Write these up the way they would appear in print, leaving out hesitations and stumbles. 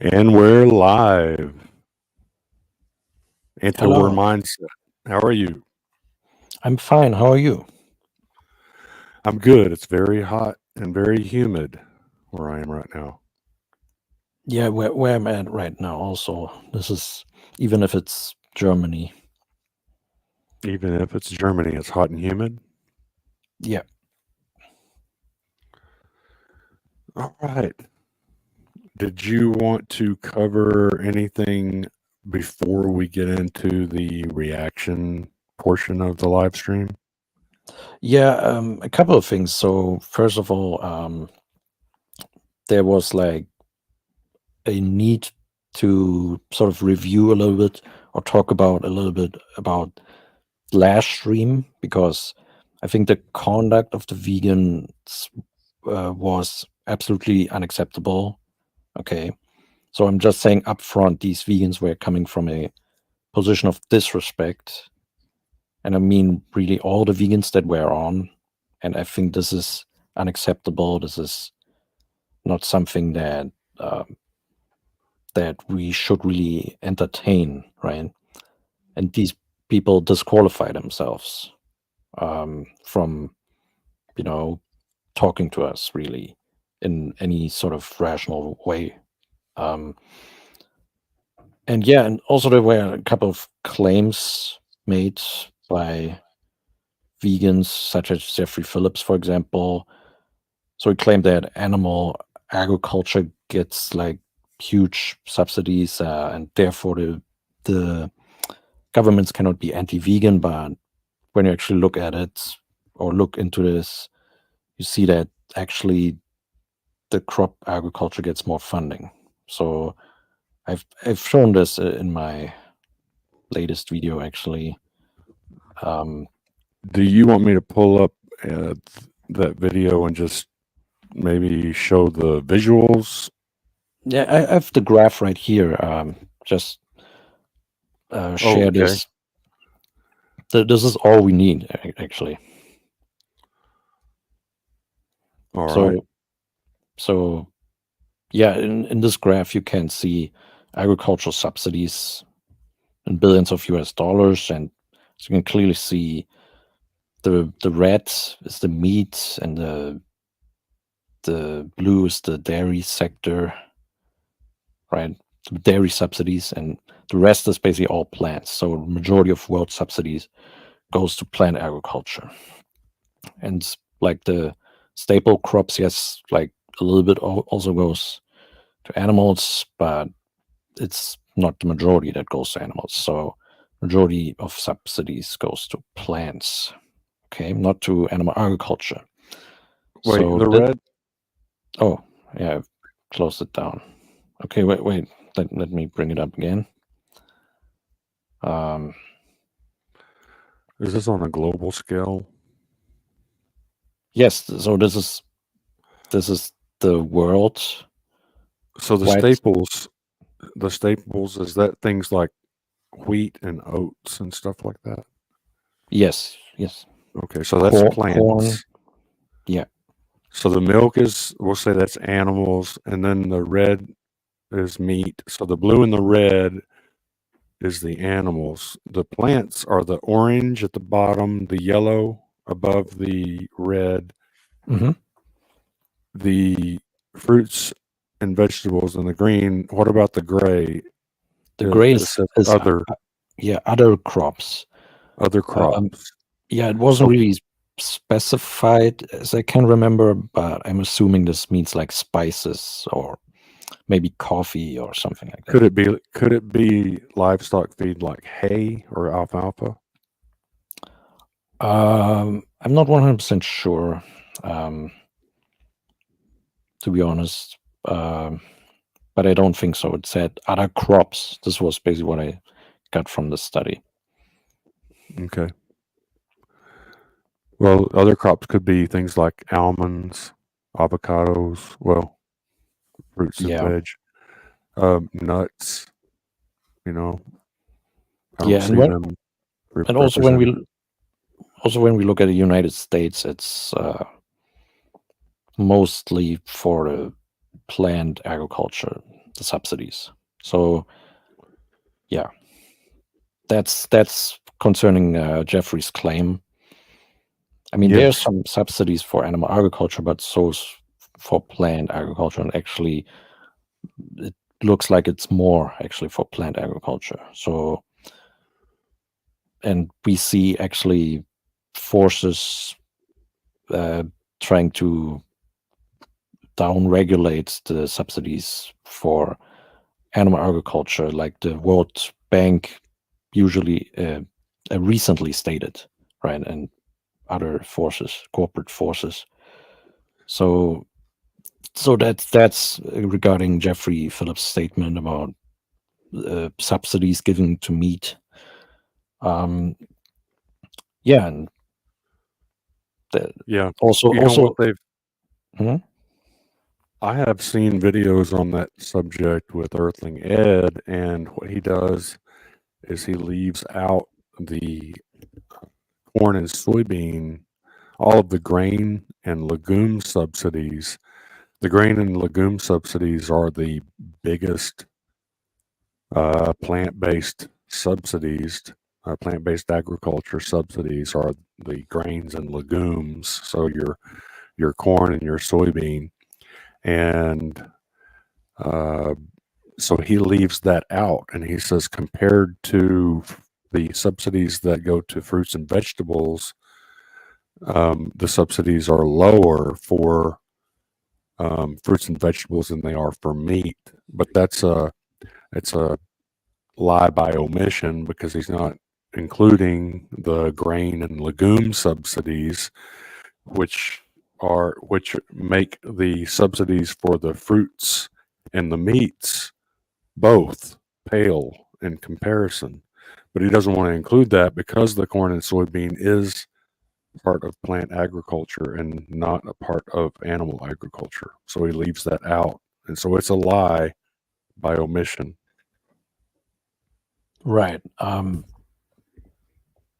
And we're live. Hello, Antiwarmindset. How are you? I'm fine. How are you? I'm good. It's very hot and very humid where I am right now. Yeah, where I'm at right now, also. This is, even if it's Germany. Even if it's Germany, it's hot and humid. Yeah. All right. Did you want to cover anything before we get into the reaction portion of the live stream? Yeah, a couple of things. So, first of all, there was like a need to sort of review a little bit or talk about a little bit about last stream because I think the conduct of the vegans was absolutely unacceptable. Okay. So I'm just saying upfront, these vegans were coming from a position of disrespect. And I mean, really, all the vegans that were on. And I think this is unacceptable. This is not something that that we should really entertain, right? And these people disqualify themselves from, you know, talking to us really in any sort of rational way. Um, and yeah, and also there were a couple of claims made by vegans, such as Jeffrey Phillips, for example. So he claimed that animal agriculture gets like huge subsidies, and therefore the governments cannot be anti-vegan. But when you actually look at it or look into this, you see that actually the crop agriculture gets more funding. So I've shown this in my latest video actually. Um, Do you want me to pull up that video and just maybe show the visuals? yeah, I have the graph right here. Just Oh, share okay. this. This is all we need actually. All right. So so yeah, in this graph you can see agricultural subsidies in billions of US dollars, and as you can clearly see, the red is the meat and the blue is the dairy sector, right? The dairy subsidies, and the rest is basically all plants. So the majority of world subsidies goes to plant agriculture. And like the staple crops, yes, like a little bit also goes to animals, but it's not the majority that goes to animals. So majority of subsidies goes to plants, okay, not to animal agriculture. Wait, So the red? oh yeah, I've closed it down. Okay, wait, let me bring it up again. Um, Is this on a global scale? yes, so this is the world So wide. the staples, is that things like wheat and oats and stuff like that? Yes, yes, Okay, so that's corn. plants. Yeah. So the milk is, we'll say that's animals, and then the red is meat. So the blue and the red is the animals. The plants are the orange at the bottom, the yellow above the red, Hmm. the fruits and vegetables in the green. What about the gray? The gray It says is yeah, other crops. other Um, crops. yeah, it wasn't So really specified as I can remember, but I'm assuming this means like spices or maybe coffee or something like that. could it be livestock feed like hay or alfalfa? I'm not 100% sure, um, to be honest, but I don't think so. It said other crops. This was basically what I got from the study. Okay. Well, other crops could be things like almonds, avocados, well, fruits and Yeah, veg, nuts. You know, I don't yeah, see them and represented. also when we look at the United States, it's mostly for the plant agriculture. the subsidies. So yeah, that's concerning Jeffrey's claim. I mean, there's Yes. some subsidies for animal agriculture, but so's for plant agriculture, and actually it looks like it's more actually for plant agriculture. So, and we see actually forces trying to down-regulate the subsidies for animal agriculture, like the World Bank usually recently stated, right? And other forces, corporate forces. So that's regarding Jeffrey Phillips' statement about subsidies given to meat. Yeah, and Yeah. also You know what they've Hmm? I have seen videos on that subject with Earthling Ed, and what he does is he leaves out the corn and soybean, all of the grain and legume subsidies. The grain and legume subsidies are the biggest plant-based subsidies. Plant-based agriculture subsidies are the grains and legumes. So your corn and your soybean, and so he leaves that out, and he says compared to the subsidies that go to fruits and vegetables, the subsidies are lower for fruits and vegetables than they are for meat. But it's a lie by omission, because he's not including the grain and legume subsidies, which make the subsidies for the fruits and the meats both pale in comparison. But he doesn't want to include that because the corn and soybean is part of plant agriculture and not a part of animal agriculture. So he leaves that out. And so it's a lie by omission. Right.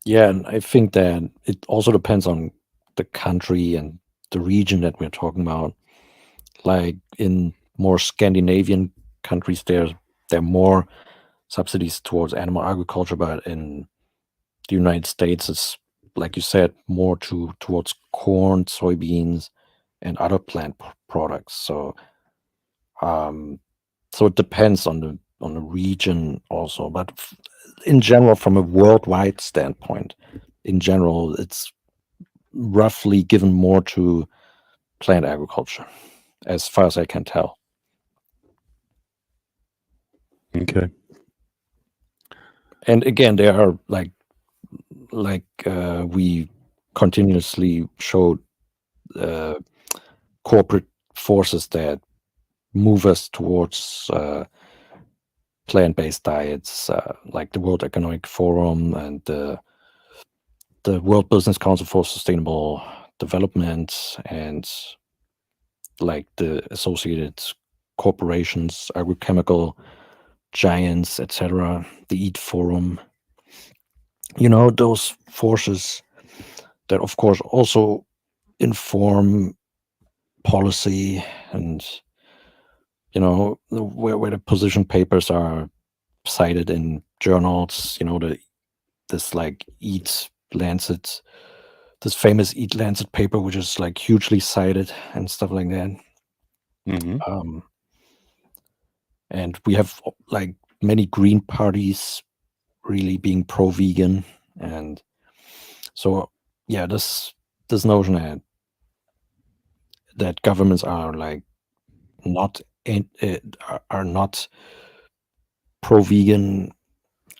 Yeah, and I think that it also depends on the country and the region that we're talking about. Like in more Scandinavian countries, there are more subsidies towards animal agriculture, but in the United States, it's like you said, more towards corn, soybeans, and other plant products. So it depends on the region also, but in general, from a worldwide standpoint, in general, it's roughly given more to plant agriculture, as far as I can tell. Okay. And again, there are like we continuously showed corporate forces that move us towards plant-based diets, like the World Economic Forum and the World Business Council for Sustainable Development, and like the associated corporations, agrochemical giants, etc., the Eat Forum. You know, those forces that, of course, also inform policy, and you know, where the position papers are cited in journals. You know, this like Eat Lancet, this famous Eat Lancet paper, which is like hugely cited and stuff like that. Mm-hmm. And we have like many green parties really being pro-vegan, and so yeah, this notion that governments are like not are not pro-vegan.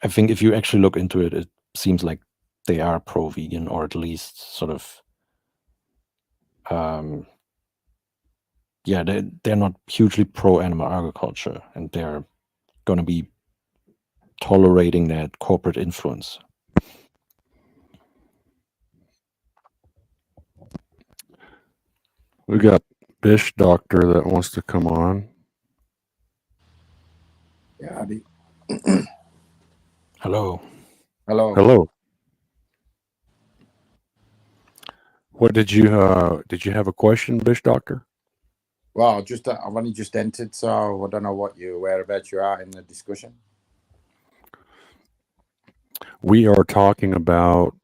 I think if you actually look into it, it seems like they are pro-vegan, or at least sort of yeah, they're not hugely pro-animal agriculture, and they're going to be tolerating that corporate influence. We got Bish Doctor that wants to come on. Yeah, Hello. hello. Hello. What did you have a question, Bish Doctor? Well, I've only just entered, so I don't know what whereabouts you are in the discussion. We are talking about,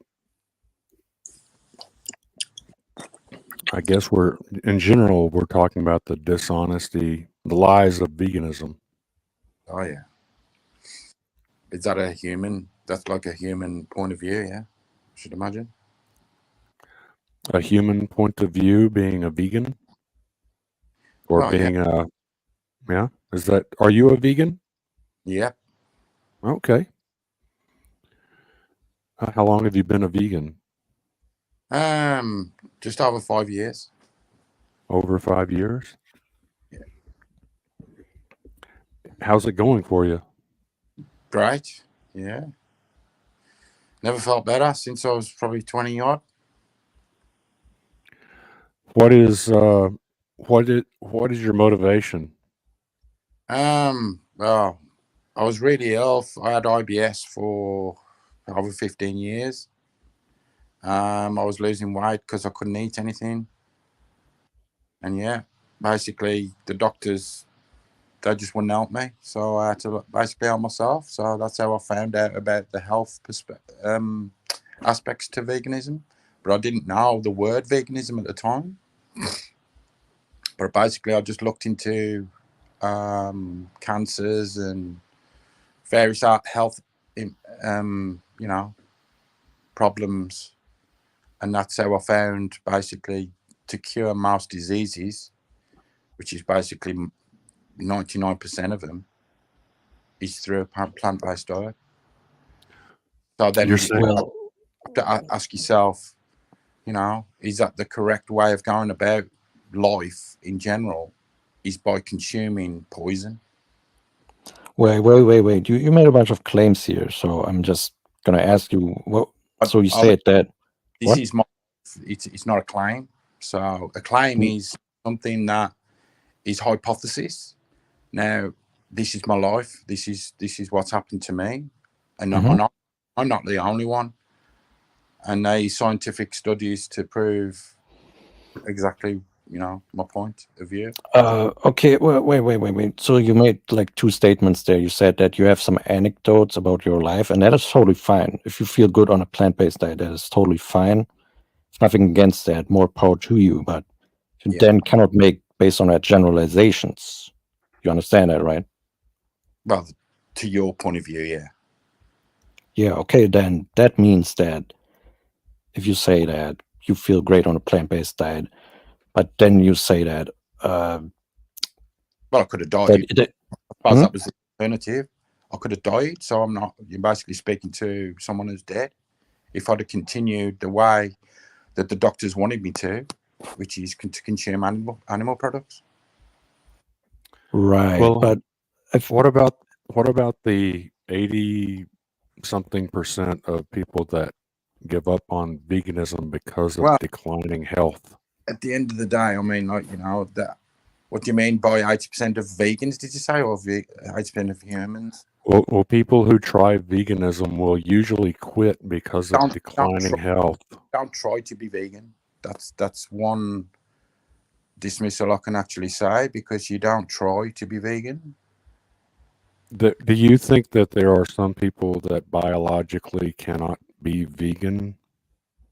I guess in general, we're talking about the dishonesty, the lies of veganism. Oh yeah, is that that's like a human point of view? Yeah, I should imagine. A human point of view being a vegan or Well, yeah, being yeah, are you a vegan? yeah. Okay. How long have you been a vegan? Just over 5 years. Over 5 years? Yeah. How's it going for you? Great. Yeah. Never felt better since I was probably 20 odd. What is your motivation? Well, I was really ill. I had IBS for over 15 years. I was losing weight because I couldn't eat anything. And yeah, basically the doctors, they just wouldn't help me. So I had to basically help myself. So that's how I found out about the health aspects to veganism. But I didn't know the word veganism at the time. But basically I just looked into cancers and various health, problems. And that's how I found basically to cure most diseases, which is basically 99% of them, is through a plant-based diet. So then You're you saying, have to ask yourself, is that the correct way of going about life in general? Is by consuming poison? Wait. You made a bunch of claims here, so I'm just gonna ask you. So you said that this what? is it's not a claim. So a claim is something that is hypothesis. Now, this is my life. This is what's happened to me, and I'm not the only one. And they scientific studies to prove exactly, my point of view. Okay. Wait. So you made like two statements there. You said that you have some anecdotes about your life, and that is totally fine. If you feel good on a plant-based diet, that is totally fine. There's nothing against that. More power to you. But you then cannot make based on that generalizations. You understand that, right? Well, to your point of view, yeah. Yeah. Okay. Then that means that if you say that you feel great on a plant-based diet, but then you say that well, I could have died. That was the alternative. I could have died. So you're basically speaking to someone who's dead. If I'd have continued the way that the doctors wanted me to, which is to consume animal products. Right. well, but what about the 80-something% of people that give up on veganism because of declining health? At the end of the day, I mean, that. What do you mean by 80% of vegans? Did you say, or 80% of humans? Well, people who try veganism will usually quit because of declining health. Don't try to be vegan. That's one dismissal I can actually say, because you don't try to be vegan. Do you think that there are some people that biologically cannot be vegan?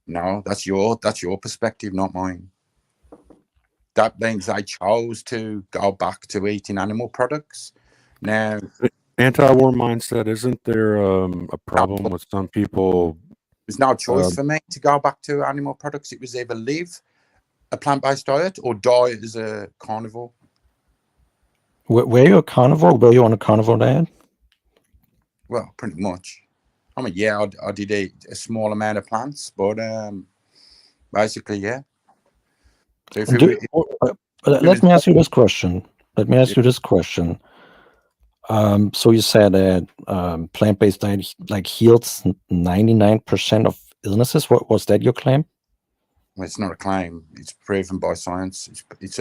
No, that's your perspective, not mine. That means they chose to go back to eating animal products. Now, anti-war mindset, isn't there a problem with some people? There's no choice for me to go back to animal products. It was either live a plant-based diet or die as a carnivore. Were you a carnivore? Were you on a carnivore diet? Well, pretty much. I mean, yeah, I did eat a small amount of plants, but basically, yeah. So let me ask you this question. So you said that plant-based diet like heals 99% of illnesses. What was that your claim? Well, it's not a claim. It's proven by science. It's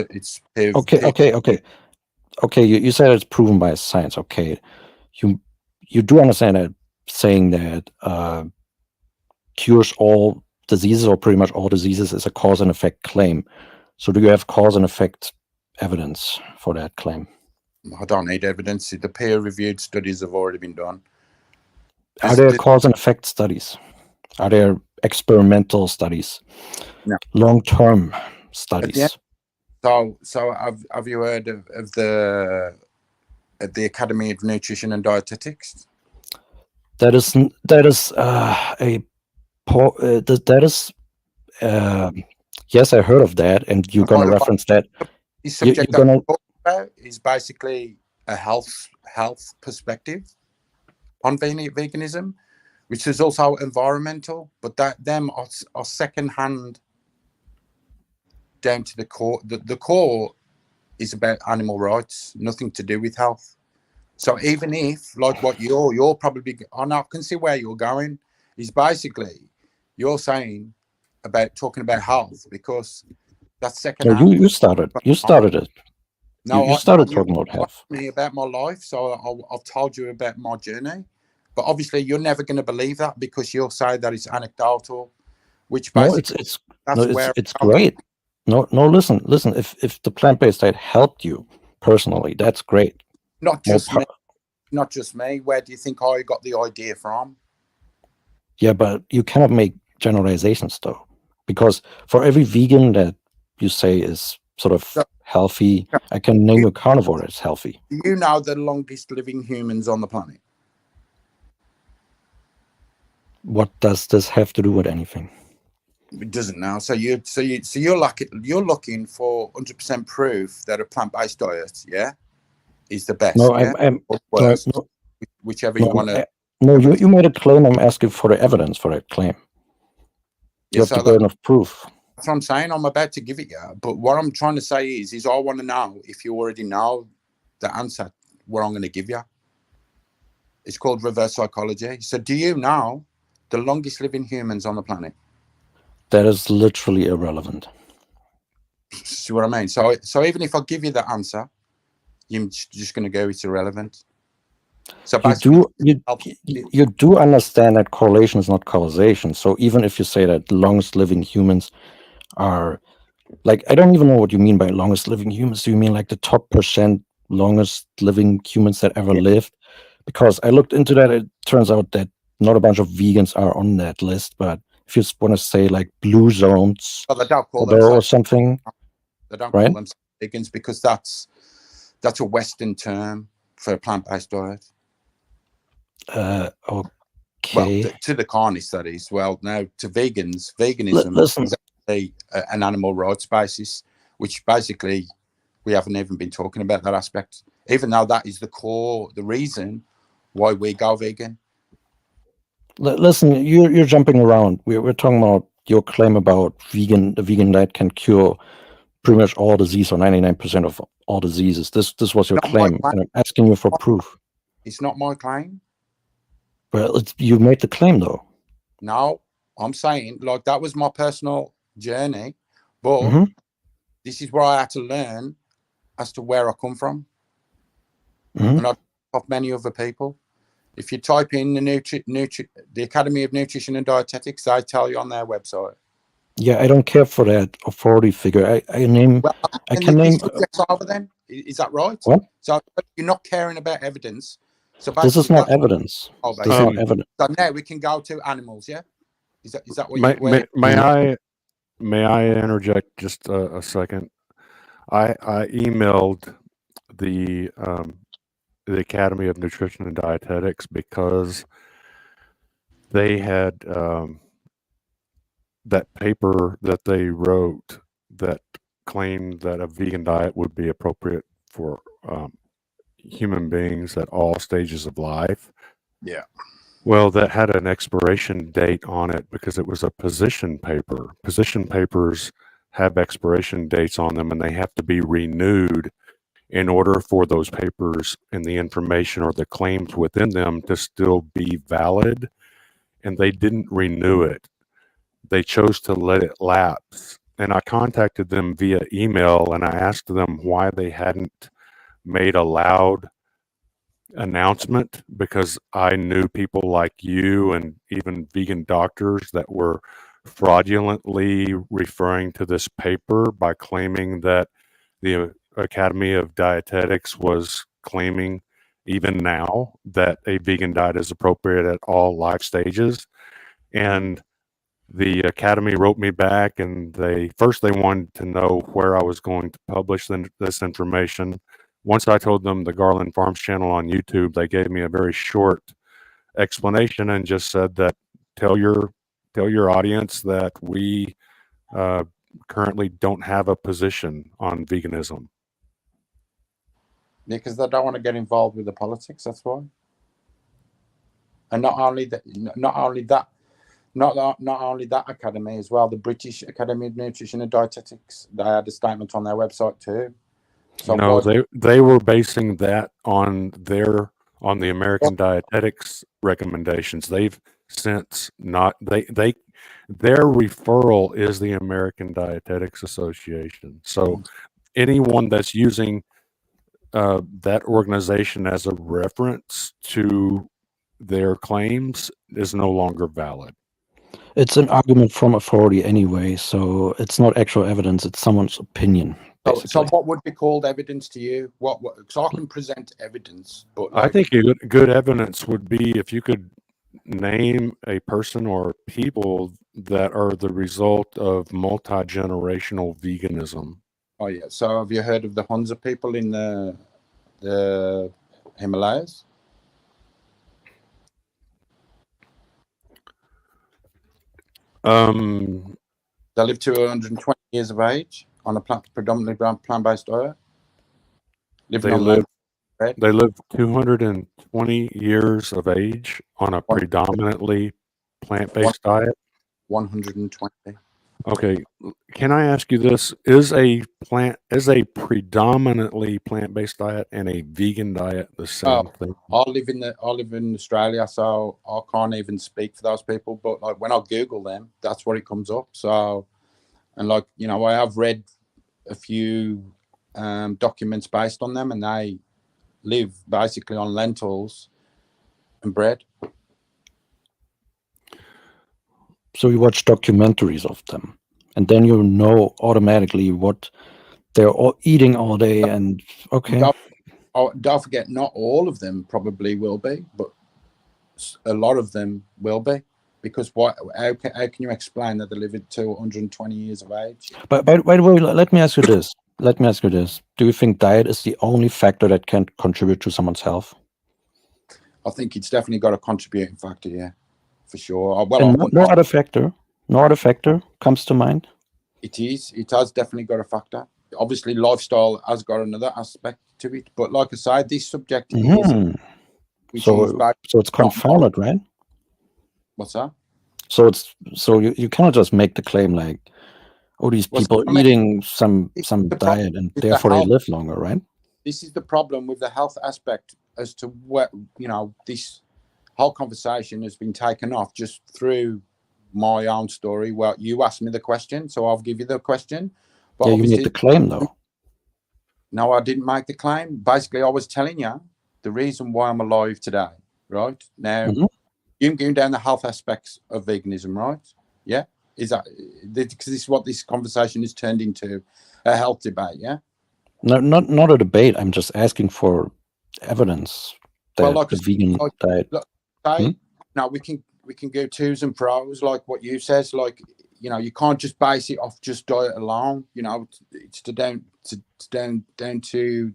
Okay. You said it's proven by science. Okay, you do understand that saying that cures all diseases or pretty much all diseases is a cause and effect claim. So do you have cause and effect evidence for that claim? I don't need evidence. The peer-reviewed studies have already been done. Are there cause and effect studies? Are there experimental studies? No. Long-term studies? So have you heard of the Academy of Nutrition and Dietetics? That is yes, I heard of that, and you're going to reference that. The subject that I'm talking about is basically a health perspective on veganism, which is also environmental, but them are second-hand down to the core. The core is about animal rights, nothing to do with health. So even if, like what you're probably, I can see where you're going, is basically you're saying about talking about health because that's second. No, you started it. No, you started talking about health. Me about my life, so I've told you about my journey. But obviously, you're never going to believe that because you'll say that it's anecdotal, which basically it's great. No, listen. If the plant-based diet helped you personally, that's great. Not just me. Where do you think I got the idea from? Yeah, but you cannot make generalizations though, because for every vegan that you say is sort of healthy, I can name a carnivore that's healthy. Do you know the longest living humans on the planet? What does this have to do with anything? It doesn't now. So you're looking for 100% proof that a plant-based diet, is the best. No, yeah? or worst, no, whichever you want to. No, you made a claim. I'm asking for the evidence for that claim. You have the burden of proof. That's what I'm saying. I'm about to give it you, but what I'm trying to say is I want to know if you already know the answer. What I'm going to give you. It's called reverse psychology. So, do you know the longest living humans on the planet? That is literally irrelevant. See what I mean? So even if I give you the answer, you're just going to go, it's irrelevant. So you do understand that correlation is not causation. So even if you say that the longest living humans are, like, I don't even know what you mean by longest living humans. Do you mean like the top % longest living humans that ever lived? Because I looked into that, it turns out that not a bunch of vegans are on that list, but if you want to say like blue zones or something, they don't call them vegans because that's a Western term for a plant-based diet. Okay. Well, to the carnists, that is. Well, now to veganism is actually an animal rights basis, which basically we haven't even been talking about that aspect, even though that is the reason why we go vegan. Listen, you're jumping around. We're talking about your claim about the vegan diet can cure pretty much all disease or 99% of all diseases. This was your claim, and I'm asking you for proof. It's not my claim. Well, you made the claim though. No, I'm saying like that was my personal journey, but this is where I had to learn as to where I come from, and I've of many other people. If you type in the Academy of Nutrition and Dietetics, they tell you on their website. Yeah, I don't care for that authority figure. I name. Well, I can name. Over then, is that right? What? So you're not caring about evidence. So this is not evidence. This is not evidence. So now we can go to animals. Yeah. Is that what may I interject just a second? I emailed the Academy of Nutrition and Dietetics because they had that paper that they wrote that claimed that a vegan diet would be appropriate for human beings at all stages of life. Yeah. Well, that had an expiration date on it because it was a position paper. Position papers have expiration dates on them, and they have to be renewed in order for those papers and the information or the claims within them to still be valid. And they didn't renew it. They chose to let it lapse. And I contacted them via email, and I asked them why they hadn't made a loud announcement, because I knew people like you and even vegan doctors that were fraudulently referring to this paper by claiming that the Academy of Dietetics was claiming even now that a vegan diet is appropriate at all life stages. And the Academy wrote me back, and they wanted to know where I was going to publish this information. Once I told them the Garland Farms channel on YouTube, they gave me a very short explanation and just said that tell your audience that we currently don't have a position on veganism. Because they don't want to get involved with the politics. That's why. And not only that academy as well, the British Academy of Nutrition and Dietetics, they had a statement on their website too. So no, they were basing that on the American Dietetics recommendations. They've since not their referral is the American Dietetics Association. So anyone that's using that organization as a reference to their claims is no longer valid. It's an argument from authority anyway, so it's not actual evidence, it's someone's opinion. So what would be called evidence to you? What so I can present evidence, but I think good evidence would be if you could name a person or people that are the result of multi-generational veganism. Oh yeah. So have you heard of the Hunza people in the Himalayas? They live to 120 years of age on a predominantly plant-based diet. They live 220 years of age on a predominantly plant-based diet. 120. Okay, can I ask you this? Is a predominantly plant-based diet and a vegan diet the same thing? I live in Australia, so I can't even speak for those people. But like when I Google them, that's what it comes up. So, and like I have read a few documents based on them, and they live basically on lentils and bread. So you watch documentaries of them, and then you know automatically what they're all eating all day. And okay, don't forget, not all of them probably will be, but a lot of them will be. Because how can you explain that they live to 120 years of age? But by the way, let me ask you this. Do you think diet is the only factor that can contribute to someone's health? I think it's definitely got a contributing factor, yeah, for sure. No other factor comes to mind? It has definitely got a factor. Obviously, lifestyle has got another aspect to it. But like I said, this subject is... So it's confounded, right? What's that? So you cannot just make the claim like, oh, these people eating some diet and therefore they live longer, right? This is the problem with the health aspect as to what this whole conversation has been taken off just through my own story. Well, you asked me the question, so I'll give you the question. But yeah, you made the claim though. No, I didn't make the claim. Basically, I was telling you the reason why I'm alive today, right? Now, you're going down the health aspects of veganism, right? Yeah? Is that because this is what this conversation has turned into, a health debate, yeah? No, not a debate. I'm just asking for evidence that the vegan diet. Now we can go twos and pros, like what you says, like you can't just base it off just diet alone. It's down to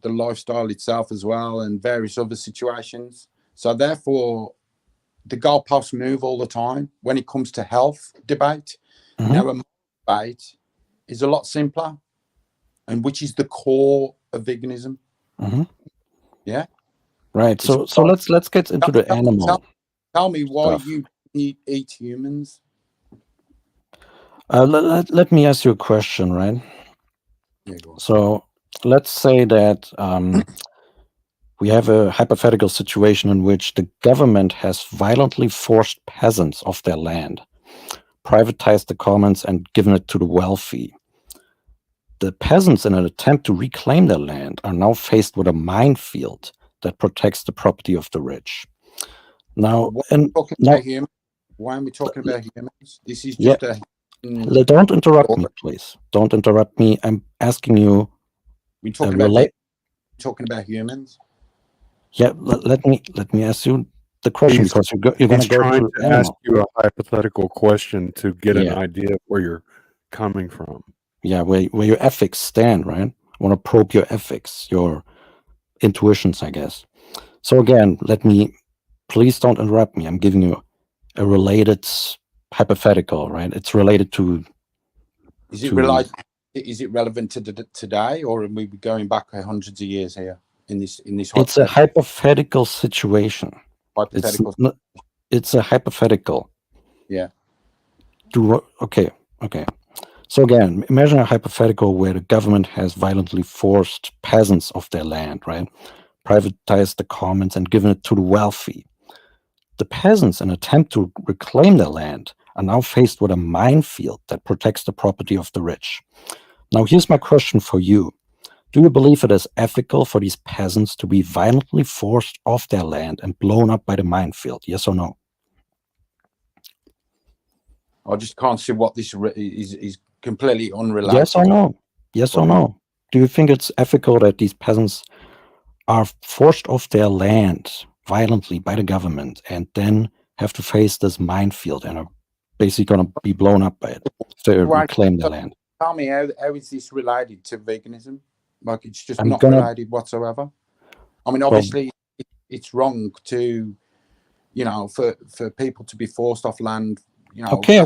the lifestyle itself as well and various other situations. So therefore, the goalposts move all the time when it comes to health debate. Now, a debate is a lot simpler, and which is the core of veganism. Yeah, right. So let's get into the animal. Tell me why you eat humans. Let me ask you a question, right? Yeah, go on. So let's say that we have a hypothetical situation in which the government has violently forced peasants off their land, privatized the commons and given it to the wealthy. The peasants, in an attempt to reclaim their land, are now faced with a minefield that protects the property of the rich. Now, why are we talking about humans? This is just Don't interrupt me, please. Don't interrupt me. I'm asking you We're talking about relate. talking about humans. Yeah, let me ask you the question, He's- because you're going He's to go trying to to ask animal. you a hypothetical question to get an Yeah. idea of where you're coming from. Yeah, where your ethics stand, right? I want to probe your ethics, your intuitions, I guess. So again, please don't interrupt me. I'm giving you a related hypothetical, right? It's related to. Is it relevant to today, or are we going back hundreds of years here in this It's a hypothetical situation. hypothetical? It's a hypothetical. Yeah. Okay. So again, imagine a hypothetical where the government has violently forced peasants off their land, right? Privatized the commons and given it to the wealthy. The peasants, in an attempt to reclaim their land, are now faced with a minefield that protects the property of the rich. Now, here's my question for you. Do you believe it is ethical for these peasants to be violently forced off their land and blown up by the minefield? Yes or no? I just can't see what this is completely unrelated. Yes or no? Yes or no? Do you think it's ethical that these peasants are forced off their land violently by the government and then have to face this minefield and are basically going to be blown up by it to reclaim their land? Tell me, how is this related to veganism? Like, it's just I'm not gonna- related whatsoever. I mean, obviously, it's wrong to, for people to be forced off land. Okay.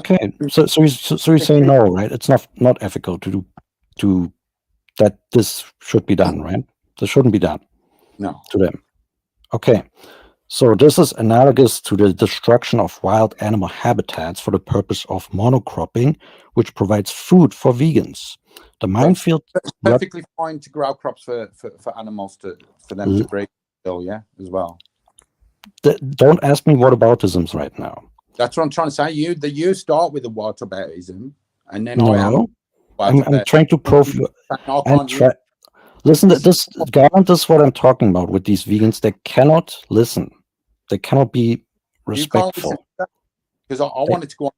So you're saying no, right? It's not ethical to that this should be done, right? This shouldn't be done. No. To them. Okay. So this is analogous to the destruction of wild animal habitats for the purpose of monocropping, which provides food for vegans. The minefield. It's perfectly fine to grow crops for animals for them to breed still, yeah, as well. Don't ask me whataboutisms right now. That's what I'm trying to say. You start with the whataboutism, and then I'm trying to prove. Listen, this is what I'm talking about with these vegans. They cannot listen. They cannot be respectful. Because I wanted to go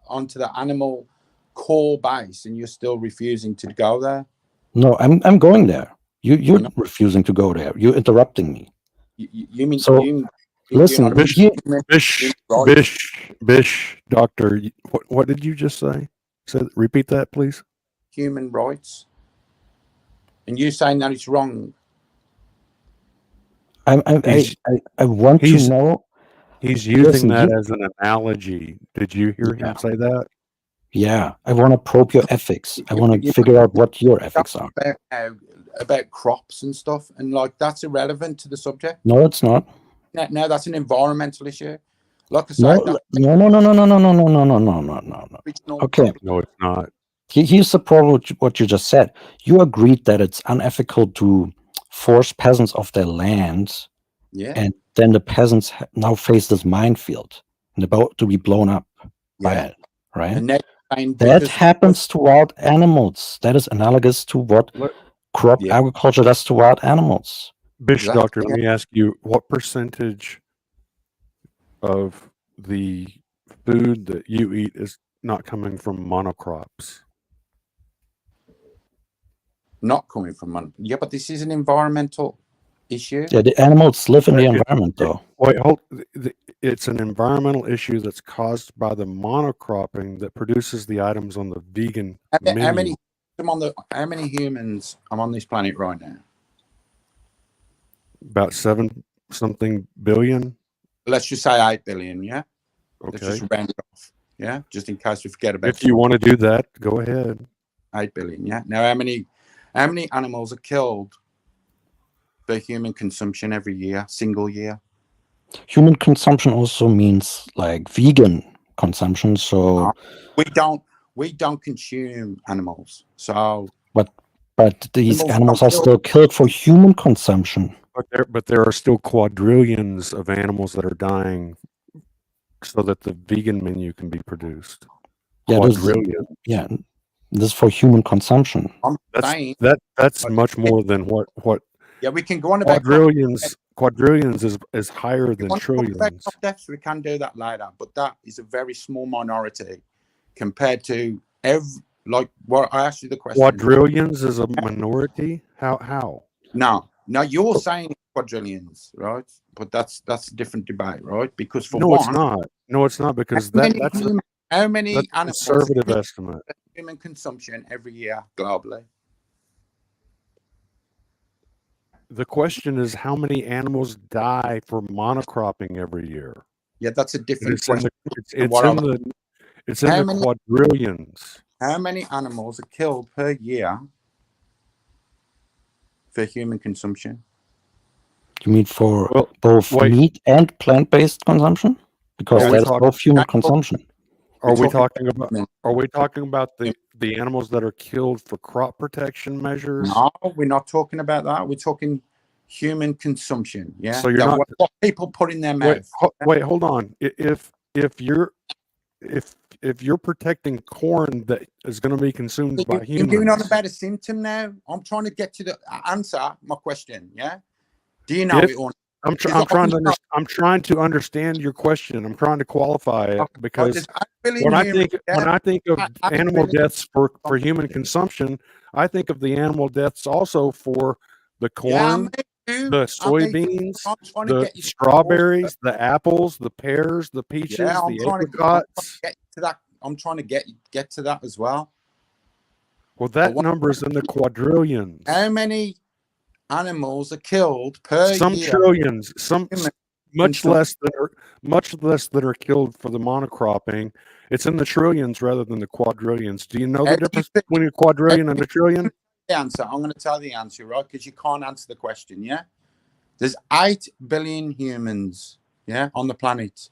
onto the animal core base, and you're still refusing to go there. No, I'm going there. You're refusing to go there. You're interrupting me. You mean so? Listen, Bish, doctor. What did you just say? Repeat that, please. Human rights. And you saying that it's wrong. I want to know. He's using that as an analogy. Did you hear him say that? Yeah, I want to probe your ethics. I want to figure out what your ethics are. About crops and stuff, and like that's irrelevant to the subject. No, it's not. No, that's an environmental issue. Like I say, no. Okay. No, it's not. Here's the problem with what you just said. You agreed that it's unethical to force peasants off their land, and then the peasants now face this minefield and about to be blown up by it, right? And that happens to wild animals. That is analogous to what crop agriculture does to wild animals. Bish, doctor, let me ask you, what percentage of the food that you eat is not coming from monocrops? Not coming from but this is an environmental issue. Yeah, the animals live in the environment, though. Wait, it's an environmental issue that's caused by the monocropping that produces the items on the vegan menu. How many humans are on this planet right now? About 7-something billion. Let's just say 8 billion. Yeah. Okay. Let's just round it off. Yeah, just in case we forget about. If you want to do that, go ahead. 8 billion. Yeah. Now, how many animals are killed for human consumption every year, single year? Human consumption also means like vegan consumption. So we don't consume animals. So, but these animals are still killed for human consumption. But there are still quadrillions of animals that are dying so that the vegan menu can be produced. Yeah, this is for human consumption. That's much more than what. Yeah, we can go on about quadrillions is higher than trillions. We can do that later, but that is a very small minority compared to Like, what I asked you the question. Quadrillions is a minority? How? No, you're saying quadrillions, right? But that's a different debate, right? Because for No, one, it's not. No, it's not, because how many, that's how many a animals conservative estimate. human consumption every year globally? The question is, how many animals die for monocropping every year? Yeah, that's a different It's in question. the quadrillions. How many animals are killed per year for human consumption? You mean for Well, both wait. meat and plant-based consumption? Because Are we that's talking- both human consumption. Are we talking talking about the animals that are killed for crop protection measures? No, we're not talking about that. We're talking human consumption. Yeah. So you're not what people put in their mouth. Wait, hold on. If you're protecting corn that is going to be consumed by humans, You're not about a symptom now. I'm trying to get to the answer my question. Yeah. Do you know it or not? I'm trying to understand your question. I'm trying to qualify it, because when I think of animal deaths for human consumption, I think of the animal deaths also for the corn, the soybeans, the strawberries, the apples, the pears, the peaches, the apricots. I'm trying to get to that as well. Well, that number's in the quadrillions. How many animals are killed per year? Some trillions, much less that are killed for the monocropping. It's in the trillions rather than the quadrillions. Do you know the difference between a quadrillion and a trillion? The answer. I'm going to tell the answer, right? Because you can't answer the question. Yeah. There's 8 billion humans, yeah, on the planet.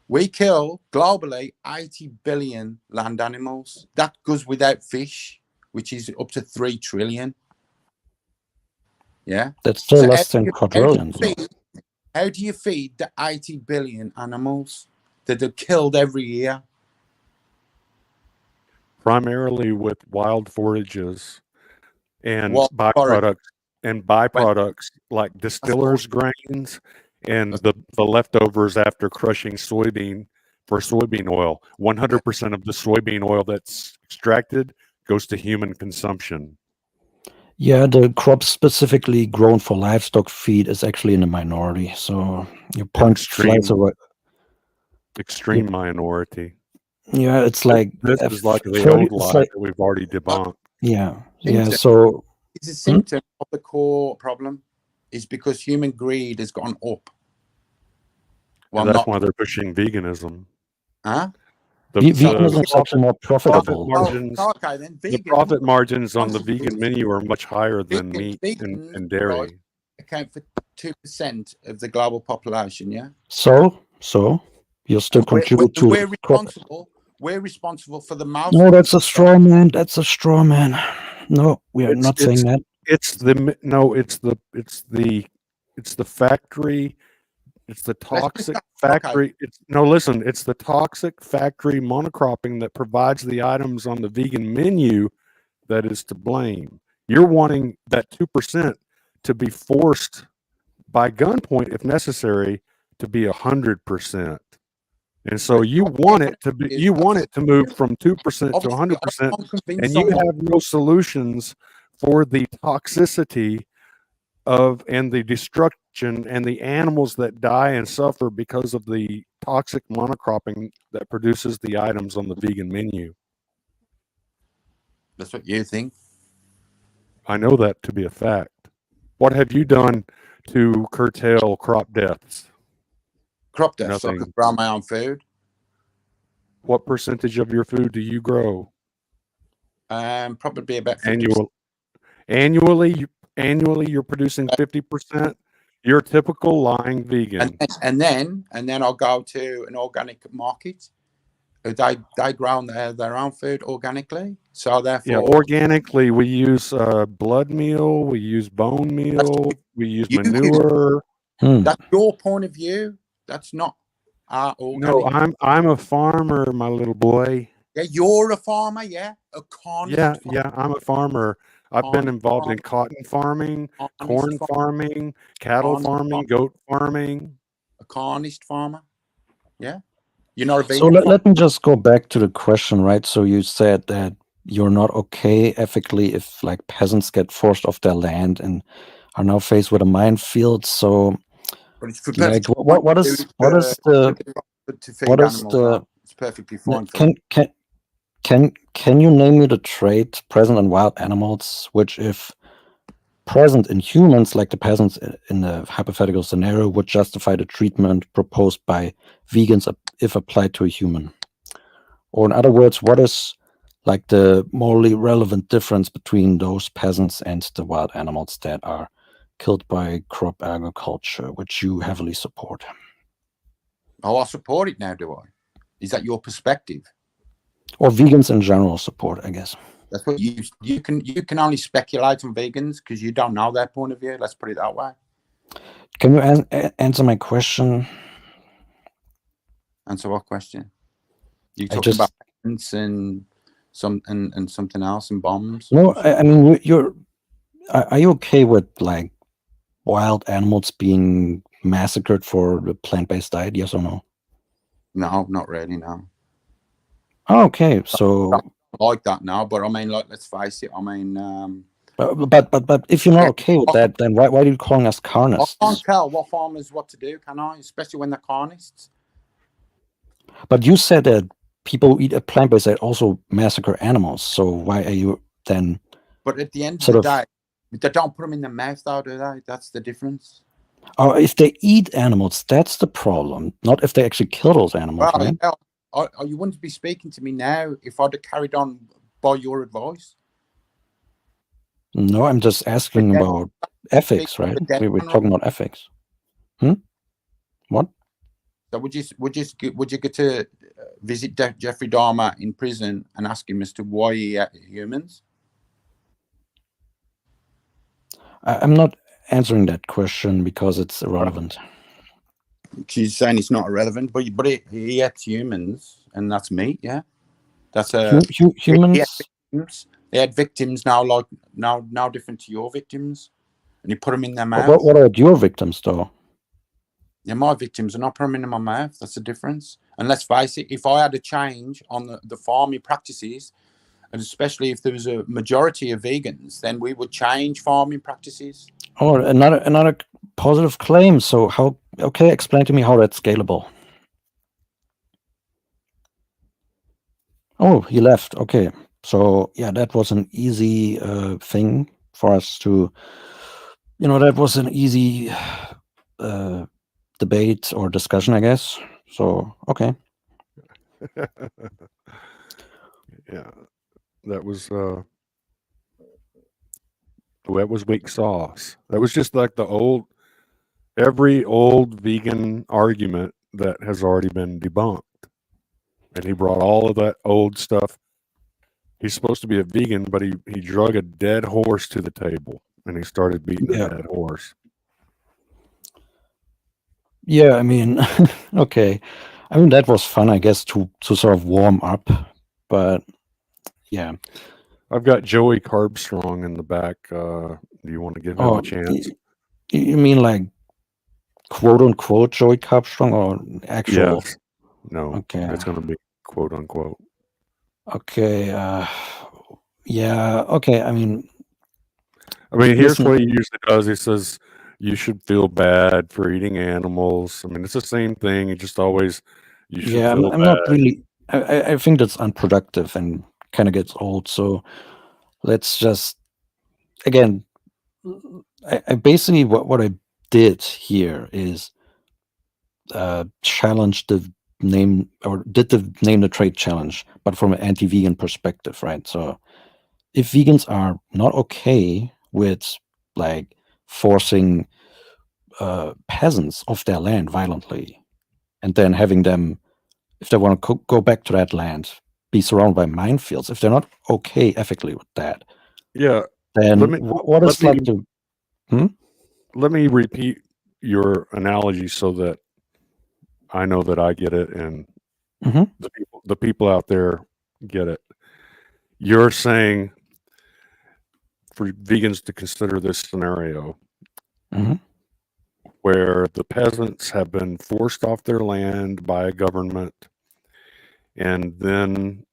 We kill globally 80 billion land animals. That goes without fish, which is up to 3 trillion. Yeah. That's still less than quadrillions. How do you feed the 80 billion animals that are killed every year? Primarily with wild forages and byproducts like distillers' grains and the leftovers after crushing soybean oil. 100% of the soybean oil that's extracted goes to human consumption. Yeah, the crop specifically grown for livestock feed is actually in a minority. So your point flies away. Extreme minority. Yeah, it's like this is like the old lie that we've already debunked. Yeah, yeah. So it's a symptom of the core problem. Is because human greed has gone up. Well, that's why they're pushing veganism. Huh? Veganism is actually more profitable. The profit margins on the vegan menu are much higher than meat and dairy. Right, account for 2% of the global population. Yeah. So you still contribute to. We're responsible for the mouth. No, that's a straw man. That's a straw man. No, we are not saying that. It's the factory. It's the toxic factory. It's the toxic factory monocropping that provides the items on the vegan menu that is to blame. You're wanting that 2% to be forced by gunpoint, if necessary, to be 100%. And so you want it to move from 2% to 100%, and you have no solutions for the toxicity and the destruction and the animals that die and suffer because of the toxic monocropping that produces the items on the vegan menu. That's what you think. I know that to be a fact. What have you done to curtail crop deaths? Crop deaths. So I could grow my own food. What percentage of your food do you grow? Probably about 50%. Annually, you're producing 50%. You're a typical lying vegan. And then I'll go to an organic market. They grow their own food organically. So therefore, organically, we use blood meal, we use bone meal, we use manure. That's your point of view. That's not our organic. No, I'm a farmer, my little boy. Yeah, you're a farmer. Yeah, a carnivore. Yeah, I'm a farmer. I've been involved in cotton farming, corn farming, cattle farming, goat farming. A carnist farmer. Yeah. You're not a vegan. So let me just go back to the question, right? So you said that you're not okay ethically if like peasants get forced off their land and are now faced with a minefield. So But it's for like perfectly what fine is to feed animals. It's perfectly fine for them. can you name me the trait present in wild animals which, if present in humans, like the peasants in the hypothetical scenario, would justify the treatment proposed by vegans if applied to a human? Or in other words, what is like the morally relevant difference between those peasants and the wild animals that are killed by crop agriculture, which you heavily support? Oh, I support it now, do I? Is that your perspective? Or vegans in general support, I guess. That's what you can only speculate on vegans because you don't know their point of view. Let's put it that way. Can you answer my question? Answer what question? You I talking just- about patents and something else and bombs? No, I mean, are you okay with like wild animals being massacred for the plant-based diet? Yes or no? No, not really. No. Oh, okay, so Like that now, but I mean, like, let's face it. I mean, but if you're not okay with that, then why are you calling us I carnists? can't tell what farmers what to do, can I? Especially when they're carnists. But you said that people who eat a plant-based diet also massacre animals. So why are you then? But at the end of Sort the of- day, they don't put them in their mouth, though, do they? That's the difference. Oh, if they eat animals, that's the problem. Not if they actually kill those animals, Well, right? yeah, you wouldn't be speaking to me now if I'd have carried on by your advice. No, I'm just asking But about ethics, right? but then- We were talking about ethics. What? So would you get to visit Jeffrey Dahmer in prison and ask him as to why he ate humans? I'm not answering that question because it's irrelevant. She's saying it's not irrelevant, but he ate humans, and that's meat, yeah. That's a Humans. They had victims now, like now different to your victims, and you put them in their mouth. What are your victims, though? Yeah, my victims are not put them in my mouth. That's the difference. And let's face it, if I had a change on the farming practices, and especially if there was a majority of vegans, then we would change farming practices. Oh, another positive claim. So how? Okay, explain to me how that's scalable. Oh, he left. Okay, so yeah, that was an easy thing for us to. That was an easy debate or discussion, I guess. So okay. Yeah, that was weak sauce. That was just like every old vegan argument that has already been debunked. And he brought all of that old stuff. He's supposed to be a vegan, but he drug a dead horse to the table and he started beating the dead horse. Yeah, I mean, okay. I mean, that was fun, I guess, to sort of warm up. But yeah. I've got Joey Carbstrong in the back. Do you want to give him a chance? You mean like quote unquote Joey Carbstrong or actual? Yes. No. Okay. It's going to be quote unquote. Okay. Yeah. Okay. I mean, here's what he usually does. He says you should feel bad for eating animals. I mean, it's the same thing. It just always you should feel bad. I'm not really. I think that's unproductive and kind of gets old. So let's just again. I basically what I did here is challenge the name or did the name the trait challenge, but from an anti-vegan perspective, right? So if vegans are not okay with like forcing peasants off their land violently and then having them, if they want to go back to that land, be surrounded by minefields, if they're not okay ethically with that, yeah, then what is like the let me repeat your analogy so that I know that I get it and the people out there get it. You're saying for vegans to consider this scenario where the peasants have been forced off their land by a government, and then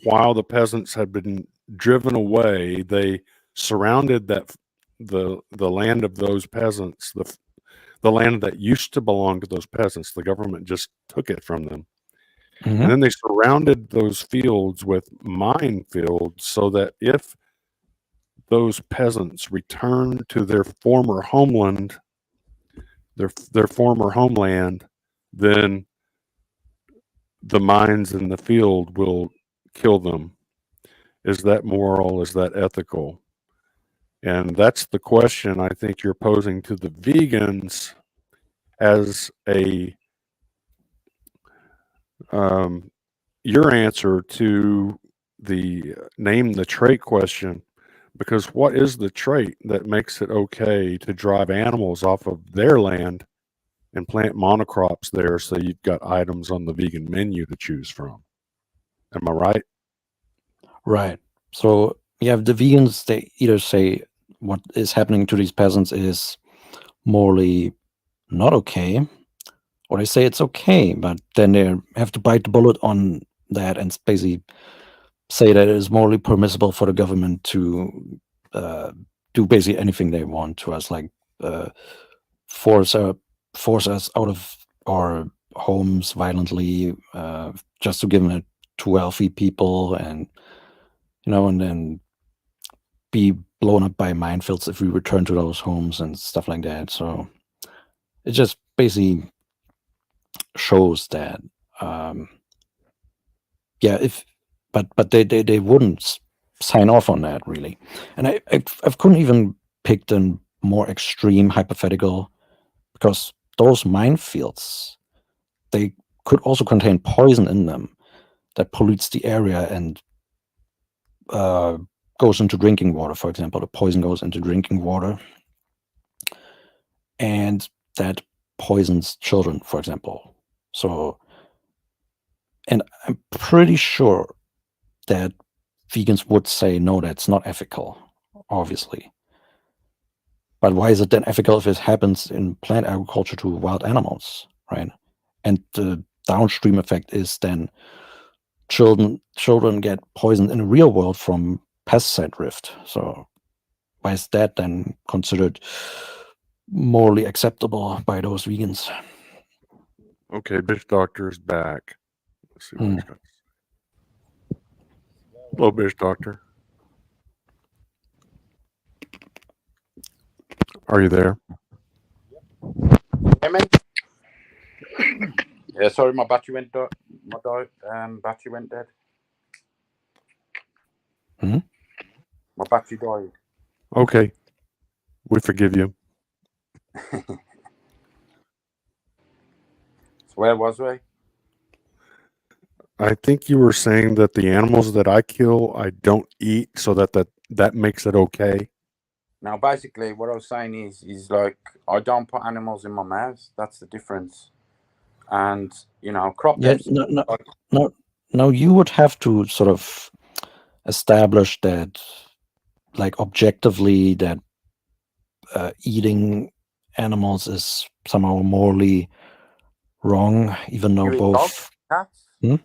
while the peasants had been driven away, they surrounded the land of those peasants, the land that used to belong to those peasants. The government just took it from them. Mhm. And then they surrounded those fields with minefields so that if those peasants returned to their former homeland, their former homeland, then the mines in the field will kill them. Is that moral? Is that ethical? And that's the question I think you're posing to the vegans as your answer to the name the trait question. Because what is the trait that makes it okay to drive animals off of their land and plant monocrops there so you've got items on the vegan menu to choose from? Am I right? Right. So yeah, the vegans, they either say what is happening to these peasants is morally not okay, or they say it's okay, but then they have to bite the bullet on that and basically say that it is morally permissible for the government to do basically anything they want to us, like force us out of our homes violently, just to give it to wealthy people, and and then be blown up by minefields if we return to those homes and stuff like that. So it just basically shows that, yeah, but they wouldn't sign off on that really. And I couldn't even pick a more extreme hypothetical, because those minefields, they could also contain poison in them that pollutes the area and goes into drinking water. For example, the poison goes into drinking water, and that poisons children, for example. So, and I'm pretty sure that vegans would say, no, that's not ethical, obviously. But why is it then ethical if it happens in plant agriculture to wild animals, right? And the downstream effect is then children get poisoned in the real world from pesticide drift. So why is that then considered morally acceptable by those vegans? Okay, Bitch Doctor is back. Let's see what he's got. Hello, Bitch Doctor. Are you there? Hear me? Yeah, sorry, my battery went dead. Battery went dead. My battery died. Okay, we forgive you. So where was we? I think you were saying that the animals that I kill, I don't eat, so that makes it okay. Now, basically, what I was saying is like, I don't put animals in my mouth. That's the difference. And crop Yeah, deaths. no, you would have to sort of establish that, like, objectively, that eating animals is somehow morally wrong, even though You eat both. dogs, cats. Hmm?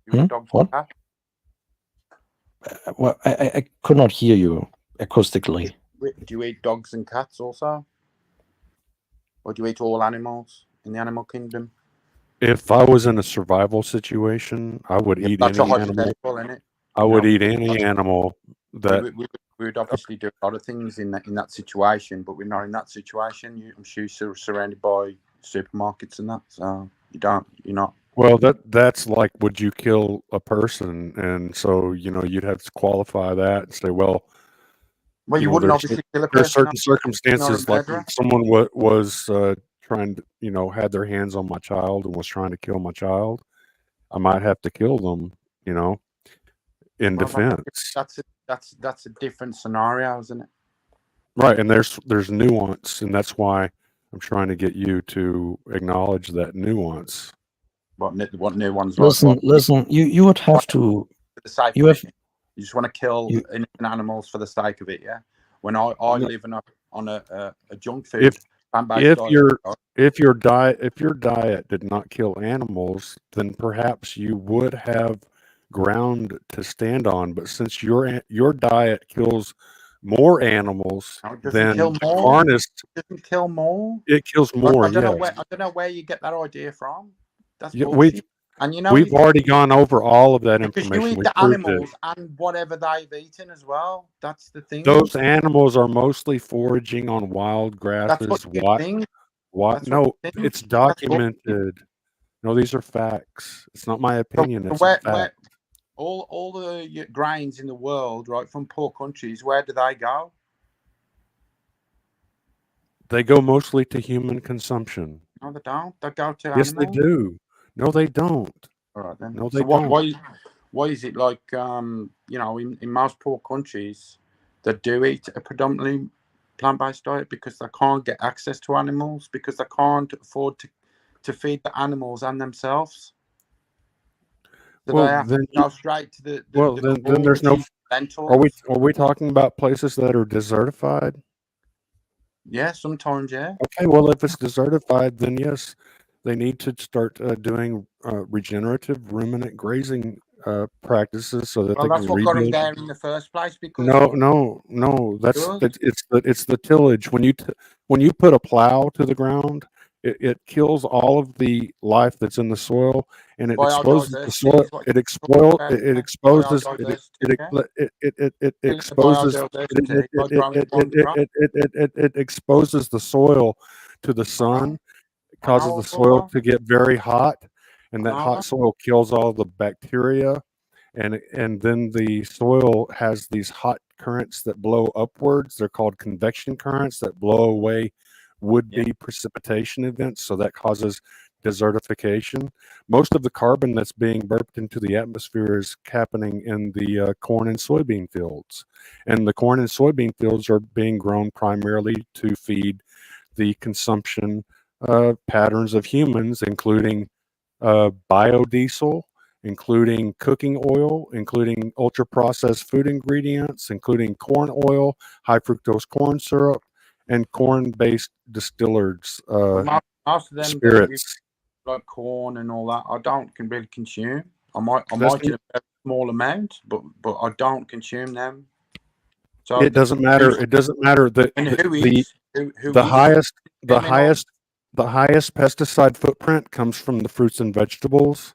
You eat dogs, What? cats. Well, I could not hear you acoustically. Do you eat dogs and cats also? Or do you eat all animals in the animal kingdom? If I was in a survival situation, I would eat That's any a animal. hypothetical, isn't it? I would eat any animal that. We would obviously do a lot of things in that situation, but we're not in that situation. I'm sure you're surrounded by supermarkets and that, so you're not. Well, that's like, would you kill a person? And so you'd have to qualify that and say, well, You wouldn't obviously kill a there's person. certain circumstances, like murderer. someone was trying to, had their hands on my child and was trying to kill my child. I might have to kill them, in defense. That's a different scenario, isn't it? Right, and there's nuance, and that's why I'm trying to get you to acknowledge that nuance. What new ones? Listen. You would have to. For the sake You of have. it. You just want to kill innocent animals for the sake of it, yeah. When I live on a junk food. If your diet did not kill animals, then perhaps you would have ground to stand on. But since your diet kills more animals No, it doesn't than kill the more. harnessed, It doesn't kill more. it kills I more. don't know Yes. where you get that idea from. That's Yeah, bullshit. And you know, we've already gone over all of that because you information. eat We the proved it. animals and whatever they've eaten as well. That's the thing. Those animals are mostly foraging on wild That's what grasses. you think. That's No, what you think. it's That's what documented. No, these are facts. It's not my opinion. It's a fact. All the grains in the world, right, from poor countries, where do they go? They go mostly to human consumption. No, they don't. They go to Yes, animals. they do. No, they don't. All right then. No, So they don't. why is it like you know, in most poor countries they do eat a predominantly plant-based diet because they can't get access to animals, because they can't afford to feed the animals and themselves. So Well, they have then, to go straight to the then there's no. lentils. Are we talking about places that are desertified? Yeah, sometimes, yeah. Okay, well, if it's desertified, then yes, they need to start doing regenerative ruminant grazing practices so that Well, they that's can what got them rebuild. there in the first place, because No. good. It's the tillage. When you put a plow to the ground, it kills all of the life that's in the soil, and it exposes the Biodiversity soil. is what you're talking about. It Yeah? exposes Biodiversity, yeah. it The exposes biodiversity by growing one crop. it exposes the soil to the I sun. know, It I causes know the all soil that. to get very hot, and I that know hot that. soil kills all the bacteria, and then the soil has these hot currents that blow upwards. They're called convection currents that blow away would-be precipitation events, so that causes desertification. Most of the carbon that's being burped into the atmosphere is happening in the corn and soybean fields, and the corn and soybean fields are being grown primarily to feed the consumption patterns of humans, including biodiesel, including cooking oil, including ultra processed food ingredients, including corn oil, high fructose corn syrup, and corn based distillers But most of them that you spirits. like corn and all that, I don't can really consume. I That's might in a very small amount, but I don't consume them. So it doesn't matter. It doesn't matter that and who the is who the is highest the consuming all- highest the highest pesticide footprint comes from the fruits and vegetables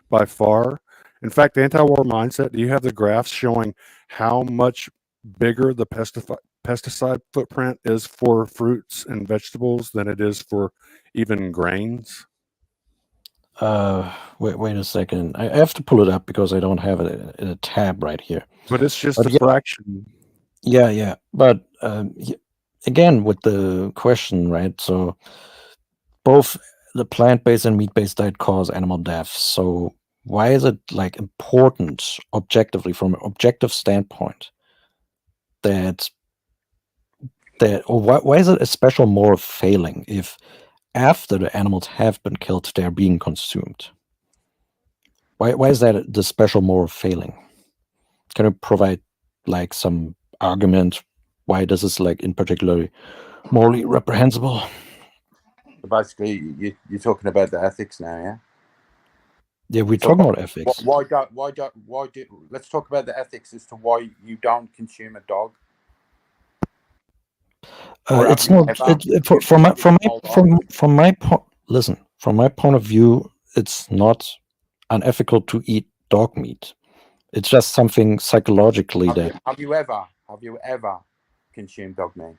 by far. In fact, anti-war mindset, do you have the graphs showing how much bigger the pesticide footprint is for fruits and vegetables than it is for even grains? Wait a second. I have to pull it up because I don't have it in a tab right here. But it's just But a yeah, fraction. yeah. But again, with the question, right? So both the plant-based and meat-based diet cause animal deaths. So why is it like important objectively, from an objective standpoint, that or why is it a special moral failing if after the animals have been killed they're being consumed? Why is that the special moral failing? Can you provide like some argument why this is like in particular morally reprehensible? Basically, you're talking about the ethics now, yeah. Yeah, we're So talking about ethics. why do let's talk about the ethics as to why you don't consume a dog. It's not from my point. Listen, from my point of view, it's not unethical to eat dog meat. It's just something psychologically have you ever consumed dog meat?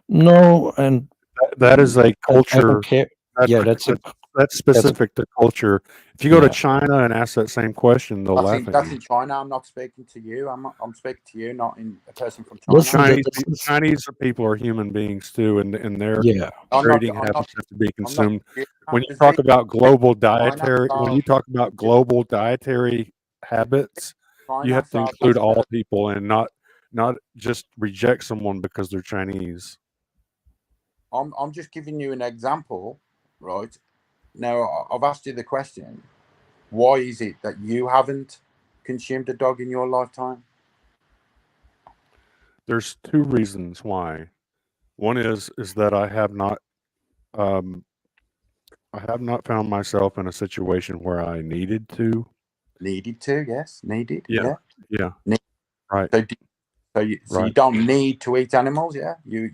No, and That is a I culture. don't care. Yeah, That's specific to culture. If you go to Yeah. China and ask that same question, they'll laugh at That's you. in China. I'm not speaking to you. I'm speaking to you, not in a person from China. Listen, Chinese people are human beings too, and their yeah. breeding habits have to be consumed. When you I'm talk about global China, dietary, when you talk about global dietary habits, you have to include all people and not just reject someone because they're Chinese. I'm just giving you an example, right? Now I've asked you the question: why is it that you haven't consumed a dog in your lifetime? There's two reasons why. One is that I have not found myself in a situation where I needed to. Needed to, yes, needed, Yeah. yeah. Right. So you Right. don't need to eat animals, yeah? You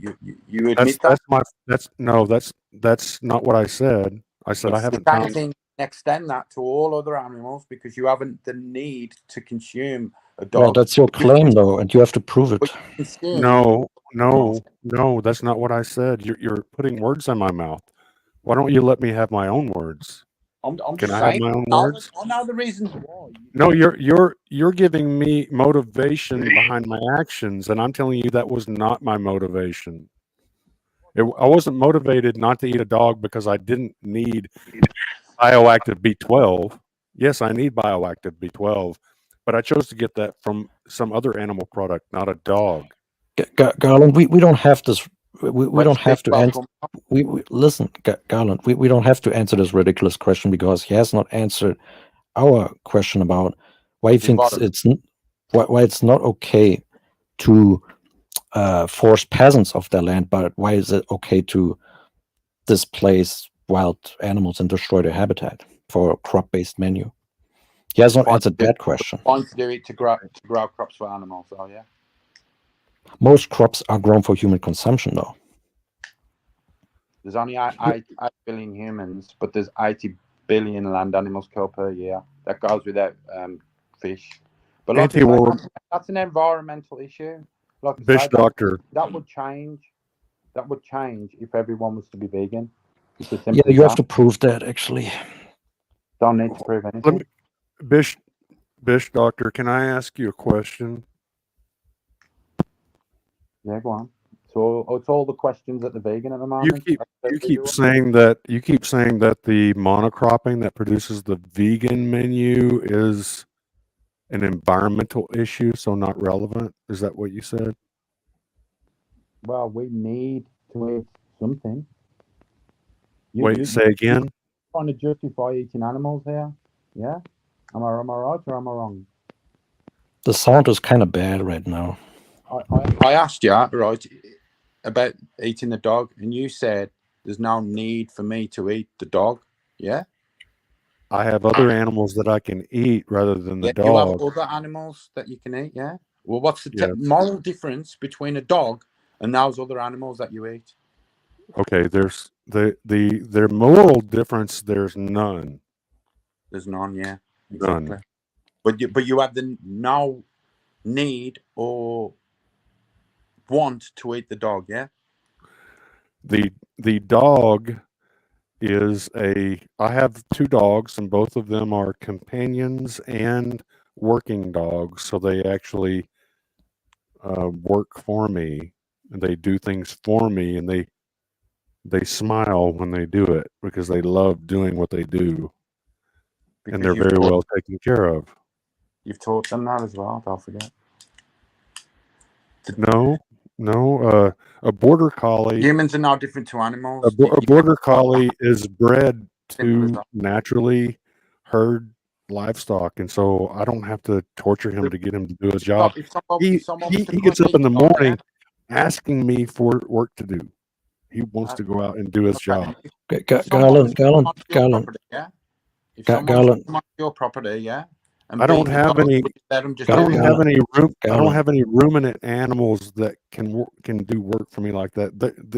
admit that? That's not what I said. I said I It's the haven't same found. thing. Extend that to all other animals because you haven't the need to consume a dog. Well, that's your claim, though, and you have to prove it. No, that's not what I said. You're putting words in my mouth. Why don't you let me have my own words? I'm Can just I have saying. my own words? I know the reasons why. No, you're giving me motivation behind my actions, and I'm telling you that was not my motivation. I wasn't motivated not to eat a dog because I didn't need bioactive B12. Yes, I need bioactive B12, but I chose to get that from some other animal product, not a dog. Garland, we don't have this. We don't have to answer. Welcome. Listen, Garland. We don't have to answer this ridiculous question because he has not answered our question about why he thinks why it's not okay to force peasants off their land, but why is it okay to displace wild animals and destroy their habitat for a crop-based menu? He has not answered that question. Fine to do it to grow crops for animals, oh yeah. Most crops are grown for human consumption, though. There's only 8 billion humans, but there's 80 billion land animals killed per year. That goes without fish. But like that's an environmental issue. Like Fish doctor. That would change. That would change if everyone was to be vegan. Yeah, you have to prove that, actually. Don't need to prove anything. Bish doctor, can I ask you a question? Yeah, go on. So it's all the questions at the vegan at the moment. You keep saying that the monocropping that produces the vegan menu is an environmental issue, so not relevant. Is that what you said? Well, we need to eat something. Wait, say again. You're trying to justify eating animals here? Yeah. Am I right or am I wrong? The sound is kind of bad right now. I asked you, right, about eating the dog, and you said there's no need for me to eat the dog. Yeah? I have other animals that I can eat rather than the dog. You have other animals that you can eat, yeah? Well, what's the moral difference between a dog and those other animals that you eat? Okay, there's their moral difference, there's none. There's none, yeah. Exactly. None. But you have the no need or want to eat the dog, yeah? The dog is I have 2 dogs, and both of them are companions and working dogs, so they actually work for me, and they do things for me, and they smile when they do it because they love doing what they do, and they're very well taken care of. You've taught them that as well, don't forget. No, a border collie. Humans are now different to animals. A border collie is bred to naturally herd livestock, and so I don't have to torture him to get him to do his job. He gets up in the morning asking me for work to do. He wants to go out and do his job. Garland. Your property, yeah. I don't have any ruminant animals that can do work for me like that.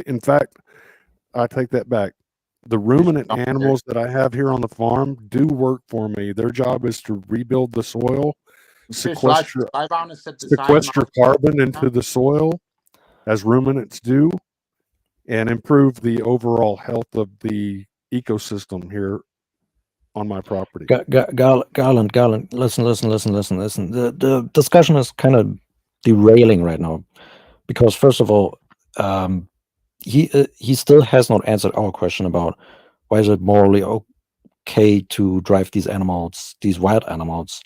In fact, I take that back. The ruminant animals that I have here on the farm do work for me. Their job is to rebuild the soil, sequester carbon into the soil, as ruminants do, and improve the overall health of the ecosystem here on my property. Garland, listen. The discussion is kind of derailing right now because, first of all, he still has not answered our question about why is it morally okay to drive these wild animals,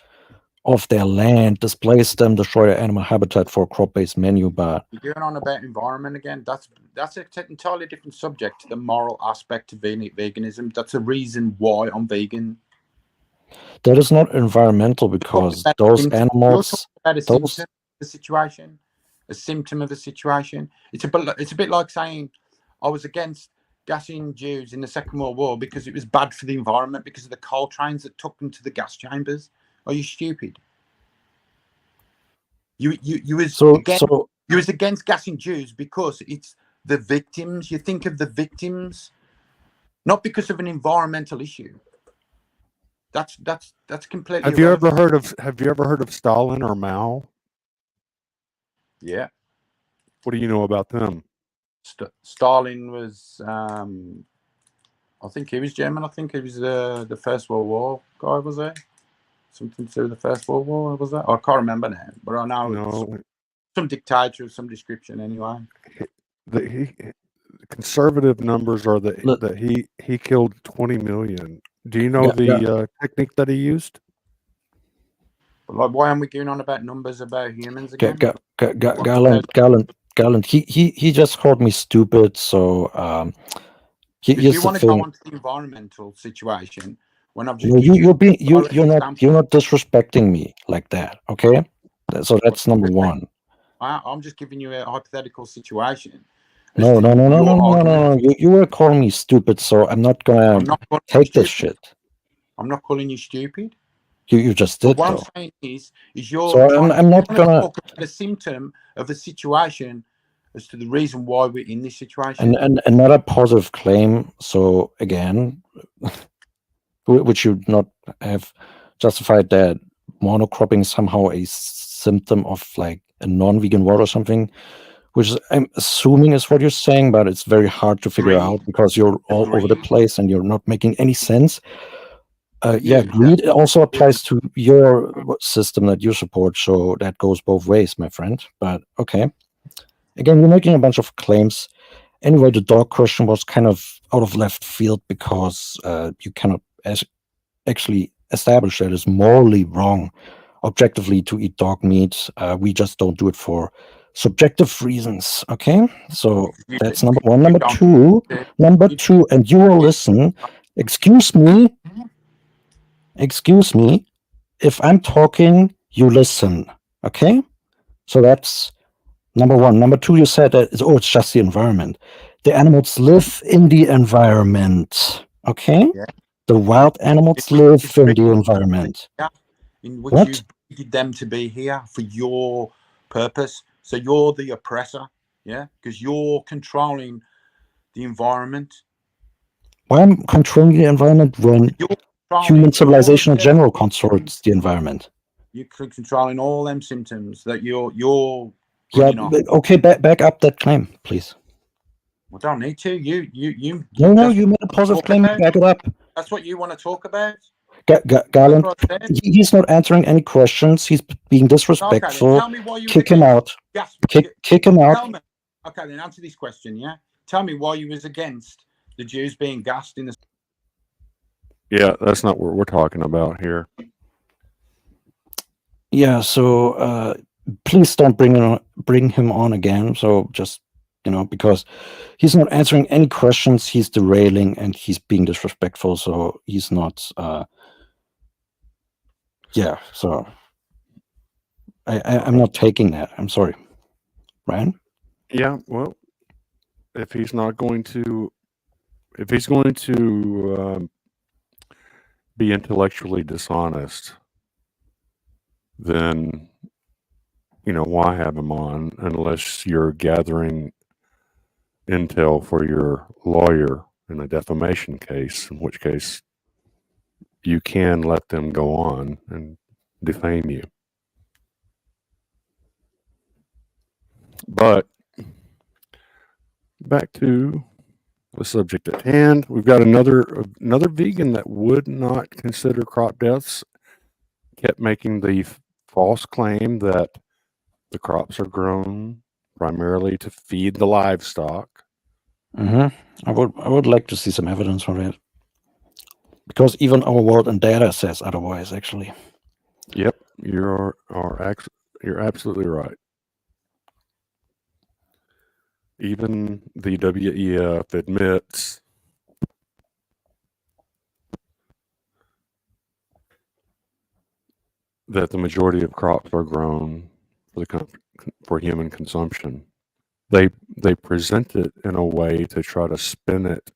off their land, displace them, destroy their animal habitat for a crop-based menu. But you're going on about environment again. That's an entirely different subject to the moral aspect of veganism. That's a reason why I'm vegan. That is not environmental because those animals. A symptom of the situation. It's a bit like saying I was against gassing Jews in the Second World War because it was bad for the environment because of the coal trains that took them to the gas chambers. Are you stupid? You was So against, you was against gassing Jews because it's the victims. You think of the victims, not because of an environmental issue. That's completely. Have you ever heard of Stalin or Mao? Yeah. What do you know about them? Stalin was, I think he was German. I think he was the First World War guy, was he? Something to do with the First World War, was that? I can't remember now, but I know No. some dictator of some description anyway. The conservative numbers are that he killed 20 million. Do you know the technique that he used? Like, why aren't we going on about numbers about humans again? Garland, he just called me stupid. So you want to go on to the environmental situation when I've just you're not disrespecting me like that, okay? So that's number one. I'm just giving you a hypothetical situation. No. You were calling me stupid, so I'm not gonna take this shit. I'm not calling you stupid. You just did. But what I'm saying is you're so I'm not gonna talk about a symptom of a situation as to the reason why we're in this situation. And another positive claim. So again, which you not have justified that monocropping is somehow a symptom of like a non-vegan world or something, which is, I'm assuming is what you're saying, but it's very hard to figure out because you're all over the place and you're not making any sense. Greed also applies to your system that you support, so that goes both ways, my friend. But okay. Again, you're making a bunch of claims. Anyway, the dog question was kind of out of left field because you cannot actually establish that it's morally wrong, objectively, to eat dog meat. We just don't do it for subjective reasons. Okay, so that's number one. Number two, and you will listen. Excuse me. If I'm talking, you listen. Okay, so that's number one. Number two, you said that it's just the environment. The animals live in the environment. Okay? Yeah. The wild animals live in the environment. In which you needed them to be here for your purpose. So you're the oppressor, yeah? Because you're controlling the environment. Why am I controlling the environment when human civilization in general controls the environment? You're controlling all them symptoms that you're okay, back up that claim, please. We don't need to. You made a positive claim. Back it up. That's what you want to talk about. Garland, he's not answering any questions. He's being disrespectful. Okay, tell me why you kick him out. Kick him out. Okay, then answer this question. Yeah, tell me why you was against the Jews being gassed in the. Yeah, that's not what we're talking about here. Yeah, so please don't bring him on again. So just because he's not answering any questions, he's derailing and he's being disrespectful. So he's not. So I'm not taking that. I'm sorry, Ryan. Yeah, well, if he's going to be intellectually dishonest, then why have him on unless you're gathering intel for your lawyer in a defamation case, in which case you can let them go on and defame you. But back to the subject at hand, we've got another vegan that would not consider crop deaths, kept making the false claim that the crops are grown primarily to feed the livestock. I would like to see some evidence for that, because even our world and data says otherwise. Actually, yep, you're absolutely right. Even the WEF admits that the majority of crops are grown for human consumption. They present it in a way to try to spin it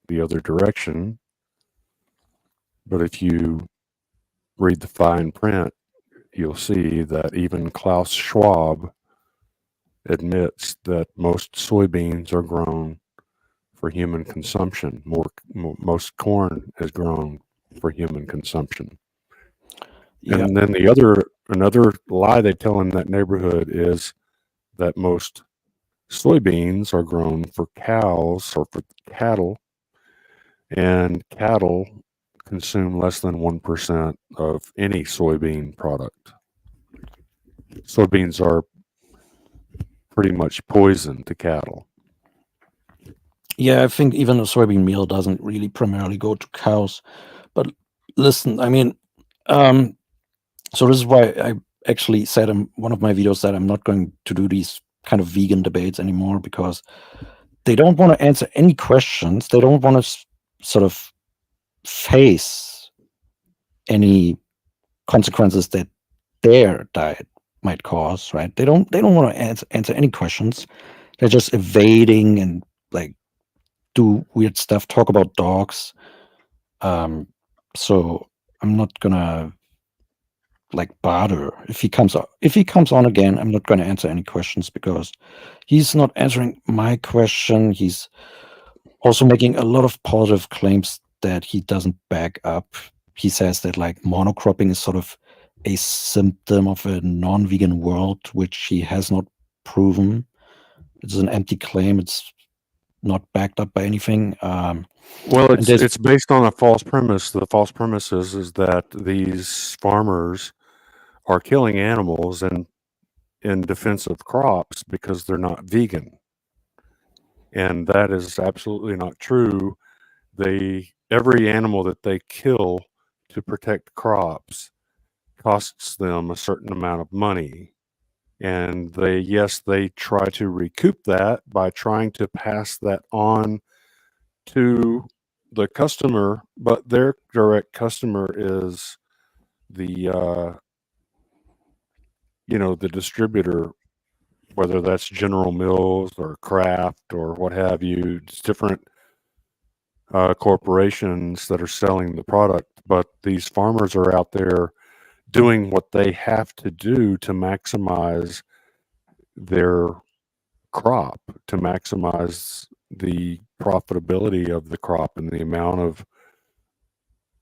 the other direction. But if you read the fine print, you'll see that even Klaus Schwab admits that most soybeans are grown for human consumption. Most corn is grown for human consumption. Yeah. And then another lie they tell in that neighborhood is that most soybeans are grown for cows or for cattle, and cattle consume less than 1% of any soybean product. Soybeans are pretty much poison to cattle. Yeah, I think even a soybean meal doesn't really primarily go to cows. But listen, I mean, so this is why I actually said in one of my videos that I'm not going to do these kind of vegan debates anymore, because they don't want to answer any questions. They don't want to sort of face any consequences that their diet might cause, right? They don't want to answer any questions. They're just evading and like do weird stuff, talk about dogs. So I'm not gonna like bother if he comes on again. I'm not gonna answer any questions because he's not answering my question. He's also making a lot of positive claims that he doesn't back up. He says that like monocropping is sort of a symptom of a non-vegan world, which he has not proven. It's an empty claim. It's not backed up by anything. Well, it's based on a false premise. The false premise is that these farmers are killing animals in defense of crops because they're not vegan. And that is absolutely not true. Every animal that they kill to protect crops costs them a certain amount of money. And they try to recoup that by trying to pass that on to the customer, but their direct customer is the the distributor, whether that's General Mills or Kraft or what have you. It's different corporations that are selling the product, but these farmers are out there doing what they have to do to maximize their crop, to maximize the profitability of the crop and the amount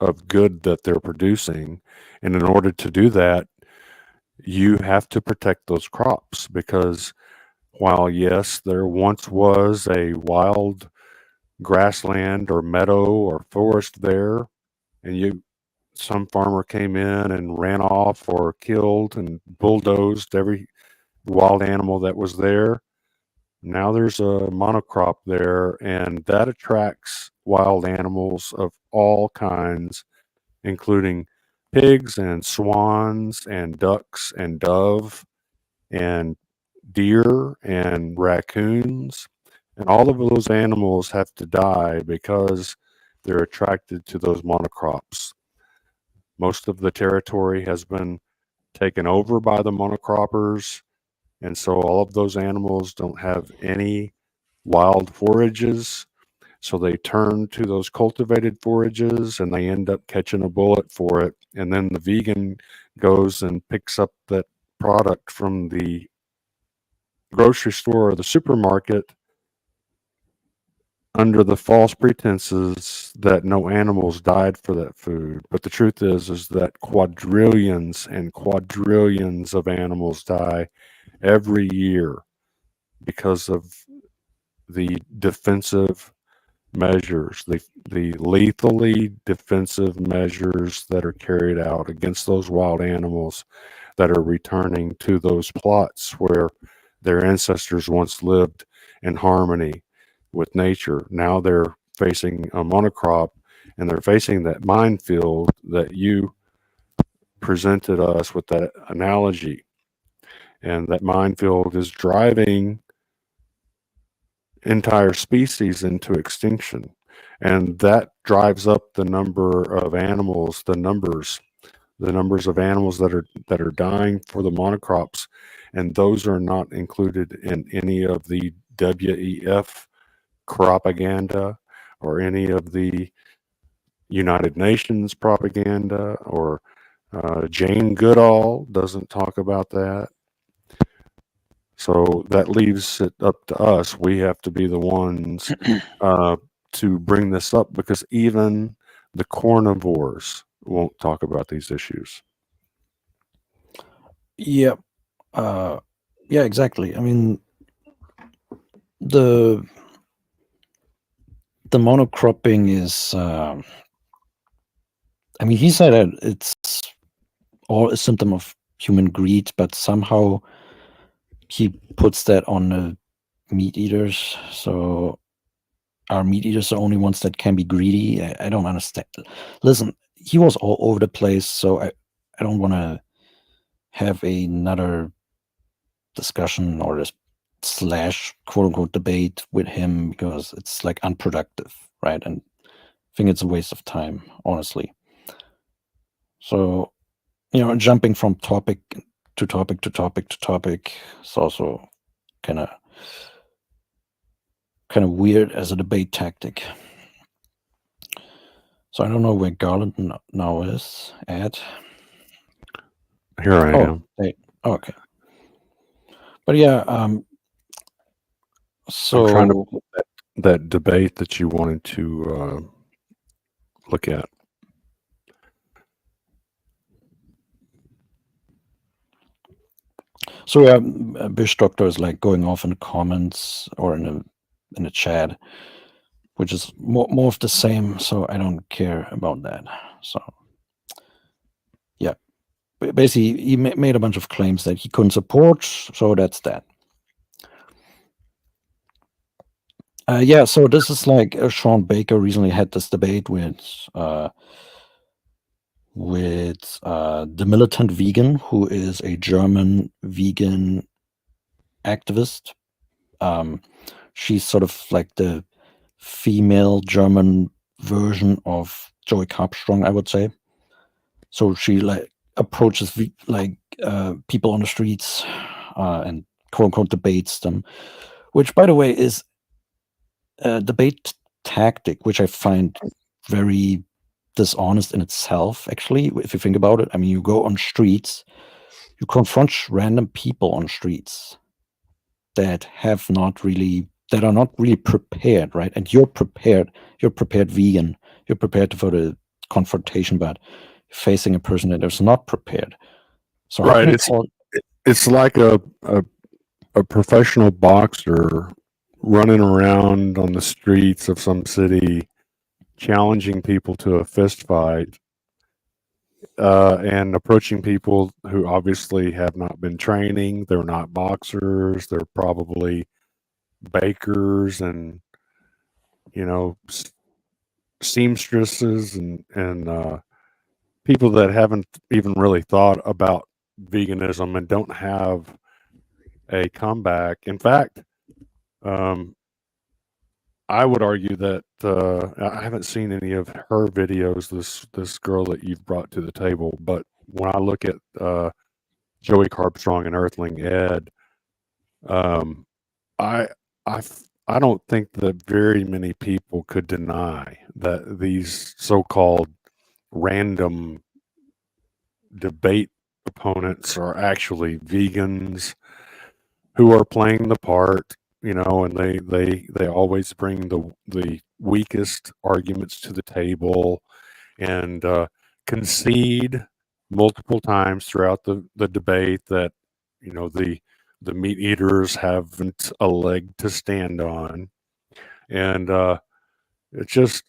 of good that they're producing. And in order to do that, you have to protect those crops, because while yes, there once was a wild grassland or meadow or forest there, and some farmer came in and ran off or killed and bulldozed every wild animal that was there. Now there's a monocrop there, and that attracts wild animals of all kinds, including pigs and swans and ducks and dove and deer and raccoons. And all of those animals have to die because they're attracted to those monocrops. Most of the territory has been taken over by the monocroppers, and so all of those animals don't have any wild forages. So they turn to those cultivated forages and they end up catching a bullet for it. And then the vegan goes and picks up that product from the grocery store or the supermarket under the false pretenses that no animals died for that food. But the truth is that quadrillions and quadrillions of animals die every year because of the defensive measures, the lethally defensive measures that are carried out against those wild animals that are returning to those plots where their ancestors once lived in harmony with nature. Now they're facing a monocrop, and they're facing that minefield that you presented us with, that analogy. And that minefield is driving entire species into extinction. And that drives up the number of animals, the numbers of animals that are dying for the monocrops. And those are not included in any of the WEF propaganda or any of the United Nations propaganda or Jane Goodall doesn't talk about that. So that leaves it up to us. We have to be the ones to bring this up, because even the carnivores won't talk about these issues. Yeah. Yeah, exactly. I mean, the monocropping is, I mean, he said that it's all a symptom of human greed, but somehow he puts that on the meat eaters. So are meat eaters the only ones that can be greedy? I don't understand. Listen, he was all over the place, so I don't want to have another discussion or this slash quote unquote debate with him, because it's like unproductive, right? And I think it's a waste of time, honestly. So, jumping from topic to topic to topic to topic is also kind of weird as a debate tactic. So I don't know where Garland now is at. Here I am. Hey, okay. But yeah, so I'm trying to pull that debate that you wanted to look at. So yeah, Bish Doctor is like going off in the comments or in the chat, which is more of the same. So I don't care about that. So yeah, basically he made a bunch of claims that he couldn't support. So that's that. Yeah, so this is like Sean Baker recently had this debate with the militant vegan, who is a German vegan activist. She's sort of like the female German version of Joey Carbstrong, I would say. So she like approaches people on the streets and quote unquote debates them, which by the way is a debate tactic which I find very dishonest in itself, actually, if you think about it. I mean, you go on streets, you confront random people on streets that are not really prepared, right? And you're prepared vegan, you're prepared for the confrontation, but facing a person that is not prepared. So right, it's like a professional boxer running around on the streets of some city, challenging people to a fist fight, and approaching people who obviously have not been training. They're not boxers. They're probably bakers and seamstresses and people that haven't even really thought about veganism and don't have a comeback. In fact, I would argue that I haven't seen any of her videos. This girl that you've brought to the table, but when I look at Joey Carbstrong and Earthling Ed, I don't think that very many people could deny that these so-called random debate opponents are actually vegans who are playing the part, and they always bring the weakest arguments to the table and concede multiple times throughout the debate that the meat eaters haven't a leg to stand on, and it's just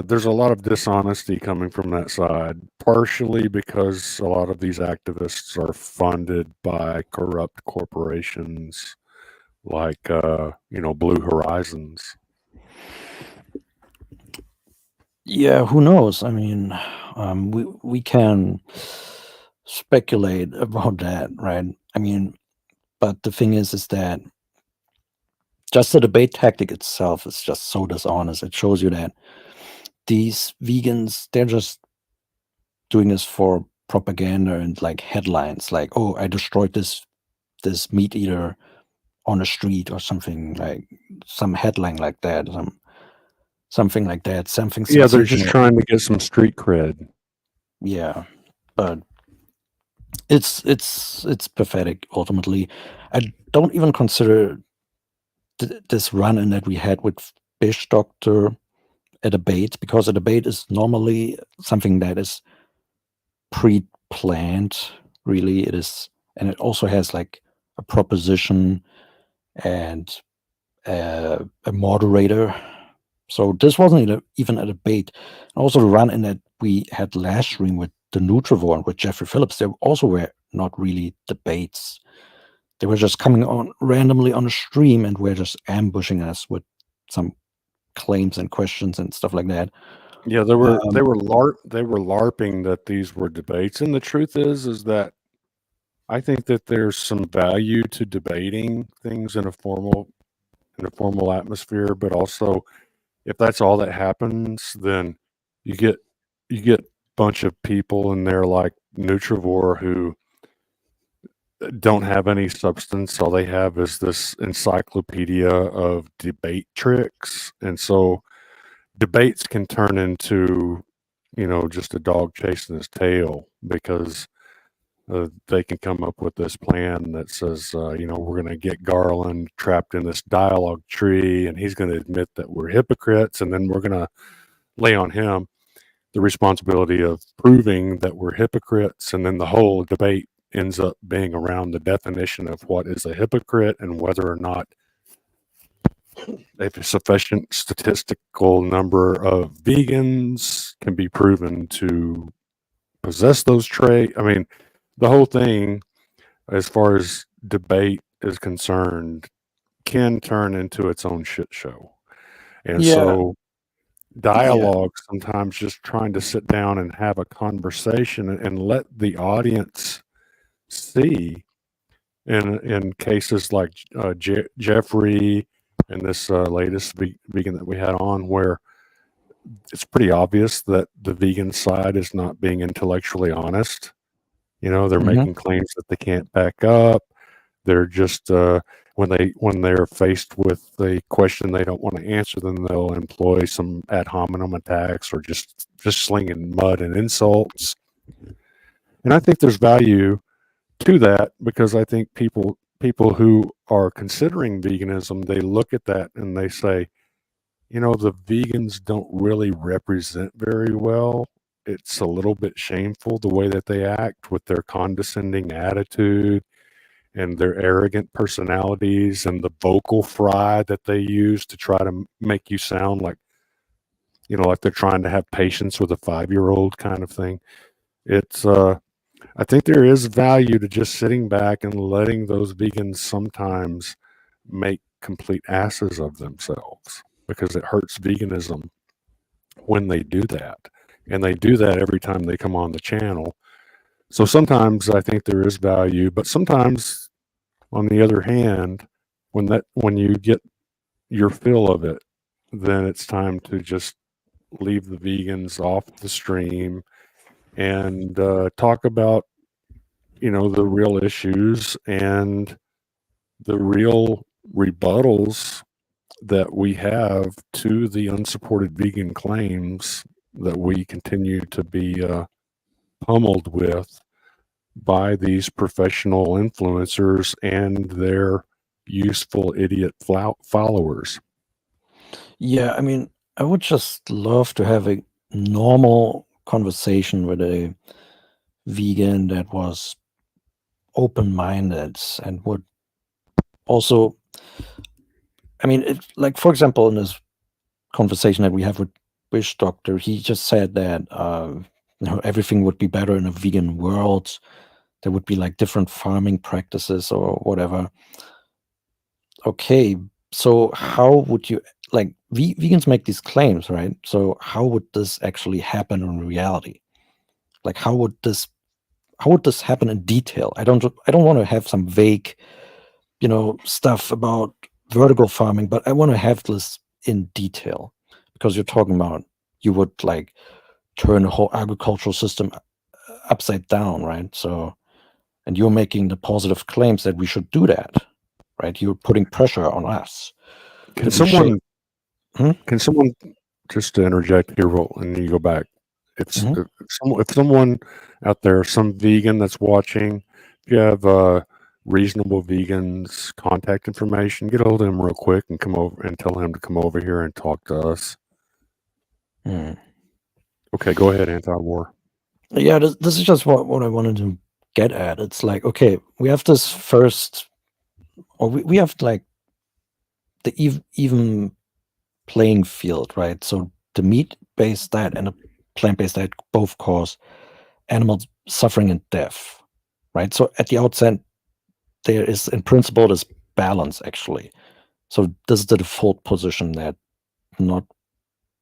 there's a lot of dishonesty coming from that side, partially because a lot of these activists are funded by corrupt corporations like, Blue Horizons. Yeah, who knows? I mean, we can speculate about that, right? I mean, but the thing is that just the debate tactic itself is just so dishonest. It shows you that these vegans, they're just doing this for propaganda and like headlines, like, oh, I destroyed this meat eater on the street or something, like some headline like that, something like that, something Yeah, they're just sensational. trying to get some street cred. Yeah, but it's pathetic ultimately. I don't even consider this run-in that we had with Fish Doctor a debate, because a debate is normally something that is pre-planned. Really, it is, and it also has like a proposition and a moderator. So this wasn't even a debate. And also the run-in that we had last stream with the Nutrivore and with Jeffrey Phillips, there also were not really debates. They were just coming on randomly on a stream and were just ambushing us with some claims and questions and stuff like that. Yeah, they were LARPing that these were debates, and the truth is that I think that there's some value to debating things in a formal atmosphere, but also if that's all that happens, then you get a bunch of people in there like Nutrivore who don't have any substance. All they have is this encyclopedia of debate tricks, and so debates can turn into, just a dog chasing his tail, because they can come up with this plan that says, we're going to get Garland trapped in this dialogue tree, and he's going to admit that we're hypocrites, and then we're going to lay on him the responsibility of proving that we're hypocrites, and then the whole debate ends up being around the definition of what is a hypocrite and whether or not a sufficient statistical number of vegans can be proven to possess those traits. I mean, the whole thing, as far as debate is concerned, can turn into its own shit show. And so dialogue, sometimes just trying to sit down and have a conversation and let the audience see, in cases like Jeffrey and this latest vegan that we had on, where it's pretty obvious that the vegan side is not being intellectually honest. They're making claims that they can't back up. They're just when they're faced with a question they don't want to answer, then they'll employ some ad hominem attacks or just slinging mud and insults. And I think there's value to that, because I think people who are considering veganism, they look at that and they say, the vegans don't really represent very well. It's a little bit shameful the way that they act, with their condescending attitude and their arrogant personalities and the vocal fry that they use to try to make you sound like, like they're trying to have patience with a 5-year-old kind of thing. It's, I think there is value to just sitting back and letting those vegans sometimes make complete asses of themselves, because it hurts veganism when they do that. And they do that every time they come on the channel. So sometimes I think there is value, but sometimes, on the other hand, when you get your fill of it, then it's time to just leave the vegans off the stream and talk about, the real issues and the real rebuttals that we have to the unsupported vegan claims that we continue to be pummeled with by these professional influencers and their useful idiot followers. Yeah, I mean, I would just love to have a normal conversation with a vegan that was open-minded and would also, I mean, like, for example, in this conversation that we have with Wish Doctor, he just said that everything would be better in a vegan world. There would be like different farming practices or whatever. Okay, so how would you, like, vegans make these claims, right? So how would this actually happen in reality? Like, how would this happen in detail? I don't want to have some vague, stuff about vertical farming, but I want to have this in detail, because you're talking about, you would like turn the whole agricultural system upside down, right? So, and you're making the positive claims that we should do that, right? You're putting pressure on us. Can someone just to interject here, and you go back, Mhm. If someone out there, some vegan that's watching, if you have reasonable vegans contact information, get hold of him real quick and come over and tell him to come over here and talk to us. Mm. Okay, go ahead, anti-war. Yeah, this is just what I wanted to get at. It's like, okay, we have this first, or we have like the even playing field, right? So the meat-based diet and the plant-based diet both cause animal suffering and death, right? So at the outset, there is in principle this balance actually. So this is the default position that not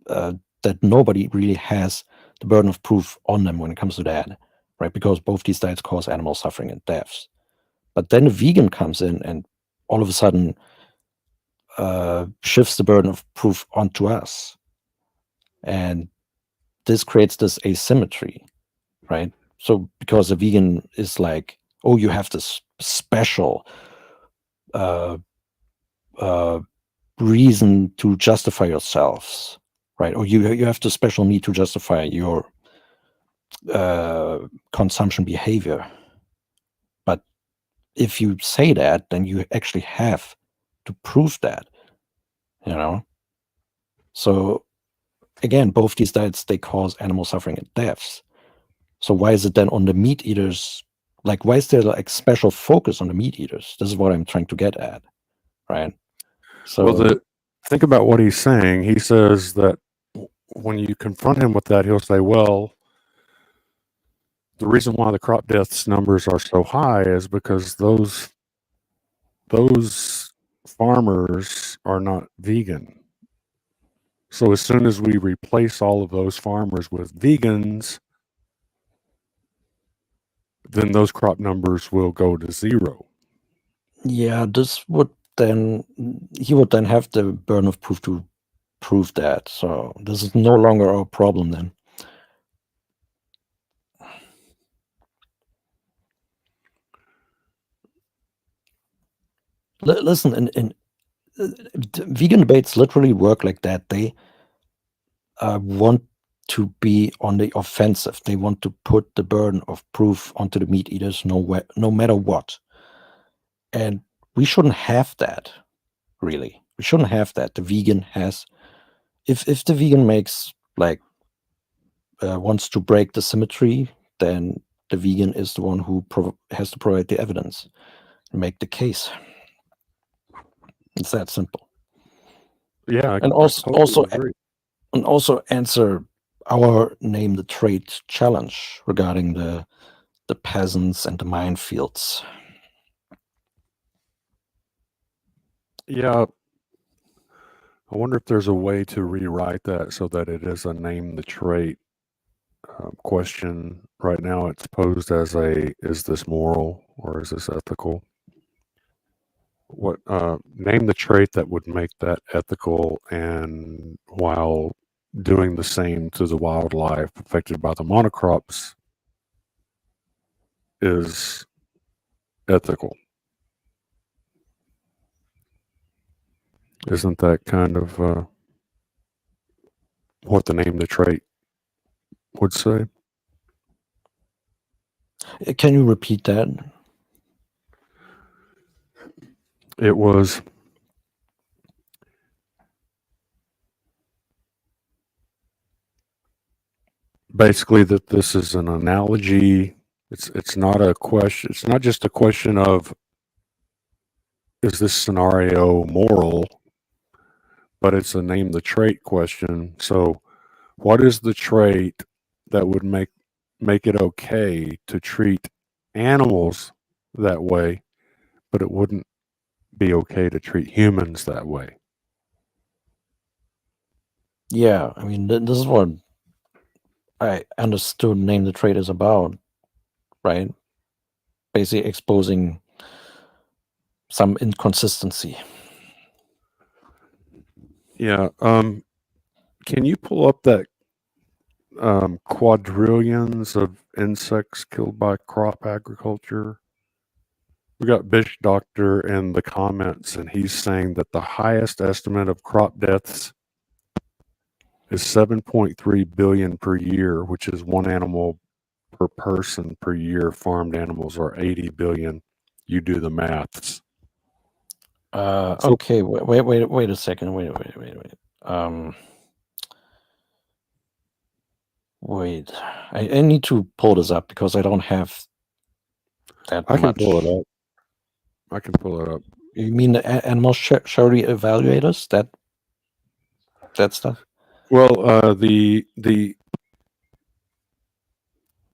that nobody really has the burden of proof on them when it comes to that, right? Because both these diets cause animal suffering and deaths. But then a vegan comes in and all of a sudden shifts the burden of proof onto us. And this creates this asymmetry, right? So because a vegan is like, oh, you have this special uh, reason to justify yourselves, right? Or you have the special need to justify your consumption behavior. But if you say that, then you actually have to prove that, you know? So again, both these diets, they cause animal suffering and deaths. So why is it then on the meat eaters? Like, why is there like special focus on the meat eaters? This is what I'm trying to get at, right? So Well, think about what he's saying. He says that when you confront him with that, he'll say, well, the reason why the crop deaths numbers are so high is because those farmers are not vegan. So as soon as we replace all of those farmers with vegans, then those crop numbers will go to zero. yeah, this would then he would then have the burden of proof to prove that. So this is no longer our problem then. Listen, in vegan debates literally work like that. They want to be on the offensive. They want to put the burden of proof onto the meat eaters, no matter what. And we shouldn't have that. Really, we shouldn't have that. The vegan has, if the vegan makes like wants to break the symmetry, then the vegan is the one who has to provide the evidence and make the case. It's that simple. Yeah, And I totally agree. And also answer our name the trade challenge regarding the peasants and the minefields. Yeah, I wonder if there's a way to rewrite that so that it is a name the trait question. Right now, it's posed as is this moral or is this ethical? What name the trait that would make that ethical and while doing the same to the wildlife affected by the monocrops is ethical? Isn't that kind of what the name the trait would say? Can you repeat that? It was basically that this is an analogy. It's not a question. It's not just a question of is this scenario moral, but it's a name the trait question. So, what is the trait that would make it okay to treat animals that way, but it wouldn't be okay to treat humans that way? Yeah, I mean, this is what I understood name the trade is about, right? Basically exposing some inconsistency. Yeah. Can you pull up that quadrillions of insects killed by crop agriculture? We got Bish Doctor in the comments, and he's saying that the highest estimate of crop deaths is 7.3 billion per year, which is one animal per person per year. Farmed animals are 80 billion. You do the maths. So- Okay, wait a second. Wait. Wait, I need to pull this up because I don't have that I can much. pull it up. I can pull it up. You mean the animal charity evaluators? That stuff? Well, the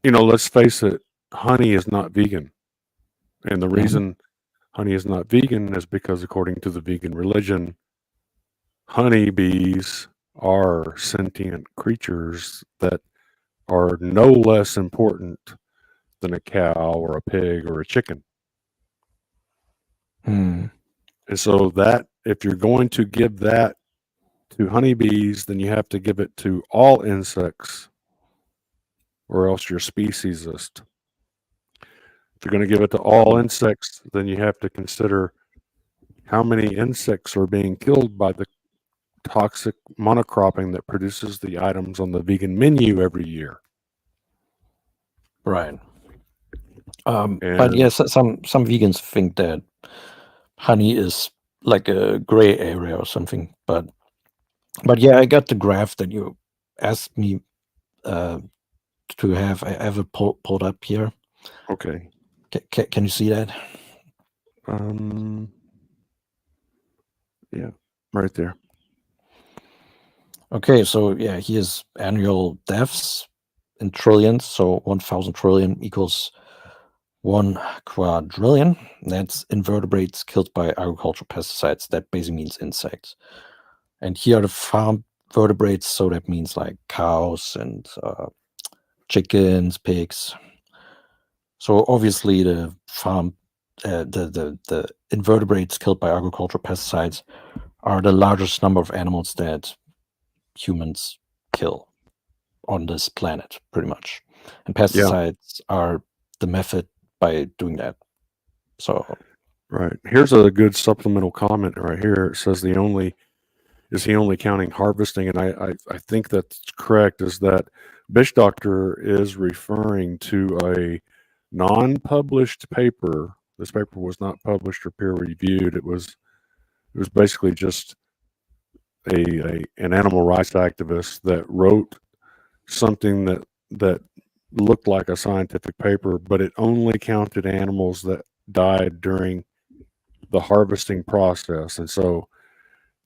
let's face it, honey is not vegan. And the reason honey is not vegan is because according to the vegan religion, honeybees are sentient creatures that are no less important than a cow or a pig or a chicken. Hmm. And so that if you're going to give that to honeybees, then you have to give it to all insects, or else you're speciesist. If you're going to give it to all insects, then you have to consider how many insects are being killed by the toxic monocropping that produces the items on the vegan menu every year. Right. And But yes, some vegans think that honey is like a gray area or something. But yeah, I got the graph that you asked me to have. I have it pulled up here. okay. Can you see that? Yeah, right there. Okay, so yeah, here's annual deaths in trillions. So 1,000 trillion equals 1 quadrillion. That's invertebrates killed by agricultural pesticides. That basically means insects. And here are the farm vertebrates. So that means like cows and chickens, pigs. So obviously the farm, the invertebrates killed by agricultural pesticides are the largest number of animals that humans kill on this planet, pretty much. And pesticides are the method by doing that. So right. Here's a good supplemental comment right here. It says is he only counting harvesting? And I think that's correct, is that Bish Doctor is referring to a non-published paper. This paper was not published or peer reviewed. It was basically just an animal rights activist that wrote something that looked like a scientific paper, but it only counted animals that died during the harvesting process. And so,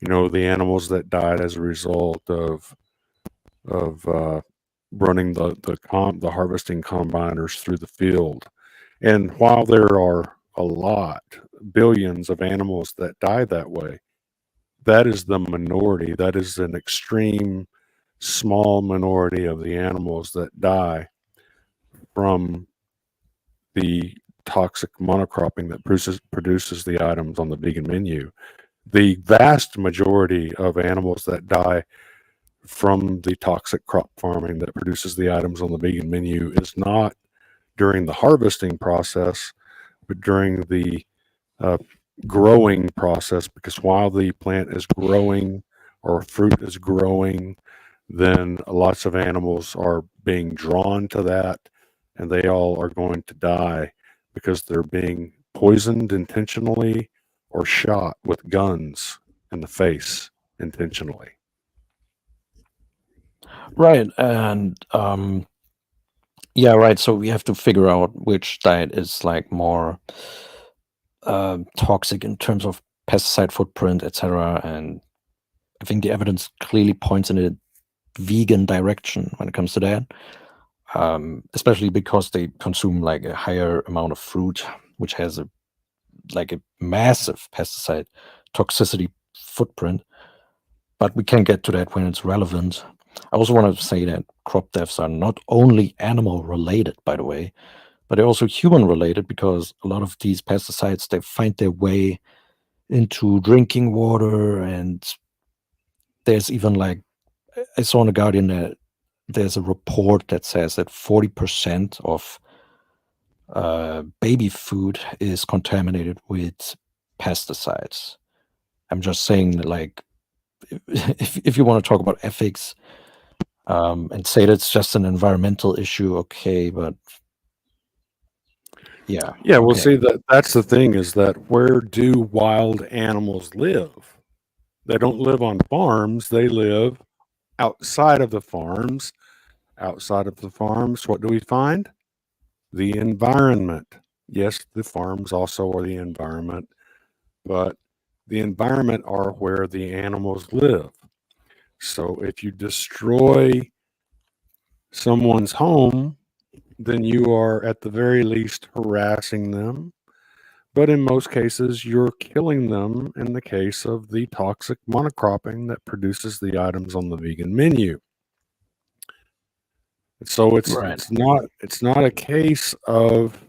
the animals that died as a result of running the harvesting combiners through the field. And while there are a lot, billions of animals that die that way, that is the minority. That is an extreme small minority of the animals that die from the toxic monocropping that produces the items on the vegan menu. The vast majority of animals that die from the toxic crop farming that produces the items on the vegan menu is not during the harvesting process, but during the growing process, because while the plant is growing or fruit is growing, then lots of animals are being drawn to that, and they all are going to die because they're being poisoned intentionally or shot with guns in the face intentionally. right, and yeah, right. So we have to figure out which diet is like more toxic in terms of pesticide footprint, etc. And I think the evidence clearly points in a vegan direction when it comes to that, especially because they consume like a higher amount of fruit, which has a massive pesticide toxicity footprint. But we can get to that when it's relevant. I also want to say that crop deaths are not only animal related, by the way, but they're also human related, because a lot of these pesticides, they find their way into drinking water. And there's even like, I saw in The Guardian that there's a report that says that 40% of baby food is contaminated with pesticides. I'm just saying that, like, if you want to talk about ethics, and say that's just an environmental issue. Okay, but yeah, Yeah, well, okay. see, that's the thing, is that where do wild animals live? They don't live on farms. They live outside of the farms. Outside of the farms, what do we find? The environment. Yes, the farms also are the environment, but the environment are where the animals live. So if you destroy someone's home, then you are at the very least harassing them. But in most cases, you're killing them in the case of the toxic monocropping that produces the items on the vegan menu. So Right. it's not a case of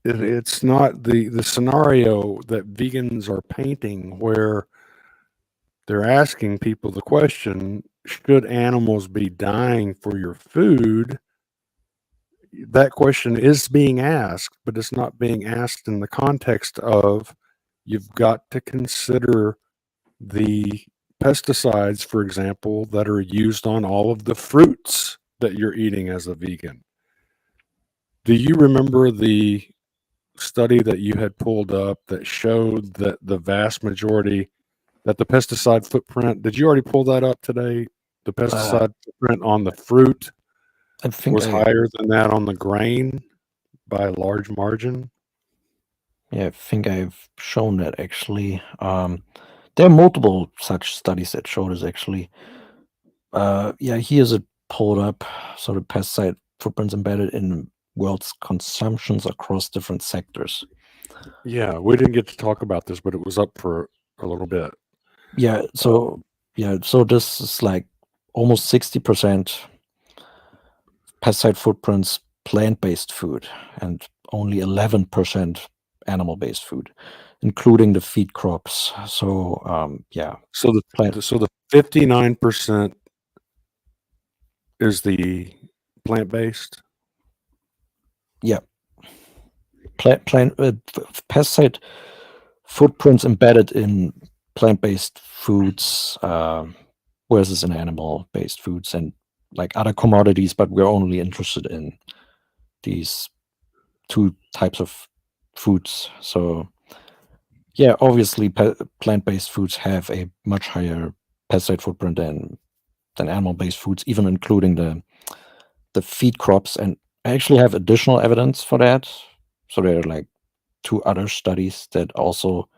it's not the scenario that vegans are painting where they're asking people the question, should animals be dying for your food? That question is being asked, but it's not being asked in the context of you've got to consider the pesticides, for example, that are used on all of the fruits that you're eating as a vegan. Do you remember the study that you had pulled up that showed that the vast majority that the pesticide footprint, did you already pull that up today? The pesticide footprint on the fruit I think was higher than that on the grain by a large margin. Yeah, I think I've shown that actually. There are multiple such studies that show this actually. Yeah, here's it pulled up. So the pesticide footprints embedded in world's consumptions across different sectors. Yeah, we didn't get to talk about this, but it was up for a little bit. Yeah, so this is like almost 60% pesticide footprints plant-based food and only 11% animal-based food, including the feed crops. So yeah, So the 59% is the plant-based. yeah, pesticide footprints embedded in plant-based foods versus in animal-based foods and like other commodities, but we're only interested in these two types of foods. So yeah, obviously plant-based foods have a much higher pesticide footprint than animal-based foods, even including the feed crops. And I actually have additional evidence for that. So there are like 2 other studies that also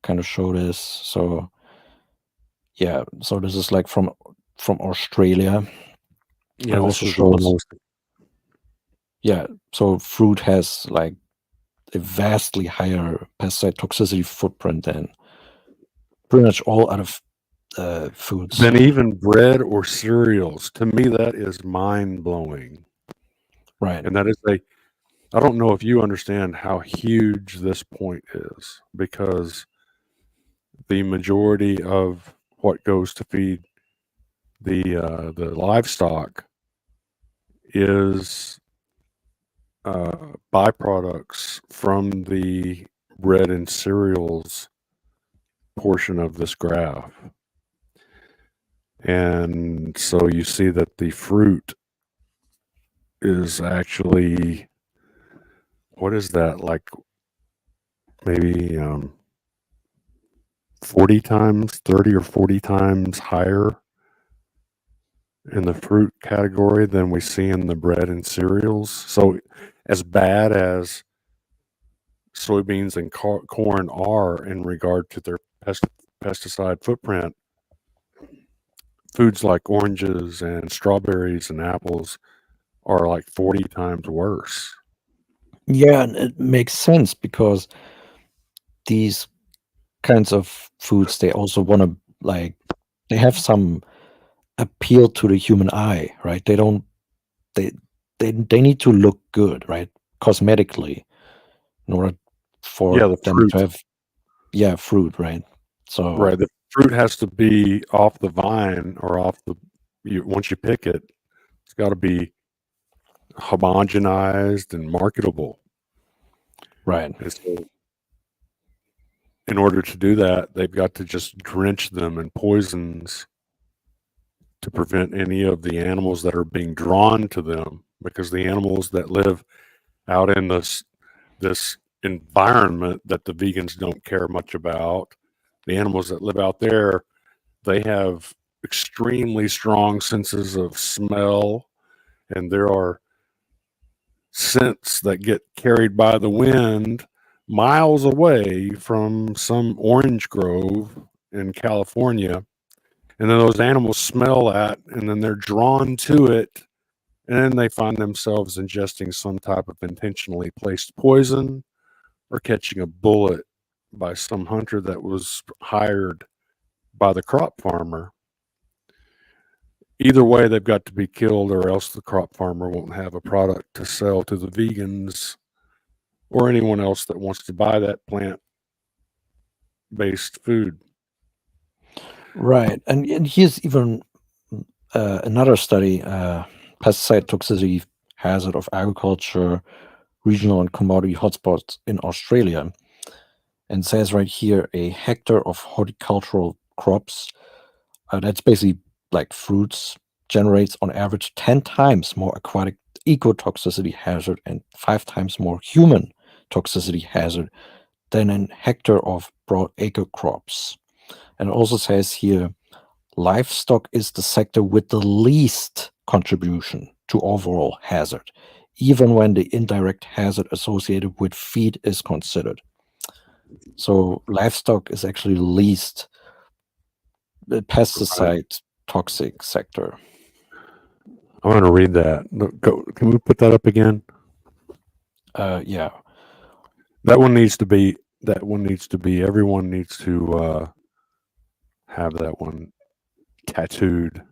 kind of show this. So yeah, so this is like from Australia. Yeah, It this also was the one I shows, was. yeah, so fruit has like a vastly higher pesticide toxicity footprint than pretty much all other foods. Than even bread or cereals. To me, that is mind blowing. Right. And that is I don't know if you understand how huge this point is, because the majority of what goes to feed the livestock is byproducts from the bread and cereals portion of this graph. And so you see that the fruit is actually, what is that, like maybe 40 times, 30 or 40 times higher in the fruit category than we see in the bread and cereals. So as bad as soybeans and corn are in regard to their pesticide footprint, foods like oranges and strawberries and apples are like 40 times worse. Yeah, and it makes sense because these kinds of foods, they also want to like, they have some appeal to the human eye, right? They don't, they they need to look good, right? Cosmetically, in order for Yeah, the them fruit. to have, yeah, fruit, right? So Right. The fruit has to be off the vine or once you pick it, it's got to be homogenized and marketable. right. And so in order to do that, they've got to just drench them in poisons to prevent any of the animals that are being drawn to them, because the animals that live out in this environment that the vegans don't care much about, the animals that live out there, they have extremely strong senses of smell, and there are scents that get carried by the wind miles away from some orange grove in California. And then those animals smell that, and then they're drawn to it, and then they find themselves ingesting some type of intentionally placed poison or catching a bullet by some hunter that was hired by the crop farmer. Either way, they've got to be killed, or else the crop farmer won't have a product to sell to the vegans or anyone else that wants to buy that plant-based food. Right. And here's even another study, pesticide toxicity hazard of agriculture, regional and commodity hotspots in Australia. And says right here, a hectare of horticultural crops, that's basically like fruits, generates on average 10 times more aquatic ecotoxicity hazard and 5 times more human toxicity hazard than a hectare of broadacre crops. And it also says here, livestock is the sector with the least contribution to overall hazard, even when the indirect hazard associated with feed is considered. So livestock is actually least the pesticide toxic sector. I want to read that. Can we put that up again? Yeah. That one needs to be. Everyone needs to have that one tattooed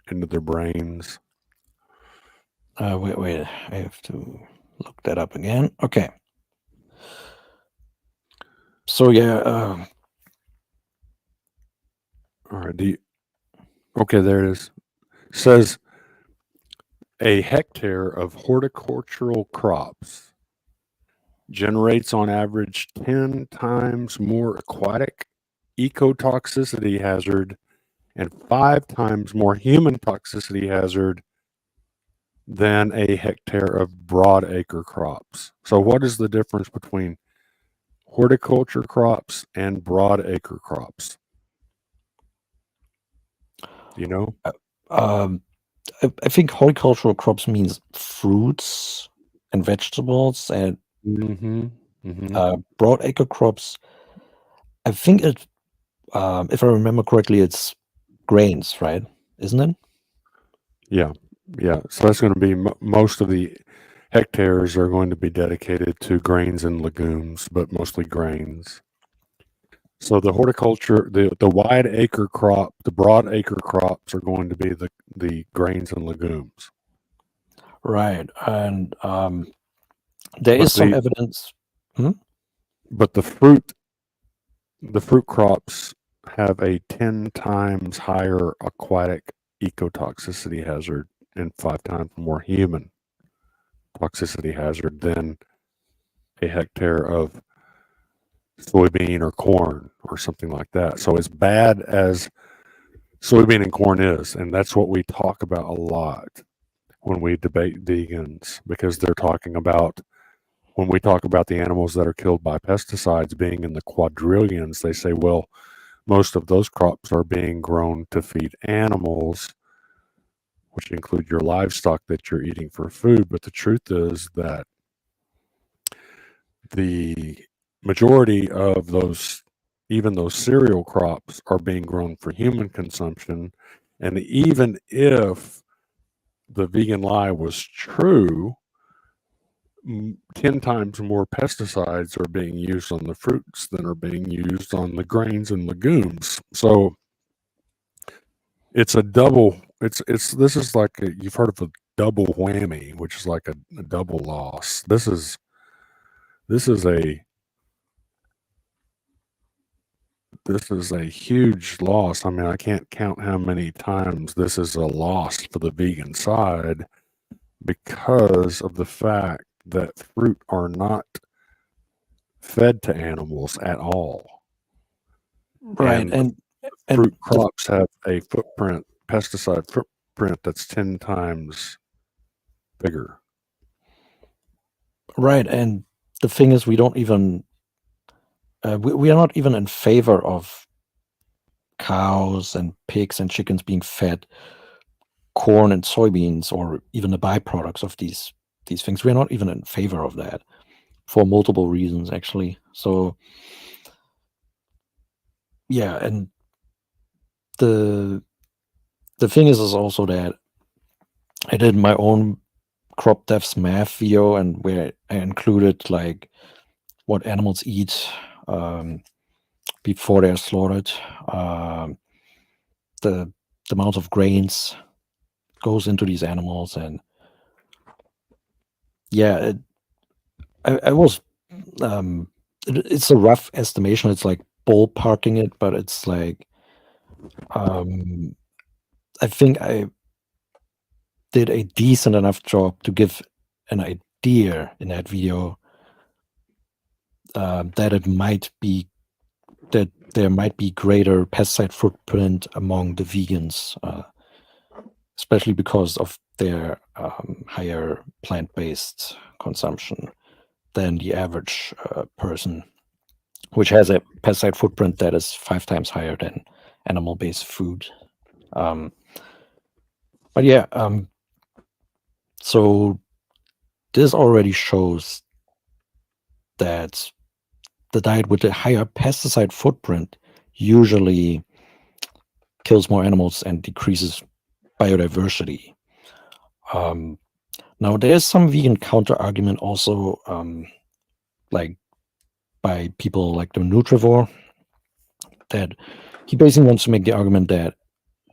into their brains. Wait. I have to look that up again. Okay. So yeah. All right. Okay, there it is. It says a hectare of horticultural crops generates on average 10 times more aquatic ecotoxicity hazard and 5 times more human toxicity hazard than a hectare of broadacre crops. So what is the difference between horticulture crops and broadacre crops? Do you know? I think horticultural crops means fruits and vegetables, and broadacre crops, I think it, if I remember correctly, it's grains, right? Isn't it? Yeah. So that's going to be most of the hectares are going to be dedicated to grains and legumes, but mostly grains. So the horticulture, the wide acre crop, the broad acre crops are going to be the grains and legumes. Right. And there is some evidence. But the fruit crops have a 10 times higher aquatic ecotoxicity hazard and 5 times more human toxicity hazard than a hectare of soybean or corn or something like that. So as bad as soybean and corn is, and that's what we talk about a lot when we debate vegans, because they're talking about, when we talk about the animals that are killed by pesticides being in the quadrillions, they say, well, most of those crops are being grown to feed animals, which include your livestock that you're eating for food. But the truth is that the majority of those, even those cereal crops, are being grown for human consumption. And even if the vegan lie was true, 10 times more pesticides are being used on the fruits than are being used on the grains and legumes. So it's a double, this is like, you've heard of a double whammy, which is like a double loss. This is a huge loss. I mean, I can't count how many times this is a loss for the vegan side, because of the fact that fruit are not fed to animals at all. Right. And fruit crops have a pesticide footprint that's 10 times bigger. Right. And the thing is, we don't even, we are not even in favor of cows and pigs and chickens being fed corn and soybeans, or even the byproducts of these things. We're not even in favor of that for multiple reasons, actually. So yeah, and the thing is also that I did my own crop deaths math video, and where I included like what animals eat before they're slaughtered, the amount of grains goes into these animals, and yeah, I was it's a rough estimation. It's like ballparking it, but it's like I think I did a decent enough job to give an idea in that video that it might be that there might be greater pesticide footprint among the vegans, especially because of their higher plant-based consumption than the average person, which has a pesticide footprint that is 5 times higher than animal-based food. But yeah, so this already shows that the diet with a higher pesticide footprint usually kills more animals and decreases biodiversity. Now, there's some vegan counter argument also, like by people like the Nutrivore, that he basically wants to make the argument that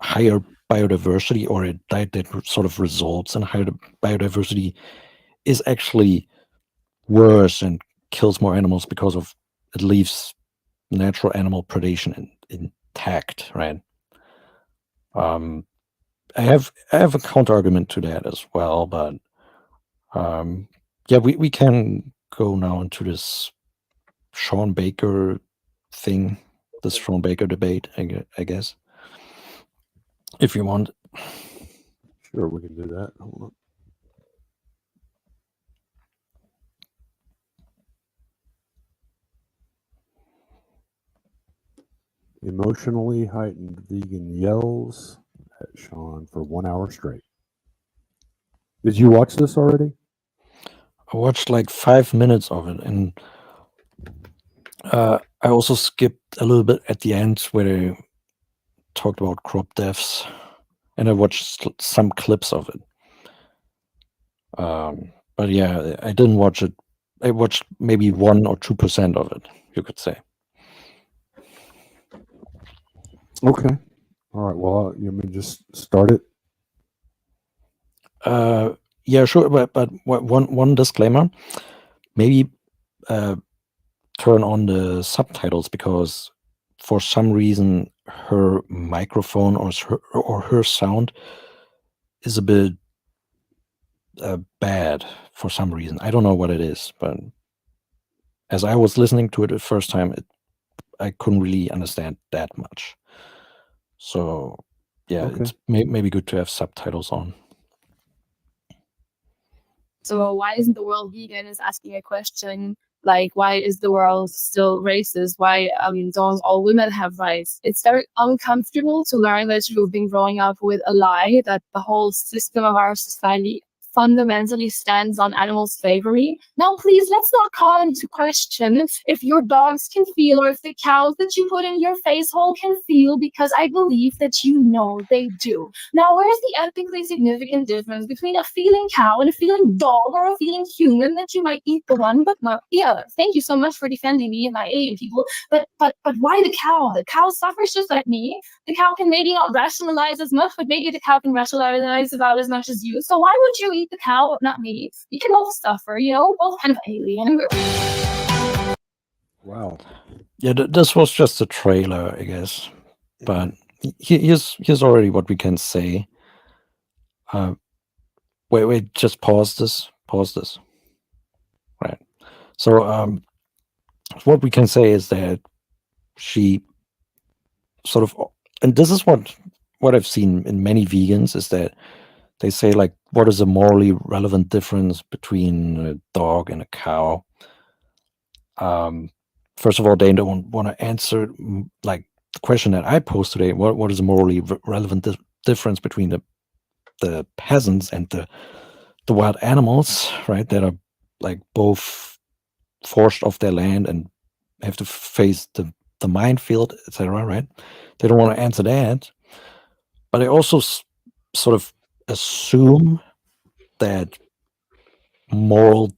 higher biodiversity, or a diet that sort of results in higher biodiversity, is actually worse and kills more animals because of it leaves natural animal predation intact, right? I have a counter argument to that as well, but yeah, we can go now into this Sean Baker thing, this Sean Baker debate, I guess, if you want. Sure, we can do that. Hold on. Emotionally heightened vegan yells at Sean for 1 hour straight. Did you watch this already? I watched like 5 minutes of it, and I also skipped a little bit at the end where they talked about crop deaths, and I watched some clips of it. But yeah, I didn't watch it. I watched maybe 1 or 2% of it, you could say. Okay. All right. Well, you want me to just start it? Yeah, sure. But one disclaimer: maybe turn on the subtitles, because for some reason her microphone or her sound is a bit bad for some reason. I don't know what it is, but as I was listening to it the first time, I couldn't really understand that much. So yeah, Okay. it's maybe good to have subtitles on. So why isn't the world vegan is asking a question like, why is the world still racist? Why don't all women have rights? It's very uncomfortable to learn that you've been growing up with a lie that the whole system of our society fundamentally stands on animal slavery. Now, please, let's not call into question if your dogs can feel or if the cows that you put in your face hole can feel, because I believe that you know they do. Now, where's the epically significant difference between a feeling cow and a feeling dog, or a feeling human that you might eat the one but not the other? Thank you so much for defending me and my alien people, but why the cow? The cow suffers just like me. The cow can maybe not rationalize as much, but maybe the cow can rationalize about as much as you. So why would you eat the cow but not me? You can both suffer, both kind of alien. Wow. Yeah, this was just a trailer, I guess. But here's already what we can say. Wait, just pause this. Right. So what we can say is that she sort of, and this is what I've seen in many vegans, is that they say, like, what is a morally relevant difference between a dog and a cow? First of all, they don't want to answer like the question that I posed today. What is a morally relevant difference between the peasants and the wild animals, right? That are like both forced off their land and have to face the minefield, etc. Right? They don't want to answer that, but they also sort of assume that moral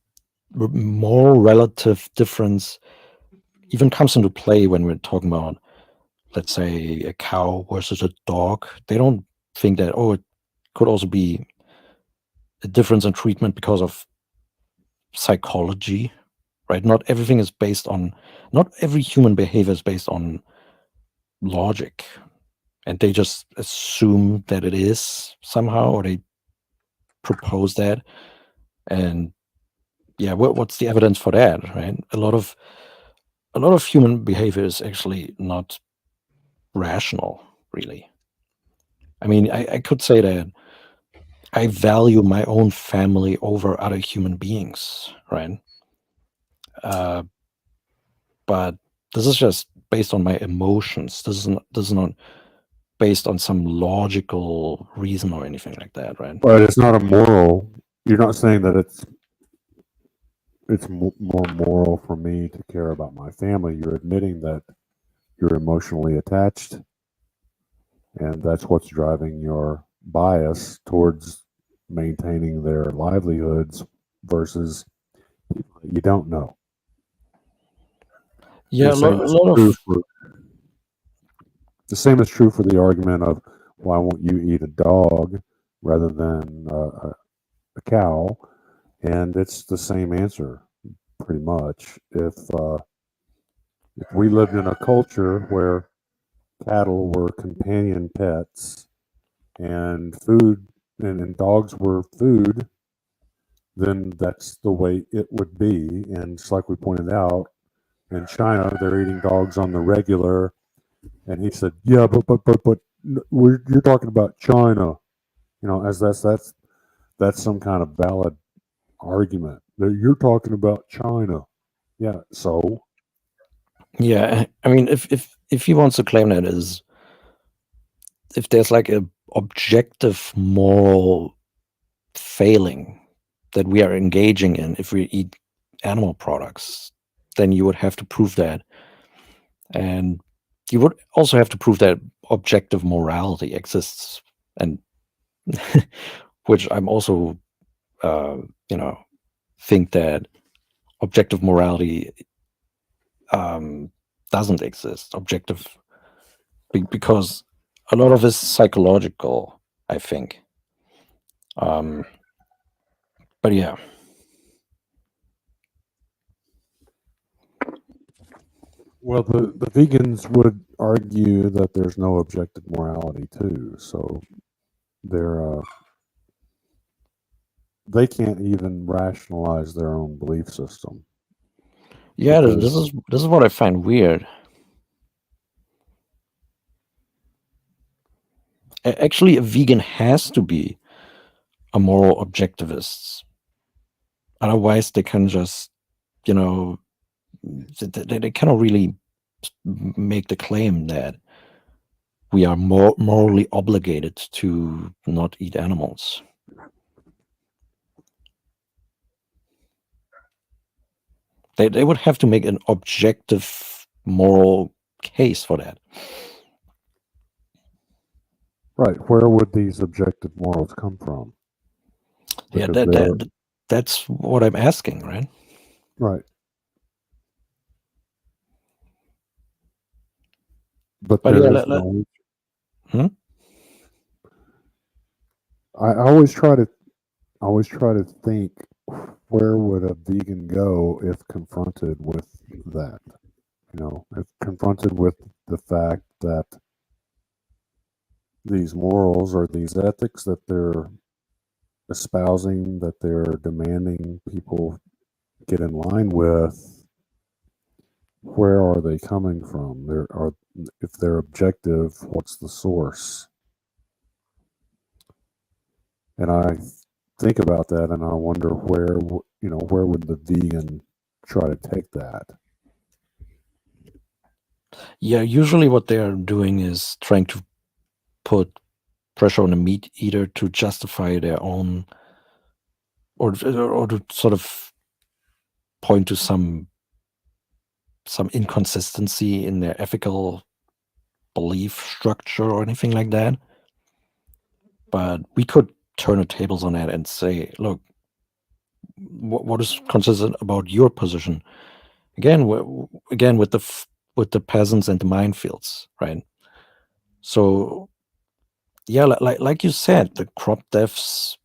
relative difference even comes into play when we're talking about, let's say, a cow versus a dog. They don't think that, oh, it could also be a difference in treatment because of psychology, right? Not everything is based on, not every human behavior is based on logic, and they just assume that it is somehow, or they propose that. And yeah, what's the evidence for that, right? A lot of human behavior is actually not rational, really. I mean, I could say that I value my own family over other human beings, right? But this is just based on my emotions. This is not based on some logical reason or anything like that, right? But it's not a moral. You're not saying that it's more moral for me to care about my family. You're admitting that you're emotionally attached, and that's what's driving your bias towards maintaining their livelihoods versus people that you don't know. Yeah, The same is true for the argument of, why won't you eat a dog rather than a cow? And it's the same answer, pretty much. If we lived in a culture where cattle were companion pets and food and dogs were food, then that's the way it would be. And just like we pointed out, in China, they're eating dogs on the regular. And he said, "Yeah, but you're talking about China, as that's some kind of valid argument. You're talking about China, yeah. So yeah. I mean, if he wants to claim that, is if there's like a objective moral failing that we are engaging in if we eat animal products, then you would have to prove that. And you would also have to prove that objective morality exists, and which I'm also, think that objective morality doesn't exist. Because a lot of it is psychological, I think. But yeah. Well, the vegans would argue that there's no objective morality too. So they can't even rationalize their own belief system. Yeah, this is what I find weird. Actually, a vegan has to be a moral objectivist. Otherwise, they can just, they cannot really make the claim that we are morally obligated to not eat animals. They would have to make an objective moral case for that. Right. Where would these objective morals come from? Yeah, that's what I'm asking, right? Right. But there is no. I always try to think, where would a vegan go if confronted with that? If confronted with the fact that these morals or these ethics that they're espousing, that they're demanding people get in line with, where are they coming from? If they're objective, what's the source? And I think about that, and I wonder where would the vegan try to take that? Yeah, usually what they're doing is trying to put pressure on a meat eater to justify their own, or to sort of point to some inconsistency in their ethical belief structure or anything like that. But we could turn the tables on that and say, look, what is consistent about your position? Again, with the peasants and the minefields, right? So yeah, like you said, the crop deaths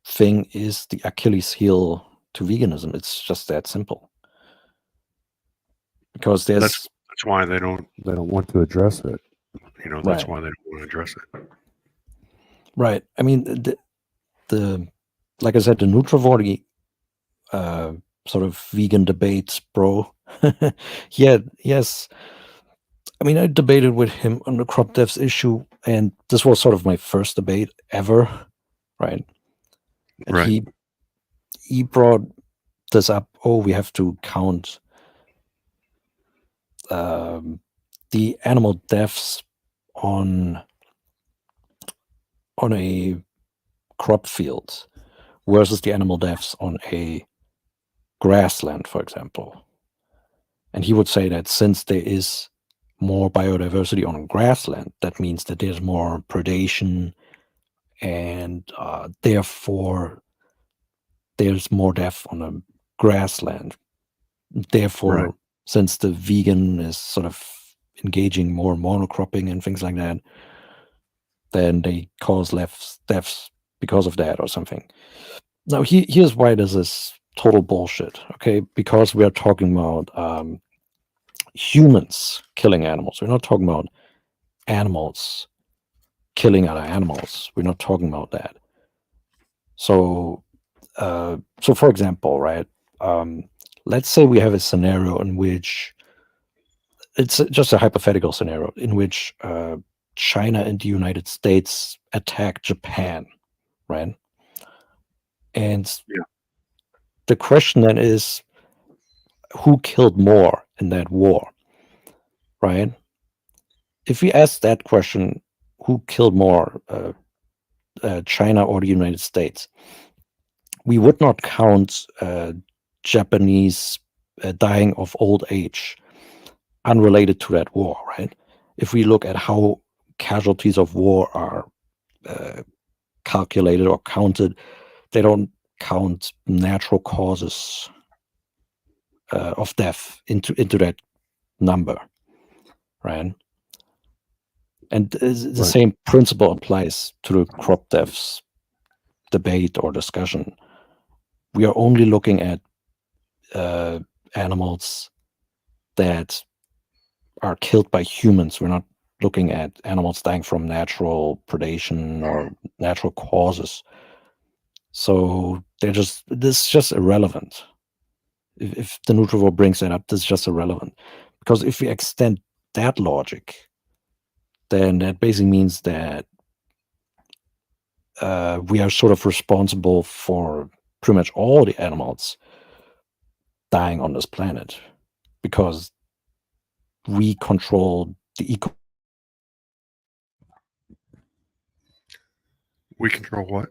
thing is the Achilles heel to veganism. It's just that simple. Because That's why they don't want to address it. That's Right. why they don't want to address it. Right. I mean, the like I said, the Nutrivore sort of vegan debates, bro. Yes. I mean, I debated with him on the crop deaths issue, and this was sort of my first debate ever, right? And Right. he brought this up. Oh, we have to count the animal deaths on a crop field versus the animal deaths on a grassland, for example. And he would say that since there is more biodiversity on grassland, that means that there's more predation, and therefore there's more death on a grassland. Therefore, Right. since the vegan is sort of engaging more monocropping and things like that, then they cause less deaths because of that or something. Now, here's why this is total bullshit, okay? Because we are talking about humans killing animals. We're not talking about animals killing other animals. We're not talking about that. So, for example, right? Let's say we have a scenario in which it's just a hypothetical scenario in which China and the United States attack Japan, right? And the question then is, who killed more in that war, right? If we ask that question, who killed more, China or the United States, we would not count Japanese dying of old age unrelated to that war, right? If we look at how casualties of war are calculated or counted, they don't count natural causes of death into that number, right? And the same principle applies to the crop deaths debate or discussion. We are only looking at animals that are killed by humans. We're not looking at animals dying from natural predation or natural causes. So this is just irrelevant. If the Nutrivore brings that up, this is just irrelevant. Because if we extend that logic, then that basically means that we are sort of responsible for pretty much all the animals dying on this planet, because we control the We control what?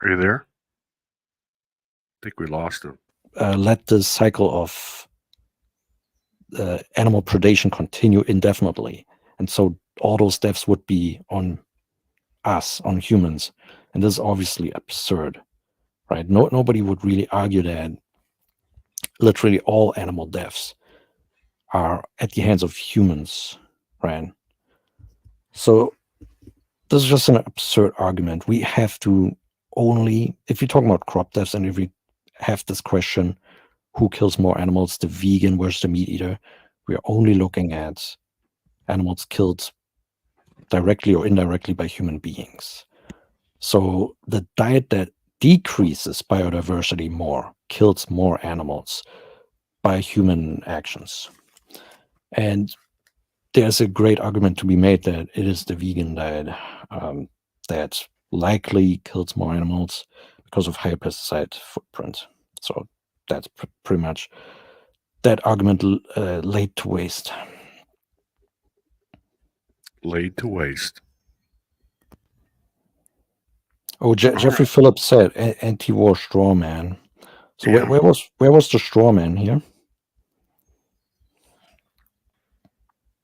Are you there? I think we lost him. let the cycle of animal predation continue indefinitely. And so all those deaths would be on us, on humans. And this is obviously absurd, right? Nobody would really argue that literally all animal deaths are at the hands of humans, right? So this is just an absurd argument. We have to only, if you're talking about crop deaths, and if we have this question, who kills more animals, the vegan versus the meat eater, we are only looking at animals killed directly or indirectly by human beings. So the diet that decreases biodiversity more, kills more animals by human actions. And there's a great argument to be made that it is the vegan diet that likely kills more animals because of higher pesticide footprint. So that's pretty much that argument laid to waste. Laid to waste. Oh, Jeffrey Phillips said anti-war straw man. So Yeah. where was the straw man here?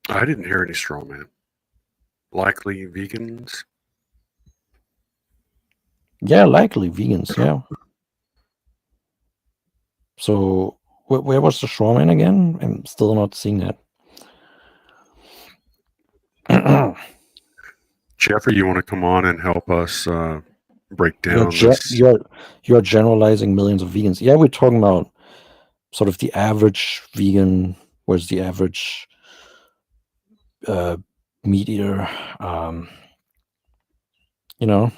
I didn't hear any straw man. Likely vegans. Yeah, likely vegans. Yeah. So where was the straw man again? I'm still not seeing that. Jeffrey, you want to come on and help us break down this? You're generalizing millions of vegans. Yeah, we're talking about sort of the average vegan. Where's the average meat eater? You know,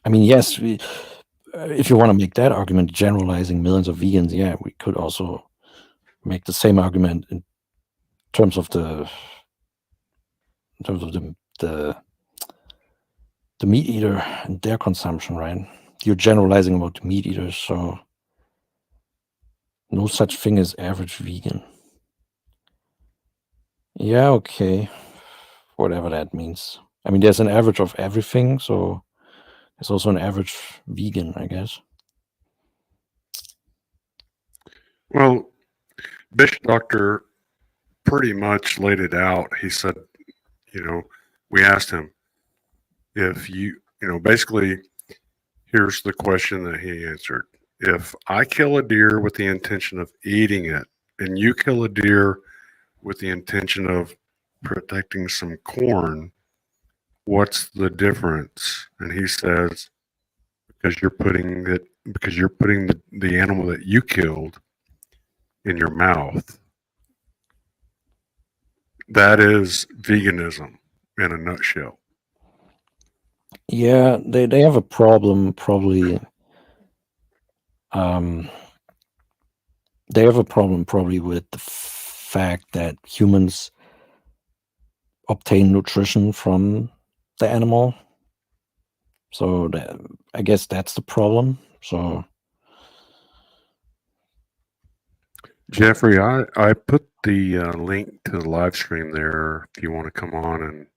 I mean, yes, if you want to make that argument, generalizing millions of vegans, yeah, we could also make the same argument in terms of the meat eater and their consumption, right? You're generalizing about the meat eaters, so no such thing as average vegan. Yeah, okay. Whatever that means. I mean, there's an average of everything, so there's also an average vegan, I guess. Well, Bishop Doctor pretty much laid it out. He said, we asked him if basically, here's the question that he answered. If I kill a deer with the intention of eating it, and you kill a deer with the intention of protecting some corn, what's the difference? And he says, because you're putting the animal that you killed in your mouth. That is veganism in a nutshell. Yeah, they have a problem probably. They have a problem probably with the fact that humans obtain nutrition from the animal. So I guess that's the problem. So Jeffrey, I put the link to the live stream there if you want to come on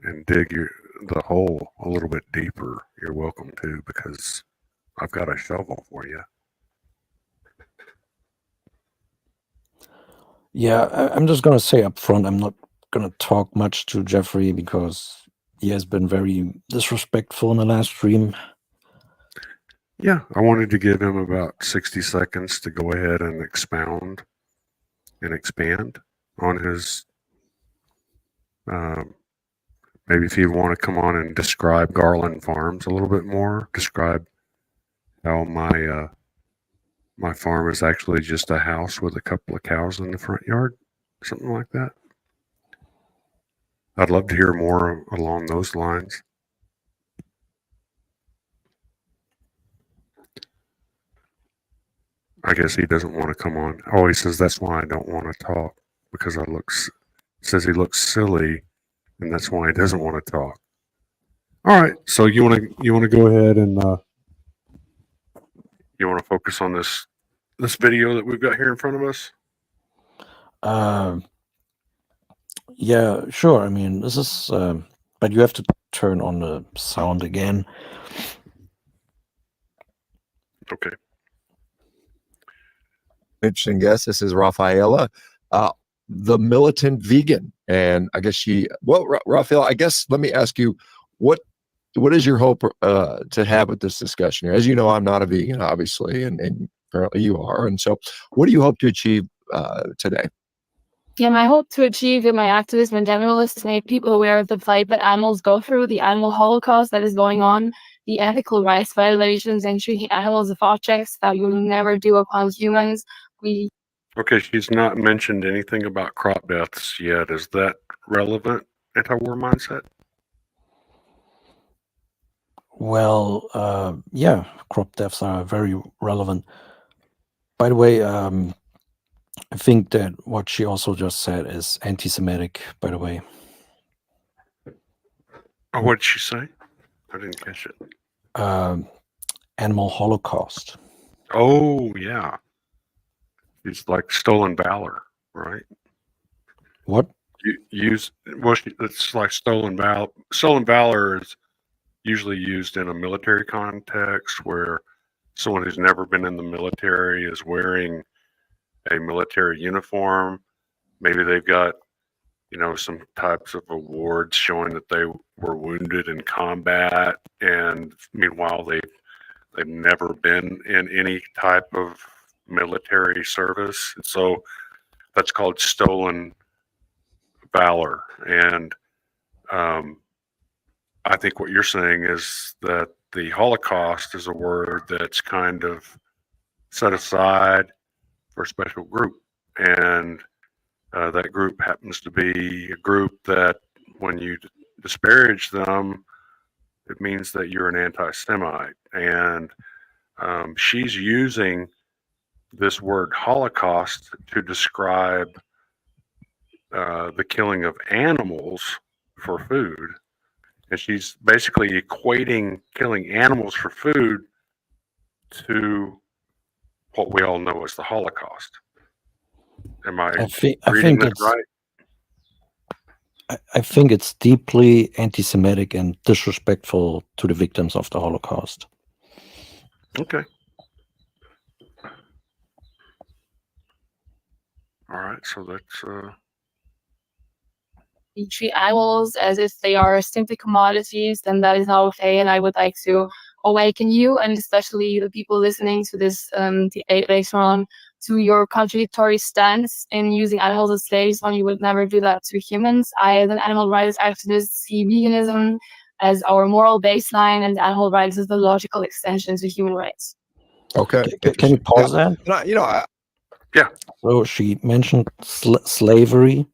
and dig the hole a little bit deeper. You're welcome to, because I've got a shovel for you. yeah, I'm just going to say up front, I'm not going to talk much to Jeffrey because he has been very disrespectful in the last stream. Yeah, I wanted to give him about 60 seconds to go ahead and expound and expand on his, maybe if you want to come on and describe Garland Farms a little bit more, describe how my farm is actually just a house with a couple of cows in the front yard, something like that. I'd love to hear more along those lines. I guess he doesn't want to come on. Oh, he says that's why I don't want to talk, because says he looks silly, and that's why he doesn't want to talk. All right, so you want to go ahead and you want to focus on this video that we've got here in front of us? Yeah, sure. I mean, this is, but you have to turn on the sound again. Okay. Interesting guest. This is Rafaela, the militant vegan, and I guess Rafaela, I guess let me ask you, what is your hope to have with this discussion here? As you know, I'm not a vegan, obviously, and apparently you are, and so what do you hope to achieve today? Yeah, my hope to achieve in my activism in general is to make people aware of the plight that animals go through, the animal holocaust that is going on, the ethical rights violations, and treating animals as objects that you will never do upon humans. Okay, she's not mentioned anything about crop deaths yet. Is that relevant, anti-war mindset? Well, yeah, crop deaths are very relevant. By the way, I think that what she also just said is anti-Semitic, by the way. Oh, what did she say? I didn't catch it. Animal Holocaust. Oh, yeah. It's like stolen valor, right? What? It's like stolen valor. Stolen valor is usually used in a military context where someone who's never been in the military is wearing a military uniform. Maybe they've got, some types of awards showing that they were wounded in combat, and meanwhile they've never been in any type of military service. And so that's called stolen valor. And I think what you're saying is that the Holocaust is a word that's kind of set aside for a special group. And that group happens to be a group that when you disparage them, it means that you're an anti-Semite. And she's using this word Holocaust to describe the killing of animals for food. And she's basically equating killing animals for food to what we all know as the Holocaust. Am I reading this right? I think it's deeply anti-Semitic and disrespectful to the victims of the Holocaust. Okay. All right. So that's We treat animals as if they are simply commodities, then that is not okay. And I would like to awaken you, and especially the people listening to this debate later on, to your contradictory stance in using animals as slaves when you would never do that to humans. I, as an animal rights activist, see veganism as our moral baseline, and animal rights as the logical extension to human rights. Okay. Can you pause that? Yeah. So she mentioned slavery,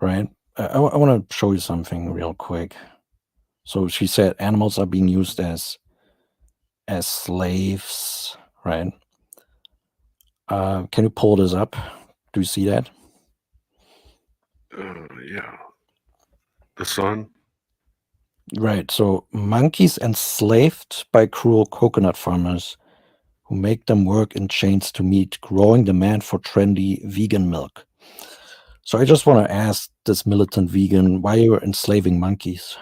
right? I want to show you something real quick. So she said animals are being used as slaves, right? Can you pull this up? Do you see that? yeah. The sun. Right. So monkeys enslaved by cruel coconut farmers who make them work in chains to meet growing demand for trendy vegan milk. So I just want to ask this militant vegan, why you're enslaving monkeys?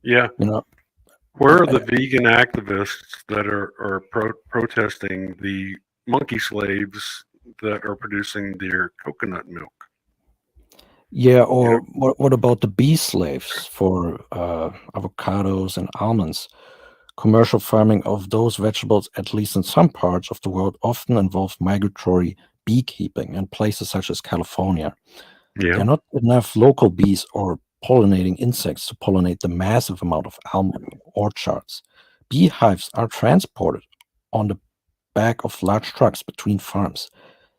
Yeah. Where are the vegan activists that are protesting the monkey slaves that are producing their coconut milk? Yeah, or what about the bee slaves for avocados and almonds? Commercial farming of those vegetables, at least in some parts of the world, often involves migratory beekeeping in places such as California. Yeah. There are not enough local bees or pollinating insects to pollinate the massive amount of almond orchards. Beehives are transported on the back of large trucks between farms.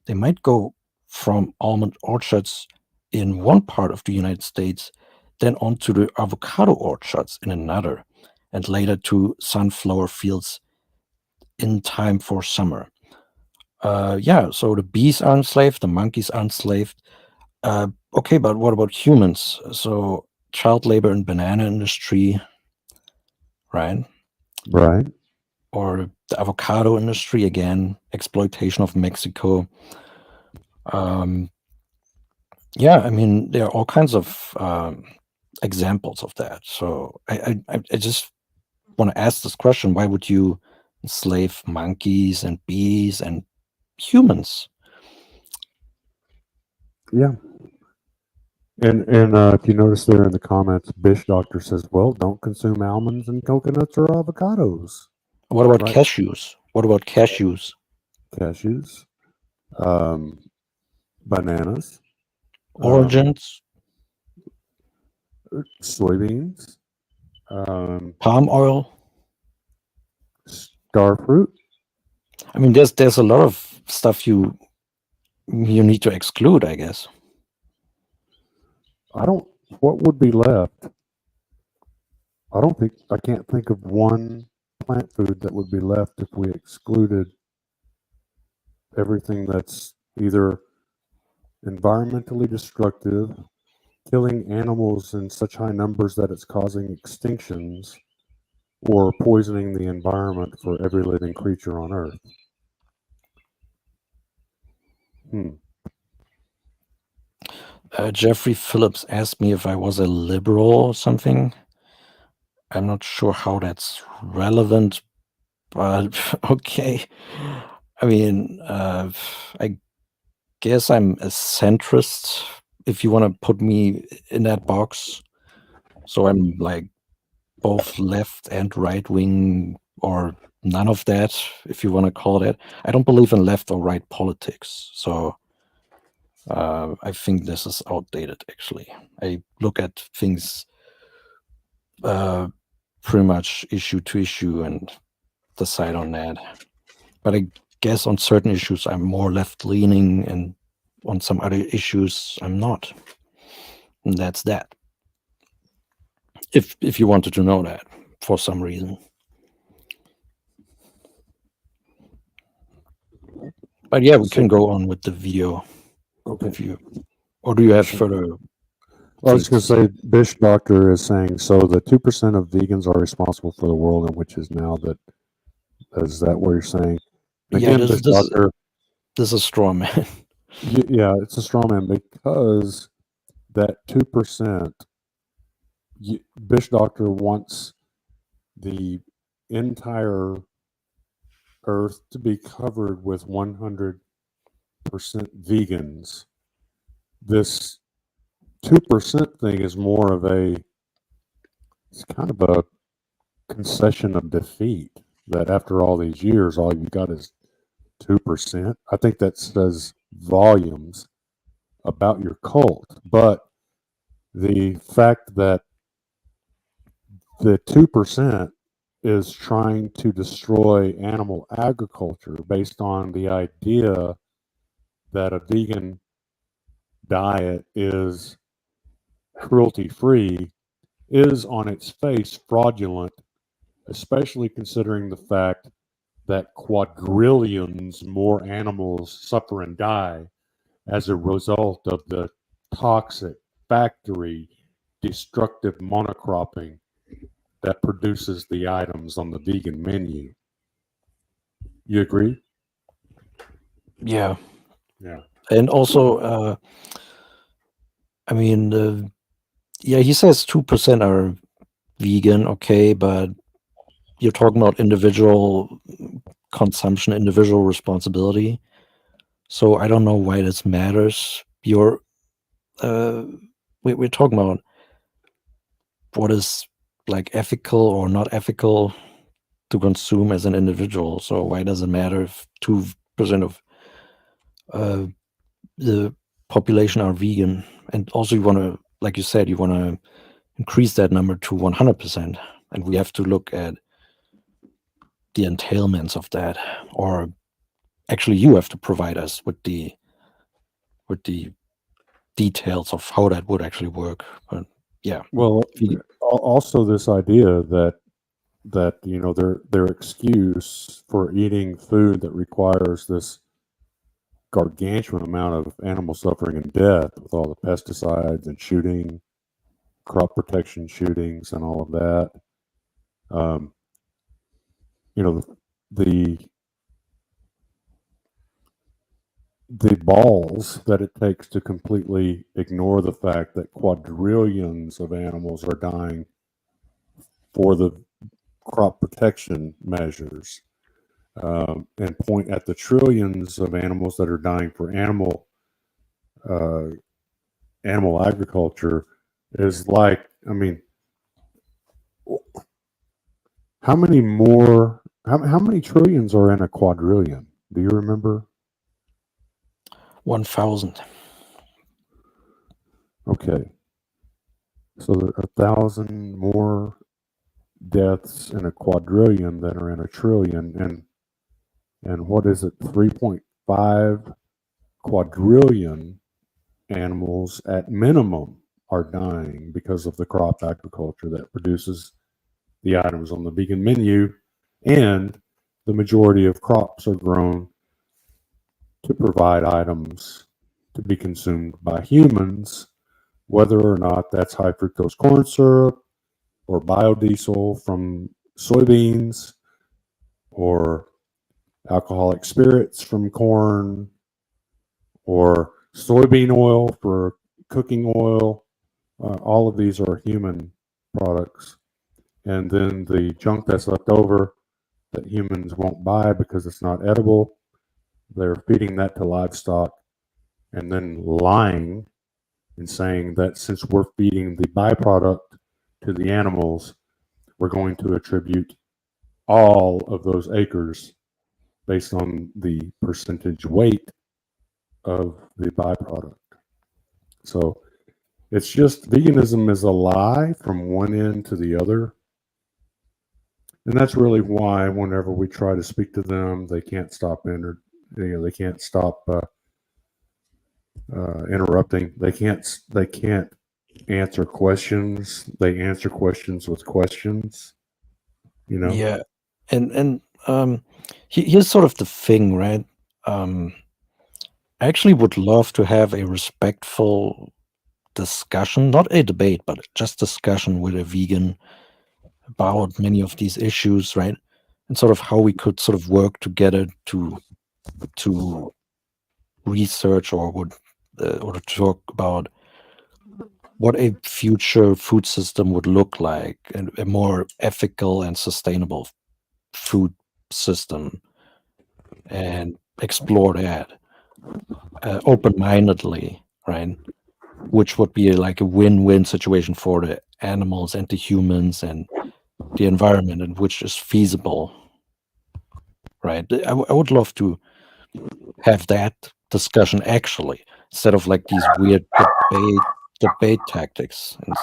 They might go from almond orchards in one part of the United States, then onto the avocado orchards in another, and later to sunflower fields in time for summer. Yeah, so the bees are enslaved, the monkeys are enslaved. Okay, but what about humans? So child labor in banana industry, right? Right. Or the avocado industry, again, exploitation of Mexico. Yeah, I mean, there are all kinds of examples of that. So I just want to ask this question: why would you enslave monkeys and bees and humans? Yeah. And if you notice there in the comments, Bish Doctor says, well, don't consume almonds and coconuts or avocados. What about Right. cashews? What about cashews? Cashews. Bananas. Oranges, Soybeans. palm oil. Starfruit. I mean, there's a lot of stuff you need to exclude, I guess. I don't what would be left? I can't think of one plant food that would be left if we excluded everything that's either environmentally destructive, killing animals in such high numbers that it's causing extinctions, or poisoning the environment for every living creature on Earth. Jeffrey Phillips asked me if I was a liberal or something. I'm not sure how that's relevant, but okay. I mean, I guess I'm a centrist, if you want to put me in that box. So I'm like both left and right wing, or none of that, if you want to call it. I don't believe in left or right politics. So I think this is outdated, actually. I look at things pretty much issue to issue and decide on that. But I guess on certain issues I'm more left-leaning, and on some other issues I'm not. And that's that. If you wanted to know that for some reason. But yeah, we can go on with the video. Okay. If you, or do you have further? Well, I was going to say, Bish Doctor is saying, so the 2% of vegans are responsible for the world in which is now. That is that what you're saying? Yeah, Again, Bish Doctor, this is a straw man. yeah, it's a straw man because that 2%, Bish Doctor wants the entire Earth to be covered with 100% vegans. This 2% thing is more of it's kind of a concession of defeat, that after all these years, all you got is 2%. I think that says volumes about your cult. But the fact that the 2% is trying to destroy animal agriculture based on the idea that a vegan diet is cruelty free is on its face fraudulent, especially considering the fact that quadrillions more animals suffer and die as a result of the toxic, factory, destructive monocropping that produces the items on the vegan menu. You agree? Yeah. Yeah. And also, I mean, yeah, he says 2% are vegan, okay, but you're talking about individual consumption, individual responsibility. So I don't know why this matters. We're talking about what is like ethical or not ethical to consume as an individual. So why does it matter if 2% of the population are vegan? And also you want to, like you said, you want to increase that number to 100%. And we have to look at the entailments of that, or actually you have to provide us with the details of how that would actually work. But yeah. Well, also this idea that their excuse for eating food that requires this gargantuan amount of animal suffering and death with all the pesticides and shooting, crop protection shootings, and all of that. The balls that it takes to completely ignore the fact that quadrillions of animals are dying for the crop protection measures, and point at the trillions of animals that are dying for animal agriculture is like, I mean, how many trillions are in a quadrillion? Do you remember? 1,000. Okay. So there are 1,000 more deaths in a quadrillion than are in a trillion. And what is it? 3.5 quadrillion animals at minimum are dying because of the crop agriculture that produces the items on the vegan menu, and the majority of crops are grown to provide items to be consumed by humans, whether or not that's high fructose corn syrup or biodiesel from soybeans or alcoholic spirits from corn or soybean oil for cooking oil. All of these are human products. And then the junk that's left over that humans won't buy because it's not edible, they're feeding that to livestock and then lying and saying that since we're feeding the byproduct to the animals, we're going to attribute all of those acres based on the percentage weight of the byproduct. So it's just veganism is a lie from one end to the other. And that's really why whenever we try to speak to them, they can't stop they can't stop interrupting. They can't answer questions. They answer questions with questions. Yeah, and here's sort of the thing, right? I actually would love to have a respectful discussion, not a debate, but just discussion with a vegan about many of these issues, right? And sort of how we could sort of work together to research or to talk about what a future food system would look like, and a more ethical and sustainable food system, and explore that open-mindedly, right? Which would be like a win-win situation for the animals and the humans and the environment, and which is feasible, right? I would love to have that discussion actually, instead of like these weird debate tactics and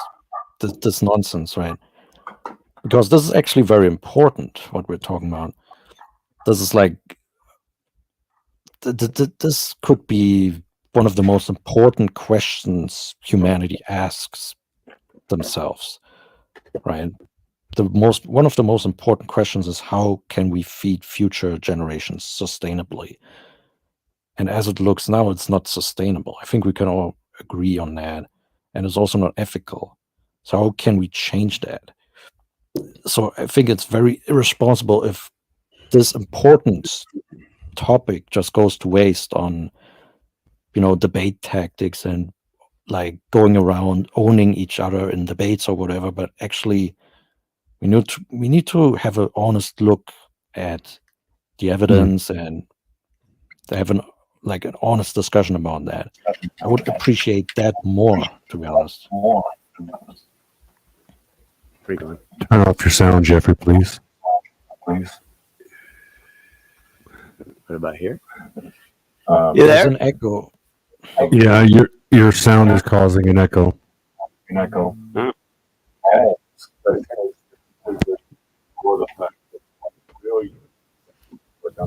this nonsense, right? Because this is actually very important, what we're talking about. This is like this could be one of the most important questions humanity asks themselves, right? One of the most important questions is, how can we feed future generations sustainably? And as it looks now, it's not sustainable. I think we can all agree on that. And it's also not ethical. So how can we change that? So I think it's very irresponsible if this important topic just goes to waste on, debate tactics and like going around owning each other in debates or whatever. But actually, we need to have an honest look at the evidence and have an honest discussion about that. I would appreciate that more, to be honest. Turn off your sound, Jeffrey, please. What about here? There's an echo. Yeah, your sound is causing an echo.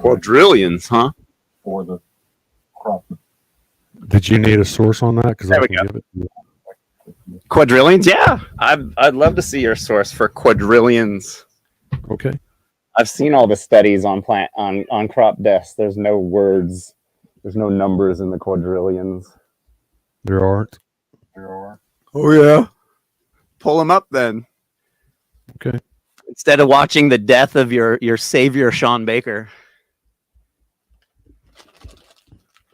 Quadrillions, huh? For the crop. Did you need a source on that? Because There I we can go. give it to you. Quadrillions? Yeah, I'd love to see your source for quadrillions. Okay. I've seen all the studies on crop deaths. There's no words. There's no numbers in the quadrillions. There aren't. Oh yeah. Pull them up then. Okay. Instead of watching the death of your savior, Sean Baker.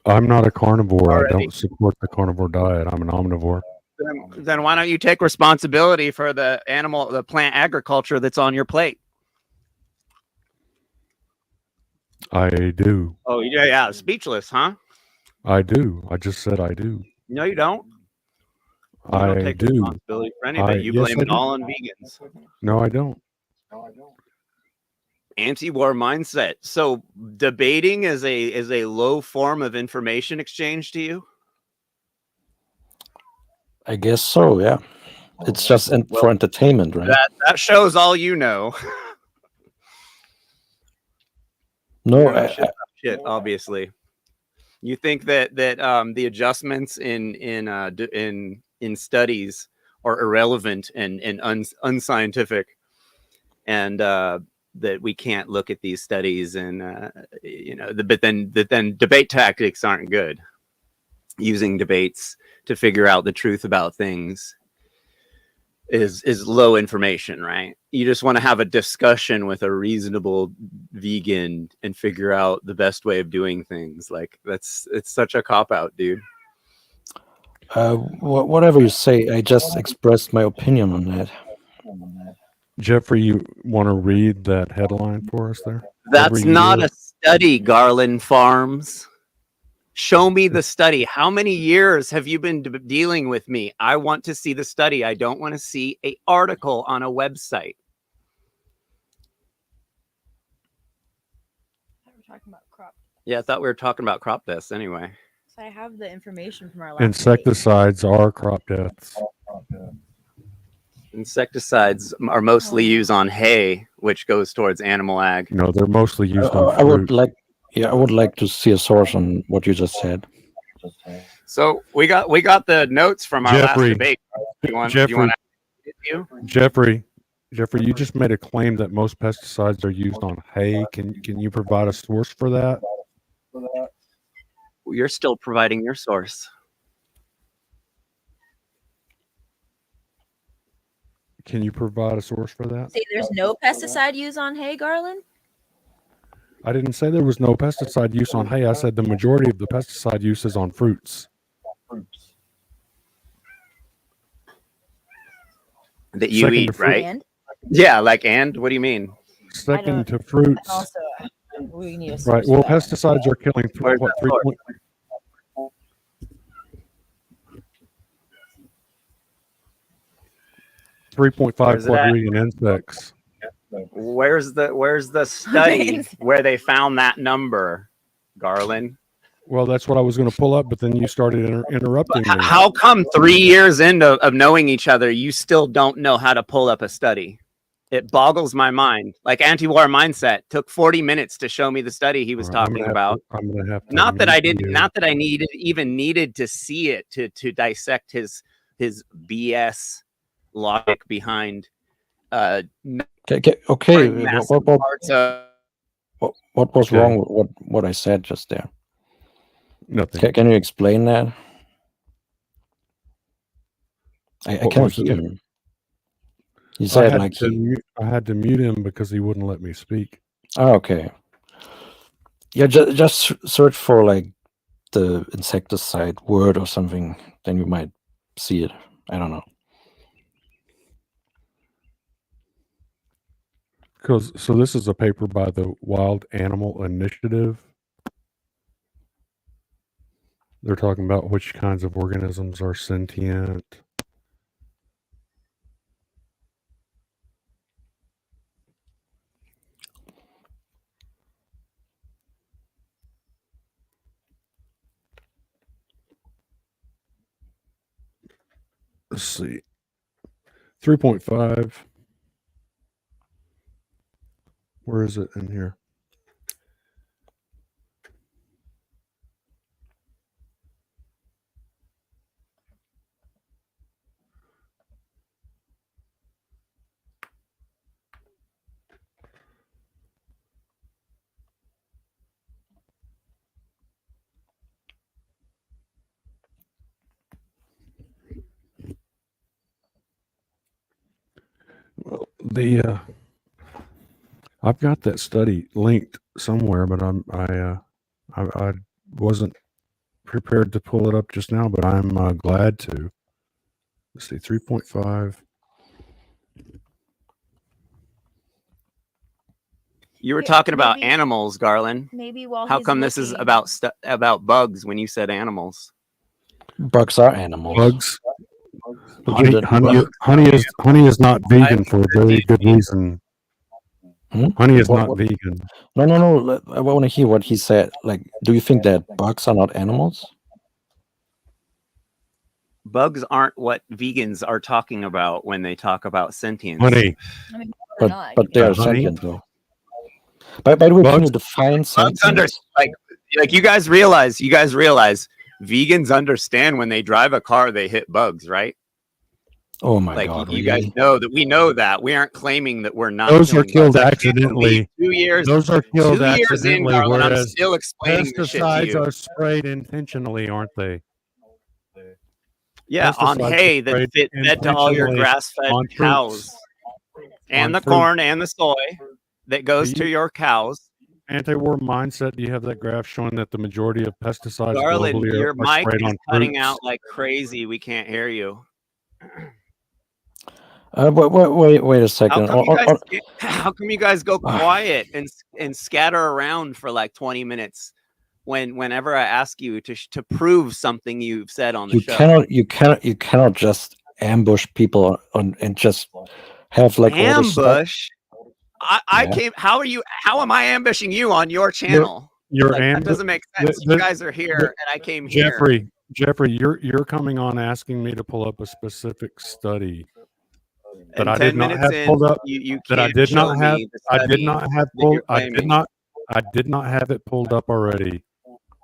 I'm not a carnivore. Already. I don't support the carnivore diet. I'm an omnivore. Then why don't you take responsibility for the plant agriculture that's on your plate? I do. Oh yeah, speechless, huh? I do. I just said I do. No, you don't. You I don't take do. responsibility for any of it. You Yes, blame I it do. all on vegans. No, I don't. Anti-war mindset. So debating is a low form of information exchange to you? I guess so, yeah. It's just for entertainment, right? That shows all you know. No, You don't know shit, obviously. You think that the adjustments in in studies are irrelevant and unscientific, and that we can't look at these studies, and but then debate tactics aren't good. Using debates to figure out the truth about things is low information, right? You just want to have a discussion with a reasonable vegan and figure out the best way of doing things. Like it's such a cop-out, dude. Whatever you say, I just expressed my opinion on that. Jeffrey, you want to read that headline for us there? That's not a study, Garland Farms. Show me the study. How many years have you been dealing with me? I want to see the study. I don't want to see an article on a website. We're talking about crop. Yeah, I thought we were talking about crop deaths anyway. So I have the information from our last Insecticides are crop deaths. Insecticides are mostly used on hay, which goes towards animal ag. No, they're mostly used on I would fruit. I would like to see a source on what you just said. So we got the notes from our last debate. Jeffrey, you just made a claim that most pesticides are used on hay. Can you provide a source for that? You're still providing your source. Can you provide a source for that? Say there's no pesticide used on hay, Garland? I didn't say there was no pesticide use on hay. I said the majority of the pesticide use is on fruits. That you Second eat, to fruit. right? And? Yeah, like and? What do you mean? Second to fruits. Also, we need a source Right. for Well, that. pesticides are killing Where's what, that source? 3.5 Where's it at? quadrillion insects. Where's the study where they found that number, Garland? Well, that's what I was going to pull up, but then you started interrupting me. How come 3 years into of knowing each other, you still don't know how to pull up a study? It boggles my mind. Like Antiwarmindset took 40 minutes to show me the study he was talking about. I'm going to have to. Not that I mute didn't. you. Not that I needed to see it to dissect his BS logic behind. Okay. Massive parts of What was Okay. wrong with what I said just there? Nothing. Can you explain that? I What can't was it? hear him. He I said had, like to mute, I had to mute him because he wouldn't let me speak. Oh, okay. Yeah, just search for like the insecticide word or something, then you might see it. I don't know. So this is a paper by the Wild Animal Initiative. They're talking about which kinds of organisms are sentient. Let's see. 3.5. Where is it in here? Well, I've got that study linked somewhere, but I wasn't prepared to pull it up just now, but I'm glad to. Let's see, 3.5. You were talking about Maybe- animals, Garland. Maybe while How he's come this is looking- about bugs when you said animals? Bugs are animals. Bugs. Hundred Honey is not vegan for a very good reason. Honey is not What? vegan. No. I want to hear what he said. Like, do you think that bugs are not animals? Bugs aren't what vegans are talking about when they talk about sentience. Honey. I mean, they're not. But they are Honey? sentient though. By the way, can Bugs- you define Bugs under sentience? like you guys realize vegans understand when they drive a car, they hit bugs, right? Oh my Like God! you guys Really? know that we know that. We aren't claiming that we're not. Those are killing killed bugs. I can't believe accidentally. 2 years. Those are killed 2 years in, accidentally, Garland, I'm whereas still explaining this shit to pesticides you. are sprayed intentionally, aren't they? Yeah, on Pesticides are hay that's sprayed fed to all your intentionally grass-fed on cows, fruits, and on the fruit. corn and the soy that goes Do to you- your cows. Anti-war mindset. Do you have that graph showing that the majority of pesticides Garland, globally your are mic sprayed is on cutting fruits? out like crazy. We can't hear you. Wait a second. How come you guys go quiet and scatter around for like 20 minutes whenever I ask you to prove something you've said on the show? You cannot just ambush people and just have like all this stuff. Ambush? I came. How am I ambushing you on your channel? That doesn't make sense. You guys are here, and I came here. Jeffrey, you're coming on asking me to pull up a specific study that And I 10 did not minutes have in, pulled up. you That I can't did show not have. me the I did study not have that pulled. you're I did claiming. not. I did not have it pulled up already.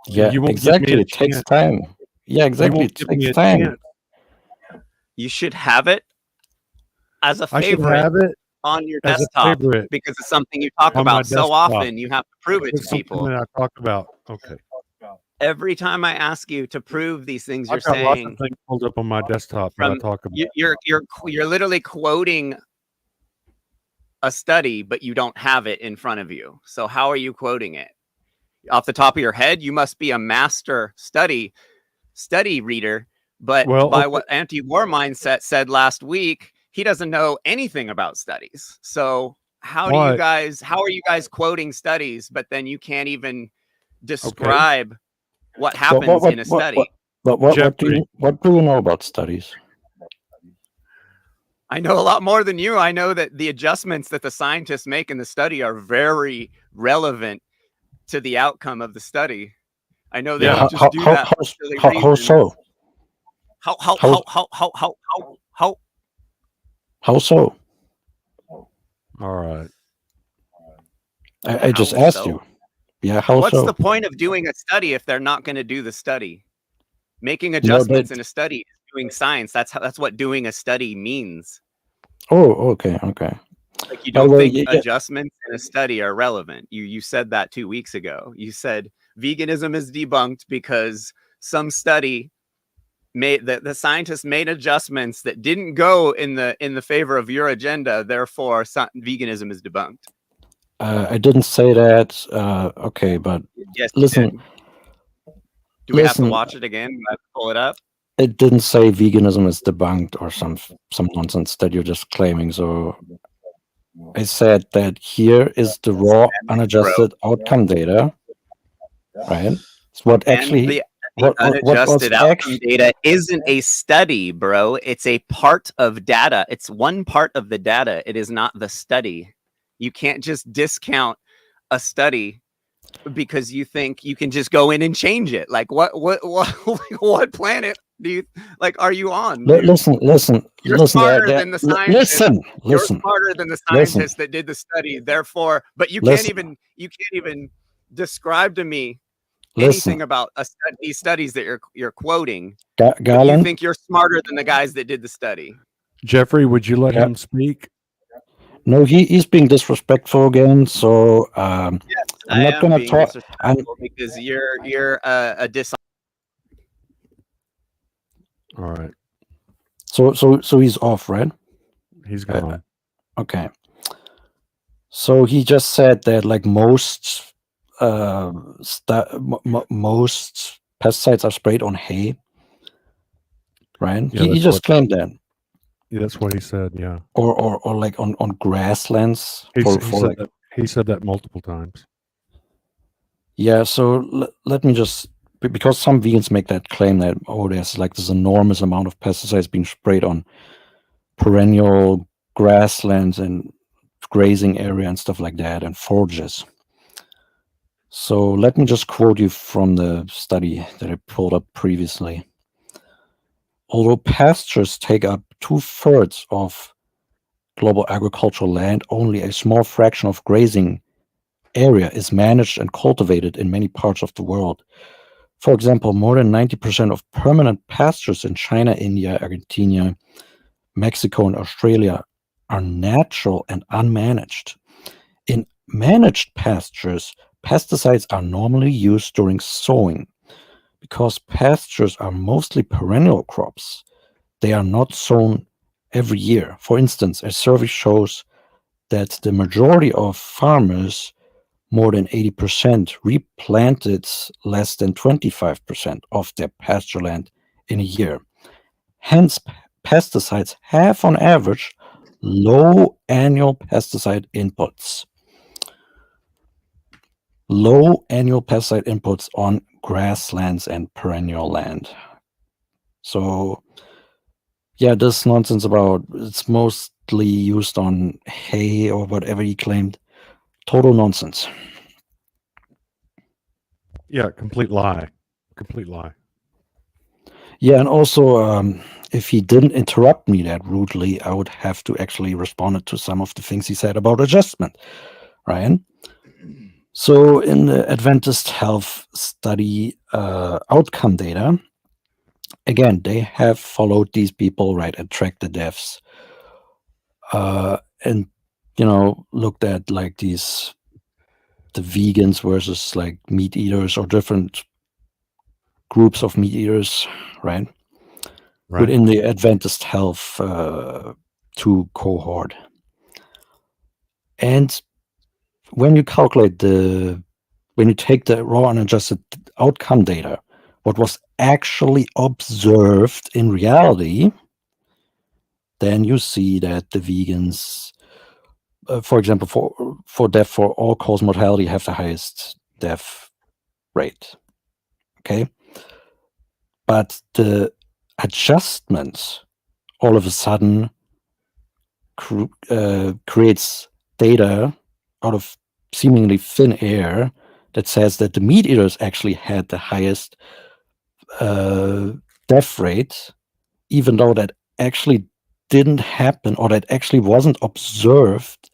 Yeah, You won't give me exactly. a It takes chance. time. Yeah, You exactly. won't It give me takes a time. chance. You should have it as a I should favorite have it on your as a desktop favorite because it's something you talk on my about so desktop. often. You have to prove it It's to something people. that I talk about. Okay. Every time I ask you to prove these things, you're I've got lots saying of things pulled up on my desktop that I from talk about. you're literally quoting a study, but you don't have it in front of you. So how are you quoting it? Off the top of your head, you must be a master study reader. But what Anti-War Mindset said last week, he doesn't know anything about studies. So how are you guys quoting studies, but then you can't even describe what happens in a study? What do you know about studies? I know a lot more than you. I know that the adjustments that the scientists make in the study are very relevant to the outcome of the study. I know they don't just do that for silly reasons. How so? How so? All right. I just asked you. Yeah, how What's so? the point of doing a study if they're not going to do the study? Making adjustments in a study is doing science. That's what doing a study means. Oh, okay. Like you don't think adjustments in a study are relevant. You said that 2 weeks ago. You said veganism is debunked because some study made the scientists made adjustments that didn't go in the favor of your agenda. Therefore, veganism is debunked. I didn't say that. Okay, but yes, listen. Do we have to watch it again? Do I have to pull it up? It didn't say veganism is debunked or some nonsense that you're just claiming. So I said that here is the raw, unadjusted outcome data, right? It's what actually the unadjusted outcome data isn't a study, bro. It's a part of data. It's one part of the data. It is not the study. You can't just discount a study because you think you can just go in and change it. Like what planet do you are you on? Listen. You're smarter than the scientists. Listen. You're smarter than the scientists that did the study. Therefore, but you can't even describe to me anything about these studies that you're quoting. You think you're smarter than the guys that did the study. Jeffrey, would you let him speak? No, he's being disrespectful again. So I'm not going to talk because you're a dishonest. All right. So he's off, right? He's gone. Okay. So he just said that like most most pesticides are sprayed on hay, right? Yeah, he just claimed that. Yeah, that's what he said. Yeah. Or like on grasslands. He said that multiple times. Yeah. So let me just, because some vegans make that claim that there's like this enormous amount of pesticides being sprayed on perennial grasslands and grazing area and stuff like that, and forages. So let me just quote you from the study that I pulled up previously. Although pastures take up 2/3 of global agricultural land, only a small fraction of grazing area is managed and cultivated in many parts of the world. For example, more than 90% of permanent pastures in China, India, Argentina, Mexico, and Australia are natural and unmanaged. In managed pastures, pesticides are normally used during sowing. Because pastures are mostly perennial crops, they are not sown every year. For instance, a survey shows that the majority of farmers, more than 80%, replanted less than 25% of their pasture land in a year. Hence, pesticides have, on average, low annual pesticide inputs. Low annual pesticide inputs on grasslands and perennial land. So, yeah, this nonsense about it's mostly used on hay or whatever he claimed, total nonsense. Yeah, complete lie. Complete lie. Yeah, and also, if he didn't interrupt me that rudely, I would have to actually respond to some of the things he said about adjustment, Ryan. So in the Adventist Health Study outcome data, again, they have followed these people, right, and tracked the deaths, and, you know, looked at like the vegans versus like meat eaters or different groups of meat eaters, right? Within the Adventist Health 2 cohort. And when you calculate when you take the raw unadjusted outcome data, what was actually observed in reality, then you see that the vegans, for example, for death for all-cause mortality, have the highest death rate. Okay, but the adjustment all of a sudden creates data out of seemingly thin air that says that the meat eaters actually had the highest death rate, even though that actually didn't happen, or that actually wasn't observed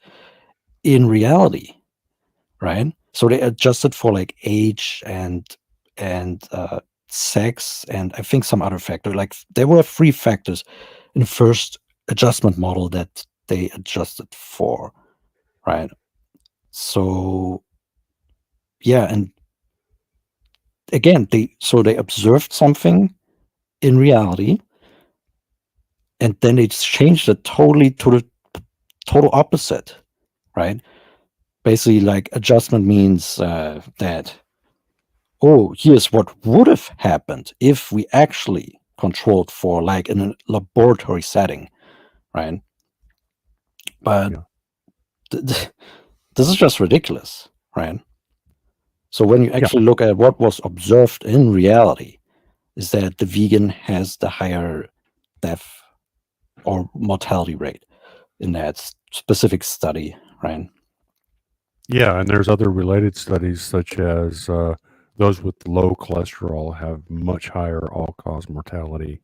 in reality, right? So they adjusted for like age and sex, and I think some other factor. Like there were 3 factors in the first adjustment model that they adjusted for, right? So yeah, and again, they observed something in reality, and then they changed it totally to the total opposite, right? Basically, like adjustment means that, oh, here's what would have happened if we actually controlled for, like in a laboratory setting, right? But this is just ridiculous, right? So when you actually look at what was observed in reality, is that the vegan has the higher death or mortality rate in that specific study, right? Yeah, and there's other related studies such as those with low cholesterol have much higher all-cause mortality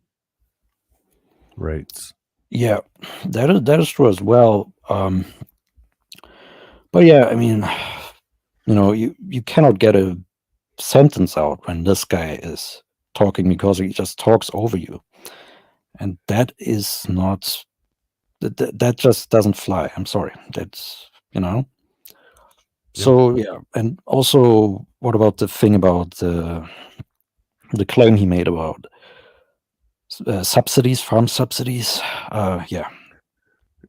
rates. Yeah, that is true as well. But yeah, I mean, you know, you cannot get a sentence out when this guy is talking, because he just talks over you, and that is not that just doesn't fly. I'm sorry. That's, you know. So yeah, and also, what about the thing about the claim he made about subsidies, farm subsidies? Yeah,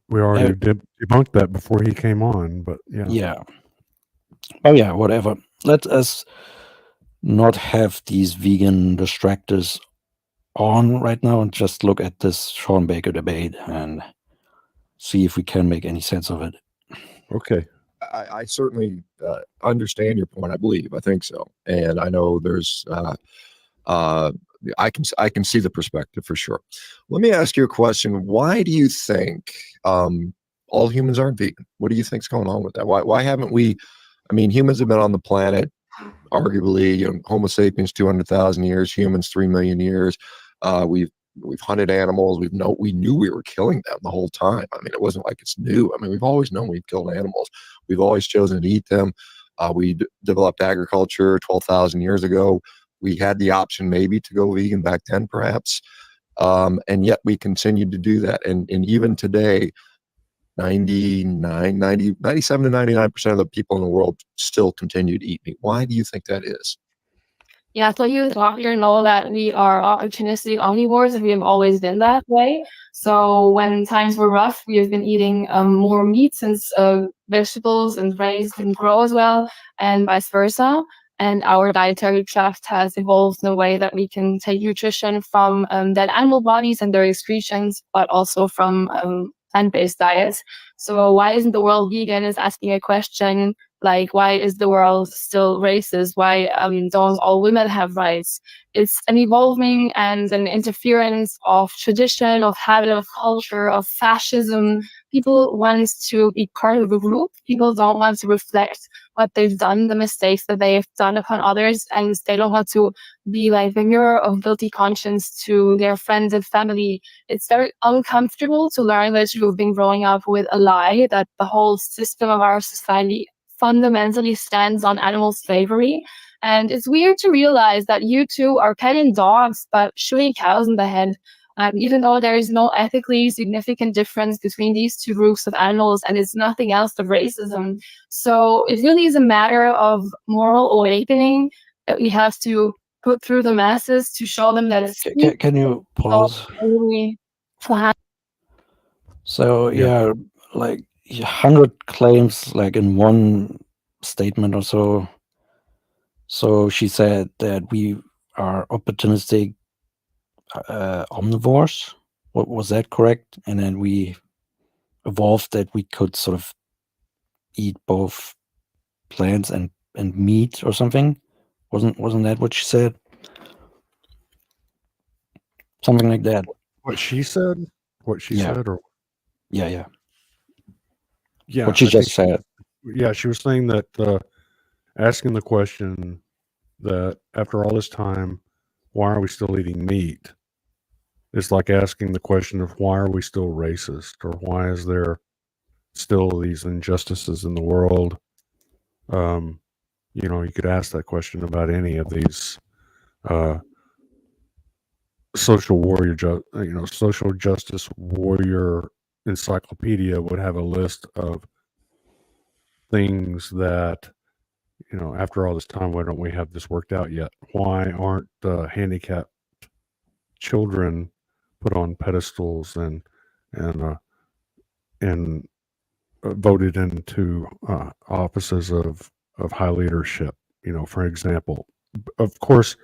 we already debunked that before he came on, but yeah. Oh yeah, whatever. Let us not have these vegan distractors on right now and just look at this Sean Baker debate and see if we can make any sense of it. Okay. I certainly understand your point. I think so, and I know there's I can see the perspective for sure. Let me ask you a question. Why do you think all humans aren't vegan? What do you think's going on with that? Why haven't we? I mean, humans have been on the planet, arguably, you know, Homo sapiens 200,000 years, humans 3 million years. We've hunted animals. We knew we were killing them the whole time. I mean, it wasn't like it's new. I mean, we've always known we've killed animals. We've always chosen to eat them. We developed agriculture 12,000 years ago. We had the option maybe to go vegan back then, perhaps. And yet we continued to do that. And even today, 97 to 99% of the people in the world still continue to eat meat. Why do you think that is? Yeah, so you know that we are opportunistic omnivores and we have always been that way. So when times were rough, we have been eating more meat since vegetables and rice didn't grow as well, and vice versa. And our dietary craft has evolved in a way that we can take nutrition from dead animal bodies and their excretions, but also from plant-based diets. So why isn't the world vegan is asking a question like, why is the world still racist? Why don't all women have rights? It's an evolving and an interference of tradition, of habit, of culture, of fascism. People want to be part of a group. People don't want to reflect what they've done, the mistakes that they have done upon others, and they don't want to be like the mirror of guilty conscience to their friends and family. It's very uncomfortable to learn that you've been growing up with a lie that the whole system of our society fundamentally stands on animal slavery. And it's weird to realize that you two are petting dogs but shooting cows in the head, even though there is no ethically significant difference between these two groups of animals, and it's nothing else but racism. So it really is a matter of moral awakening that we have to put through the masses to show them that it's Can you pause? So yeah, like 100 claims like in one statement or so. So she said that we are opportunistic omnivores. What was that correct? And then we evolved that we could sort of eat both plants and meat or something. Wasn't that what she said? Something like that. What she said? What she said? Or yeah. Yeah. What she just said. Yeah, she was saying that asking the question that after all this time, why are we still eating meat? It's like asking the question of why are we still racist, or why is there still these injustices in the world? You know, you could ask that question about any of these social justice warrior encyclopedia would have a list of things that, you know, after all this time, why don't we have this worked out yet? Why aren't handicapped children put on pedestals and voted into offices of high leadership? You know, for example, of course,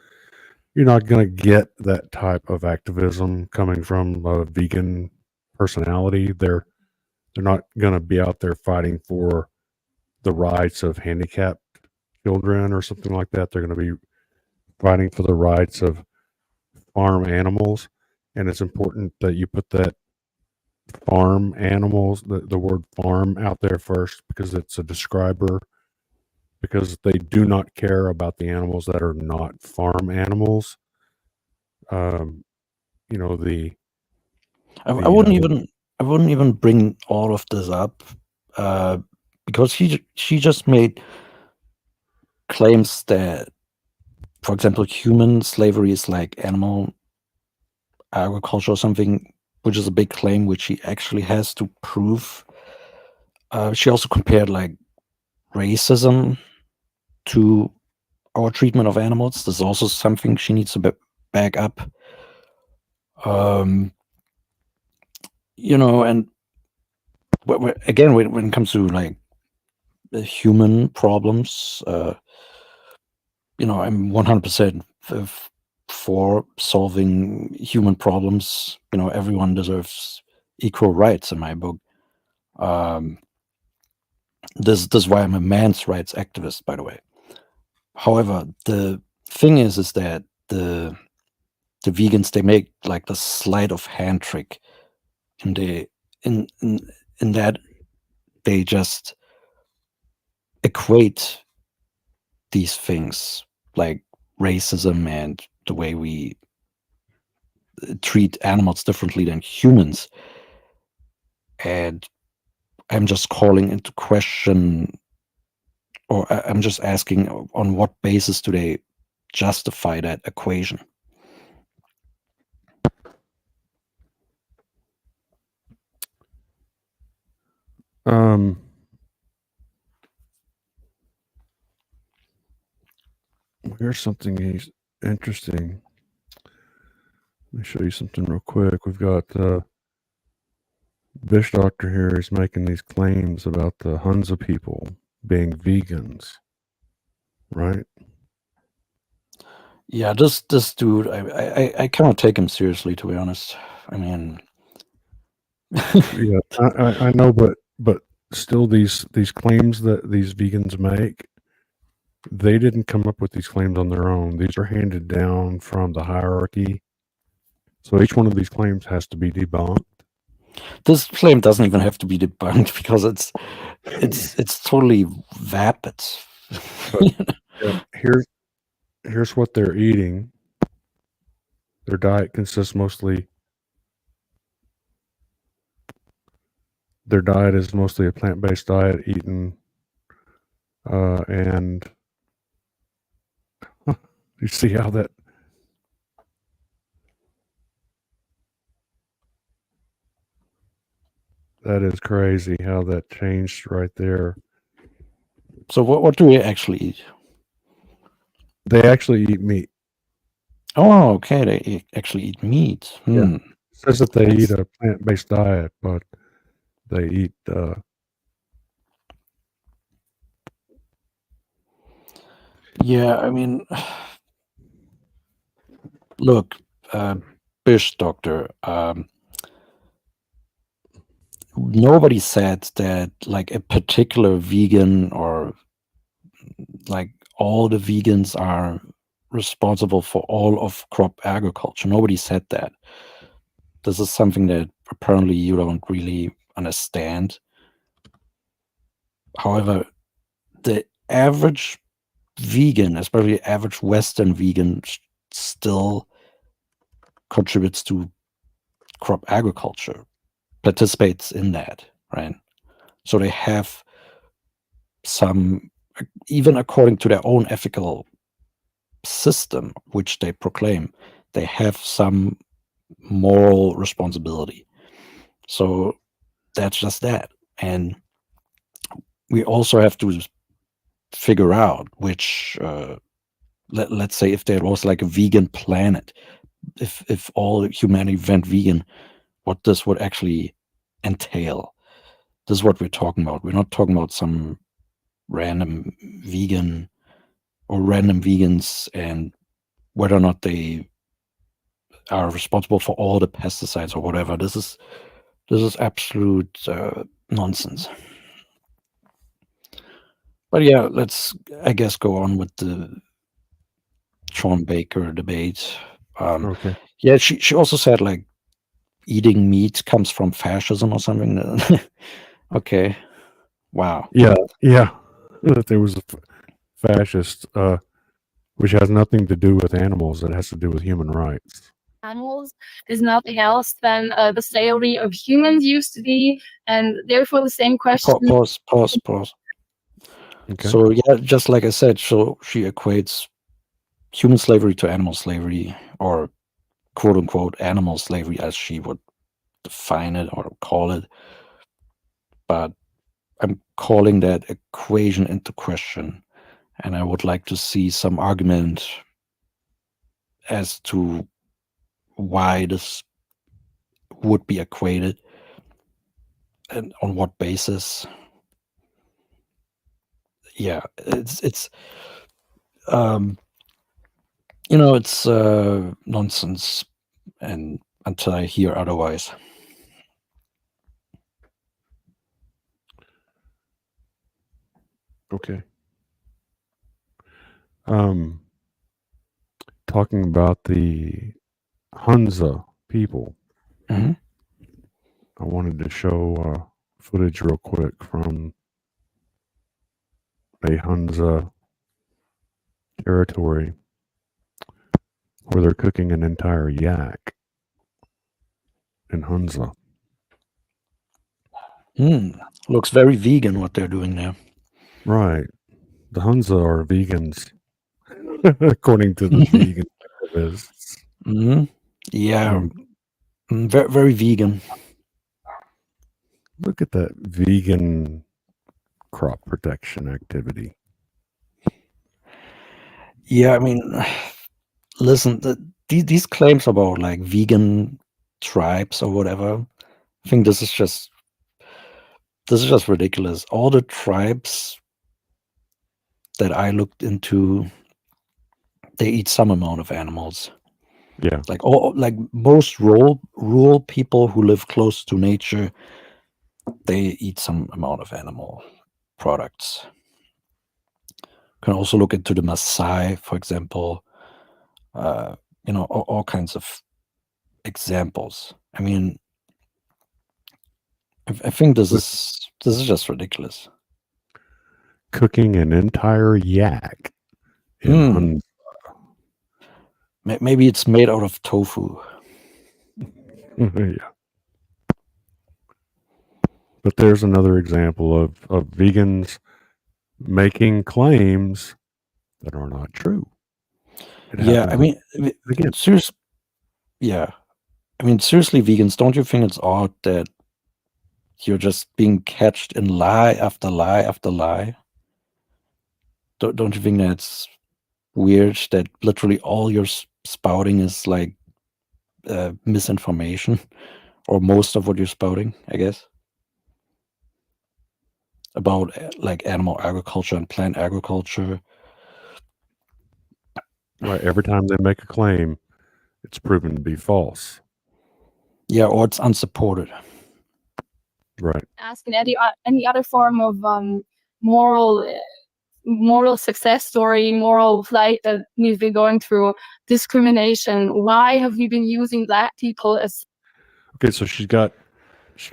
you're not going to get that type of activism coming from a vegan personality. They're not going to be out there fighting for the rights of handicapped children or something like that. They're going to be fighting for the rights of farm animals. And it's important that you put that farm animals, the word farm out there first, because it's a describer, because they do not care about the animals that are not farm animals. You know, I wouldn't even bring all of this up because she just made claims that, for example, human slavery is like animal agriculture or something, which is a big claim which she actually has to prove. She also compared like racism to our treatment of animals. This is also something she needs to back up. You know, and again, when it comes to like the human problems, you know, I'm 100% for solving human problems. You know, everyone deserves equal rights in my book. This is why I'm a man's rights activist, by the way. However, the thing is that the vegans, they make like the sleight of hand trick, and in that they just equate these things like racism and the way we treat animals differently than humans. And I'm just calling into question, or I'm just asking, on what basis do they justify that equation. Here's something interesting. Let me show you something real quick. We've got Bish Doctor here is making these claims about the Hunza people being vegans, right? Yeah, this dude, I cannot take him seriously, to be honest. I mean, Yeah, I know, but still, these claims that these vegans make, they didn't come up with these claims on their own. These are handed down from the hierarchy. So each one of these claims has to be debunked. this claim doesn't even have to be debunked because it's totally vapid. Yeah, here's what they're eating. Their diet consists mostly. Their diet is mostly a plant-based diet, eaten, and you see how that. That is crazy how that changed right there. So what do we actually eat? They actually eat meat. Oh, okay. They actually eat meat. Yeah. It says that they eat a plant-based diet, but they eat. Yeah, I mean, look, Bish Doctor. Nobody said that like a particular vegan or like all the vegans are responsible for all of crop agriculture. Nobody said that. This is something that apparently you don't really understand. However, the average vegan, especially average Western vegan, still contributes to crop agriculture, participates in that, right? So they have some, even according to their own ethical system, which they proclaim, they have some moral responsibility. So that's just that. And we also have to figure out which, let's say if there was like a vegan planet, if all humanity went vegan, what this would actually entail. This is what we're talking about. We're not talking about some random vegan or random vegans and whether or not they are responsible for all the pesticides or whatever. This is absolute nonsense. But yeah, let's, I guess, go on with the Sean Baker debate. Okay. Yeah, she also said like eating meat comes from fascism or something. Okay. Wow. Yeah. That there was a fascist, which has nothing to do with animals. It has to do with human rights. Animals is nothing else than the slavery of humans used to be, and therefore the same question. Pause. Okay. So yeah, just like I said, so she equates human slavery to animal slavery, or quote unquote animal slavery as she would define it or call it. But I'm calling that equation into question, and I would like to see some argument as to why this would be equated and on what basis. Yeah, it's it's nonsense, and until I hear otherwise. Okay. Talking about the Hunza people, Mhm. I wanted to show footage real quick from a Hunza territory where they're cooking an entire yak in Hunza. Looks very vegan what they're doing there. Right. The Hunza are vegans. according to the vegan activists. Hmm. Yeah, very, very vegan. Look at that vegan crop protection activity. Yeah, I mean, listen, these claims about like vegan tribes or whatever, I think this is just ridiculous. All the tribes that I looked into, they eat some amount of animals. Yeah. Like most rural people who live close to nature, they eat some amount of animal products. You can also look into the Maasai, for example. All kinds of examples. I mean, I think this is just ridiculous. Cooking an entire yak in Maybe it's made out of tofu. yeah. But there's another example of vegans making claims that are not true. Yeah, I mean, again, seriously. Yeah, I mean, seriously, vegans, don't you think it's odd that you're just being catched in lie after lie after lie? Don't you think that's weird that literally all you're spouting is like misinformation, or most of what you're spouting, I guess, about like animal agriculture and plant agriculture? Right. Every time they make a claim, it's proven to be false. Yeah, or it's unsupported. Right. Asking any other form of moral success story, moral plight that we've been going through, discrimination. Why have we been using black people as? Okay, so she's got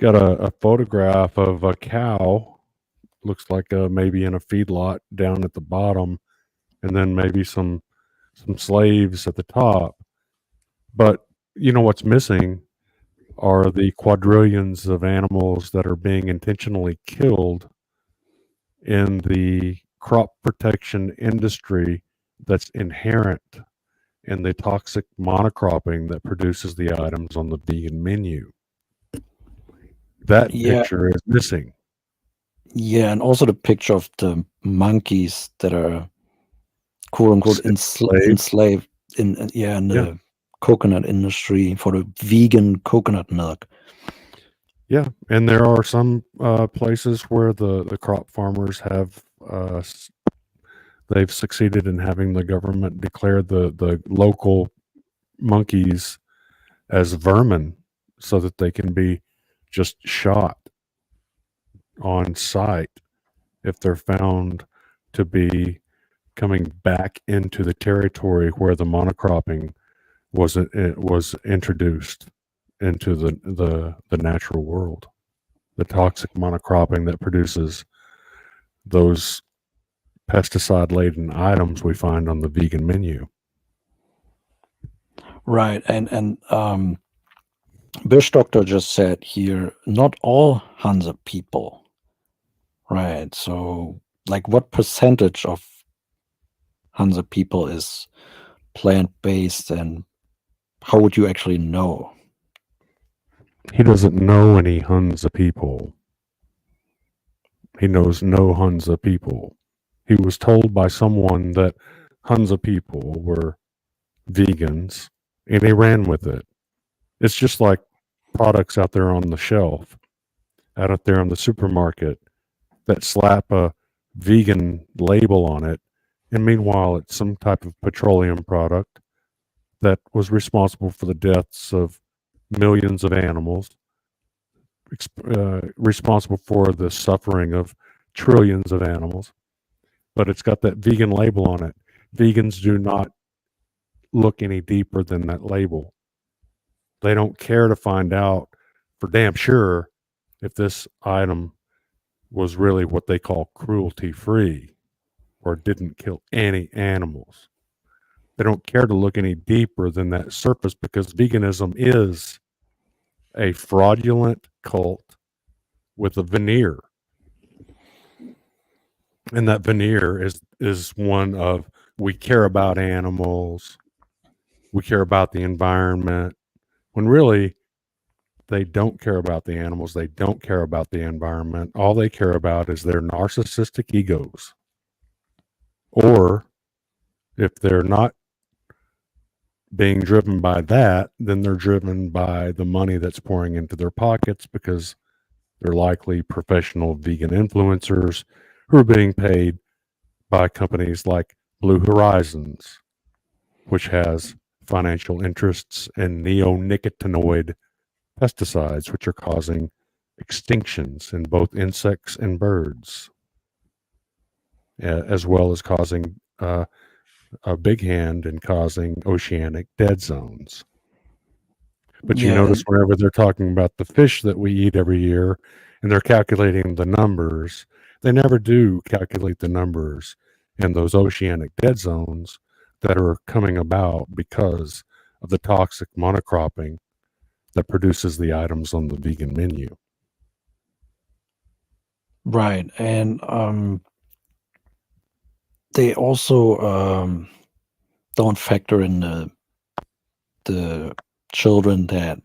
a photograph of a cow, looks like maybe in a feedlot down at the bottom, and then maybe some slaves at the top. But you know what's missing are the quadrillions of animals that are being intentionally killed in the crop protection industry that's inherent in the toxic monocropping that produces the items on the vegan menu. That picture is missing. Yeah, and also the picture of the monkeys that are quote unquote enslaved in the coconut industry for the vegan coconut milk. Yeah, and there are some places where the crop farmers have they've succeeded in having the government declare the local monkeys as vermin so that they can be just shot on site if they're found to be coming back into the territory where the monocropping was introduced into the natural world. The toxic monocropping that produces those pesticide-laden items we find on the vegan menu. Right, and Bush Doctor just said here, not all Hansa people. Right, so like what percentage of Hansa people is plant-based, and how would you actually know? He doesn't know any Hansa people. He knows no Hansa people. He was told by someone that Hansa people were vegans, and he ran with it. It's just like products out there on the shelf, out there in the supermarket, that slap a vegan label on it, and meanwhile it's some type of petroleum product that was responsible for the deaths of millions of animals, responsible for the suffering of trillions of animals, but it's got that vegan label on it. Vegans do not look any deeper than that label. They don't care to find out for damn sure if this item was really what they call cruelty-free or didn't kill any animals. They don't care to look any deeper than that surface because veganism is a fraudulent cult with a veneer. And that veneer is one of we care about animals, we care about the environment, when really they don't care about the animals, they don't care about the environment. All they care about is their narcissistic egos. Or if they're not being driven by that, then they're driven by the money that's pouring into their pockets, because they're likely professional vegan influencers who are being paid by companies like Blue Horizons, which has financial interests in neonicotinoid pesticides, which are causing extinctions in both insects and birds, as well as causing a big hand in causing oceanic dead zones. But you notice whenever they're talking about the fish that we eat every year and they're calculating the numbers, they never do calculate the numbers in those oceanic dead zones that are coming about because of the toxic monocropping that produces the items on the vegan menu. Right. And they also don't factor in the children that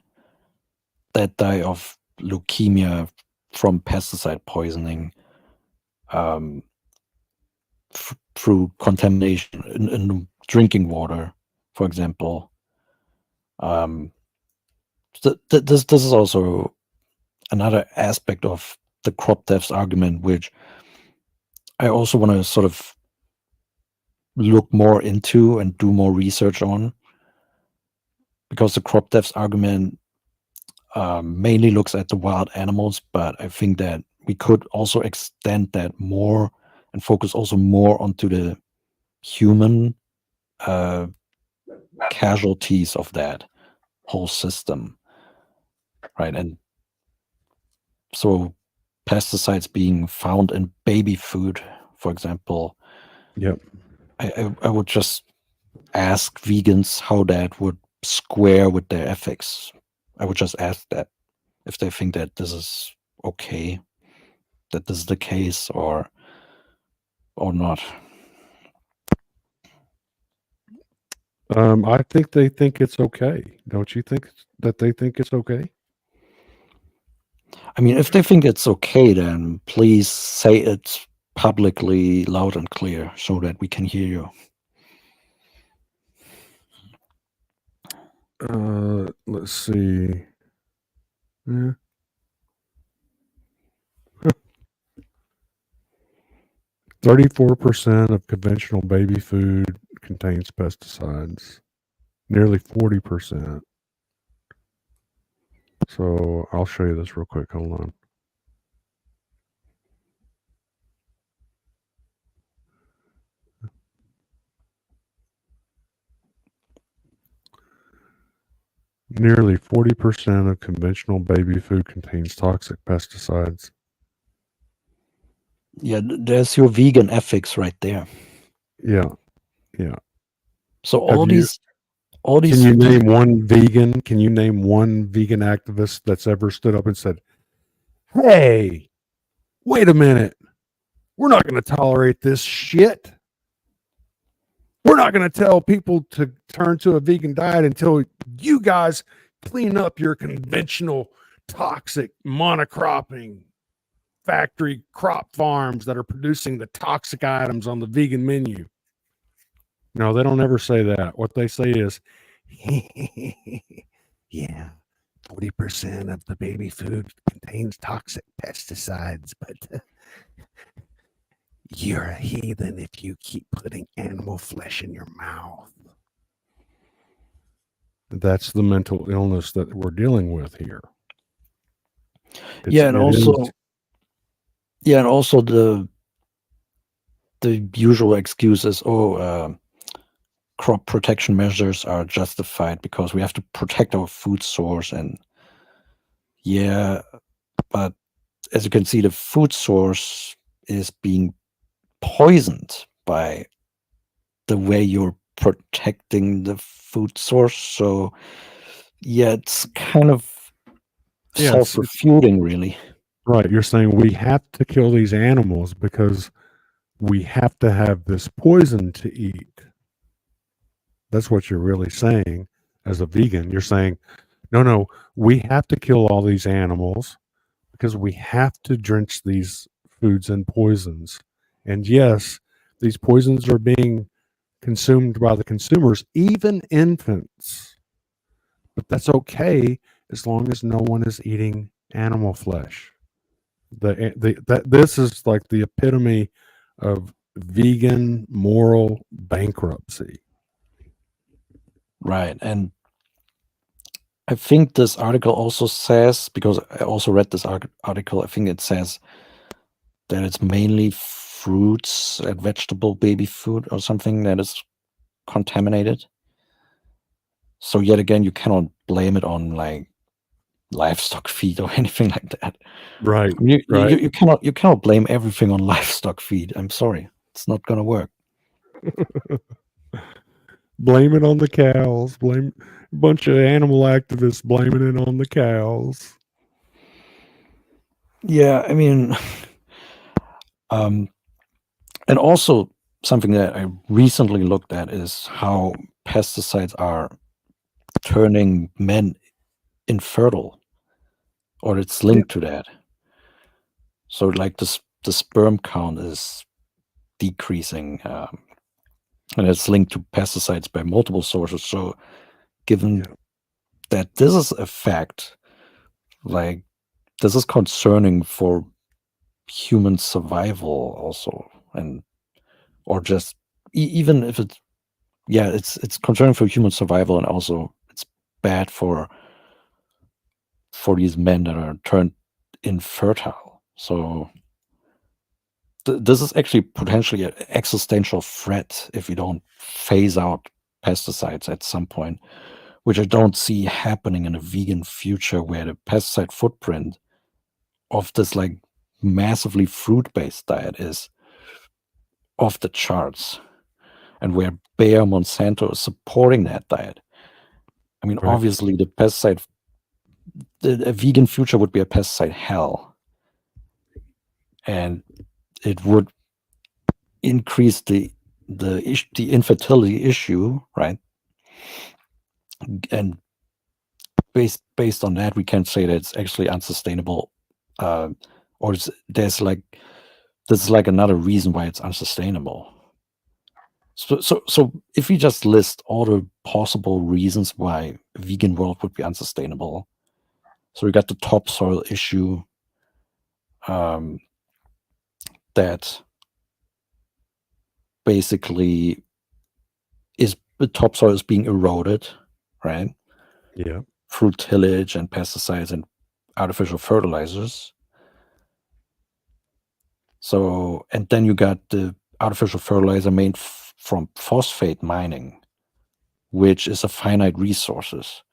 die of leukemia from pesticide poisoning through contamination in drinking water, for example. This is also another aspect of the crop deaths argument, which I also want to sort of look more into and do more research on, because the crop deaths argument mainly looks at the wild animals, but I think that we could also extend that more and focus also more onto the human casualties of that whole system, right? And so pesticides being found in baby food, for example. Yep. I would just ask vegans how that would square with their ethics. I would just ask that if they think that this is okay, that this is the case, or not. I think they think it's okay. Don't you think that they think it's okay? I mean, if they think it's okay, then please say it publicly, loud and clear, so that we can hear you. Let's see. Yeah. 34% of conventional baby food contains pesticides. Nearly 40%. So I'll show you this real quick. Hold on. Nearly 40% of conventional baby food contains toxic pesticides. Yeah, there's your vegan ethics right there. Yeah. Yeah. So all these Can you name one vegan? Can you name one vegan activist that's ever stood up and said, "Hey, wait a minute. We're not going to tolerate this shit. We're not going to tell people to turn to a vegan diet until you guys clean up your conventional toxic monocropping factory crop farms that are producing the toxic items on the vegan menu." No, they don't ever say that. What they say is, yeah, 40% of the baby food contains toxic pesticides, but you're a heathen if you keep putting animal flesh in your mouth. That's the mental illness that we're dealing with here. And also the usual excuse is, crop protection measures are justified because we have to protect our food source. And yeah, but as you can see, the food source is being poisoned by the way you're protecting the food source. So yeah, it's kind of self-refuting, really. Right. You're saying we have to kill these animals because we have to have this poison to eat. That's what you're really saying as a vegan. You're saying, no, we have to kill all these animals because we have to drench these foods in poisons. And yes, these poisons are being consumed by the consumers, even infants. But that's okay as long as no one is eating animal flesh. This is like the epitome of vegan moral bankruptcy. Right. And I think this article also says, because I also read this article, I think it says that it's mainly fruits and vegetable baby food or something that is contaminated. So yet again, you cannot blame it on like livestock feed or anything like that. Right. You cannot blame everything on livestock feed. I'm sorry, it's not gonna work. Blame it on the cows. Blame a bunch of animal activists blaming it on the cows. Yeah, I mean, and also something that I recently looked at is how pesticides are turning men infertile, or it's linked to that. So like the sperm count is decreasing, and it's linked to pesticides by multiple sources. So given that this is a fact, like this is concerning for human survival also, and or just even if it's it's concerning for human survival, and also it's bad for these men that are turned infertile. So this is actually potentially an existential threat if we don't phase out pesticides at some point, which I don't see happening in a vegan future where the pesticide footprint of this like massively fruit-based diet is off the charts, and where Bayer Monsanto is supporting that diet. I mean, obviously the pesticide, a vegan future would be a pesticide hell, and it would increase the infertility issue, right? And based on that, we can say that it's actually unsustainable, or this is like another reason why it's unsustainable. So if we just list all the possible reasons why a vegan world would be unsustainable, so we got the topsoil issue, that basically is the topsoil is being eroded, right? Yeah. Through tillage and pesticides and artificial fertilizers. So, and then you got the artificial fertilizer made from phosphate mining, which is a finite resources.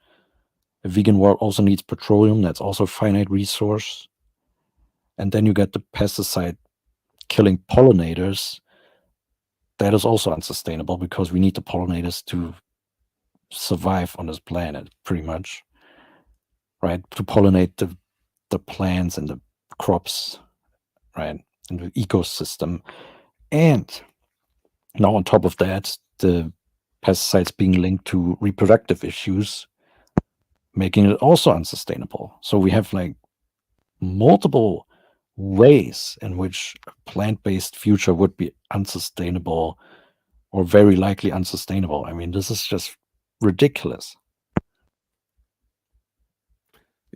A vegan world also needs petroleum, that's also a finite resource. And then you get the pesticide killing pollinators. That is also unsustainable because we need the pollinators to survive on this planet, pretty much, right? To pollinate the plants and the crops, right? And the ecosystem. And now on top of that, the pesticides being linked to reproductive issues, making it also unsustainable. So we have like multiple ways in which a plant-based future would be unsustainable, or very likely unsustainable. I mean, this is just ridiculous.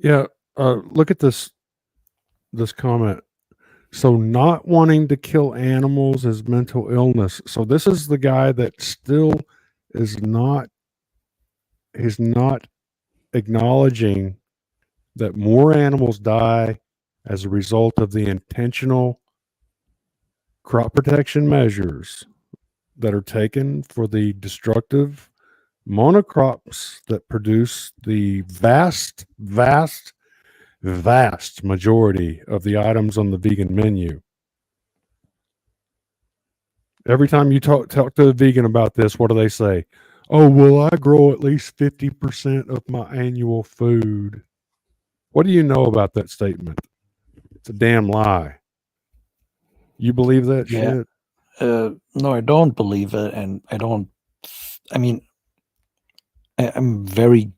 Yeah. Look at this comment. So not wanting to kill animals is mental illness. So this is the guy that still is not acknowledging that more animals die as a result of the intentional crop protection measures that are taken for the destructive monocrops that produce the vast majority of the items on the vegan menu. Every time you talk to a vegan about this, what do they say? Oh, well, I grow at least 50% of my annual food. What do you know about that statement? It's a damn lie. You believe that shit? No, I don't believe it, and I don't. I mean, I'm very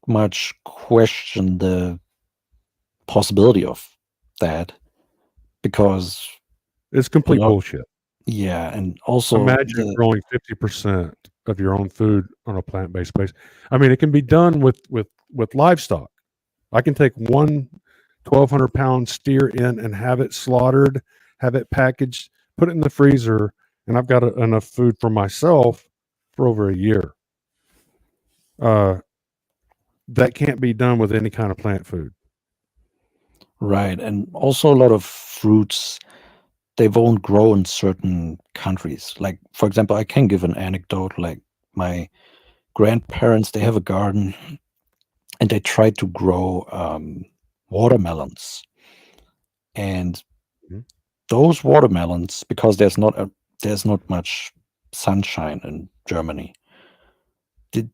much question the possibility of that because It's complete lot- bullshit. yeah, and also Imagine growing 50% of your own food on a plant-based base. I mean, it can be done with livestock. I can take one 1,200-pound steer in and have it slaughtered, have it packaged, put it in the freezer, and I've got enough food for myself for over a year. That can't be done with any kind of plant food. right, and also a lot of fruits they won't grow in certain countries. Like, for example, I can give an anecdote. Like my grandparents, they have a garden, and they tried to grow watermelons, and Mhm. those watermelons, because there's not much sunshine in Germany,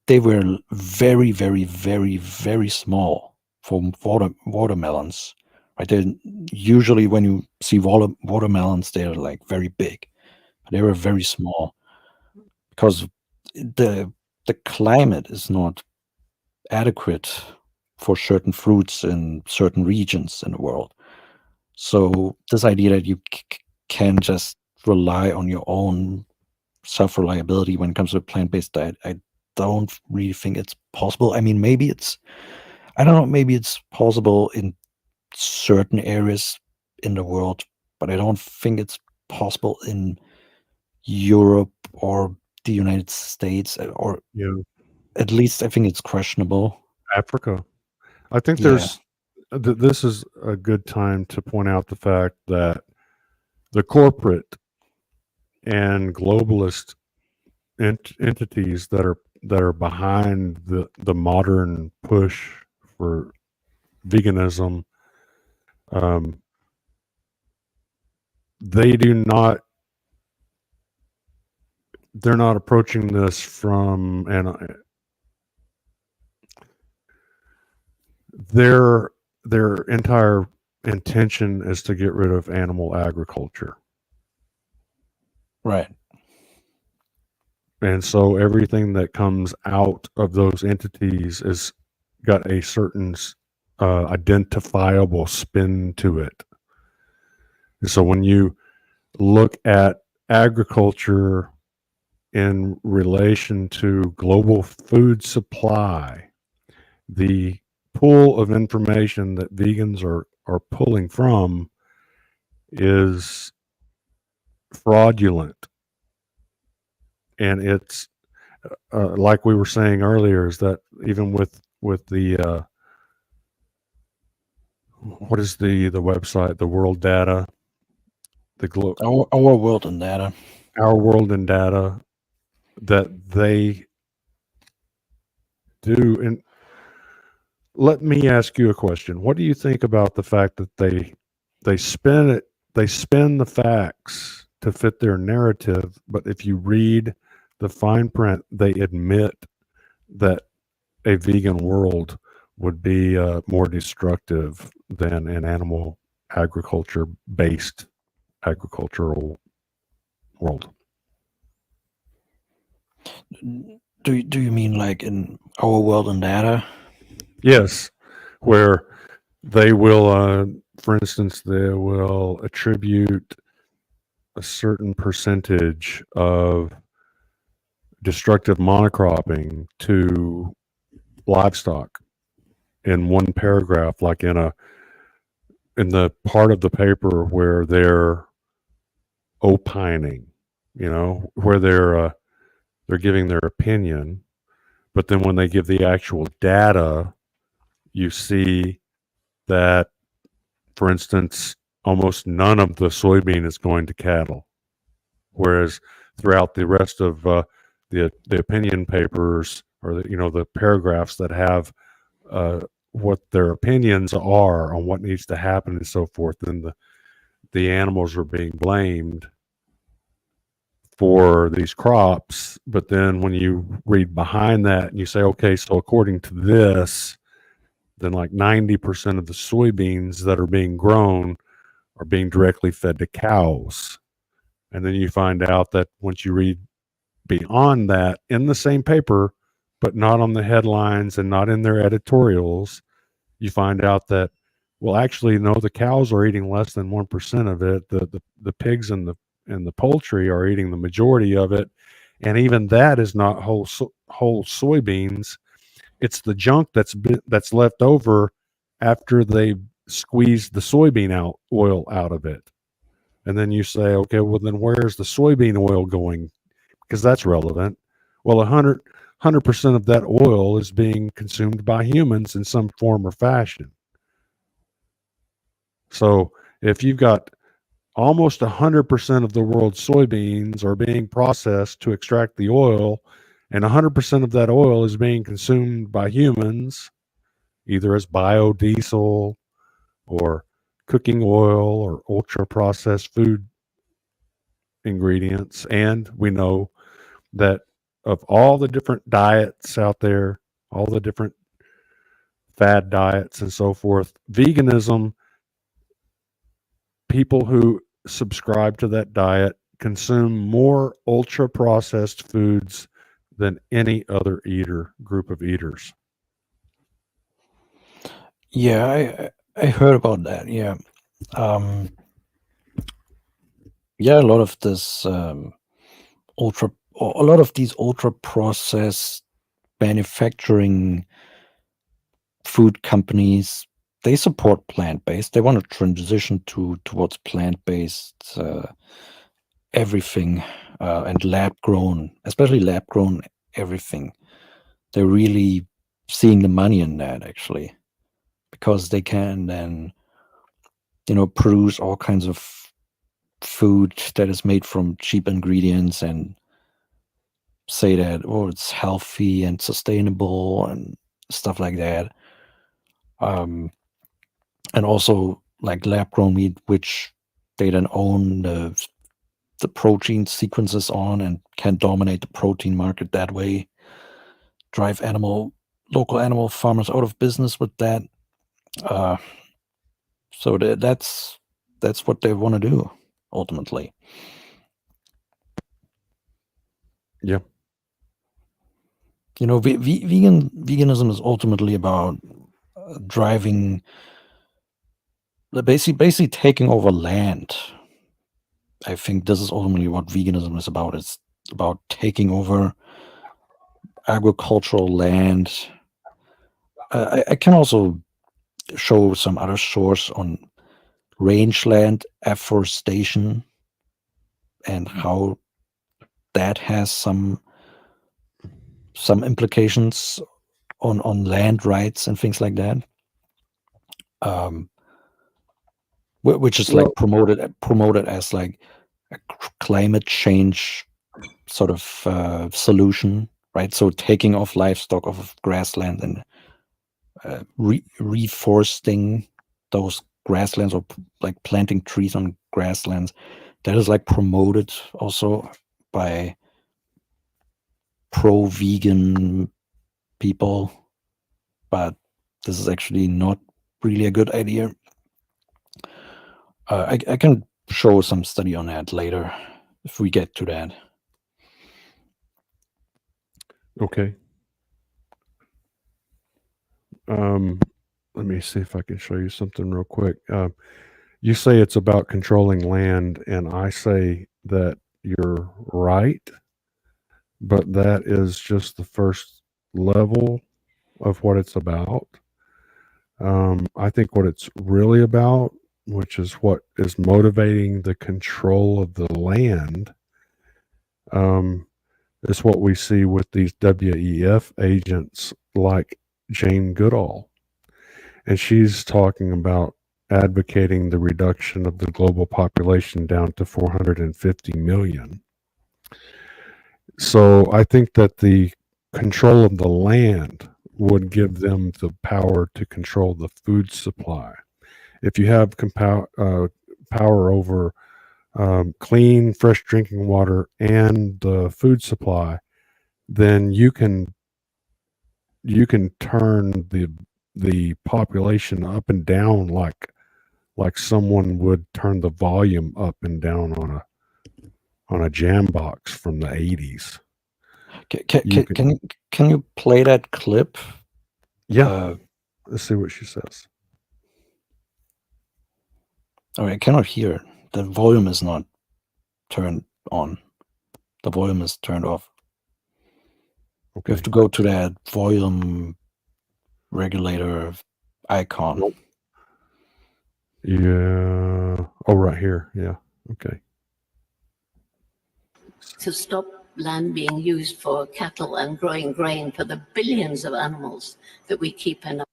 they were very, very, very, very small for watermelons. Right? They usually when you see watermelons, they're like very big. They were very small because the climate is not adequate for certain fruits in certain regions in the world. So this idea that you can just rely on your own self-reliability when it comes to a plant-based diet, I don't really think it's possible. I mean, maybe it's, I don't know, maybe it's possible in certain areas in the world, but I don't think it's possible in Europe or the United States, or at least I think it's questionable. Africa. I think Yeah. this is a good time to point out the fact that the corporate and globalist entities that are behind the modern push for veganism, they're not approaching this from their entire intention is to get rid of animal agriculture. Right. And so everything that comes out of those entities is got a certain identifiable spin to it. And so when you look at agriculture in relation to global food supply, the pool of information that vegans are pulling from is fraudulent. And it's like we were saying earlier, is that even with the what is the website, the world data, Our world in data, our world in data, that they do. And let me ask you a question. What do you think about the fact that they spin the facts to fit their narrative, but if you read the fine print, they admit that a vegan world would be more destructive than an animal agriculture based agricultural world. do you mean like in our world in data? Yes, where they will, for instance, they will attribute a certain percentage of destructive monocropping to livestock in one paragraph, like in the part of the paper where they're opining, where they're giving their opinion, but then when they give the actual data, you see that, for instance, almost none of the soybean is going to cattle, whereas throughout the rest of the opinion papers, or the paragraphs that have what their opinions are on what needs to happen and so forth, then the animals are being blamed for these crops. But then when you read behind that and you say, okay, so according to this, then like 90% of the soybeans that are being grown are being directly fed to cows. And then you find out that once you read beyond that in the same paper, but not on the headlines and not in their editorials, you find out that, well, actually, no, the cows are eating less than 1% of it. The pigs and the poultry are eating the majority of it. And even that is not whole soybeans. It's the junk that's left over after they squeezed the soybean oil out of it. And then you say, okay, well, then where's the soybean oil going? Because that's relevant. Well, 100% of that oil is being consumed by humans in some form or fashion. So if you've got almost 100% of the world's soybeans are being processed to extract the oil, and 100% of that oil is being consumed by humans, either as biodiesel or cooking oil or ultra-processed food ingredients. And we know that of all the different diets out there, all the different fad diets and so forth, veganism, people who subscribe to that diet consume more ultra processed foods than any other group of eaters. Yeah, I heard about that. Yeah. Yeah, a lot of this a lot of these ultra processed manufacturing food companies, they support plant-based. They want to transition towards plant-based everything, and lab-grown, especially lab-grown everything. They're really seeing the money in that, actually, because they can then, produce all kinds of food that is made from cheap ingredients and say that, oh, it's healthy and sustainable and stuff like that. And also like lab-grown meat, which they then own the protein sequences on and can dominate the protein market that way, drive local animal farmers out of business with that. So that's what they want to do ultimately. Yeah. Veganism is ultimately about driving, basically taking over land. I think this is ultimately what veganism is about. It's about taking over agricultural land. I can also show some other source on rangeland afforestation and how that has some implications on land rights and things like that. Which is like promoted as like a climate change sort of solution, right? So taking off livestock off of grassland and reforesting those grasslands, or like planting trees on grasslands, that is like promoted also by pro-vegan people, but this is actually not really a good idea. I can show some study on that later if we get to that. Okay. Let me see if I can show you something real quick. You say it's about controlling land, and I say that you're right, but that is just the first level of what it's about. I think what it's really about, which is what is motivating the control of the land, is what we see with these WEF agents like Jane Goodall. And she's talking about advocating the reduction of the global population down to 450 million. So I think that the control of the land would give them the power to control the food supply. If you have power over clean, fresh drinking water and the food supply, then you can turn the population up and down like someone would turn the volume up and down on a jam box from the 80s. Can you play that clip? Yeah. Let's see what she says. Oh, I cannot hear. The volume is not turned on. The volume is turned off. Okay. You have to go to that volume regulator icon. Nope. Yeah. Oh, right here. Yeah. Okay. To stop land being used for cattle and growing grain for the billions of animals that we keep in our...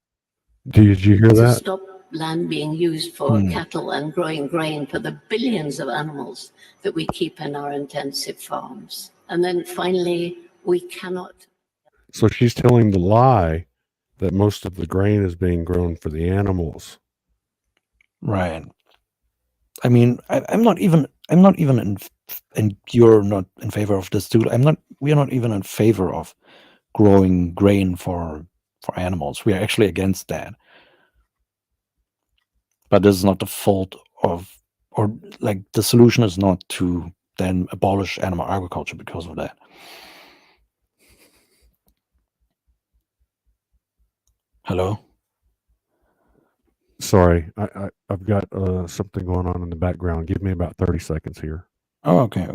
Did you hear To that? stop land being used for cattle and growing grain for the billions of animals that we keep in our intensive farms. And then finally, we cannot... So she's telling the lie that most of the grain is being grown for the animals. Right. I mean, I'm not even in, and you're not in favor of this too. We are not even in favor of growing grain for animals. We are actually against that. But this is not the fault of, or like the solution is not to then abolish animal agriculture because of that. Hello? Sorry, I've got something going on in the background. Give me about 30 seconds here. Oh, okay.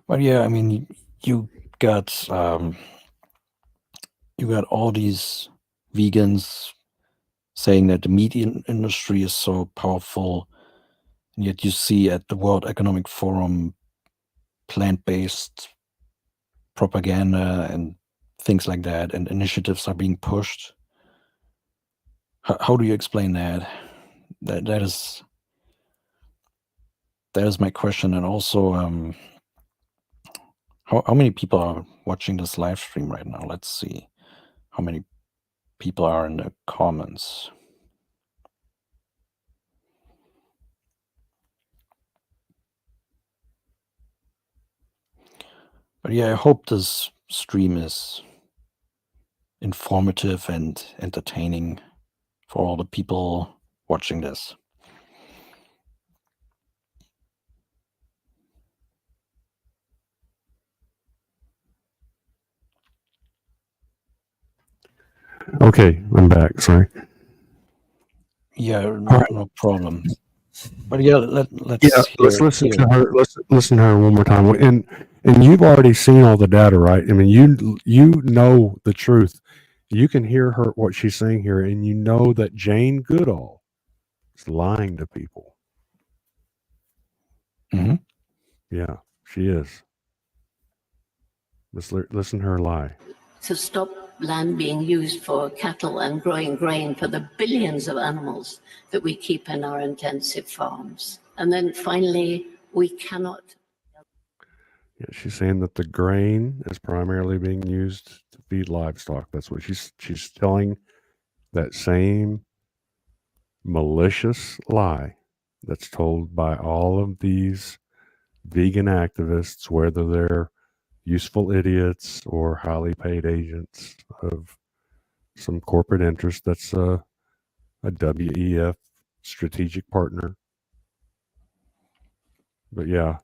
But yeah, I mean, you got all these vegans saying that the meat industry is so powerful, and yet you see at the World Economic Forum plant-based propaganda and things like that, and initiatives are being pushed. How do you explain that? That is my question. And also, how many people are watching this live stream right now? Let's see how many people are in the comments. But yeah, I hope this stream is informative and entertaining for all the people watching this. Okay, I'm back. Sorry. Yeah, no problem. But yeah, let's listen to her. Let's listen to her one more time. And you've already seen all the data, right? I mean, you know the truth. You can hear her what she's saying here, and you know that Jane Goodall is lying to people. Mm-hmm. Yeah, she is. Listen to her lie. To stop land being used for cattle and growing grain for the billions of animals that we keep in our intensive farms. And then finally, we cannot... Yeah, she's saying that the grain is primarily being used to feed livestock. That's what she's telling that same malicious lie that's told by all of these vegan activists, whether they're useful idiots or highly paid agents of some corporate interest that's a WEF strategic partner. But yeah,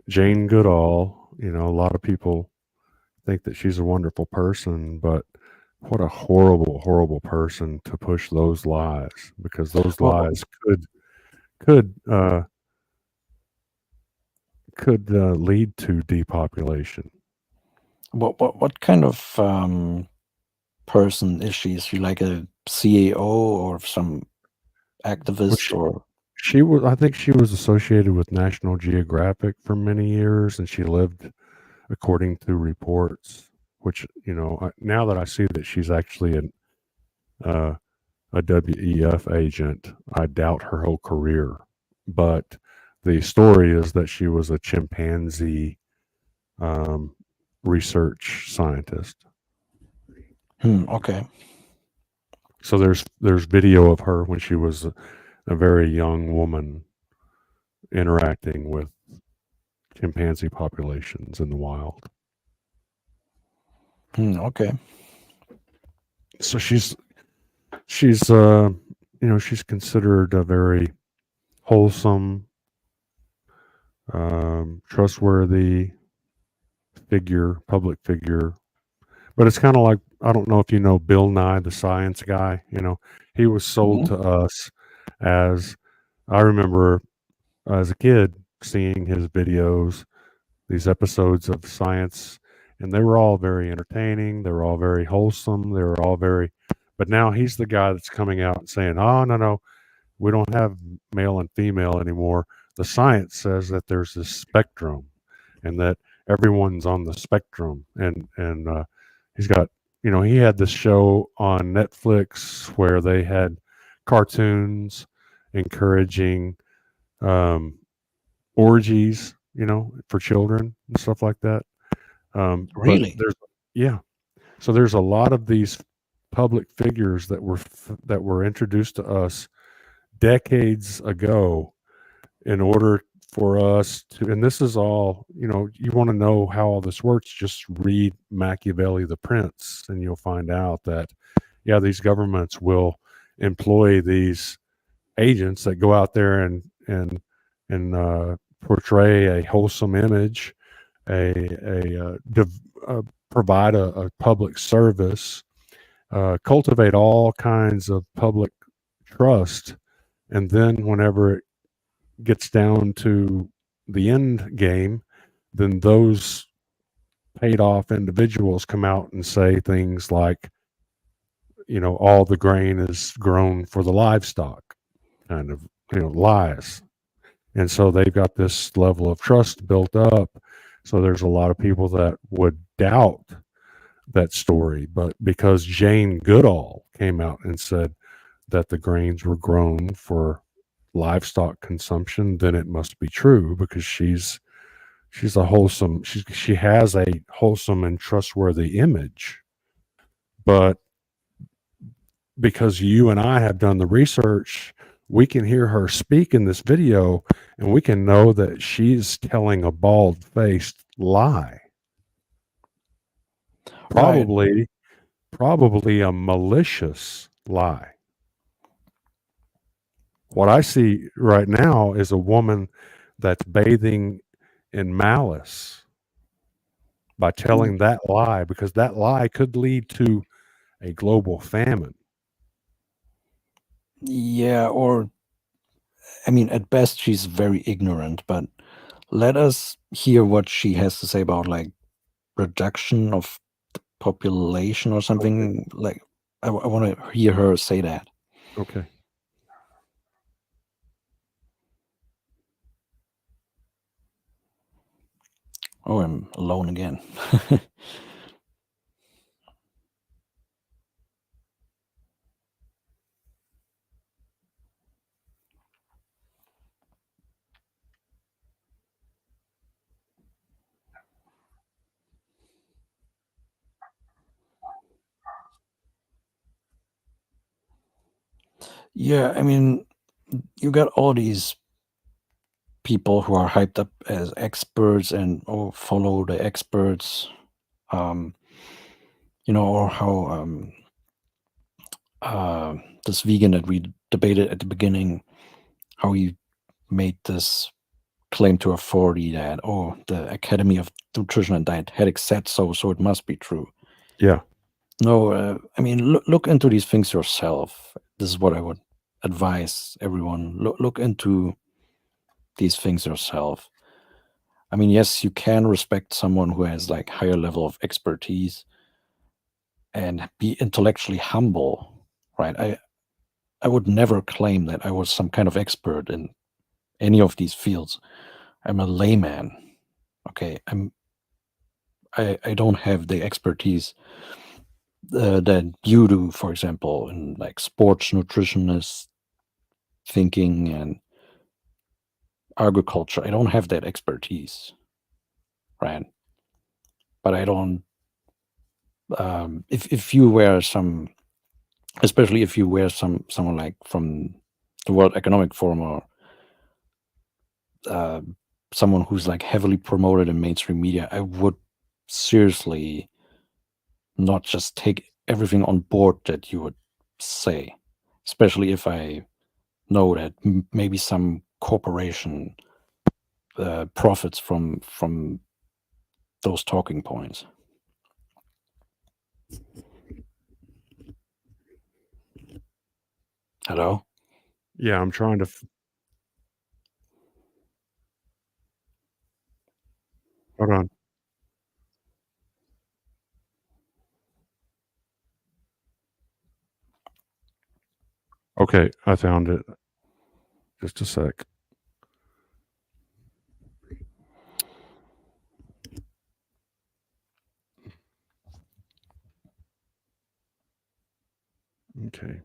Jane Goodall, a lot of people think that she's a wonderful person, but what a horrible, horrible person to push those lies, because those lies could lead to depopulation. What kind of person is she? Is she like a CAO or some activist? Or she was? I think she was associated with National Geographic for many years, and she lived according to reports. Which now that I see that she's actually a WEF agent, I doubt her whole career. But the story is that she was a chimpanzee research scientist. Okay. So there's video of her when she was a very young woman interacting with chimpanzee populations in the wild. Okay. So she's she's considered a very wholesome, trustworthy public figure. But it's kind of like, I don't know if you know Bill Nye the Science Guy. He was sold to us as, I remember as a kid seeing his videos, these episodes of science, and they were all very entertaining. They were all very wholesome. They were all very, but now he's the guy that's coming out and saying, "Oh, no, we don't have male and female anymore. The science says that there's this spectrum, and that everyone's on the spectrum." And he's got, he had this show on Netflix where they had cartoons encouraging orgies, for children and stuff like that. Really? Yeah. So there's a lot of these public figures that were introduced to us decades ago in order for us to, and this is all, you want to know how all this works, just read Machiavelli the Prince, and you'll find out that, yeah, these governments will employ these agents that go out there and portray a wholesome image, provide a public service, cultivate all kinds of public trust, and then whenever it gets down to the end game, then those paid off individuals come out and say things like, all the grain is grown for the livestock, kind of, lies. And so they've got this level of trust built up. So there's a lot of people that would doubt that story. But because Jane Goodall came out and said that the grains were grown for livestock consumption, then it must be true, because she's a wholesome, she has a wholesome and trustworthy image. But because you and I have done the research, we can hear her speak in this video, and we can know that she's telling a bald-faced lie. Probably a malicious lie. What I see right now is a woman that's bathing in malice by telling that lie, because that lie could lead to a global famine. Yeah, or I mean, at best, she's very ignorant, but let us hear what she has to say about like reduction of the population or something. Like, I want to hear her say that. Okay. Oh, I'm alone again. Yeah, I mean, you got all these people who are hyped up as experts and follow the experts, or how this vegan that we debated at the beginning, how he made this claim to authority that, the Academy of Nutrition and Dietetics said so it must be true. Yeah. No, I mean, look into these things yourself. This is what I would advise everyone. Look into these things yourself. I mean, yes, you can respect someone who has like higher level of expertise and be intellectually humble, right? I would never claim that I was some kind of expert in any of these fields. I'm a layman. Okay, I don't have the expertise that you do, for example, in like sports nutritionist thinking and agriculture. I don't have that expertise, right? But I don't. If you were especially if you were someone like from the World Economic Forum, or someone who's like heavily promoted in mainstream media, I would seriously not just take everything on board that you would say, especially if I know that maybe some corporation profits from those talking points. Hello? Yeah, I'm trying to. Hold on. Okay, I found it. Just a sec. Okay.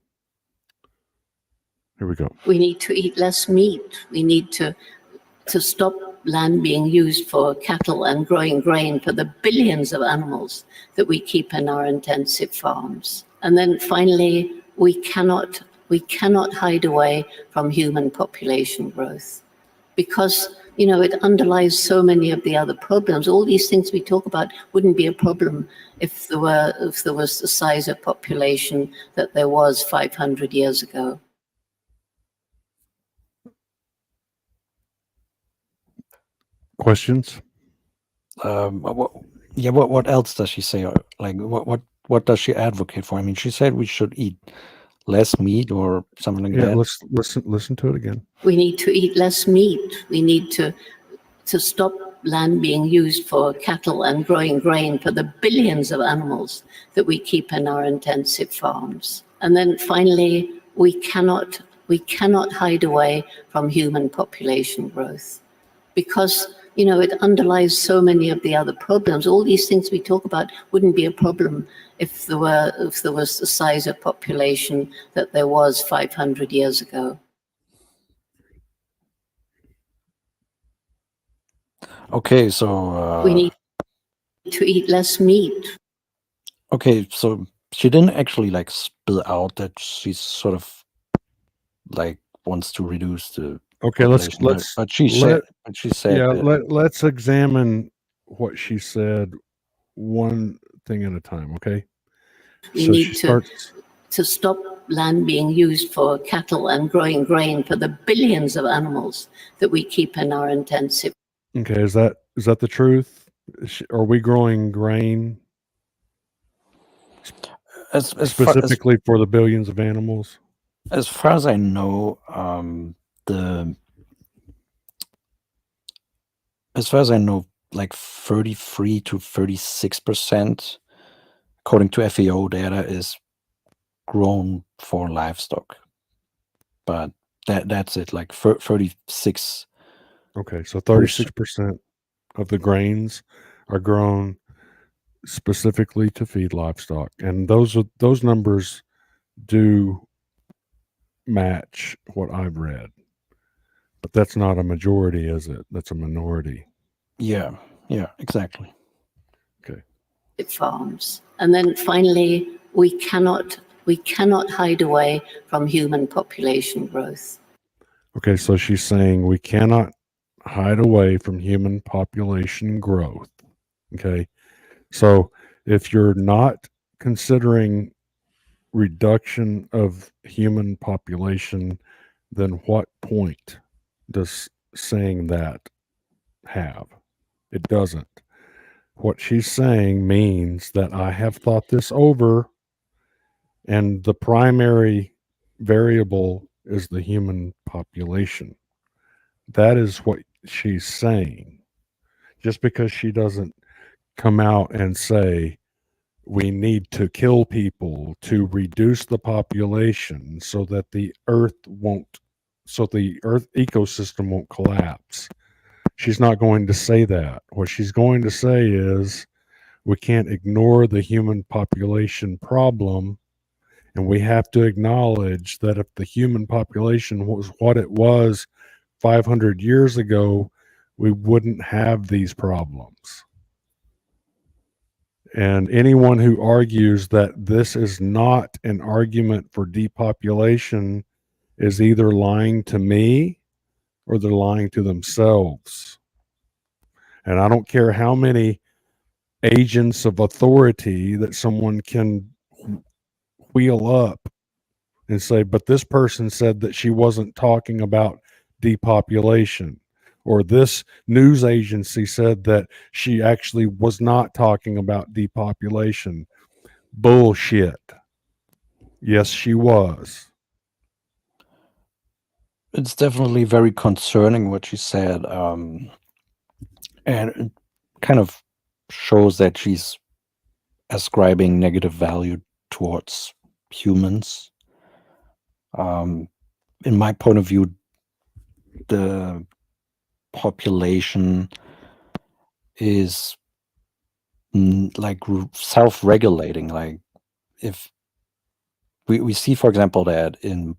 Here we go. We need to eat less meat. We need to stop land being used for cattle and growing grain for the billions of animals that we keep in our intensive farms. And then finally, we cannot hide away from human population growth, because it underlies so many of the other problems. All these things we talk about wouldn't be a problem if there was the size of population that there was 500 years ago. Questions? What else does she say? Like, what does she advocate for? I mean, she said we should eat less meat or something like that. Yeah, let's listen to it again. We need to eat less meat. We need to stop land being used for cattle and growing grain for the billions of animals that we keep in our intensive farms. And then finally, we cannot hide away from human population growth, because it underlies so many of the other problems. All these things we talk about wouldn't be a problem if there was the size of population that there was 500 years ago. Okay, so we need to eat less meat. Okay, so she didn't actually like spill out that she's sort of like wants to reduce the Okay, population, but she said yeah, that, let's examine what she said one thing at a time, okay? We need to stop land being used for cattle and growing grain for the billions of animals that we keep in our intensive. Okay, is that the truth? Are we growing grain specifically for the billions of animals? As far as I know, like 33 to 36%, according to FAO data, is grown for livestock. But that's it, like 36. Okay, so 36% of the grains are grown specifically to feed livestock, and those numbers do match what I've read. But that's not a majority, is it? That's a minority. Yeah, exactly. Okay. Farms. And then finally, we cannot hide away from human population growth. Okay, so she's saying we cannot hide away from human population growth. Okay, so if you're not considering reduction of human population, then what point does saying that have? It doesn't. What she's saying means that I have thought this over, and the primary variable is the human population. That is what she's saying. Just because she doesn't come out and say we need to kill people to reduce the population so that the earth ecosystem won't collapse. She's not going to say that. What she's going to say is we can't ignore the human population problem, and we have to acknowledge that if the human population was what it was 500 years ago, we wouldn't have these problems. And anyone who argues that this is not an argument for depopulation is either lying to me or they're lying to themselves. And I don't care how many agents of authority that someone can wheel up and say, but this person said that she wasn't talking about depopulation, or this news agency said that she actually was not talking about depopulation. Bullshit. Yes, she was. It's definitely very concerning what she said, and it kind of shows that she's ascribing negative value towards humans. In my point of view, the population is like self-regulating. Like if we see, for example, that in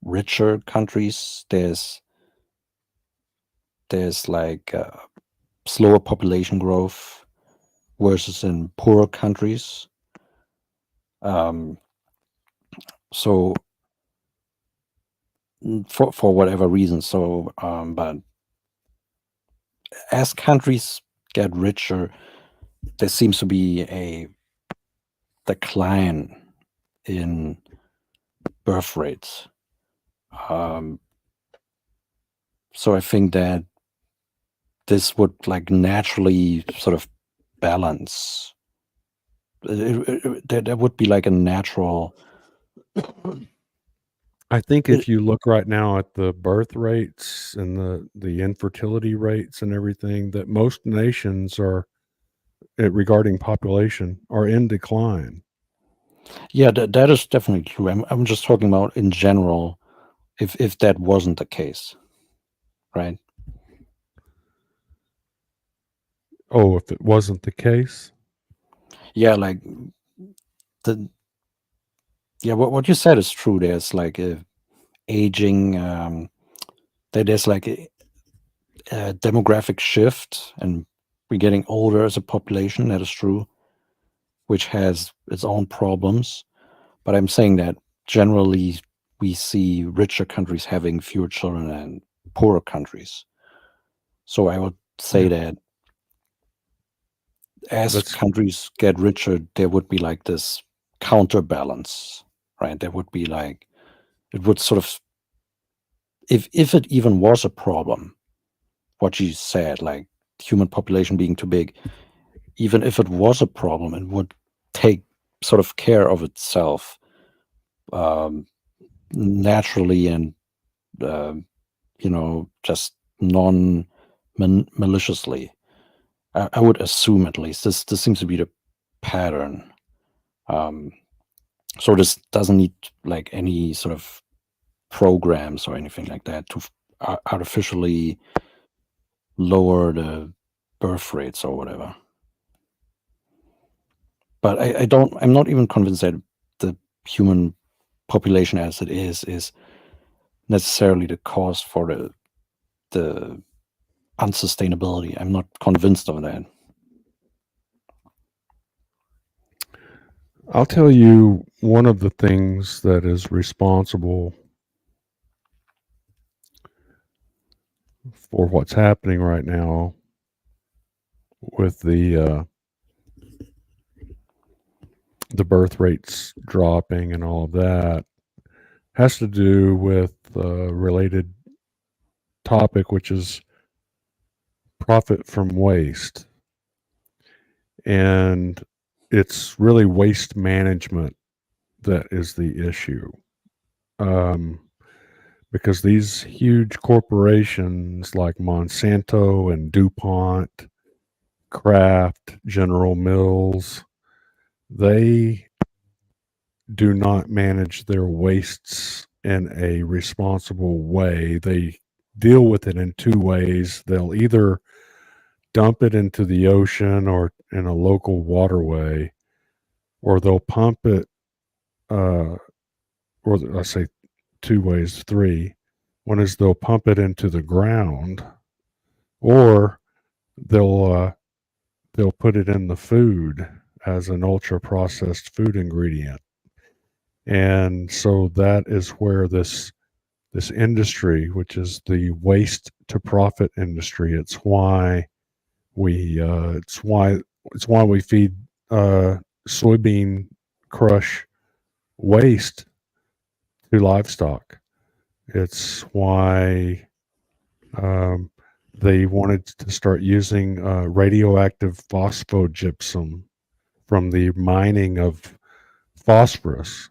richer countries there's like slower population growth versus in poorer countries. So for whatever reason. So but as countries get richer, there seems to be a decline in birth rates. So I think that this would like naturally sort of balance. There would be like a natural. I think if you look right now at the birth rates and the infertility rates and everything, that most nations are, regarding population, are in decline. Yeah, that is definitely true. I'm just talking about in general, if that wasn't the case, right? Oh, if it wasn't the case? Yeah, like what you said is true. There's like a aging, there's like a demographic shift, and we're getting older as a population. That is true, which has its own problems. But I'm saying that generally we see richer countries having fewer children than poorer countries. So I would say that as countries get richer, there would be like this counterbalance, right? There would be like, it would sort of, if it even was a problem, what you said, like human population being too big, even if it was a problem, it would take sort of care of itself naturally and, just non-maliciously. I would assume, at least. This seems to be the pattern. So this doesn't need like any sort of programs or anything like that to artificially lower the birth rates or whatever. But I'm not even convinced that the human population as it is necessarily the cause for the unsustainability. I'm not convinced of that. I'll tell you one of the things that is responsible for what's happening right now with the birth rates dropping and all of that has to do with a related topic, which is profit from waste. And it's really waste management that is the issue. Because these huge corporations like Monsanto and DuPont, Kraft, General Mills, they do not manage their wastes in a responsible way. They deal with it in two ways. They'll either dump it into the ocean or in a local waterway, or they'll pump it, or I say two ways, three. One is they'll pump it into the ground, or they'll put it in the food as an ultra processed food ingredient. And so that is where this industry, which is the waste to profit industry, it's why it's why we feed soybean crush waste to livestock. It's why they wanted to start using radioactive phosphogypsum from the mining of phosphorus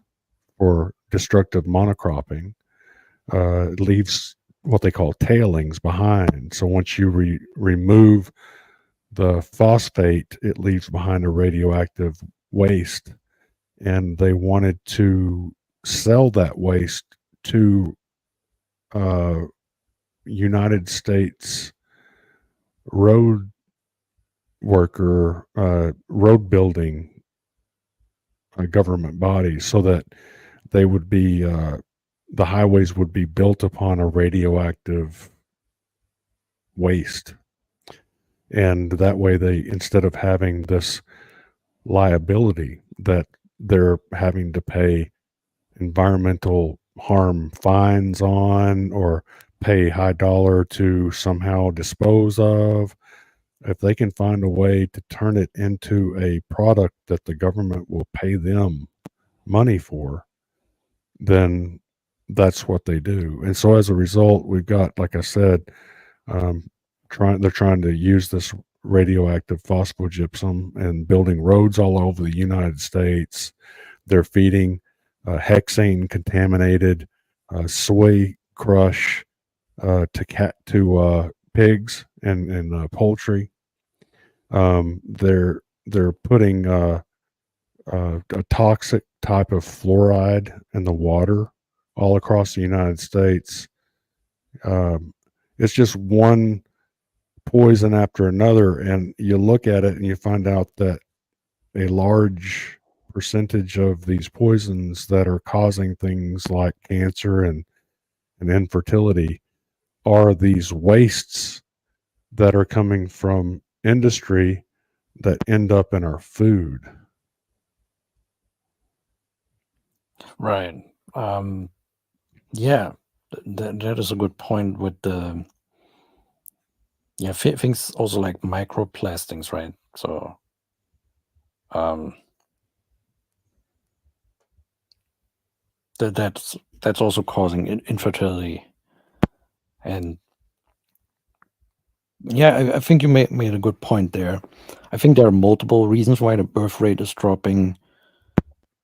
for destructive monocropping. It leaves what they call tailings behind. So once you remove the phosphate, it leaves behind a radioactive waste. And they wanted to sell that waste to United States road worker, road building government bodies, so that they would be, the highways would be built upon a radioactive waste. And that way they, instead of having this liability that they're having to pay environmental harm fines on, or pay high dollar to somehow dispose of, if they can find a way to turn it into a product that the government will pay them money for, then that's what they do. And so as a result, we've got, like I said, they're trying to use this radioactive phosphogypsum and building roads all over the United States. They're feeding hexane contaminated soy crush to pigs and poultry. They're putting a toxic type of fluoride in the water all across the United States. It's just one poison after another, and you look at it and you find out that a large percentage of these poisons that are causing things like cancer and infertility are these wastes that are coming from industry that end up in our food. Right. Yeah, that is a good point with the things also like microplastics, right? So that's also causing infertility. And yeah, I think you made a good point there. I think there are multiple reasons why the birth rate is dropping.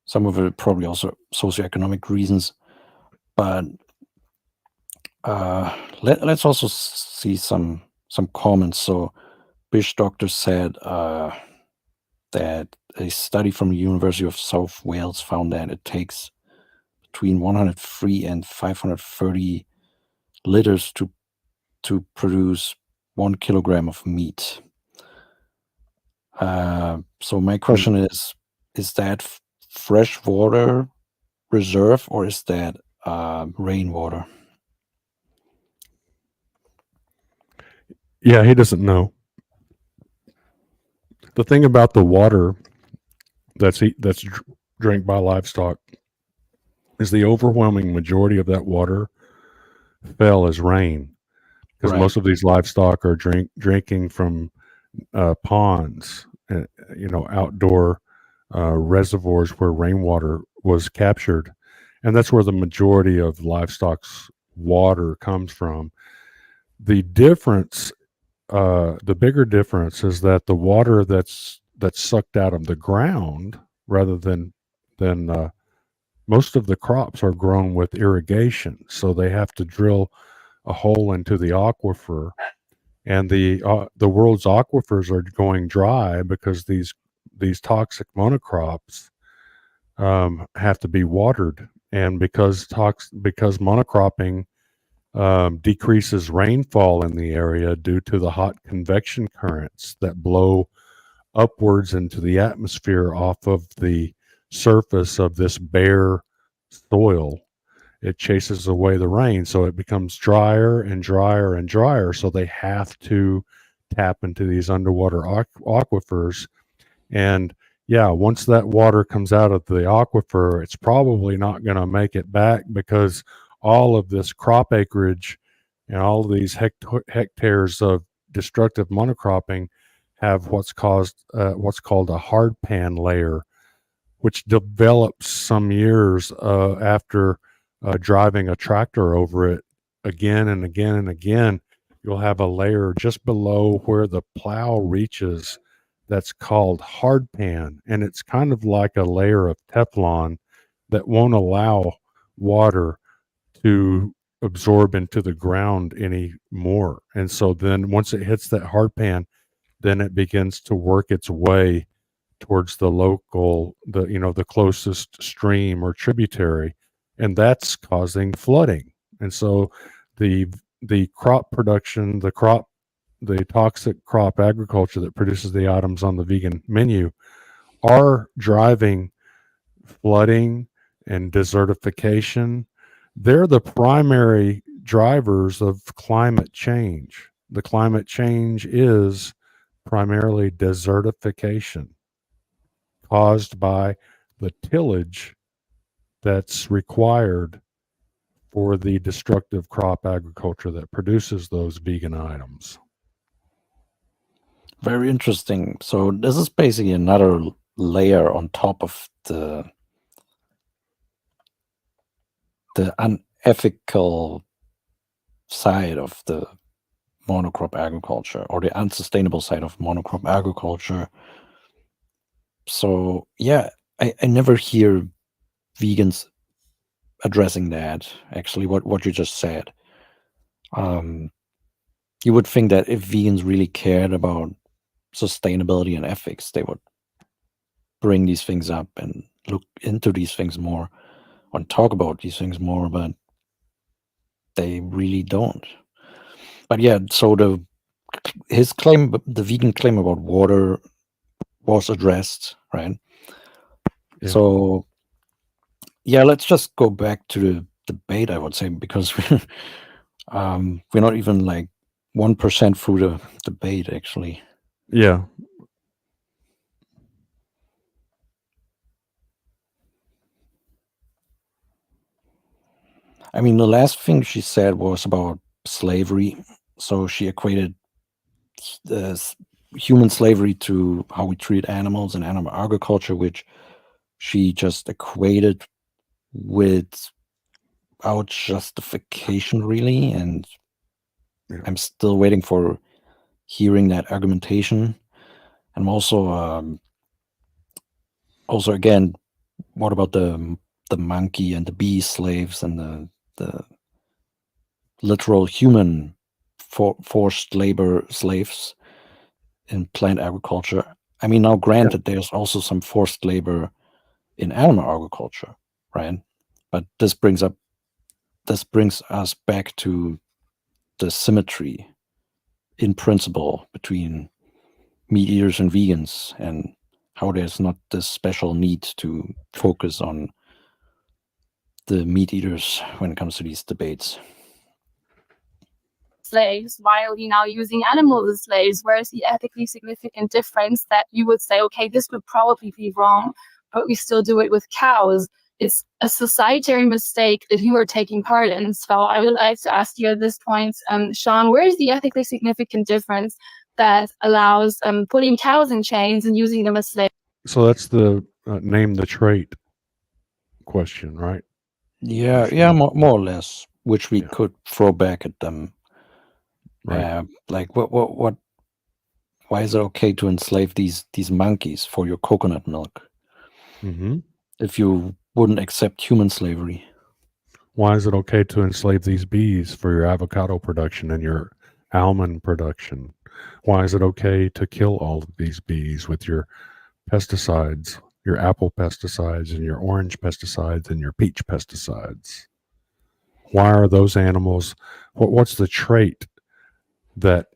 Some of it probably also socioeconomic reasons, but let's also see some comments. So Bish Doctor said that a study from the University of South Wales found that it takes between 103 and 530 liters to produce 1 kilogram of meat. So my question is that fresh water reserve, or is that rainwater? Yeah, he doesn't know. The thing about the water that's drank by livestock is the overwhelming majority of that water fell as rain, because most of these livestock are drinking from ponds, outdoor reservoirs where rainwater was captured, and that's where the majority of livestock's water comes from. The difference, the bigger difference, is that the water that's sucked out of the ground, rather than most of the crops are grown with irrigation, so they have to drill a hole into the aquifer, and the world's aquifers are going dry because these toxic monocrops have to be watered, and because monocropping decreases rainfall in the area due to the hot convection currents that blow upwards into the atmosphere off of the surface of this bare soil. It chases away the rain, so it becomes drier and drier and drier. So they have to tap into these underwater aquifers. And yeah, once that water comes out of the aquifer, it's probably not going to make it back, because all of this crop acreage and all of these hectares of destructive monocropping have what's called a hard pan layer, which develops some years after driving a tractor over it again and again and again. You'll have a layer just below where the plow reaches that's called hard pan, and it's kind of like a layer of Teflon that won't allow water to absorb into the ground anymore. And so then once it hits that hard pan, then it begins to work its way towards the closest stream or tributary, and that's causing flooding. And so the crop production, the toxic crop agriculture that produces the items on the vegan menu are driving flooding and desertification. They're the primary drivers of climate change. The climate change is primarily desertification caused by the tillage that's required for the destructive crop agriculture that produces those vegan items. Very interesting. So this is basically another layer on top of the unethical side of the monocrop agriculture, or the unsustainable side of monocrop agriculture. So yeah, I never hear vegans addressing that, actually, what you just said. You would think that if vegans really cared about sustainability and ethics, they would bring these things up and look into these things more and talk about these things more, but they really don't. But yeah, so the vegan claim about water was addressed, right? Yeah. So yeah, let's just go back to the debate, I would say, because we're not even like 1% through the debate, actually. Yeah. I mean, the last thing she said was about slavery. So she equated human slavery to how we treat animals and animal agriculture, which she just equated without justification, really. And Yeah. I'm still waiting for hearing that argumentation. And also again, what about the monkey and the bee slaves and the literal human forced labor slaves in plant agriculture? I mean, now granted, there's also some forced labor in animal agriculture, right? But this brings us back to the symmetry in principle between meat eaters and vegans, and how there's not this special need to focus on the meat eaters when it comes to these debates. Slaves, while we now using animals as slaves, where's the ethically significant difference that you would say, okay, this would probably be wrong, but we still do it with cows? It's a societary mistake that you are taking part in. So I would like to ask you at this point, Sean, where is the ethically significant difference that allows putting cows in chains and using them as slaves? So that's the name the trait question, right? Yeah, more or less, which we could throw back at them. Right. Like what? Why is it okay to enslave these monkeys for your coconut milk? Mm-hmm. If you wouldn't accept human slavery? Why is it okay to enslave these bees for your avocado production and your almond production? Why is it okay to kill all of these bees with your pesticides, your apple pesticides and your orange pesticides and your peach pesticides? Why are those animals, what's the trait that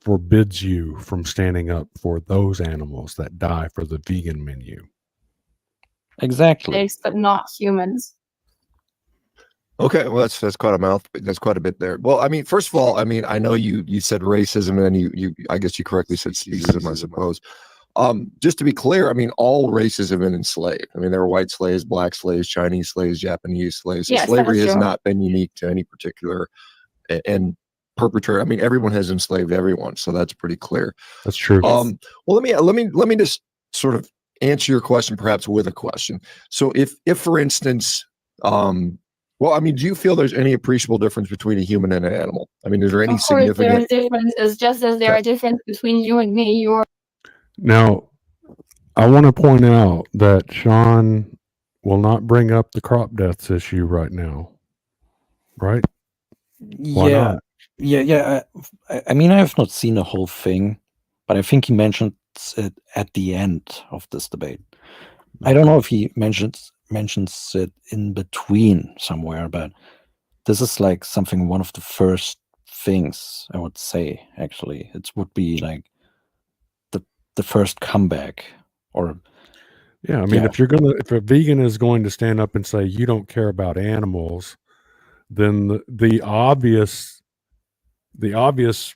forbids you from standing up for those animals that die for the vegan menu? Exactly. But not humans. Okay, well that's quite a mouth. That's quite a bit there. Well, I mean, first of all, I mean, I know you said racism, and then you I guess you correctly said speciesism, I suppose. Just to be clear, I mean, all races have been enslaved. I mean, there were white slaves, black slaves, Chinese slaves, Japanese slaves. So Yes, slavery that's has true. not been unique to any particular and perpetrator. I mean, everyone has enslaved everyone, so that's pretty clear. That's true. Well, let me just sort of answer your question, perhaps with a question. So, if for instance, well, I mean, do you feel there's any appreciable difference between a human and an animal? I mean, is there any Of course, there are significant? differences, just as there are differences between you and me. Now, I want to point out that Sean will not bring up the crop deaths issue right now. Right? Why Yeah, not? yeah. I mean, I have not seen the whole thing, but I think he mentions it at the end of this debate. I don't know if he mentions it in between somewhere, but this is like one of the first things I would say. Actually, it would be like the first comeback, or Yeah, I mean, if a vegan is going to stand up and say you don't care about animals, then the obvious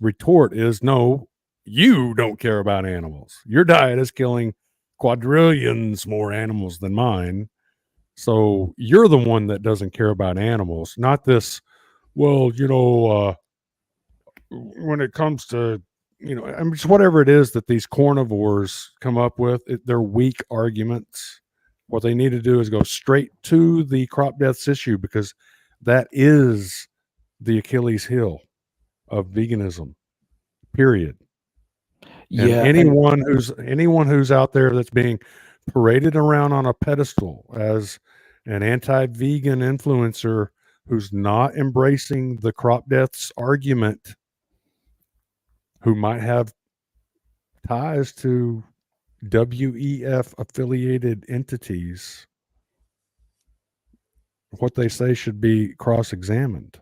retort is, no, you don't care about animals. Your diet is killing quadrillions more animals than mine. So you're the one that doesn't care about animals, not this, well, when it comes to, I mean, just whatever it is that these carnivores come up with, they're weak arguments. What they need to do is go straight to the crop deaths issue, because that is the Achilles heel of veganism, period. And yeah, anyone who's out there that's being paraded around on a pedestal as an anti-vegan influencer who's not embracing the crop deaths argument, who might have ties to WEF affiliated entities, what they say should be cross-examined.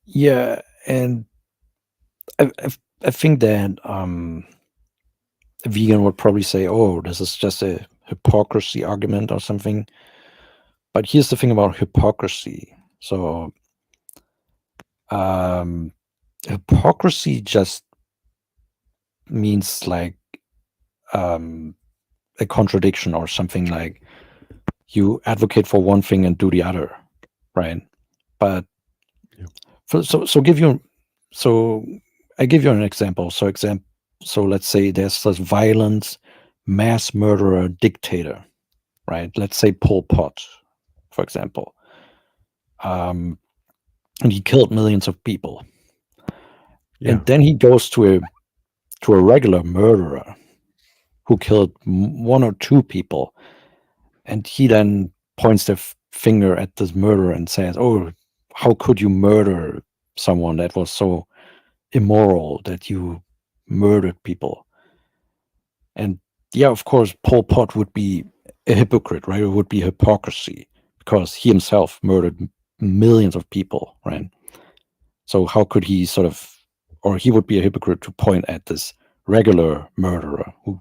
Yeah, and I think that a vegan would probably say, "Oh, this is just a hypocrisy argument or something." But here's the thing about hypocrisy. So, hypocrisy just means like a contradiction, or something like you advocate for one thing and do the other, right? But I give you an example. So let's say there's this violent mass murderer dictator, right? Let's say Pol Pot, for example. And he killed millions of people. Yeah. And then he goes to a regular murderer who killed one or two people. And he then points the finger at this murderer and says, "Oh, how could you murder someone that was so immoral that you murdered people?" And yeah, of course, Pol Pot would be a hypocrite, right? It would be hypocrisy, because he himself murdered millions of people, right? So how could he or he would be a hypocrite to point at this regular murderer who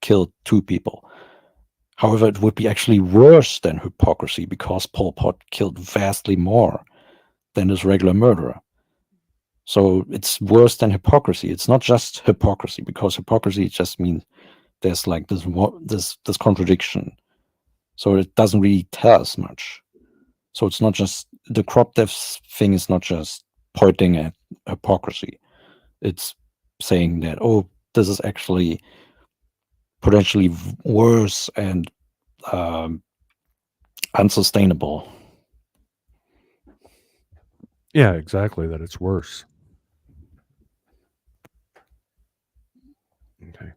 killed two people. However, it would be actually worse than hypocrisy, because Pol Pot killed vastly more than this regular murderer. So it's worse than hypocrisy. It's not just hypocrisy, because hypocrisy just means there's like this contradiction. So it doesn't really tell us much. So it's not just the crop deaths thing is not just pointing at hypocrisy. It's saying that, oh, this is actually potentially worse and unsustainable. Yeah, exactly. That it's worse. Okay.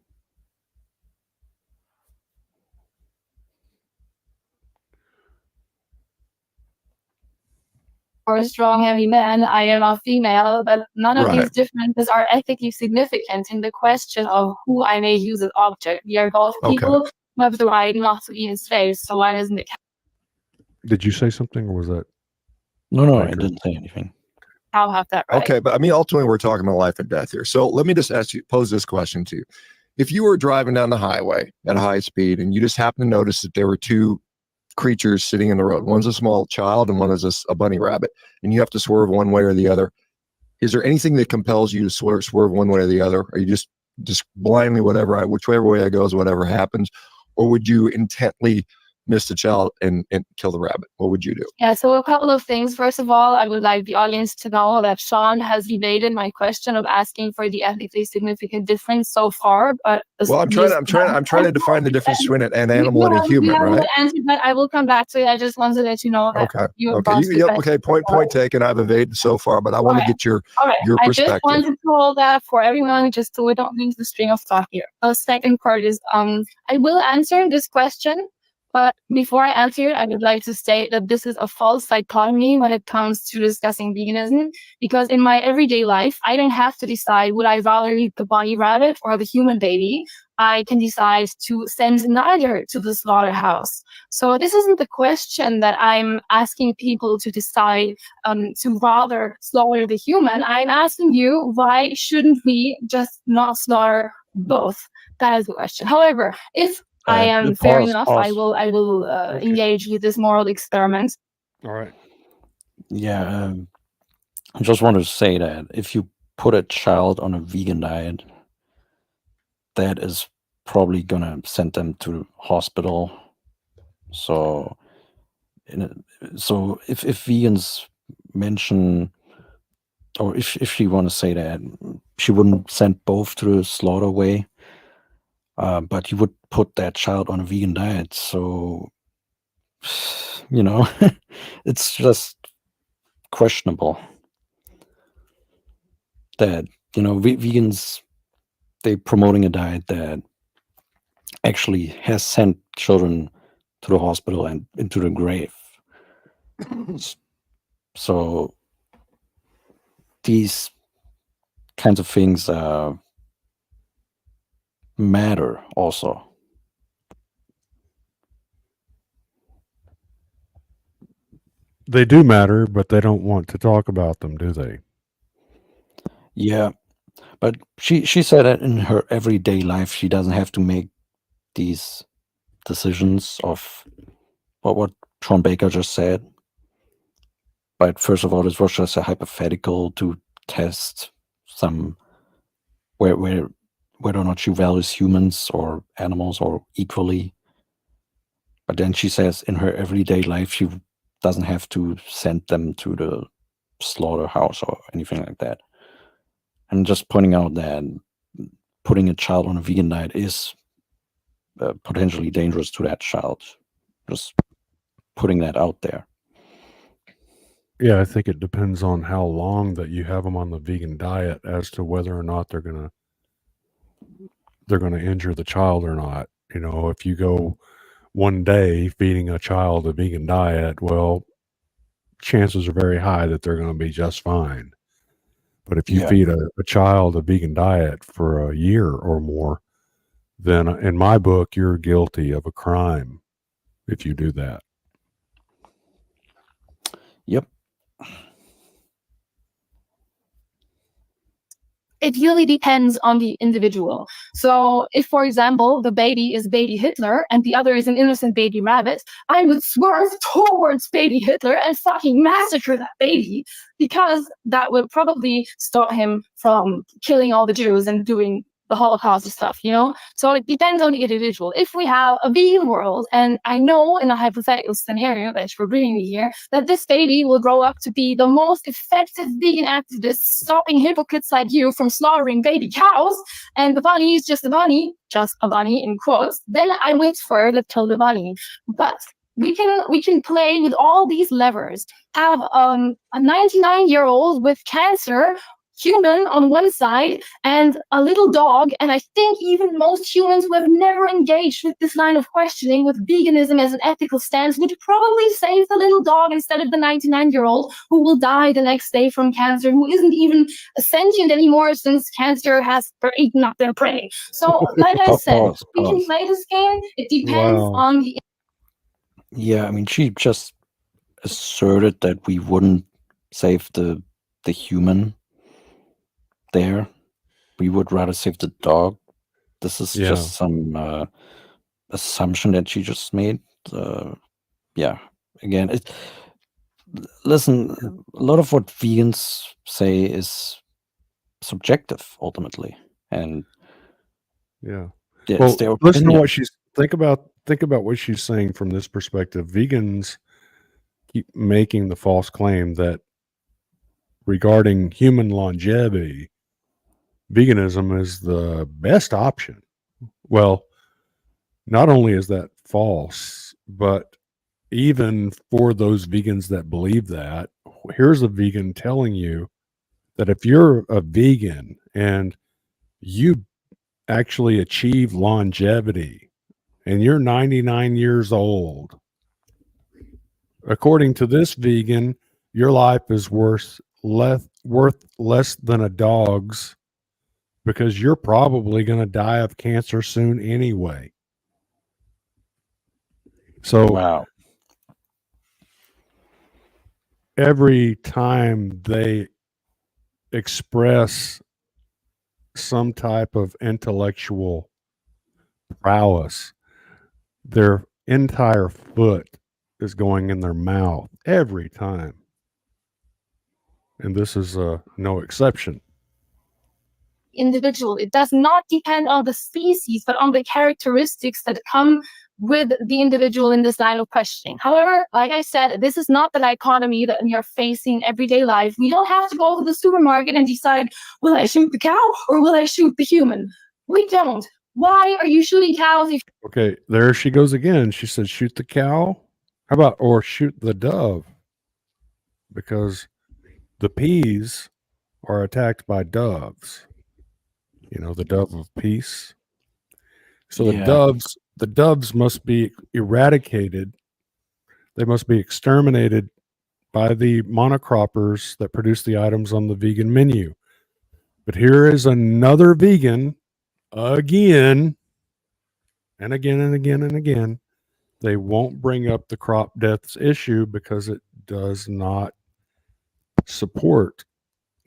For a strong, heavy man, I am a female, but none of Right. these differences are ethically significant in the question of who I may use as object. We are both people who have the right not to be enslaved, so why isn't it? Did you say something, or was that? No, I didn't say anything. I'll have that right. Okay, but I mean, ultimately, we're talking about life and death here. So let me just pose this question to you. If you were driving down the highway at a high speed and you just happen to notice that there were two creatures sitting in the road, one's a small child and one is a bunny rabbit, and you have to swerve one way or the other, is there anything that compels you to swerve one way or the other? Or you just blindly, whichever way it goes, whatever happens? Or would you intently miss the child and kill the rabbit, what would you do? Yeah, so a couple of things. First of all, I would like the audience to know that Sean has evaded my question of asking for the ethically significant difference so far. But Well, I'm trying to define the difference between an animal and a human, right? Answered, but I will come back to it. I just wanted to let you know that Okay. Point taken. I've evaded so far, but I want to get your perspective. I just wanted to hold that for everyone, just so we don't lose the string of thought here. The second part is, I will answer this question. But before I answer it, I would like to state that this is a false dichotomy when it comes to discussing veganism, because in my everyday life, I don't have to decide would I rather eat the bunny rabbit or the human baby. I can decide to send neither to the slaughterhouse. So this isn't the question that I'm asking people to decide to rather slaughter the human. I'm asking you, why shouldn't we just not slaughter both? That is the question. However, if I am fair enough, I will engage with this moral experiment. All right. Yeah, I just want to say that if you put a child on a vegan diet, that is probably gonna send them to the hospital. So, if vegans mention, or if she want to say that, she wouldn't send both to the slaughter way. But you would put that child on a vegan diet. So, it's just questionable that, vegans, they promoting a diet that actually has sent children to the hospital and into the grave. So these kinds of things matter also. They do matter, but they don't want to talk about them, do they? Yeah, but she said that in her everyday life she doesn't have to make these decisions of what Sean Baker just said. But first of all, this was just a hypothetical to test some whether or not she values humans or animals or equally. But then she says in her everyday life she doesn't have to send them to the slaughterhouse or anything like that. I'm just pointing out that putting a child on a vegan diet is potentially dangerous to that child. Just putting that out there. Yeah, I think it depends on how long that you have them on the vegan diet as to whether or not they're gonna injure the child or not. If you go one day feeding a child a vegan diet, well, chances are very high that they're going to be just fine. But if you feed a child a vegan diet for a year or more, then in my book, you're guilty of a crime if you do that. Yep. It really depends on the individual. So if, for example, the baby is baby Hitler and the other is an innocent baby rabbit, I would swerve towards baby Hitler and fucking massacre that baby, because that would probably stop him from killing all the Jews and doing the Holocaust and stuff, So it depends on the individual. If we have a vegan world, and I know in a hypothetical scenario that we're bringing here, that this baby will grow up to be the most effective vegan activist, stopping hypocrites like you from slaughtering baby cows, and the bunny is just a bunny in quotes, then I wait for the kill the bunny. But we can play with all these levers. Have a 99-year-old with cancer, human on one side, and a little dog. And I think even most humans who have never engaged with this line of questioning with veganism as an ethical stance would probably save the little dog instead of the 99-year-old who will die the next day from cancer, who isn't even sentient anymore since cancer has eaten up their prey. So like I said, we can play this game. It depends on the... Yeah, I mean, she just asserted that we wouldn't save the human there. We would rather save the dog. This is just some assumption that she just made. Again, listen, a lot of what vegans say is subjective ultimately, and well, it's their listen to opinion. what she's think about think about what she's saying from this perspective. Vegans keep making the false claim that regarding human longevity, veganism is the best option. Well, not only is that false, but even for those vegans that believe that, here's a vegan telling you that if you're a vegan and you actually achieve longevity and you're 99 years old, according to this vegan, your life is worth less than a dog's, because you're probably going to die of cancer soon anyway. So Wow. every time they express some type of intellectual prowess, their entire foot is going in their mouth every time. And this is no exception. Individual. It does not depend on the species, but on the characteristics that come with the individual in this line of questioning. However, like I said, this is not the dichotomy that we are facing everyday life. We don't have to go to the supermarket and decide, will I shoot the cow or will I shoot the human? We don't. Why are you shooting cows? Okay, there she goes again. She said, shoot the cow. How about, or shoot the dove? Because the peas are attacked by doves. You know, the dove of peace. So Yeah. the doves must be eradicated. They must be exterminated by the monocroppers that produce the items on the vegan menu. But here is another vegan again and again and again and again. They won't bring up the crop deaths issue because it does not support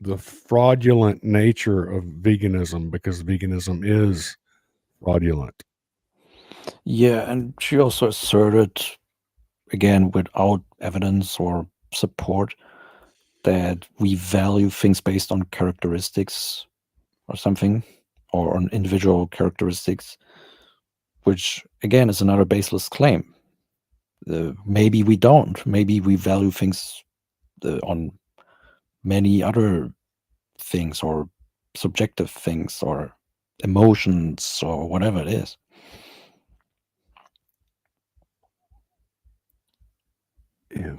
the fraudulent nature of veganism, because veganism is fraudulent. Yeah, and she also asserted, again, without evidence or support, that we value things based on characteristics or something, or on individual characteristics, which, again, is another baseless claim. Maybe we don't. Maybe we value things on many other things, or subjective things, or emotions, or whatever it is. Yeah.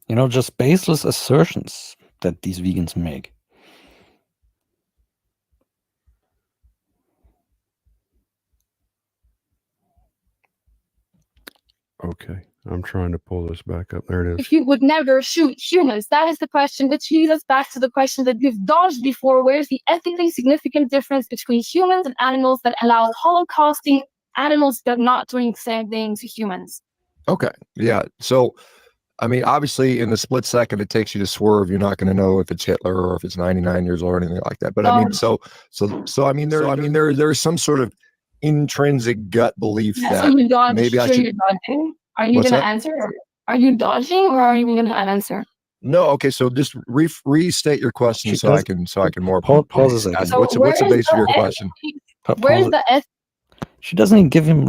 You know, just baseless assertions that these vegans make. Okay. I'm trying to pull this back up. There it is. If you would never shoot humans, that is the question, which leads us back to the question that we've dodged before. Where's the ethically significant difference between humans and animals that allows holocausting animals but not doing the same thing to humans? Okay. Yeah. So, I mean, obviously, in the split second it takes you to swerve, you're not going to know if it's Hitler or if it's 99 years old or anything like that. But I mean, I mean, there's some sort of intrinsic gut belief that maybe I should. Are you going to answer? Are you dodging, or are you going to answer? No. Okay. So just restate your question so I can more. Pause a second. What's the base of your question? Where's the She doesn't even give him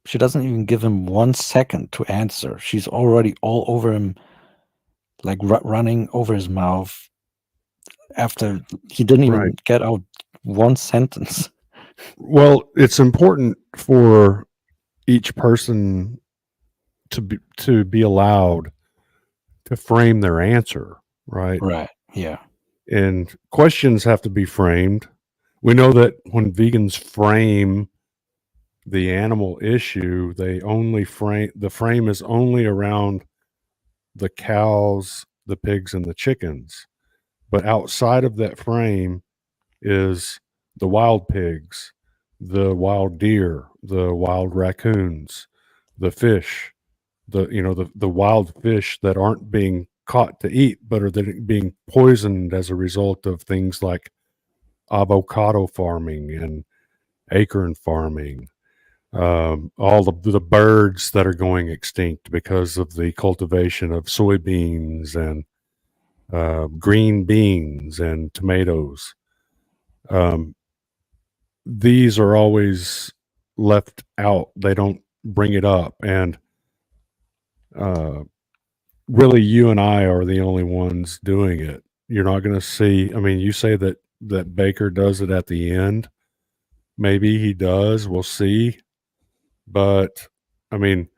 she doesn't even give him 1 second to answer. She's already all over him, like running over his mouth after he didn't even get out one sentence. Well, it's important for each person to be allowed to frame their answer, right? Right. Yeah. And questions have to be framed. We know that when vegans frame the animal issue, the frame is only around the cows, the pigs, and the chickens. But outside of that frame is the wild pigs, the wild deer, the wild raccoons, the fish, the wild fish that aren't being caught to eat, but are being poisoned as a result of things like avocado farming and acorn farming. All the birds that are going extinct because of the cultivation of soybeans and green beans and tomatoes. these are always left out. They don't bring it up. And really, you and I are the only ones doing it. You're not going to see, I mean, you say that Baker does it at the end. Maybe he does. We'll see. But, I mean,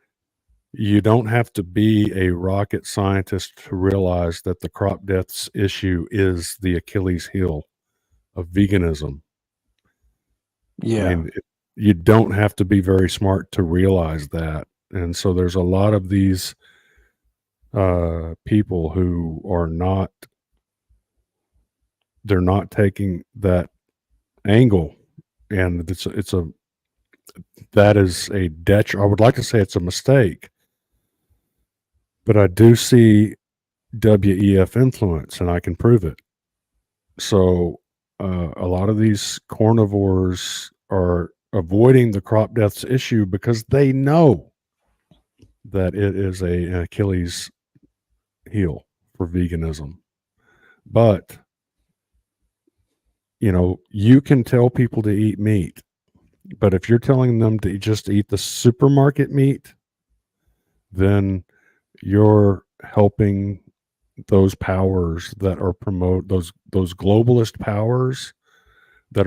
you don't have to be a rocket scientist to realize that the crop deaths issue is the Achilles heel of veganism. Yeah. I mean, you don't have to be very smart to realize that. And so there's a lot of these people who are not, they're not taking that angle. And that is a I would like to say it's a mistake, but I do see WEF influence, and I can prove it. So a lot of these carnivores are avoiding the crop deaths issue because they know that it is an Achilles heel for veganism. But, you know, you can tell people to eat meat, but if you're telling them to just eat the supermarket meat, then you're helping those powers that are those globalist powers that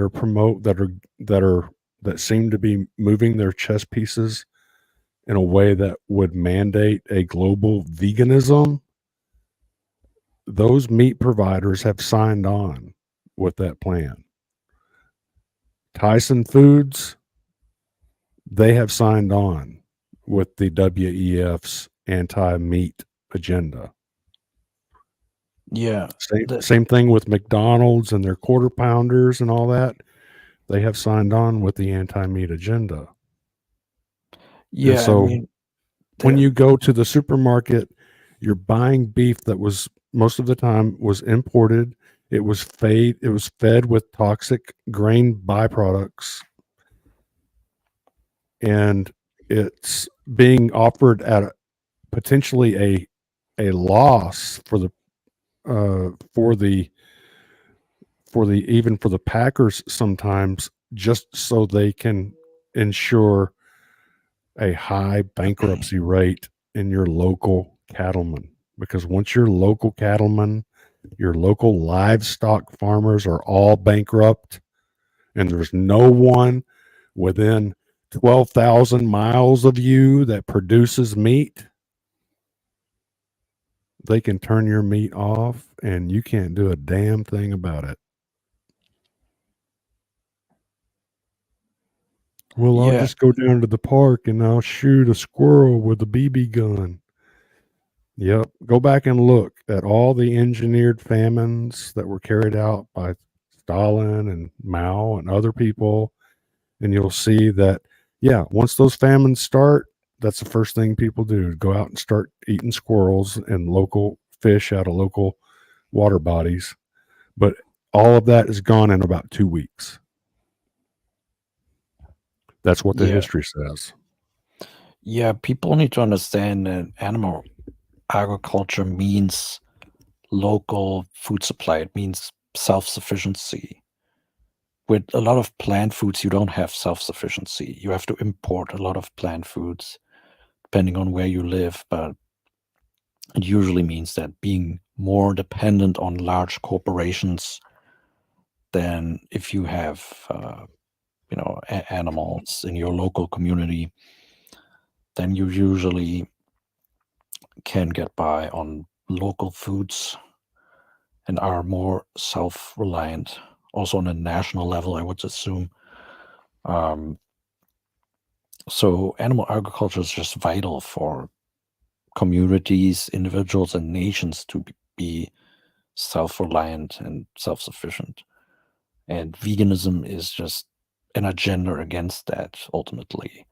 seem to be moving their chess pieces in a way that would mandate a global veganism. Those meat providers have signed on with that plan. Tyson Foods, they have signed on with the WEF's anti-meat agenda. Yeah. Same thing with McDonald's and their quarter pounders and all that. They have signed on with the anti-meat agenda. Yeah. And so I mean, when you go to the supermarket, you're buying beef that was most of the time was imported. It was fed with toxic grain byproducts, and it's being offered at potentially a loss for the even for the packers sometimes, just so they can ensure a high bankruptcy rate in your local cattlemen. Because once your local cattlemen, your local livestock farmers are all bankrupt, and there's no one within 12,000 miles of you that produces meat, they can turn your meat off and you can't do a damn thing about it. Well, I'll just go down to the park and I'll shoot a squirrel with a BB gun. Yep. Go back and look at all the engineered famines that were carried out by Stalin and Mao and other people. And you'll see that, yeah, once those famines start, that's the first thing people do. Go out and start eating squirrels and local fish out of local water bodies. But all of that is gone in about 2 weeks. That's what the history says. Yeah, people need to understand that animal agriculture means local food supply. It means self-sufficiency. With a lot of plant foods, you don't have self-sufficiency. You have to import a lot of plant foods, depending on where you live. But it usually means that being more dependent on large corporations than if you have, animals in your local community, then you usually can get by on local foods and are more self-reliant. Also on a national level, I would assume. So animal agriculture is just vital for communities, individuals, and nations to be self-reliant and self-sufficient. And veganism is just an agenda against that, ultimately.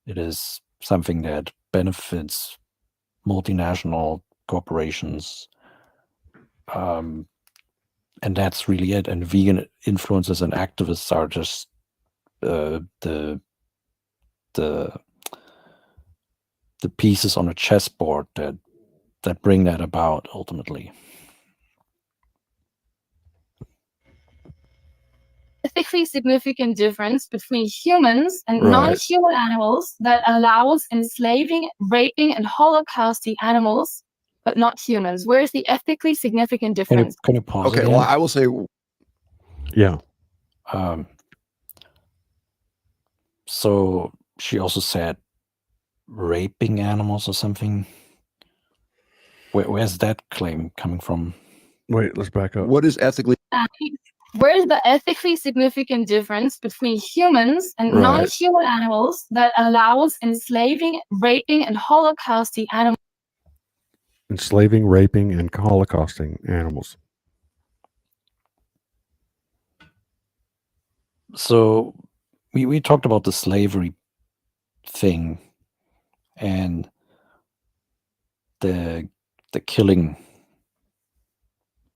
It is something that benefits multinational corporations. And that's really it. And vegan influencers and activists are just the pieces on a chessboard that bring that about ultimately. I ethically significant difference between humans and Right. non-human animals that allows enslaving, raping, and holocausting animals, but not humans? Where is the ethically significant difference? Can you pause Okay, again? well, I will say, Yeah. So she also said raping animals or something. Where's that claim coming from? Wait, let's back up. what is ethically Where is the ethically significant difference between humans and Right. non-human animals that allows enslaving, raping, and holocausting animals? Enslaving, raping, and holocausting animals. So we talked about the slavery thing and the killing,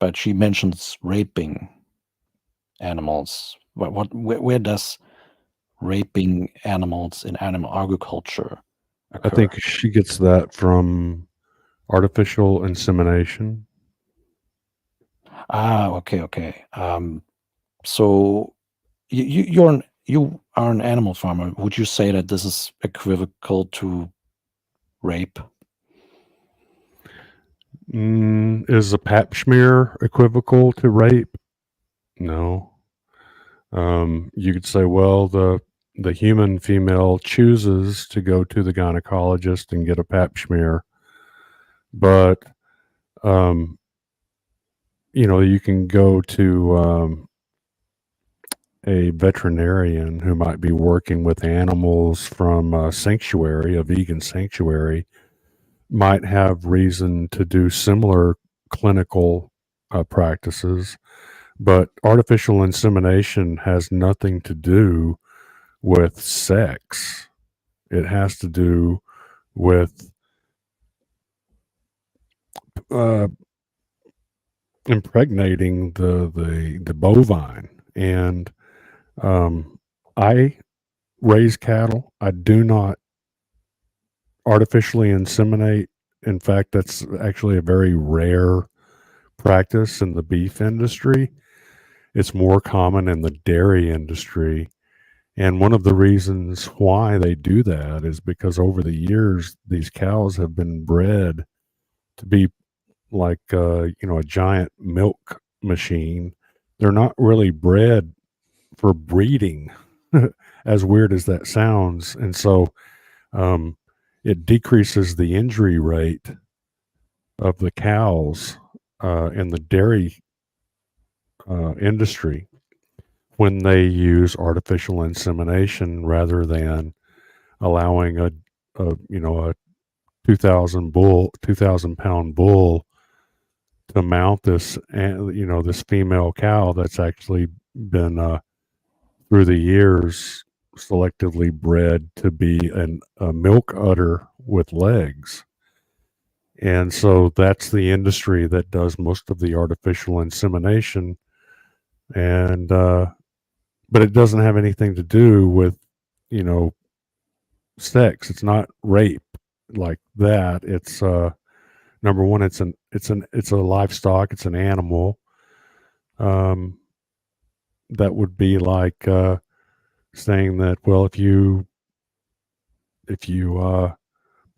but she mentions raping animals. Where does raping animals in animal agriculture occur? I think she gets that from artificial insemination. Okay. So you are an animal farmer. Would you say that this is equivocal to rape? Is a pap smear equivocal to rape? No. You could say, well, the human female chooses to go to the gynecologist and get a pap smear, but you can go to a veterinarian who might be working with animals from a sanctuary, a vegan sanctuary, might have reason to do similar clinical practices. But artificial insemination has nothing to do with sex. It has to do with impregnating the bovine. And I raise cattle. I do not artificially inseminate. In fact, that's actually a very rare practice in the beef industry. It's more common in the dairy industry. And one of the reasons why they do that is because over the years, these cows have been bred to be like, a giant milk machine. They're not really bred for breeding, as weird as that sounds. And so it decreases the injury rate of the cows in the dairy industry when they use artificial insemination rather than allowing a 2,000 pound bull to mount this this female cow that's actually been through the years selectively bred to be a milk udder with legs. And so that's the industry that does most of the artificial insemination. And but it doesn't have anything to do with sex. It's not rape like that. It's number one, it's a livestock, it's an animal. That would be like saying that, well, if you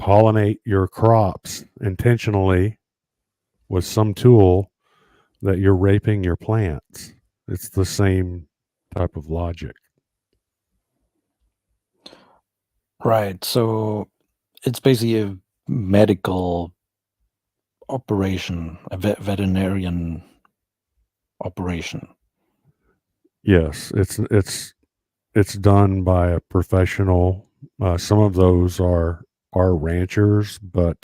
pollinate your crops intentionally with some tool, that you're raping your plants. It's the same type of logic. Right. So it's basically a medical operation, a veterinarian operation. Yes, it's done by a professional. Some of those are ranchers, but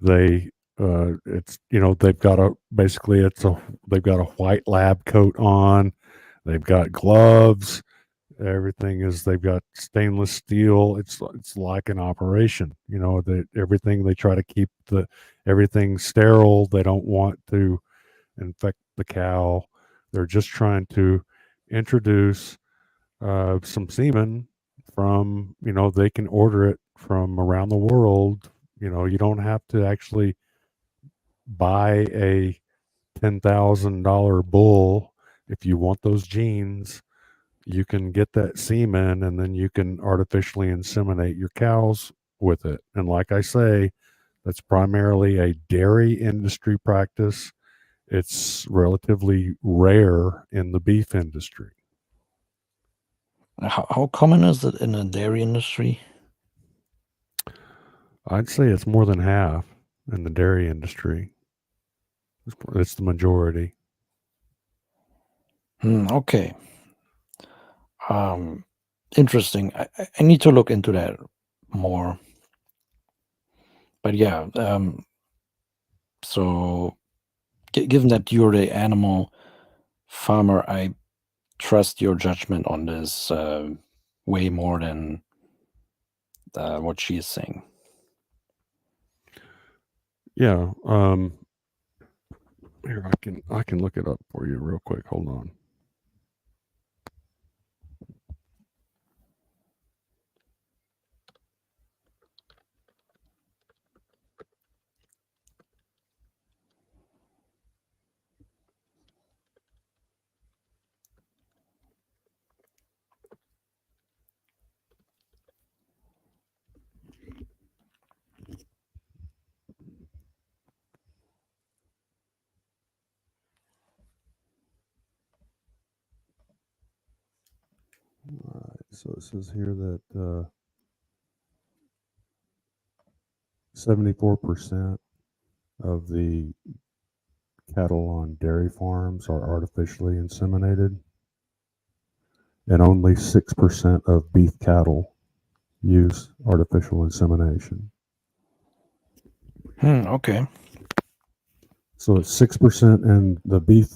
they they've got they've got a white lab coat on, they've got gloves, they've got stainless steel. It's like an operation. Everything, they try to keep everything sterile. They don't want to infect the cow. They're just trying to introduce some semen from, they can order it from around the world. You don't have to actually buy a $10,000 bull if you want those genes. you can get that semen and then you can artificially inseminate your cows with it. And like I say, that's primarily a dairy industry practice. It's relatively rare in the beef industry. How common is it in the dairy industry? I'd say it's more than half in the dairy industry. It's the majority. Okay. Interesting. I need to look into that more. But yeah, so given that you're the animal farmer, I trust your judgment on this way more than what she is saying. Yeah. Here, I can look it up for you real quick. Hold on. All right, so it says here that 74% of the cattle on dairy farms are artificially inseminated, and only 6% of beef cattle use artificial insemination. Okay. So it's 6% in the beef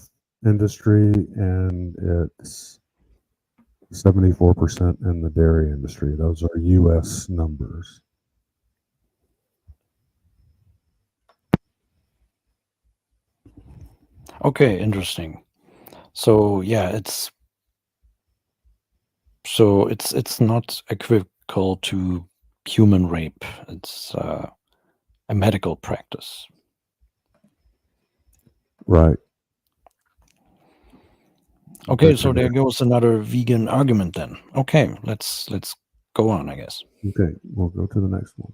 industry, and it's 74% in the dairy industry. Those are U.S. numbers. Okay, interesting. So yeah, it's not equivocal to human rape. It's a medical practice. Right. Okay, so there goes another vegan argument then. Okay, let's go on, I guess. Okay, we'll go to the next one.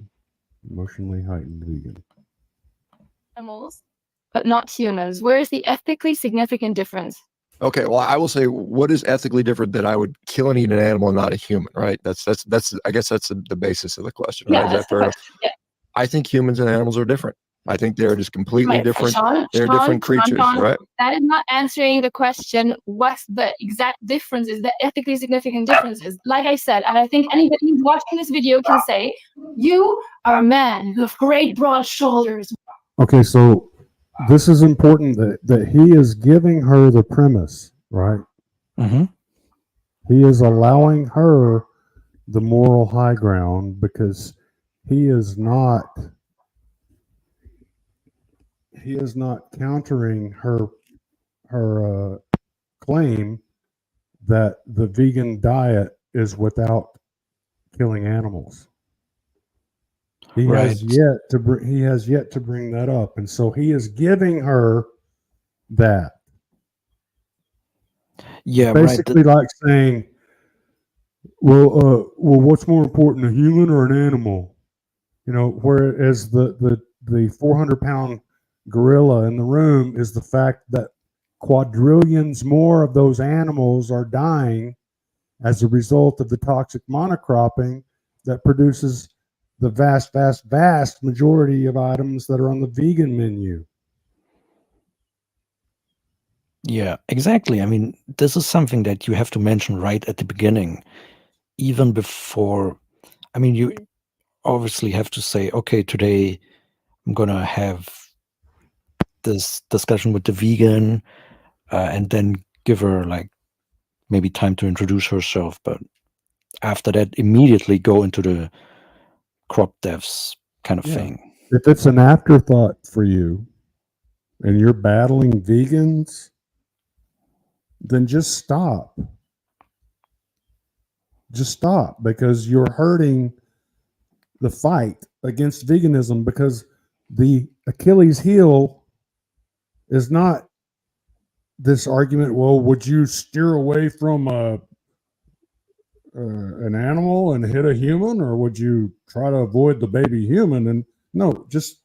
Emotionally heightened vegan. Animals, but not humans. Where is the ethically significant difference? Okay, well, I will say, what is ethically different that I would kill and eat an animal, not a human, right? That's I guess that's the basis of the question, right? Is that fair enough? Yeah. I think humans and animals are different. I think they're just completely different. They're Sean, different creatures, right? That is not answering the question. What's the exact difference? Is the ethically significant differences? Like I said, and I think anybody who's watching this video can say, you are a man. You have great broad shoulders. Okay, so this is important that he is giving her the premise, right? Mm-hmm. He is allowing her the moral high ground because he is not countering her claim that the vegan diet is without killing animals. He has yet to bring that up, and so he is giving her that. Yeah, basically like saying, well, what's more important, a human or an animal? You know, whereas the 400-pound gorilla in the room is the fact that quadrillions more of those animals are dying as a result of the toxic monocropping that produces the vast majority of items that are on the vegan menu. Yeah, exactly. I mean, this is something that you have to mention right at the beginning, even before. I mean, you obviously have to say, okay, today I'm going to have this discussion with the vegan, and then give her like maybe time to introduce herself. But after that, immediately go into the crop devs kind of thing. If it's an afterthought for you and you're battling vegans, then just stop. Just stop, because you're hurting the fight against veganism, because the Achilles heel is not this argument, well, would you steer away from an animal and hit a human, or would you try to avoid the baby human? And no, just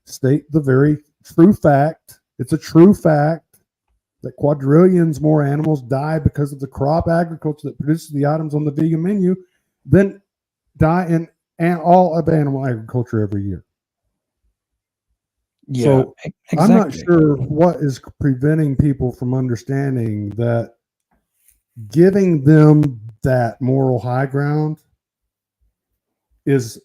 state the very true fact. It's a true fact that quadrillions more animals die because of the crop agriculture that produces the items on the vegan menu than die in all of animal agriculture every year. Yeah, So exactly. I'm not sure what is preventing people from understanding that giving them that moral high ground is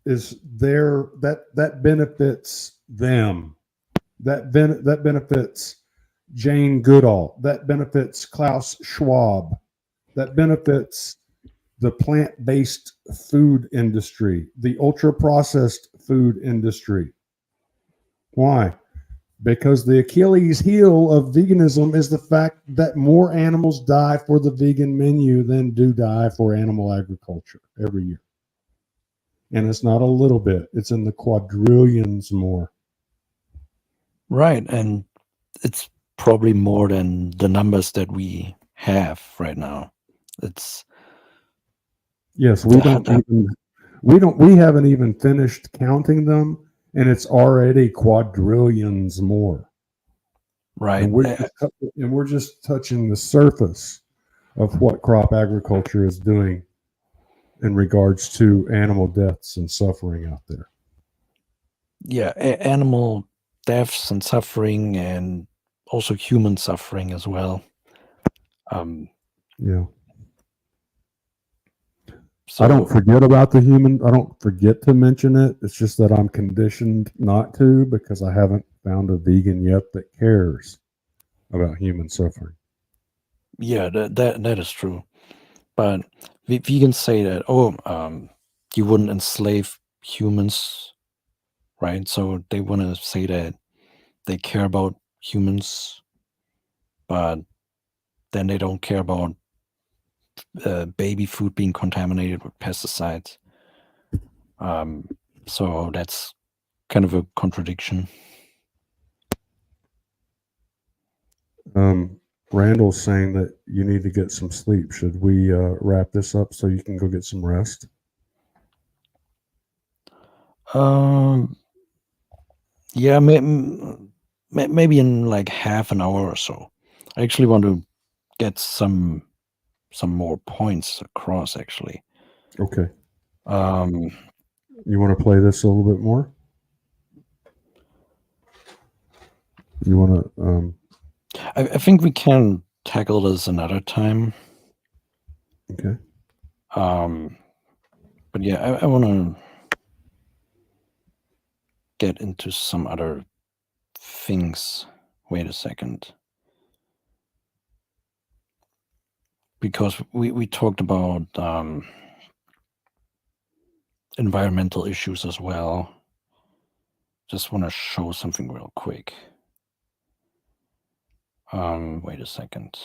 their that benefits them. That benefits Jane Goodall. That benefits Klaus Schwab. That benefits the plant-based food industry, the ultra-processed food industry. Why? Because the Achilles heel of veganism is the fact that more animals die for the vegan menu than do die for animal agriculture every year. And it's not a little bit, it's in the quadrillions more. Right. And it's probably more than the numbers that we have right now. It's Yes, we haven't even finished counting them, and it's already quadrillions more. right. And we're just touching the surface of what crop agriculture is doing in regards to animal deaths and suffering out there. Yeah, animal deaths and suffering, and also human suffering as well. Yeah. So I don't forget about the human. I don't forget to mention it. It's just that I'm conditioned not to, because I haven't found a vegan yet that cares about human suffering. yeah, that is true. But vegans say that, you wouldn't enslave humans, right? So they want to say that they care about humans, but then they don't care about baby food being contaminated with pesticides. So that's kind of a contradiction. Randall's saying that you need to get some sleep. Should we wrap this up so you can go get some rest? Yeah, maybe in like half an hour or so. I actually want to get some more points across, actually. Okay. You want to play this a little bit more? You want to? I think we can tackle this another time. Okay. But yeah, I want to get into some other things. Wait a second. Because we talked about environmental issues as well. Just want to show something real quick. Wait a second.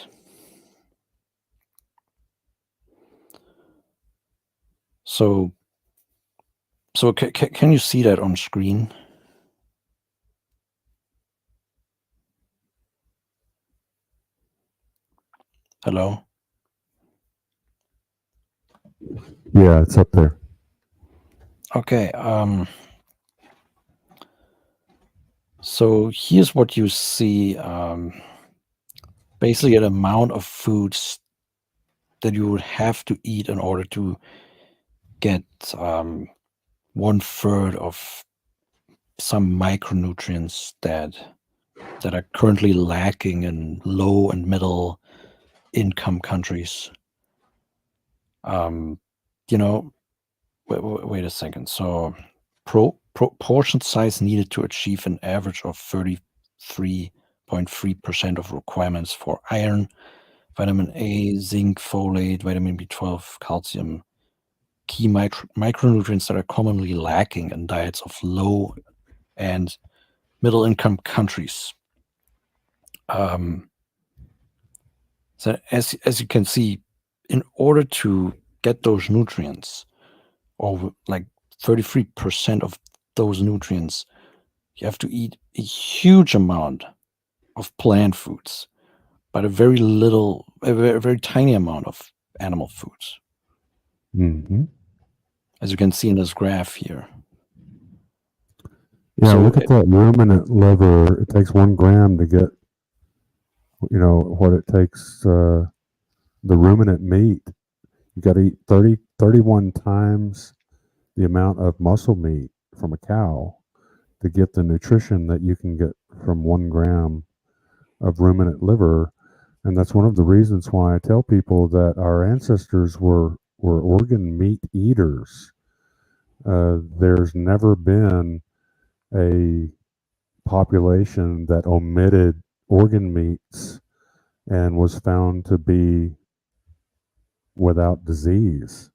So can you see that on screen? Hello? Yeah, it's up there. Okay. So here's what you see. Basically, an amount of foods that you would have to eat in order to get 1/3 of some micronutrients that are currently lacking in low and middle income countries. Wait a second. So portion size needed to achieve an average of 33.3% of requirements for iron, vitamin A, zinc, folate, vitamin B12, calcium, key micronutrients that are commonly lacking in diets of low and middle income countries. So as you can see, in order to get those nutrients, or like 33% of those nutrients, you have to eat a huge amount of plant foods, but a very tiny amount of animal foods. Mm-hmm. as you can see in this graph here. Yeah, So look at that ruminant liver. It takes 1 gram to get, what it takes, the ruminant meat. You got to eat 31 times the amount of muscle meat from a cow to get the nutrition that you can get from 1 gram of ruminant liver. And that's one of the reasons why I tell people that our ancestors were organ meat eaters. There's never been a population that omitted organ meats and was found to be without disease.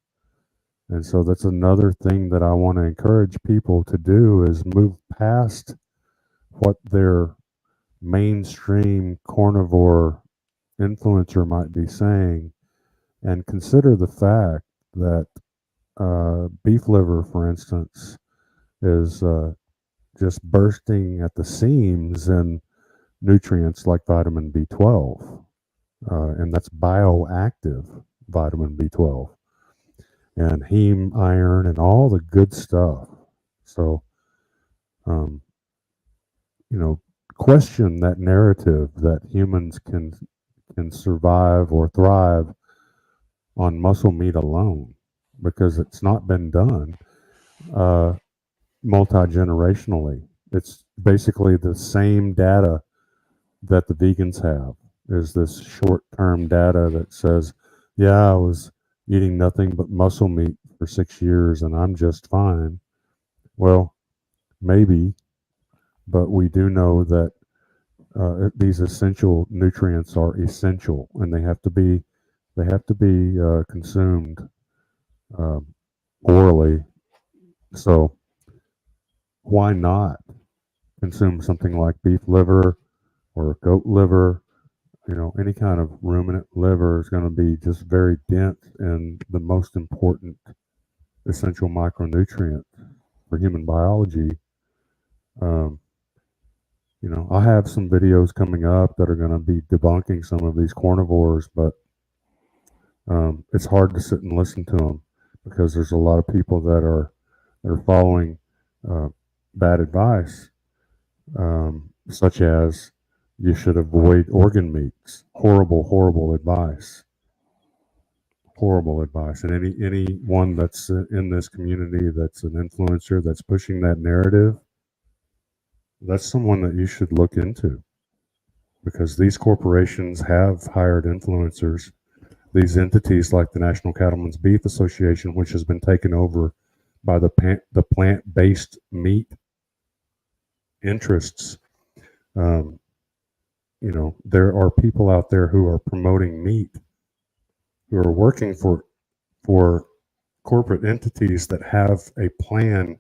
And so that's another thing that I want to encourage people to do is move past what their mainstream carnivore influencer might be saying and consider the fact that beef liver, for instance, is just bursting at the seams in nutrients like vitamin B12, and that's bioactive vitamin B12, and heme iron, and all the good stuff. So, question that narrative that humans can survive or thrive on muscle meat alone, because it's not been done multi-generationally. It's basically the same data that the vegans have, is this short-term data that says, yeah, I was eating nothing but muscle meat for 6 years and I'm just fine. Well, maybe, but we do know that these essential nutrients are essential, and they have to be consumed orally. So why not consume something like beef liver or goat liver? Any kind of ruminant liver is going to be just very dense in the most important essential micronutrient for human biology. I have some videos coming up that are going to be debunking some of these carnivores, but it's hard to sit and listen to them because there's a lot of people that are following bad advice, such as you should avoid organ meats. Horrible advice. Horrible advice. And anyone that's in this community that's an influencer that's pushing that narrative, that's someone that you should look into, because these corporations have hired influencers. These entities like the National Cattlemen's Beef Association, which has been taken over by the plant-based meat interests. There are people out there who are promoting meat, who are working for corporate entities that have a plan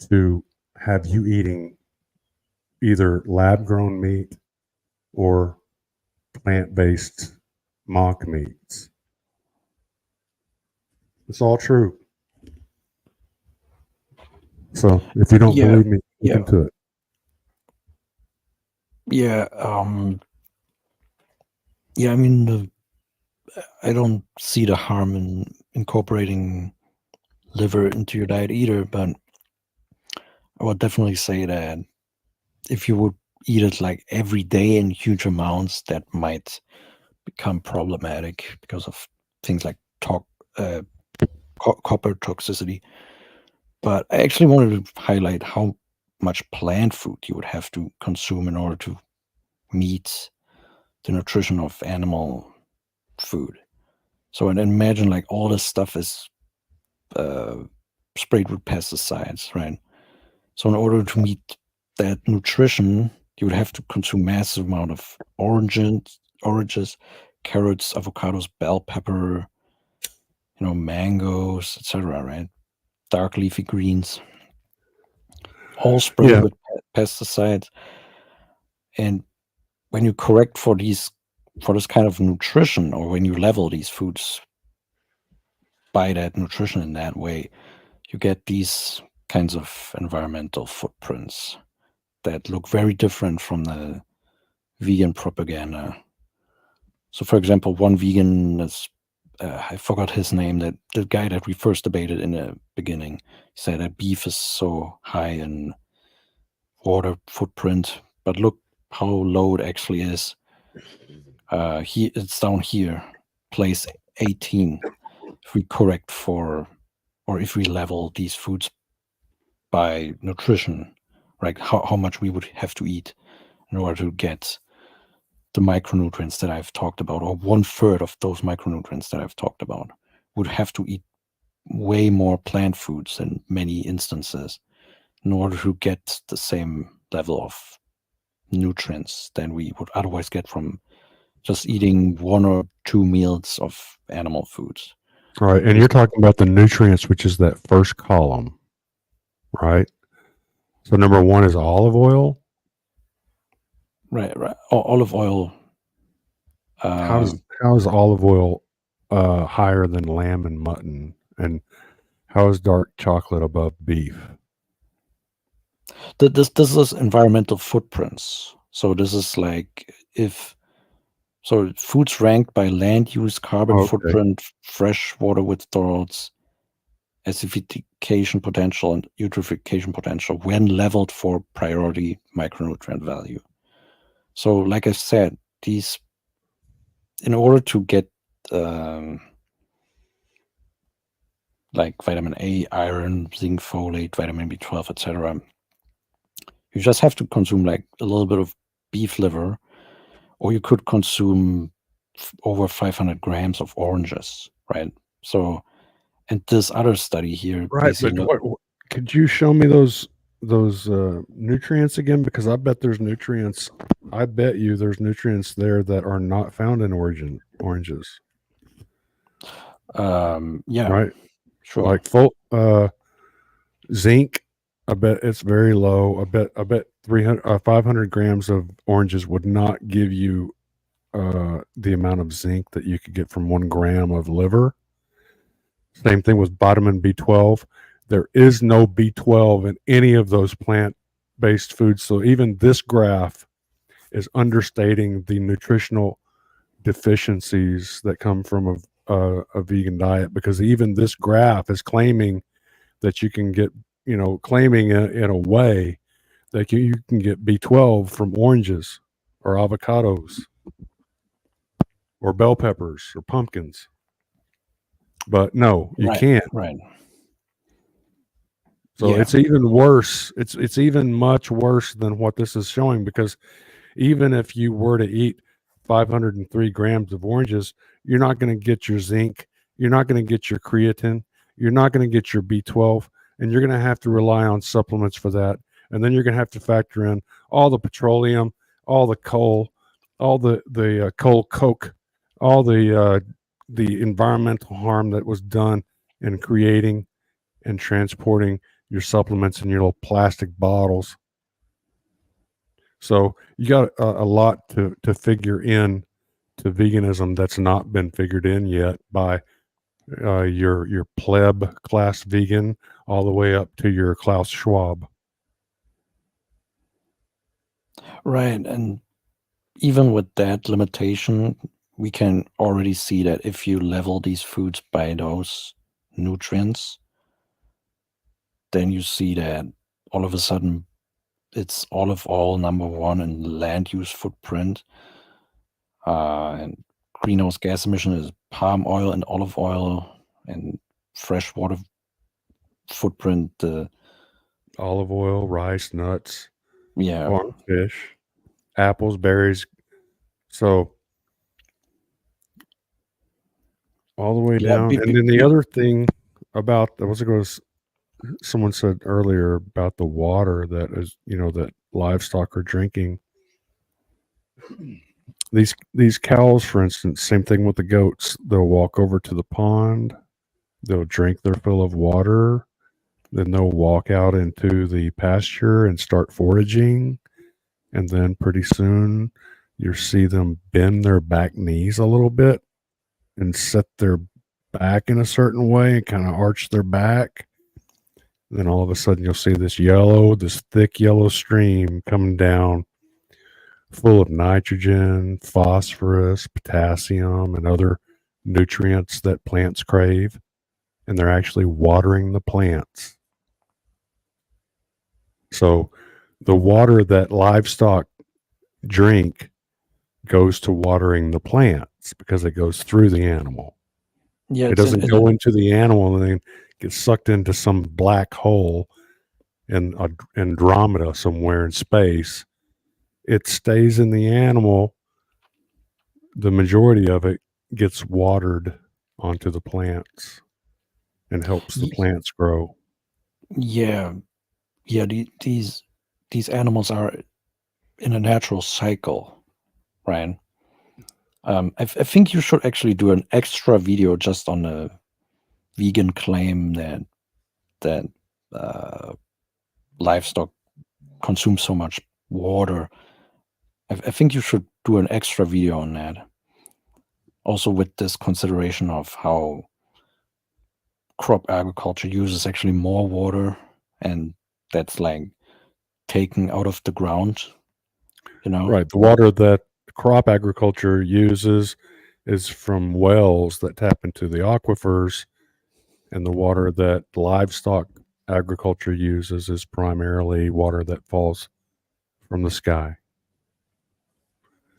to have you eating either lab-grown meat or plant-based mock meats. It's all true. So if you don't believe me, look into it. Yeah, I mean, I don't see the harm in incorporating liver into your diet either, but I would definitely say that if you would eat it like every day in huge amounts, that might become problematic because of things like copper toxicity. But I actually wanted to highlight how much plant food you would have to consume in order to meet the nutrition of animal food. So and imagine like all this stuff is sprayed with pesticides, right? So in order to meet that nutrition, you would have to consume massive amount of oranges, carrots, avocados, bell pepper, mangoes, etc., right? Dark leafy greens, all sprayed with pesticides. And when you correct for this kind of nutrition, or when you level these foods by that nutrition in that way, you get these kinds of environmental footprints that look very different from the vegan propaganda. So, for example, one vegan is I forgot his name, that the guy that we first debated in the beginning, said that beef is so high in water footprint, but look how low it actually is. It's down here, place 18. If we correct for, or if we level these foods by nutrition, right? How much we would have to eat in order to get the micronutrients that I've talked about, or 1/3 of those micronutrients that I've talked about, would have to eat way more plant foods in many instances in order to get the same level of nutrients than we would otherwise get from just eating 1 or 2 meals of animal foods. All right. And you're talking about the nutrients, which is that first column, right? So number 1 is olive oil. Right. Olive oil. How is olive oil higher than lamb and mutton? And how is dark chocolate above beef? This is environmental footprints. So this is like so foods ranked by land use, carbon footprint, fresh water withdrawals, acidification potential, and eutrophication potential when leveled for priority micronutrient value. So like I said, these, in order to get like vitamin A, iron, zinc, folate, vitamin B12, etc., you just have to consume like a little bit of beef liver, or you could consume over 500 grams of oranges, right? So, and this other study here, right? But could you show me those nutrients again? Because I bet there's nutrients. I bet you there's nutrients there that are not found in oranges. Yeah, right. Sure. Like zinc. I bet it's very low. I bet 500 grams of oranges would not give you the amount of zinc that you could get from 1 gram of liver. Same thing with vitamin B12. There is no B12 in any of those plant-based foods. So even this graph is understating the nutritional deficiencies that come from a vegan diet, because even this graph is claiming that you can get, claiming in a way that you can get B12 from oranges or avocados or bell peppers or pumpkins. But no, you can't. Right. So it's even worse. It's even much worse than what this is showing, because even if you were to eat 503 grams of oranges, you're not going to get your zinc. You're not going to get your creatine. You're not going to get your B12, and you're going to have to rely on supplements for that. And then you're going to have to factor in all the petroleum, all the coal, all the coal coke, all the environmental harm that was done in creating and transporting your supplements in your little plastic bottles. So you got a lot to figure in to veganism that's not been figured in yet by your pleb class vegan all the way up to your Klaus Schwab. Right. And even with that limitation, we can already see that if you level these foods by those nutrients, then you see that all of a sudden it's olive oil #1 in land use footprint, and greenhouse gas emission is palm oil and olive oil, and freshwater footprint, olive oil, rice, nuts, yeah, farm fish, apples, berries. So all the way down. And then the other thing about, someone said earlier about the water that is, that livestock are drinking. These cows, for instance, same thing with the goats. They'll walk over to the pond, they'll drink their fill of water, then they'll walk out into the pasture and start foraging. And then pretty soon you'll see them bend their back knees a little bit and set their back in a certain way and kind of arch their back. Then all of a sudden you'll see this thick yellow stream coming down, full of nitrogen, phosphorus, potassium, and other nutrients that plants crave, and they're actually watering the plants. So the water that livestock drink goes to watering the plants because it goes through the animal. Yeah, It it's doesn't go into the animal and then get sucked into some black hole in Andromeda somewhere in space. It stays in the animal. The majority of it gets watered onto the plants and helps the plants grow. yeah, these animals are in a natural cycle, right? I think you should actually do an extra video just on the vegan claim that livestock consume so much water. I think you should do an extra video on that. Also with this consideration of how crop agriculture uses actually more water, and that's like taken out of the ground, you know? Right. The water that crop agriculture uses is from wells that tap into the aquifers, and the water that livestock agriculture uses is primarily water that falls from the sky.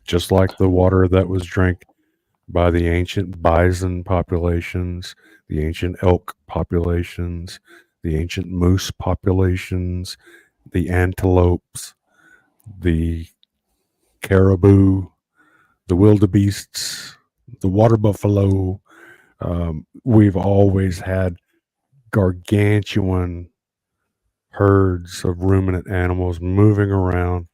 Just like the water that was drank by the ancient bison populations, the ancient elk populations, the ancient moose populations, the antelopes, the caribou, the wildebeests, the water buffalo. We've always had gargantuan herds of ruminant animals moving around,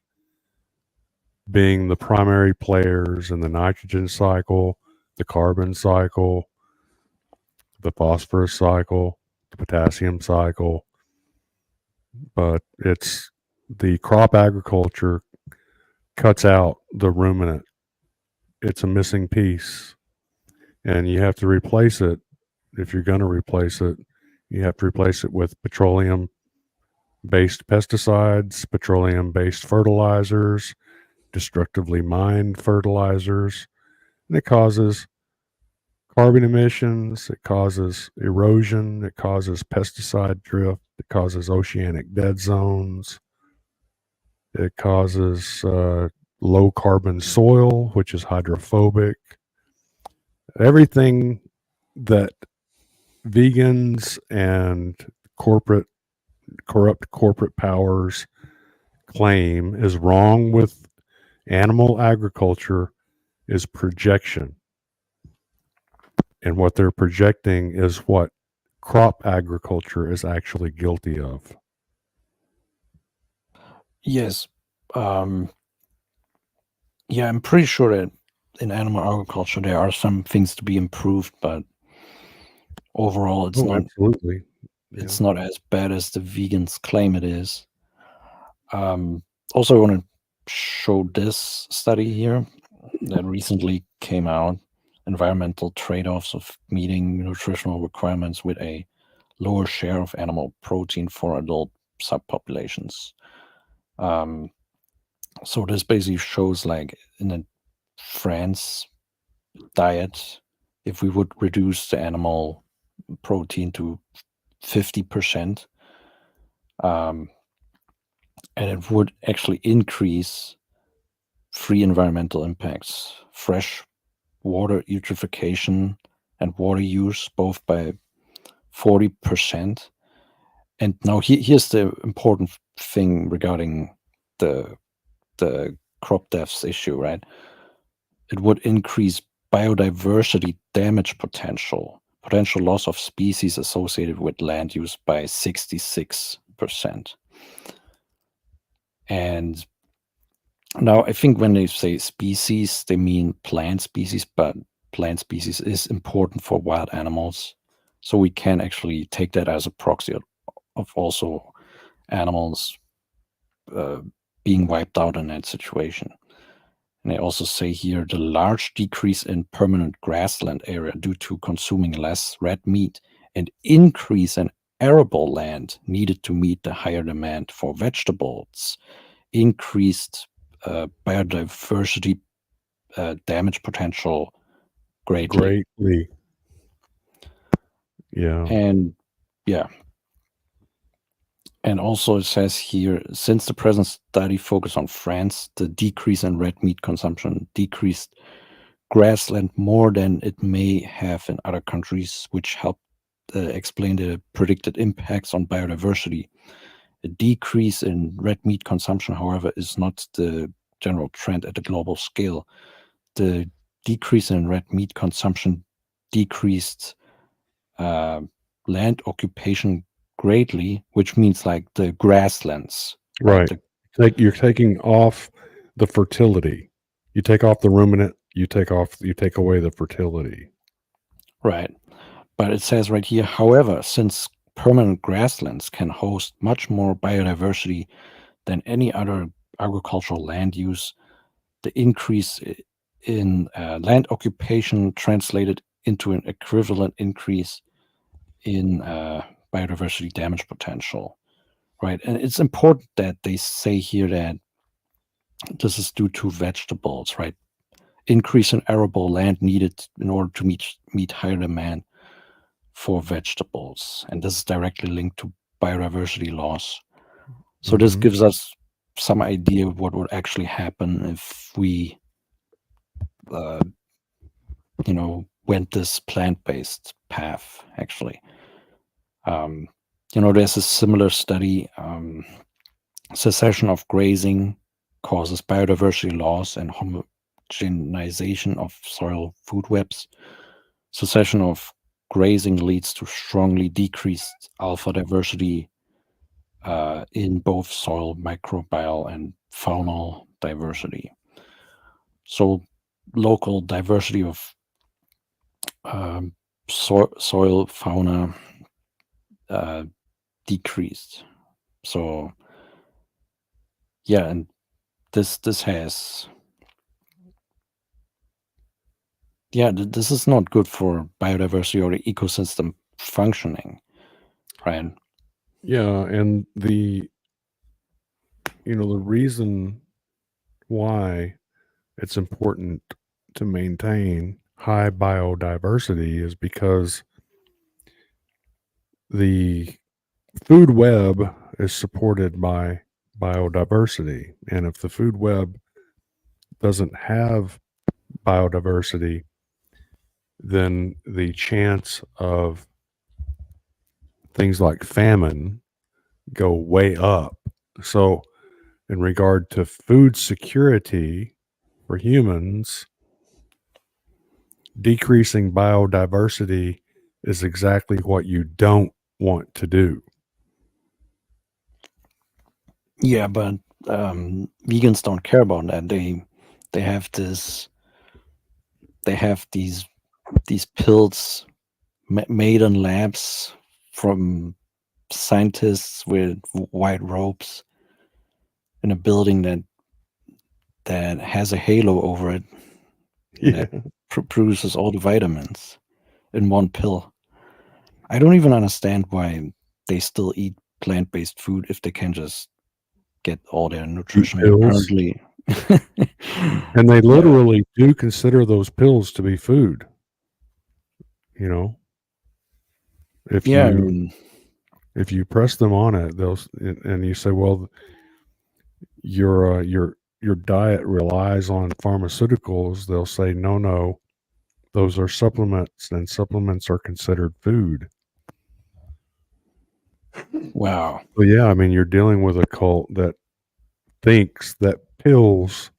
being the primary players in the nitrogen cycle, the carbon cycle, the phosphorus cycle, the potassium cycle. But it's the crop agriculture cuts out the ruminant. It's a missing piece, and you have to replace it. If you're going to replace it, you have to replace it with petroleum based pesticides, petroleum based fertilizers, destructively mined fertilizers, and it causes carbon emissions, it causes erosion, it causes pesticide drift, it causes oceanic dead zones, it causes low carbon soil, which is hydrophobic. Everything that vegans and corrupt corporate powers claim is wrong with animal agriculture is projection. And what they're projecting is what crop agriculture is actually guilty of. Yes. Yeah, I'm pretty sure that in animal agriculture there are some things to be improved, but overall it's not absolutely. It's not as bad as the vegans claim it is. Also, I want to show this study here that recently came out: environmental trade-offs of meeting nutritional requirements with a lower share of animal protein for adult subpopulations. So this basically shows, like, in a France diet, if we would reduce the animal protein to 50%, and it would actually increase free environmental impacts, fresh water eutrophication and water use, both by 40%. And now here's the important thing regarding the crop deaths issue, right? It would increase biodiversity damage potential loss of species associated with land use by 66%. And now I think when they say species, they mean plant species, but plant species is important for wild animals. So we can actually take that as a proxy of also animals being wiped out in that situation. And they also say here the large decrease in permanent grassland area due to consuming less red meat and increase in arable land needed to meet the higher demand for vegetables increased biodiversity damage potential greatly. Yeah. And yeah. And also it says here, since the present study focused on France, the decrease in red meat consumption decreased grassland more than it may have in other countries, which helped explain the predicted impacts on biodiversity. A decrease in red meat consumption, however, is not the general trend at a global scale. The decrease in red meat consumption decreased land occupation greatly, which means like the grasslands. Right. You're taking off the fertility. You take off the ruminant, you take away the fertility. Right. But it says right here, however, since permanent grasslands can host much more biodiversity than any other agricultural land use, the increase in land occupation translated into an equivalent increase in biodiversity damage potential, right? And it's important that they say here that this is due to vegetables, right? Increase in arable land needed in order to meet higher demand for vegetables, and this is directly linked to biodiversity loss. So this gives us some idea of what would actually happen if we, went this plant-based path. Actually, there's a similar study. Cessation of grazing causes biodiversity loss and homogenization of soil food webs. Cessation of grazing leads to strongly decreased alpha diversity in both soil microbial and faunal diversity. So local diversity of soil fauna decreased. So yeah, and this has this is not good for biodiversity or the ecosystem functioning, right? Yeah, and the reason why it's important to maintain high biodiversity is because the food web is supported by biodiversity. And if the food web doesn't have biodiversity, then the chance of things like famine go way up. So in regard to food security for humans, decreasing biodiversity is exactly what you don't want to do. Yeah, but vegans don't care about that. They have these pills made in labs from scientists with white robes in a building that has a halo over it. Yeah. That produces all the vitamins in one pill. I don't even understand why they still eat plant-based food if they can just get all their nutrition apparently. And they literally do consider those pills to be food. If you press them on it, and you say, well, your diet relies on pharmaceuticals, they'll say, no, those are supplements, and supplements are considered food. Wow. Well, yeah, I mean, you're dealing with a cult that thinks that pills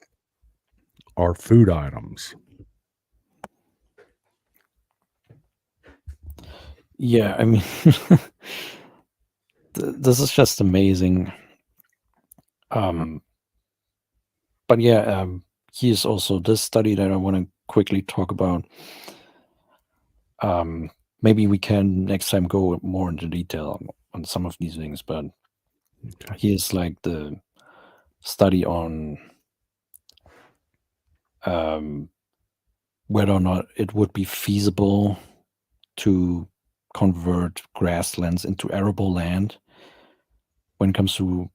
are food items. Yeah, I mean, this is just amazing. But yeah, here's also this study that I want to quickly talk about. Maybe we can next time go more into detail on some of these things, but here's like the study on whether or not it would be feasible to convert grasslands into arable land when it comes to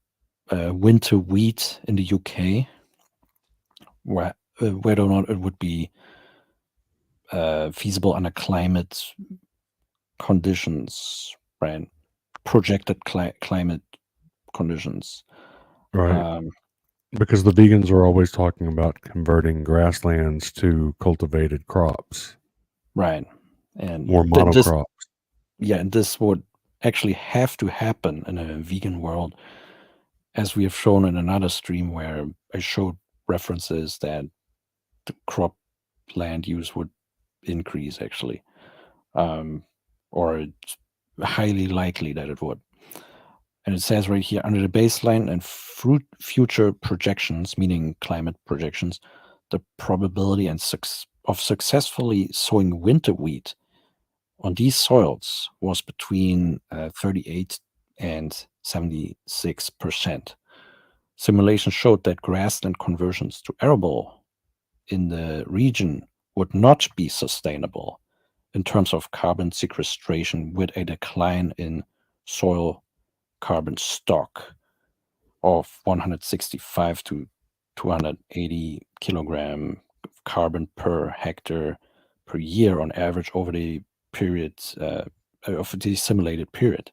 winter wheat in the UK, whether or not it would be feasible under climate conditions, right? Projected climate conditions. Right. Because the vegans are always talking about converting grasslands to cultivated crops. Right. And more monocrops. And this would actually have to happen in a vegan world, as we have shown in another stream where I showed references that the crop land use would increase actually, or it's highly likely that it would. And it says right here, under the baseline and future projections, meaning climate projections, the probability and of successfully sowing winter wheat on these soils was between 38 and 76%. Simulations showed that grassland conversions to arable in the region would not be sustainable in terms of carbon sequestration, with a decline in soil carbon stock of 165 to 280 kilogram carbon per hectare per year on average over the period of the simulated period.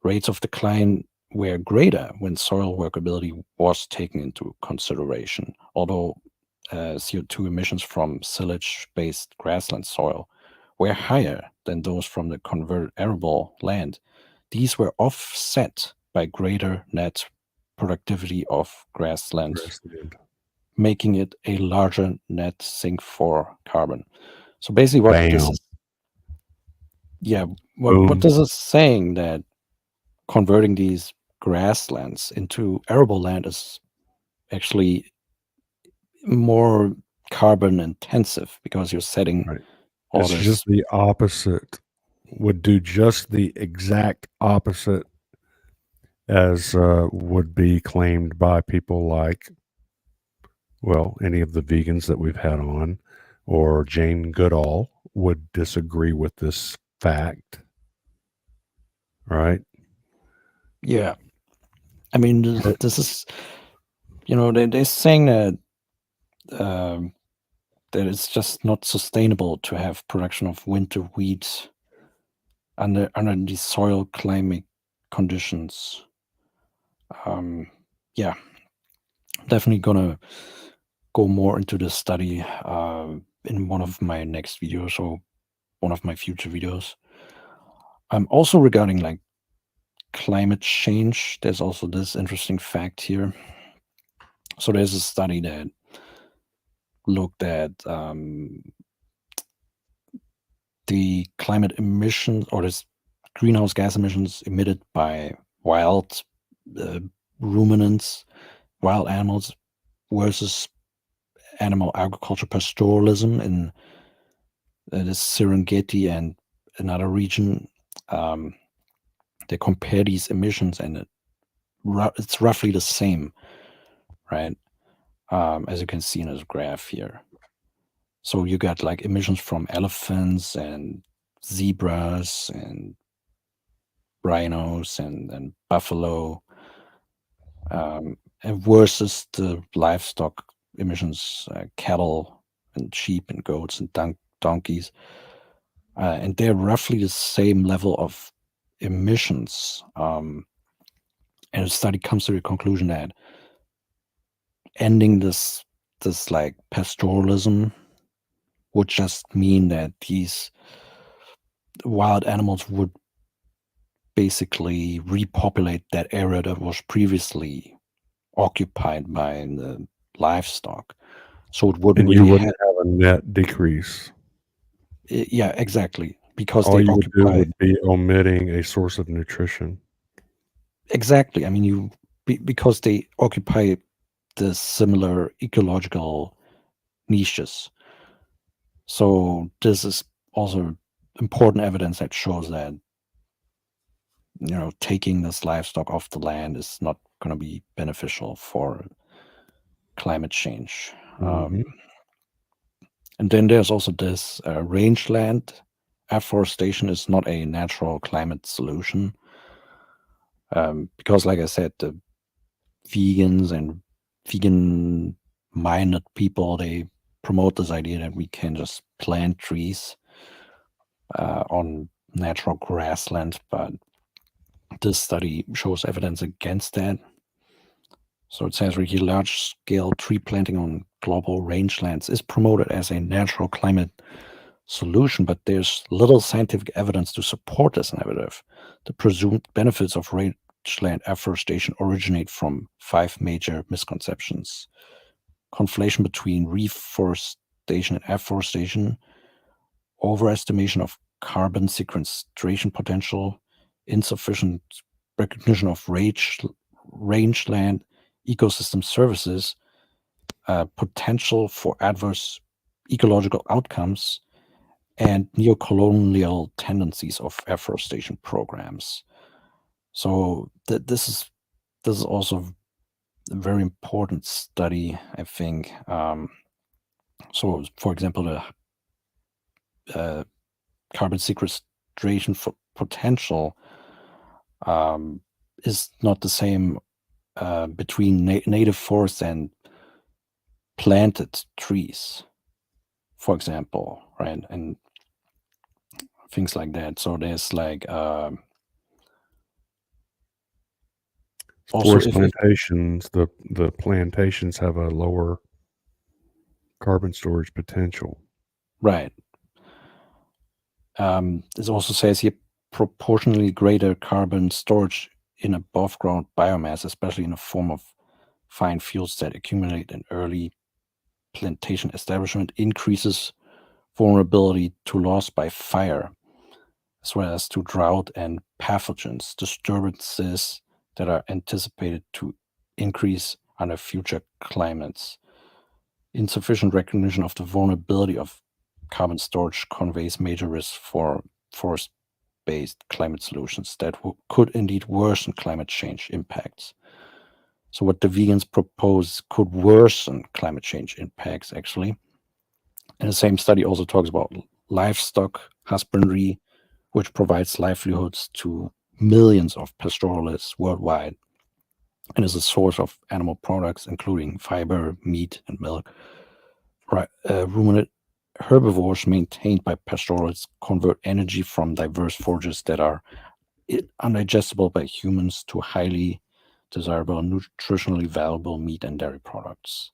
Rates of decline were greater when soil workability was taken into consideration, although CO2 emissions from silage-based grassland soil were higher than those from the converted arable land. These were offset by greater net productivity of grassland, making it a larger net sink for carbon. So basically what this is, what this is saying, that converting these grasslands into arable land is actually more carbon intensive, because you're setting all it's this. Just the opposite, would do just the exact opposite as would be claimed by people like, well, any of the vegans that we've had on, or Jane Goodall would disagree with this fact, right? Yeah. I mean, this is, they're saying that that it's just not sustainable to have production of winter wheat under these soil climate conditions. Yeah, definitely gonna go more into this study in one of my next videos, or one of my future videos. Also regarding like climate change, there's also this interesting fact here. So there's a study that looked at the climate emissions, or this greenhouse gas emissions emitted by wild ruminants, wild animals, versus animal agriculture pastoralism in the Serengeti and another region. They compare these emissions, and it's roughly the same, right? As you can see in this graph here. So you got like emissions from elephants and zebras and rhinos and buffalo, and versus the livestock emissions, cattle and sheep and goats and donkeys. And they're roughly the same level of emissions. And the study comes to the conclusion that ending this like pastoralism would just mean that these wild animals would basically repopulate that area that was previously occupied by the livestock. So it wouldn't really have a net decrease. Yeah, exactly. Because all you would do would be omitting a source of nutrition. Exactly. I mean, because they occupy the similar ecological niches. So this is also important evidence that shows that, taking this livestock off the land is not going to be beneficial for climate change. Mm-hmm. And then there's also this rangeland afforestation is not a natural climate solution, because, like I said, the vegans and vegan-minded people, they promote this idea that we can just plant trees on natural grassland, but this study shows evidence against that. So it says right here, large-scale tree planting on global rangelands is promoted as a natural climate solution, but there's little scientific evidence to support this narrative. The presumed benefits of rangeland afforestation originate from 5 major misconceptions: conflation between reforestation and afforestation, overestimation of carbon sequestration potential, insufficient recognition of rangeland ecosystem services, potential for adverse ecological outcomes, and neocolonial tendencies of afforestation programs. So this is also a very important study, I think. So, for example, the carbon sequestration for potential is not the same between native forests and planted trees, for example, right? And things like that. So there's like also forest plantations, the plantations have a lower carbon storage potential. Right. This also says here proportionally greater carbon storage in above ground biomass, especially in the form of fine fuels that accumulate in early plantation establishment, increases vulnerability to loss by fire, as well as to drought and pathogens, disturbances that are anticipated to increase under future climates. Insufficient recognition of the vulnerability of carbon storage conveys major risks for forest-based climate solutions that could indeed worsen climate change impacts. So what the vegans propose could worsen climate change impacts, actually. And the same study also talks about livestock husbandry, which provides livelihoods to millions of pastoralists worldwide and is a source of animal products, including fiber, meat, and milk. Ruminant herbivores maintained by pastoralists convert energy from diverse forages that are undigestible by humans to highly desirable, nutritionally valuable meat and dairy products.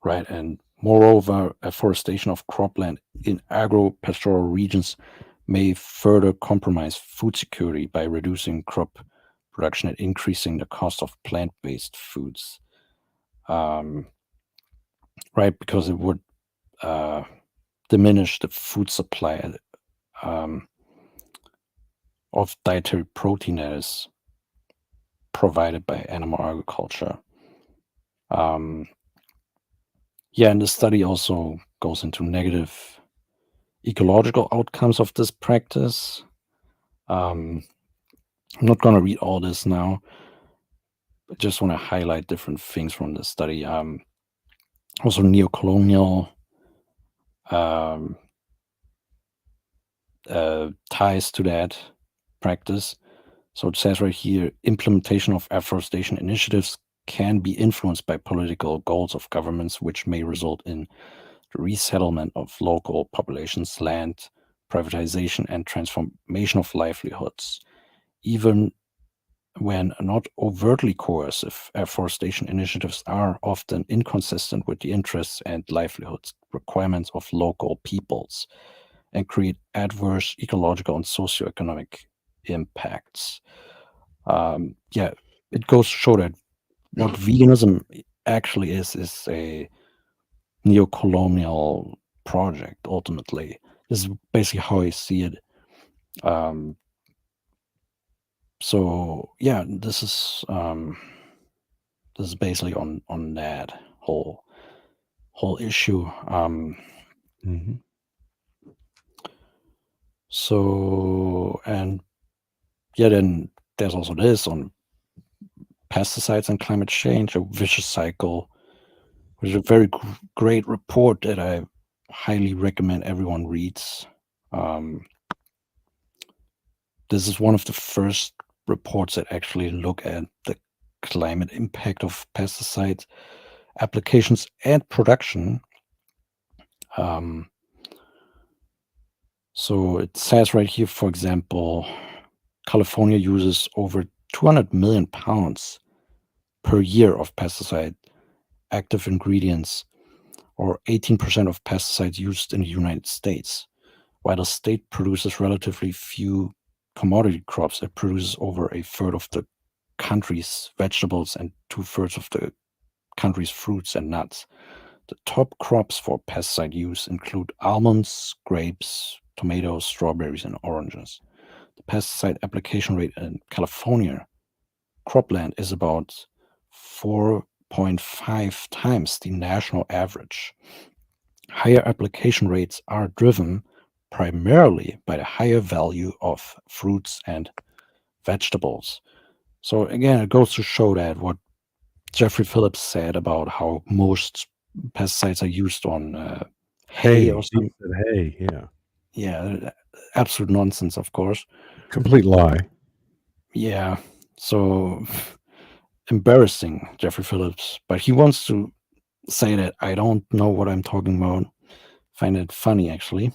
Right, and moreover, afforestation of cropland in agro-pastoral regions may further compromise food security by reducing crop production and increasing the cost of plant-based foods. Right, because it would diminish the food supply of dietary protein that is provided by animal agriculture. Yeah, and the study also goes into negative ecological outcomes of this practice. I'm not going to read all this now. I just want to highlight different things from the study. Also neocolonial ties to that practice. So it says right here, implementation of afforestation initiatives can be influenced by political goals of governments, which may result in the resettlement of local populations, land, privatization, and transformation of livelihoods. Even when not overtly coercive, afforestation initiatives are often inconsistent with the interests and livelihoods requirements of local peoples and create adverse ecological and socioeconomic impacts. Yeah, it goes to show that what veganism actually is a neocolonial project. Ultimately, this is basically how I see it. So yeah, this is basically on that whole issue. So, and yeah, then there's also this on pesticides and climate change, a vicious cycle, which is a very great report that I highly recommend everyone reads. This is one of the first reports that actually look at the climate impact of pesticides. applications and production. So it says right here, for example, California uses over 200 million pounds per year of pesticide active ingredients, or 18% of pesticides used in the United States. While the state produces relatively few commodity crops, it produces over a third of the country's vegetables and 2/3 of the country's fruits and nuts. The top crops for pesticide use include almonds, grapes, tomatoes, strawberries, and oranges. The pesticide application rate in California cropland is about 4.5 times the national average. Higher application rates are driven primarily by the higher value of fruits and vegetables. So again, it goes to show that what Jeffrey Phillips said about how most pesticides are used on hay or He something. said hay, yeah. Yeah, absolute nonsense, of course. Complete lie. Yeah, so embarrassing, Jeffrey Phillips. But he wants to say that I don't know what I'm talking about. Find it funny, actually.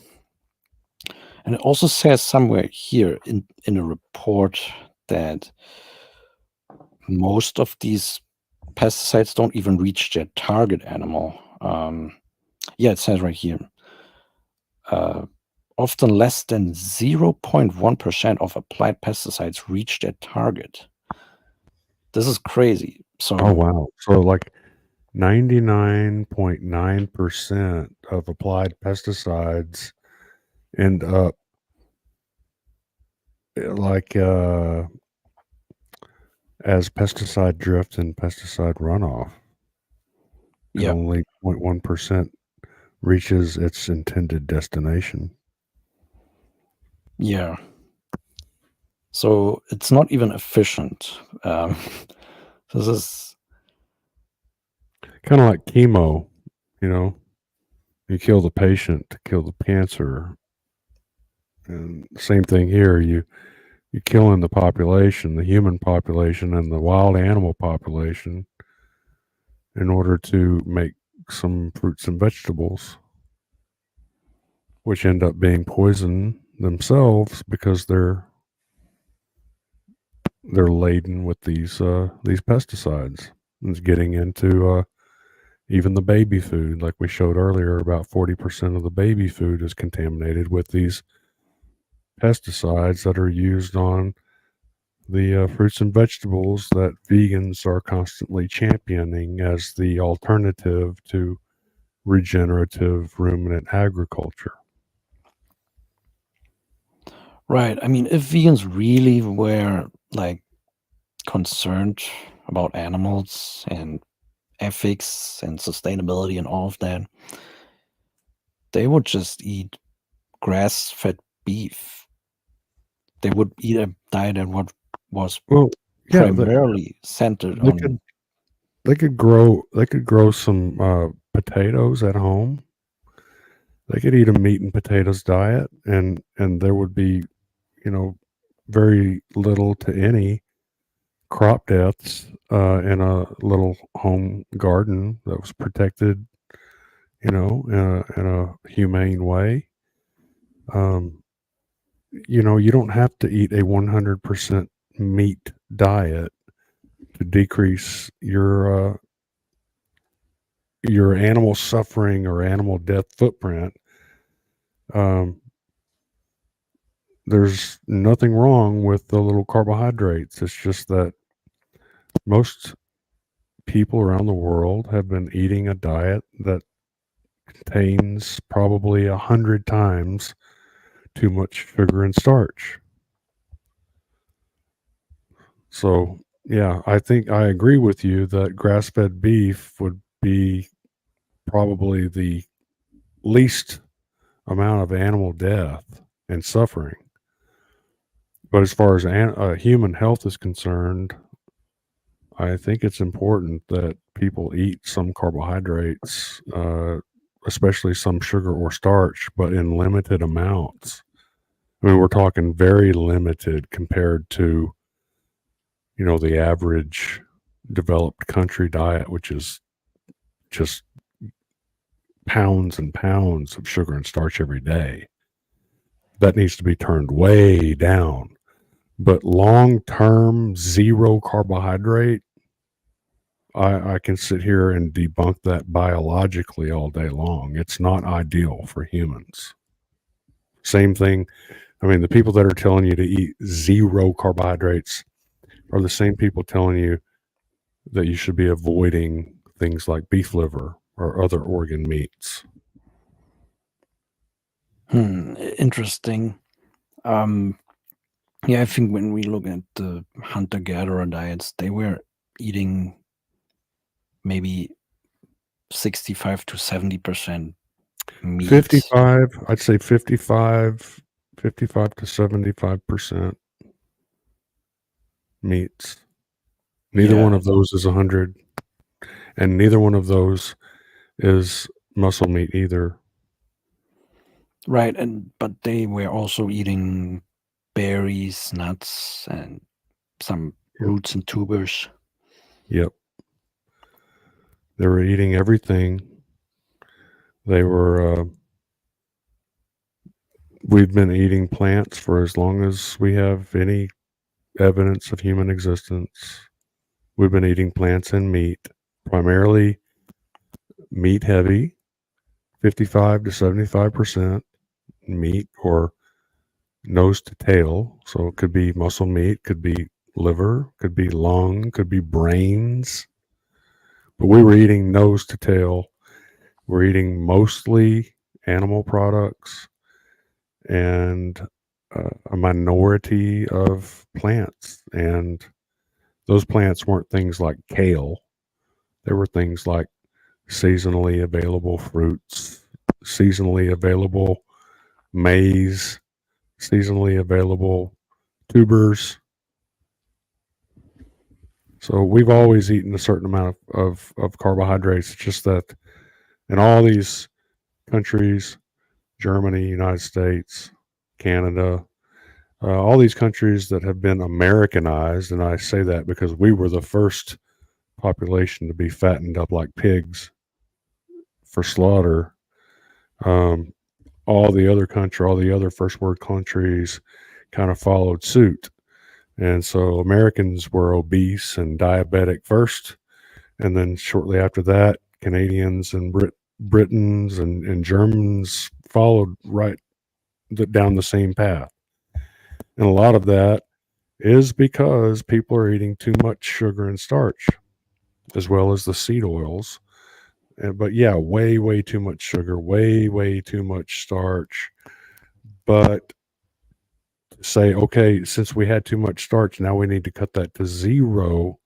And it also says somewhere here in a report that most of these pesticides don't even reach their target animal. Yeah, it says right here. Often less than 0.1% of applied pesticides reach their target. This is crazy. So, Oh, wow. So like 99.9% of applied pesticides end up like as pesticide drift and pesticide runoff. And yeah, only 0.1% reaches its intended destination. yeah. So it's not even efficient. This is Kind of like chemo, you know, you kill the patient to kill the cancer. And same thing here, you're killing the population, the human population and the wild animal population in order to make some fruits and vegetables, which end up being poison themselves because they're laden with these pesticides. It's getting into even the baby food, like we showed earlier. About 40% of the baby food is contaminated with these pesticides that are used on the fruits and vegetables that vegans are constantly championing as the alternative to regenerative ruminant agriculture. right. I mean, if vegans really were like concerned about animals and ethics and sustainability and all of that, they would just eat grass-fed beef. They would eat a diet that what was Well, yeah, primarily centered they on. could they could grow some potatoes at home. They could eat a meat and potatoes diet, and there would be, very little to any crop deaths in a little home garden that was protected, in a humane way. You don't have to eat a 100% meat diet to decrease your animal suffering or animal death footprint. There's nothing wrong with the little carbohydrates. It's just that most people around the world have been eating a diet that contains probably 100 times too much sugar and starch. So, yeah, I think I agree with you that grass-fed beef would be probably the least amount of animal death and suffering. But as far as human health is concerned, I think it's important that people eat some carbohydrates, especially some sugar or starch, but in limited amounts. I mean, we're talking very limited compared to, the average developed country diet, which is just pounds and pounds of sugar and starch every day. That needs to be turned way down. But long-term zero carbohydrate, I can sit here and debunk that biologically all day long. It's not ideal for humans. Same thing. I mean, the people that are telling you to eat zero carbohydrates are the same people telling you that you should be avoiding things like beef liver or other organ meats. Interesting. Yeah, I think when we look at the hunter-gatherer diets, they were eating maybe 65 to 70% meat. 55, I'd say 55 to 75% meats. Neither one of those is 100, and neither one of those is muscle meat either. Right, but they were also eating berries, nuts, and some roots and tubers. Yep. They were eating everything. They were, we've been eating plants for as long as we have any evidence of human existence. We've been eating plants and meat, primarily meat heavy, 55 to 75% meat or nose to tail. So it could be muscle meat, could be liver, could be lung, could be brains. But we were eating nose to tail. We're eating mostly animal products and a minority of plants. And those plants weren't things like kale. They were things like seasonally available fruits, seasonally available maize, seasonally available tubers. So we've always eaten a certain amount of carbohydrates. It's just that in all these countries, Germany, United States, Canada, all these countries that have been Americanized, and I say that because we were the first population to be fattened up like pigs for slaughter. All the other first world countries kind of followed suit. And so Americans were obese and diabetic first. And then shortly after that, Canadians and Britons and Germans followed right down the same path. And a lot of that is because people are eating too much sugar and starch, as well as the seed oils. But yeah, way too much sugar, way too much starch. But say, okay, since we had too much starch, now we need to cut that to zero.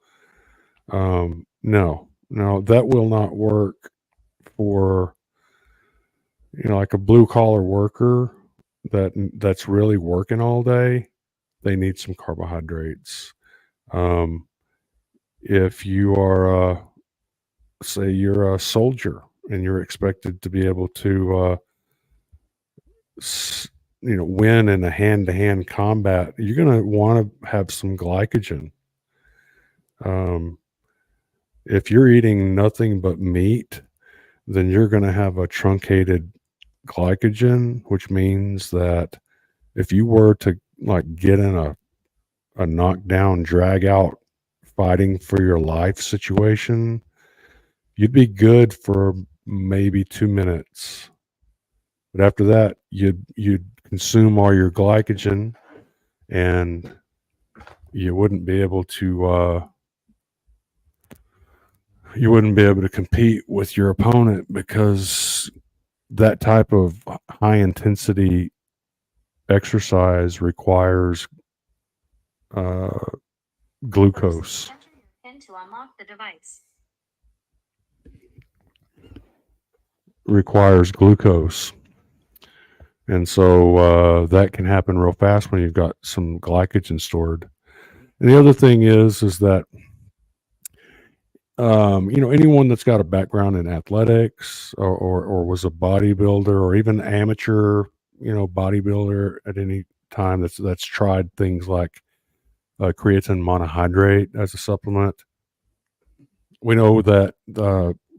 No, that will not work for, like a blue collar worker that's really working all day. They need some carbohydrates. If you are, say you're a soldier and you're expected to be able to, win in a hand-to-hand combat, you're going to want to have some glycogen. If you're eating nothing but meat, then you're going to have a truncated glycogen, which means that if you were to get in a knockdown, drag out, fighting for your life situation, you'd be good for maybe 2 minutes. But after that, you'd consume all your glycogen, and you wouldn't be able to compete with your opponent, because that type of high intensity exercise requires glucose. To unlock the device. Requires glucose. And so that can happen real fast when you've got some glycogen stored. And the other thing is that, anyone that's got a background in athletics or was a bodybuilder or even amateur, bodybuilder at any time that's tried things like creatine monohydrate as a supplement. We know that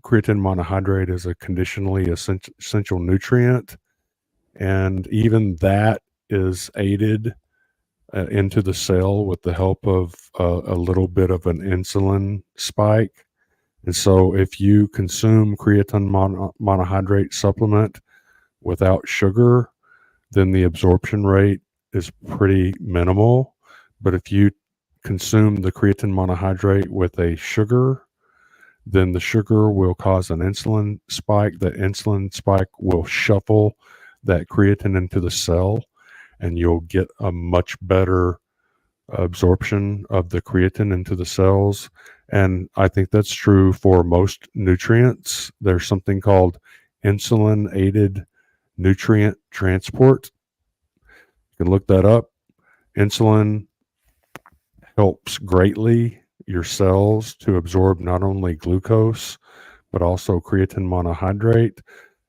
creatine monohydrate is a conditionally essential nutrient, and even that is aided into the cell with the help of a little bit of an insulin spike. And so if you consume creatine monohydrate supplement without sugar, then the absorption rate is pretty minimal. But if you consume the creatine monohydrate with a sugar, then the sugar will cause an insulin spike. The insulin spike will shuffle that creatine into the cell, and you'll get a much better absorption of the creatine into the cells. And I think that's true for most nutrients. There's something called insulin aided nutrient transport. You can look that up. Insulin helps greatly your cells to absorb not only glucose, but also creatine monohydrate,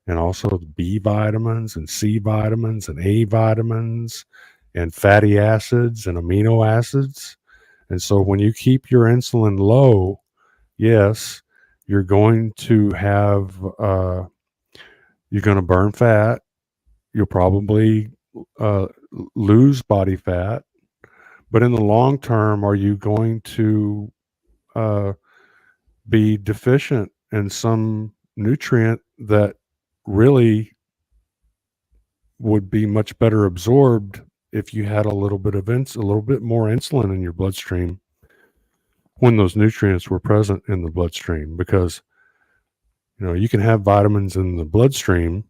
and also B vitamins and C vitamins and A vitamins and fatty acids and amino acids. And so when you keep your insulin low, yes, you're going to have, you're going to burn fat. You'll probably lose body fat. But in the long term, are you going to be deficient in some nutrient that really would be much better absorbed if you had a little bit more insulin in your bloodstream when those nutrients were present in the bloodstream? Because you can have vitamins in the bloodstream,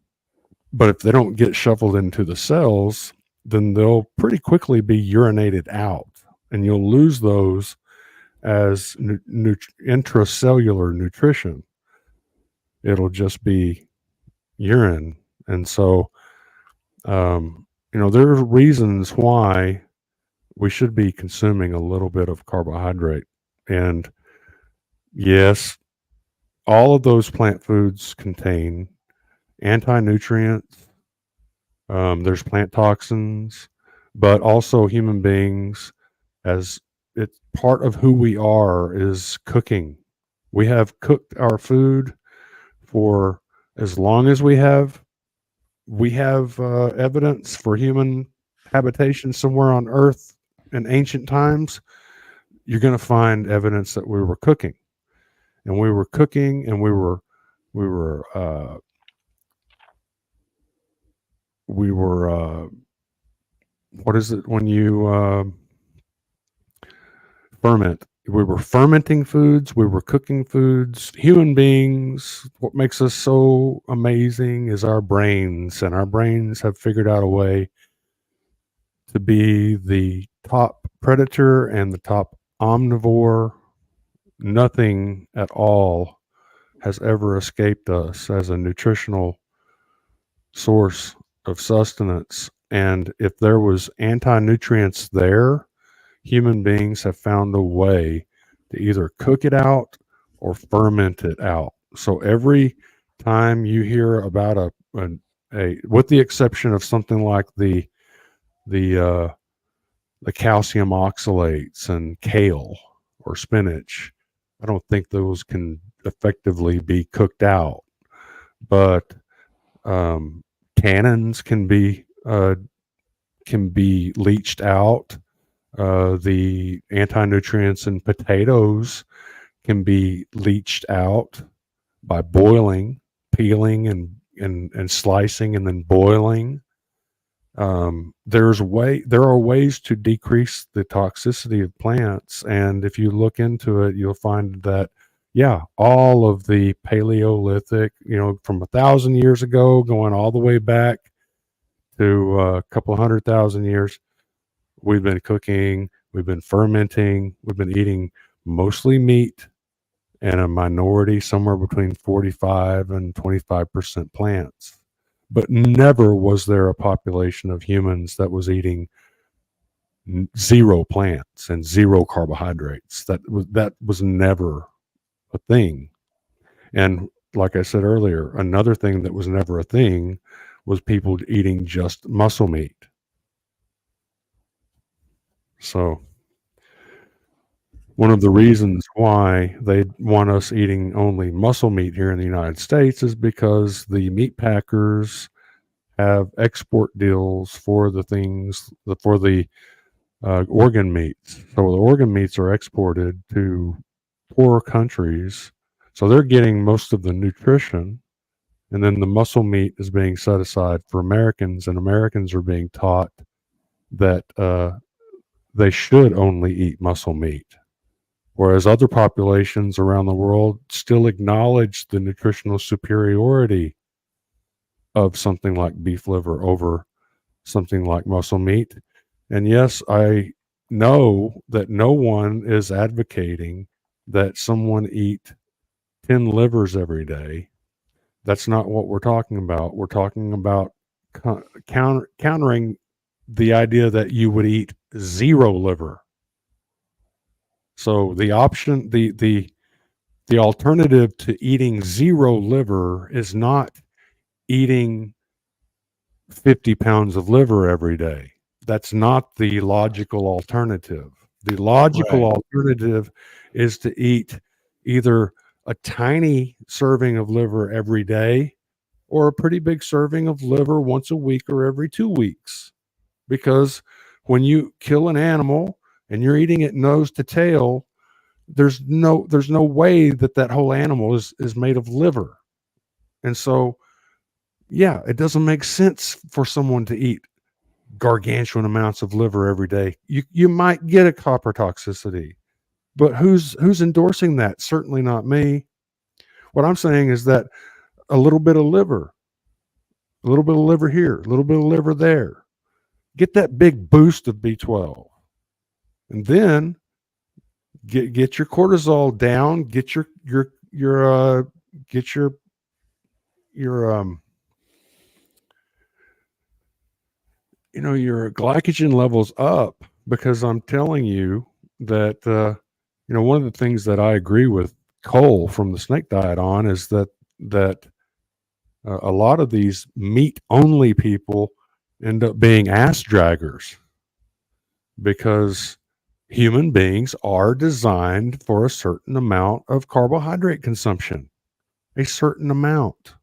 but if they don't get shuffled into the cells, then they'll pretty quickly be urinated out, and you'll lose those as intracellular nutrition. It'll just be urine. And so there are reasons why we should be consuming a little bit of carbohydrate. And yes, all of those plant foods contain anti-nutrients. There's plant toxins, but also human beings, as it's part of who we are, is cooking. We have cooked our food for as long as we have evidence for human habitation somewhere on Earth in ancient times. You're going to find evidence that we were cooking, and we were what is it when you ferment? We were fermenting foods. We were cooking foods. Human beings, what makes us so amazing is our brains, and our brains have figured out a way to be the top predator and the top omnivore. Nothing at all has ever escaped us as a nutritional source of sustenance. And if there was anti-nutrients there, human beings have found a way to either cook it out or ferment it out. So every time you hear about a with the exception of something like the calcium oxalates and kale or spinach, I don't think those can effectively be cooked out. But tannins can be leached out. The anti-nutrients in potatoes can be leached out by boiling, peeling, and slicing, and then boiling. There are ways to decrease the toxicity of plants, and if you look into it, you'll find that all of the Paleolithic, from 1,000 years ago, going all the way back to a couple 100,000 years, we've been cooking, we've been fermenting, we've been eating mostly meat, and a minority, somewhere between 45 and 25% plants. But never was there a population of humans that was eating zero plants and zero carbohydrates. That was never a thing. And like I said earlier, another thing that was never a thing was people eating just muscle meat. So one of the reasons why they want us eating only muscle meat here in the United States is because the meat packers have export deals for the things for the organ meats. So the organ meats are exported to poor countries, so they're getting most of the nutrition, and then the muscle meat is being set aside for Americans, and Americans are being taught that they should only eat muscle meat, whereas other populations around the world still acknowledge the nutritional superiority of something like beef liver over something like muscle meat. And yes, I know that no one is advocating that someone eat 10 livers every day. That's not what we're talking about. We're talking about countering the idea that you would eat 0 liver. So the option, the alternative to eating 0 liver is not eating 50 pounds of liver every day. That's not the logical alternative. The logical alternative is to eat either a tiny serving of liver every day or a pretty big serving of liver once a week or every 2 weeks. Because when you kill an animal and you're eating it nose to tail, there's no way that whole animal is made of liver. And so, yeah, it doesn't make sense for someone to eat gargantuan amounts of liver every day. You might get a copper toxicity, but who's endorsing that? Certainly not me. What I'm saying is that a little bit of liver here, a little bit of liver there, get that big boost of B12, and then get your cortisol down, get your your glycogen levels up, because I'm telling you that one of the things that I agree with Cole from the snake diet on is that a lot of these meat only people end up being ass draggers, because human beings are designed for a certain amount of carbohydrate consumption, a certain amount,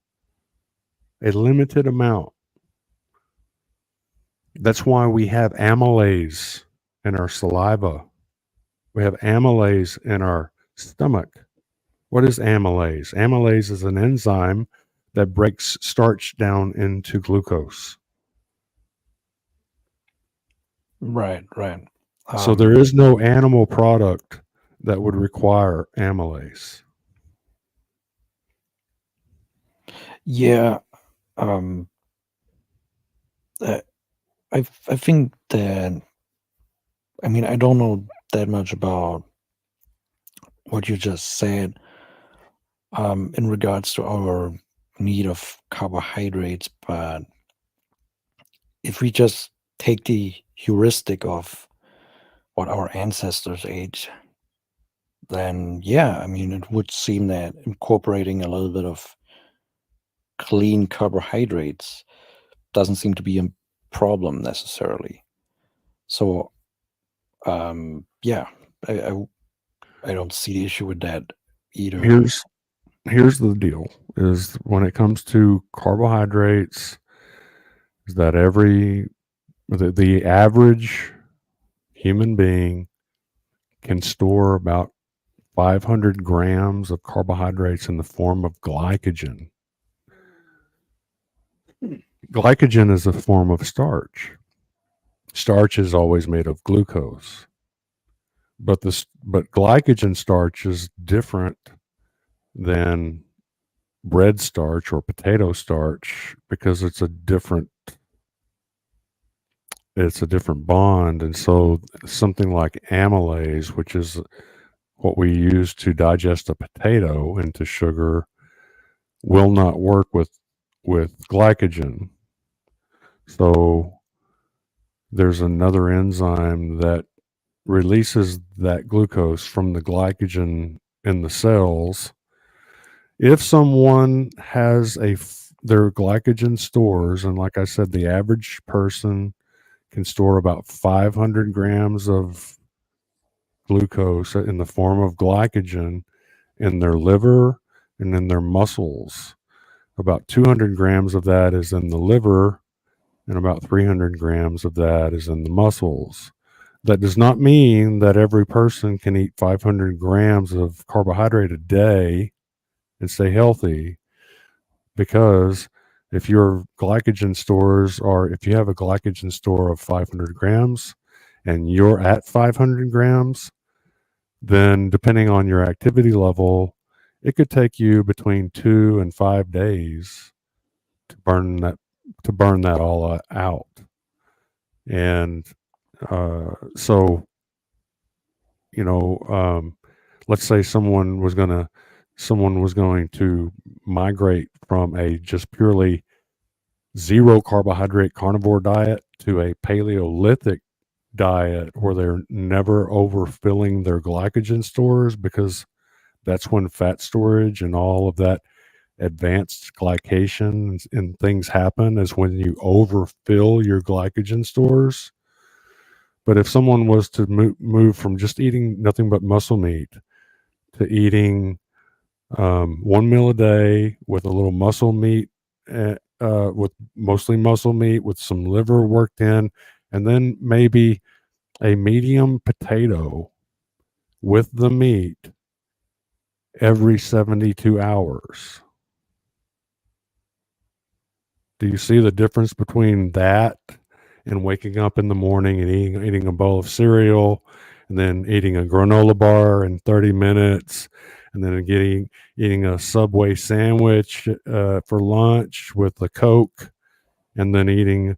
a limited amount. That's why we have amylase in our saliva. We have amylase in our stomach. What is amylase? Amylase is an enzyme that breaks starch down into glucose. Right. So there is no animal product that would require amylase. Yeah. I think that, I mean, I don't know that much about what you just said in regards to our need of carbohydrates, but if we just take the heuristic of what our ancestors ate, then yeah, I mean, it would seem that incorporating a little bit of clean carbohydrates doesn't seem to be a problem necessarily. So yeah, I don't see the issue with that either. Here's the deal, is when it comes to carbohydrates, is that the average human being can store about 500 grams of carbohydrates in the form of glycogen. Glycogen is a form of starch. Starch is always made of glucose, but glycogen starch is different than bread starch or potato starch, because it's a different bond. And so something like amylase, which is what we use to digest a potato into sugar, will not work with glycogen. So there's another enzyme that releases that glucose from the glycogen in the cells. If someone has their glycogen stores, and like I said, the average person can store about 500 grams of glucose in the form of glycogen in their liver and in their muscles. About 200 grams of that is in the liver, and about 300 grams of that is in the muscles. That does not mean that every person can eat 500 grams of carbohydrate a day and stay healthy, because if your glycogen stores are, if you have a glycogen store of 500 grams and you're at 500 grams, then depending on your activity level, it could take you between 2 and 5 days to burn that all out. And so, you know, let's say someone was going to migrate from a just purely zero carbohydrate carnivore diet to a Paleolithic diet where they're never overfilling their glycogen stores, because that's when fat storage and all of that advanced glycation and things happen, is when you overfill your glycogen stores. But if someone was to move from just eating nothing but muscle meat to eating 1 meal a day with a little muscle meat, with mostly muscle meat with some liver worked in, and then maybe a medium potato with the meat every 72 hours. Do you see the difference between that and waking up in the morning and eating a bowl of cereal, and then eating a granola bar in 30 minutes, and then eating a Subway sandwich for lunch with a Coke, and then eating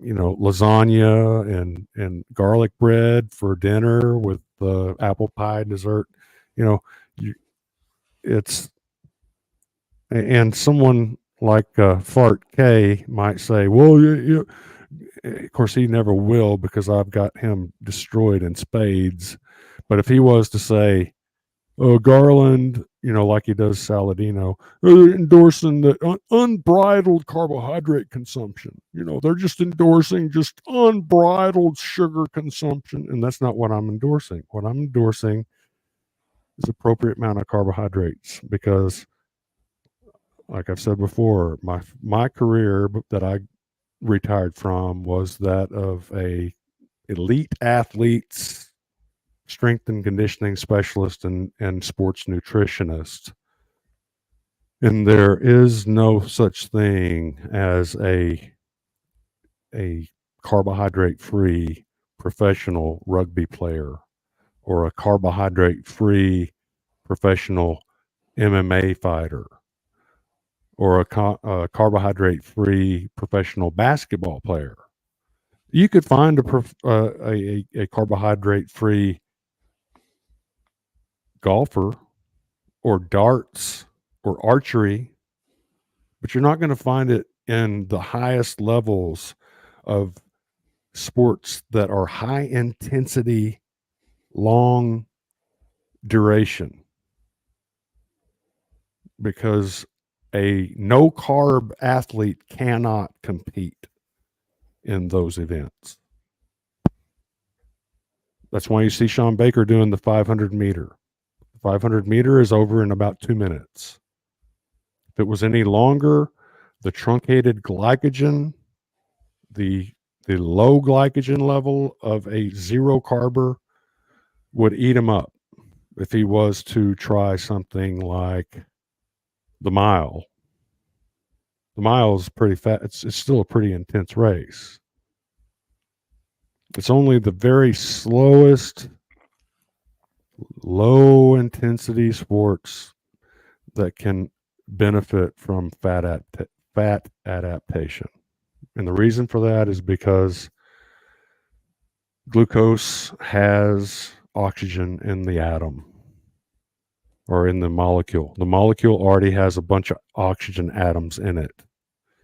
lasagna and garlic bread for dinner with apple pie dessert? And someone like Fart K might say, well, of course he never will, because I've got him destroyed in spades. But if he was to say, oh, Garland, like he does Saladino, endorsing the unbridled carbohydrate consumption. They're just endorsing just unbridled sugar consumption. And that's not what I'm endorsing. What I'm endorsing is appropriate amount of carbohydrates, because like I've said before, my career that I retired from was that of a elite athletes, strength and conditioning specialist, and sports nutritionist. And there is no such thing as a carbohydrate-free professional rugby player, or a carbohydrate-free professional MMA fighter, or a carbohydrate-free professional basketball player. You could find a carbohydrate-free golfer, or darts, or archery, but you're not going to find it in the highest levels of sports that are high intensity, long duration, because a no carb athlete cannot compete in those events. That's why you see Sean Baker doing the 500 meter. 500 meter is over in about 2 minutes. If it was any longer, the truncated glycogen, the low glycogen level of a zero carber would eat him up. If he was to try something like the mile is pretty fat. It's still a pretty intense race. It's only the very slowest, low intensity sports that can benefit from fat adaptation. And the reason for that is because glucose has oxygen in the atom, or in the molecule. The molecule already has a bunch of oxygen atoms in it.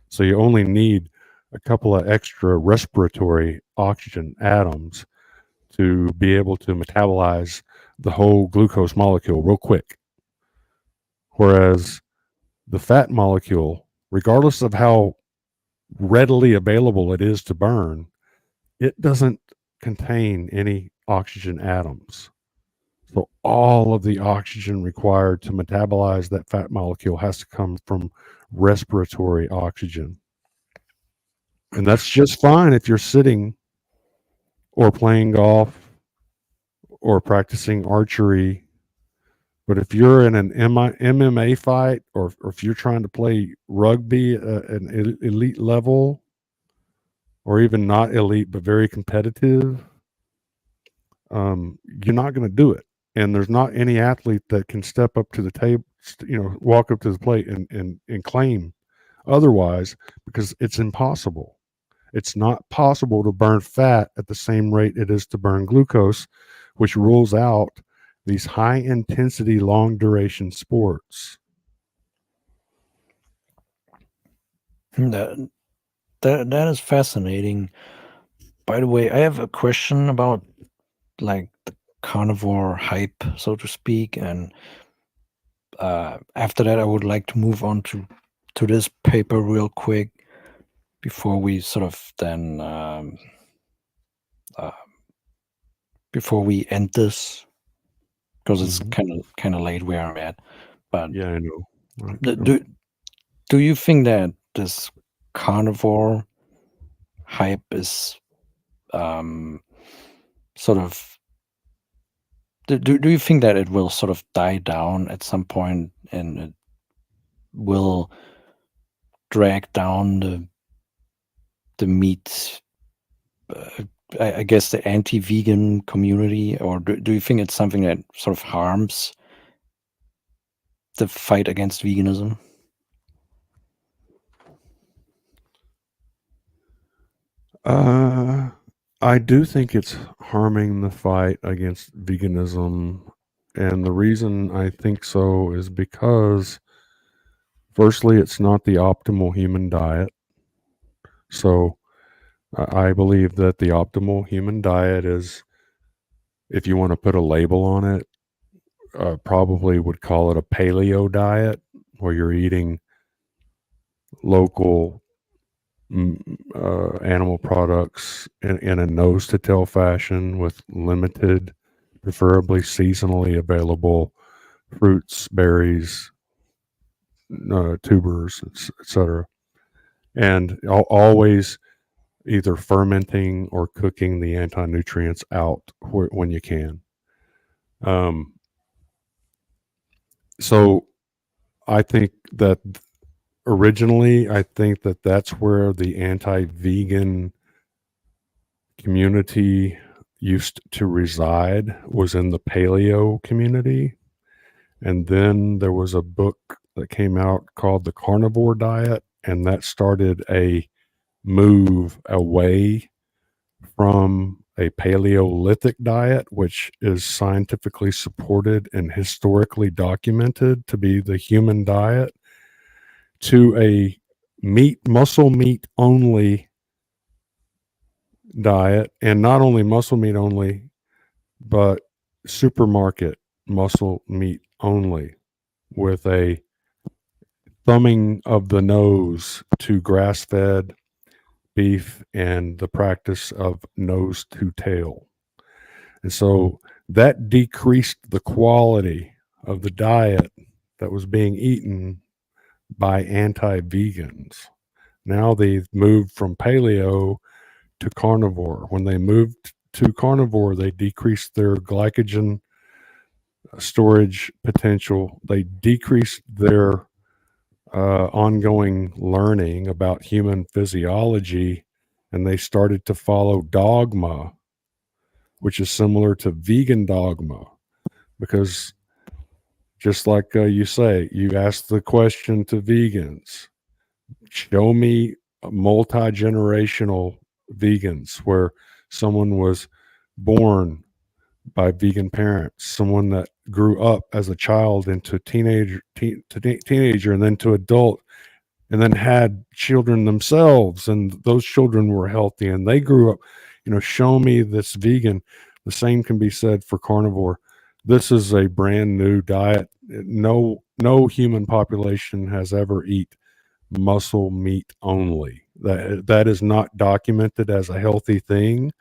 So you only need a couple of extra respiratory oxygen atoms to be able to metabolize the whole glucose molecule real quick. Whereas the fat molecule, regardless of how readily available it is to burn, it doesn't contain any oxygen atoms. So all of the oxygen required to metabolize that fat molecule has to come from respiratory oxygen. And that's just fine if you're sitting or playing golf or practicing archery. But if you're in an MMA fight, or if you're trying to play rugby at an elite level, or even not elite but very competitive, you're not going to do it. And there's not any athlete that can step up to the table, walk up to the plate and claim otherwise, because it's impossible. It's not possible to burn fat at the same rate it is to burn glucose, which rules out these high intensity, long duration sports. That is fascinating. By the way, I have a question about like the carnivore hype, so to speak, and after that, I would like to move on to this paper real quick before we sort of then before we end this, because it's kind of late where I'm at. But yeah, I know. Right. Do you think that this carnivore hype is sort of do you think that it will sort of die down at some point, and it will drag down the meat, I guess, the anti-vegan community? Or do you think it's something that sort of harms the fight against veganism? I do think it's harming the fight against veganism. And the reason I think so is because, firstly, it's not the optimal human diet. So I believe that the optimal human diet is, if you want to put a label on it, probably would call it a paleo diet, where you're eating local animal products in a nose-to-tail fashion, with limited, preferably seasonally available fruits, berries, tubers, etc. And always either fermenting or cooking the anti-nutrients out when you can. So I think that originally, I think that that's where the anti-vegan community used to reside, was in the paleo community. And then there was a book that came out called The Carnivore Diet, and that started a move away from a Paleolithic diet, which is scientifically supported and historically documented to be the human diet, to a muscle meat only diet. And not only muscle meat only, but supermarket muscle meat only, with a thumbing of the nose to grass-fed beef and the practice of nose to tail. And so that decreased the quality of the diet that was being eaten by anti-vegans. Now they've moved from paleo to carnivore. When they moved to carnivore, they decreased their glycogen storage potential. They decreased their ongoing learning about human physiology, and they started to follow dogma, which is similar to vegan dogma. Because just like you say, you ask the question to vegans, show me multi-generational vegans where someone was born by vegan parents, someone that grew up as a child into teenager and then to adult, and then had children themselves, and those children were healthy and they grew up. Show me this vegan. The same can be said for carnivore. This is a brand new diet. No human population has ever eat muscle meat only. That is not documented as a healthy thing.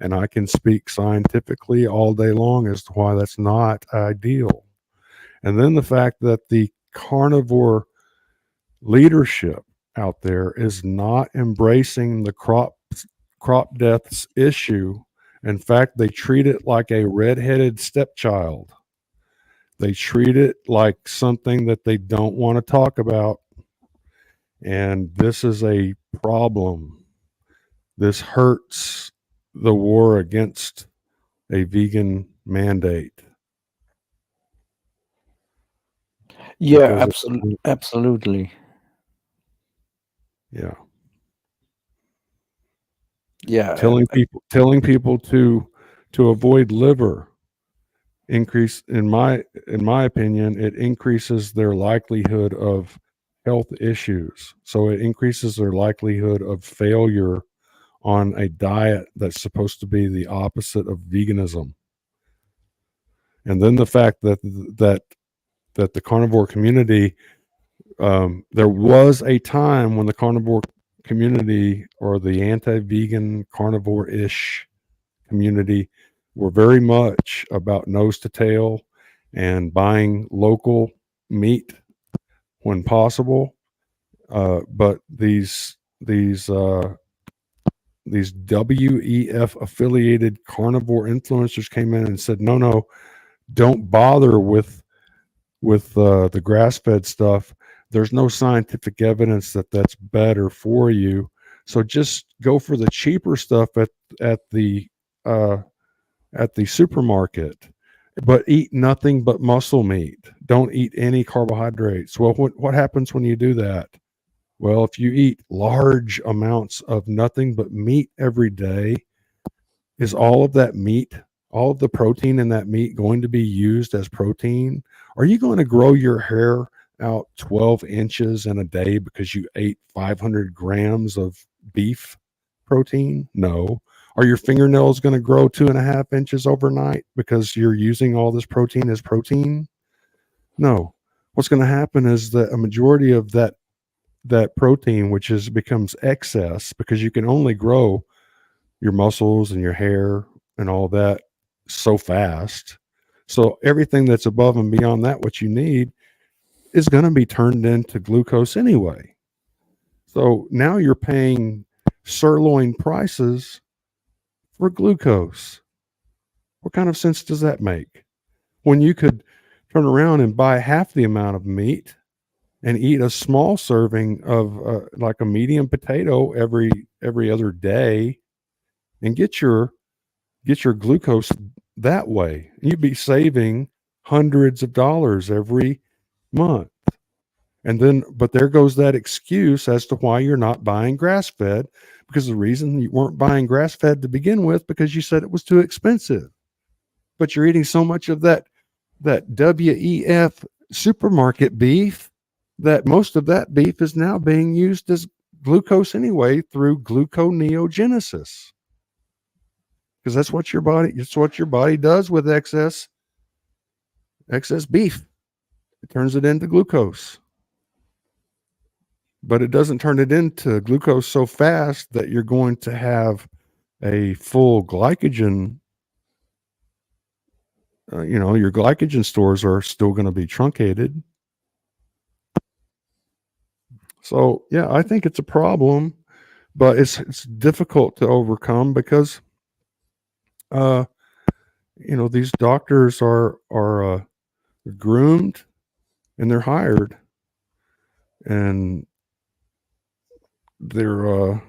And I can speak scientifically all day long as to why that's not ideal. And then the fact that the carnivore leadership out there is not embracing the crop deaths issue. In fact, they treat it like a redheaded stepchild. They treat it like something that they don't want to talk about. And this is a problem. This hurts the war against a vegan mandate. Yeah, Because absolutely. yeah. Yeah, Telling people to avoid liver increase, in my opinion, it increases their likelihood of health issues. So it increases their likelihood of failure on a diet that's supposed to be the opposite of veganism. And then the fact that the carnivore community, there was a time when the carnivore community, or the anti-vegan carnivore-ish community, were very much about nose to tail and buying local meat when possible. But these WEF affiliated carnivore influencers came in and said, no, don't bother with the grass-fed stuff. There's no scientific evidence that that's better for you. So just go for the cheaper stuff at the supermarket, but eat nothing but muscle meat. Don't eat any carbohydrates. Well, what happens when you do that? Well, if you eat large amounts of nothing but meat every day, is all of that meat, all of the protein in that meat, going to be used as protein? Are you going to grow your hair out 12 inches in a day because you ate 500 grams of beef protein? No. Are your fingernails going to grow 2.5 inches overnight because you're using all this protein as protein? No. What's going to happen is that a majority of that protein, which becomes excess, because you can only grow your muscles and your hair and all that so fast. So everything that's above and beyond that, what you need, is going to be turned into glucose anyway. So now you're paying sirloin prices for glucose. What kind of sense does that make? When you could turn around and buy half the amount of meat and eat a small serving of like a medium potato every other day, and get your glucose that way. You'd be saving hundreds of dollars every month. And then, but there goes that excuse as to why you're not buying grass-fed, because the reason you weren't buying grass-fed to begin with, because you said it was too expensive. But you're eating so much of that WEF supermarket beef that most of that beef is now being used as glucose anyway through gluconeogenesis. Because that's what your body does with excess beef. It turns it into glucose. But it doesn't turn it into glucose so fast that you're going to have a full glycogen. Your glycogen stores are still going to be truncated. So yeah, I think it's a problem, but it's difficult to overcome because, these doctors are groomed and they're hired, and they're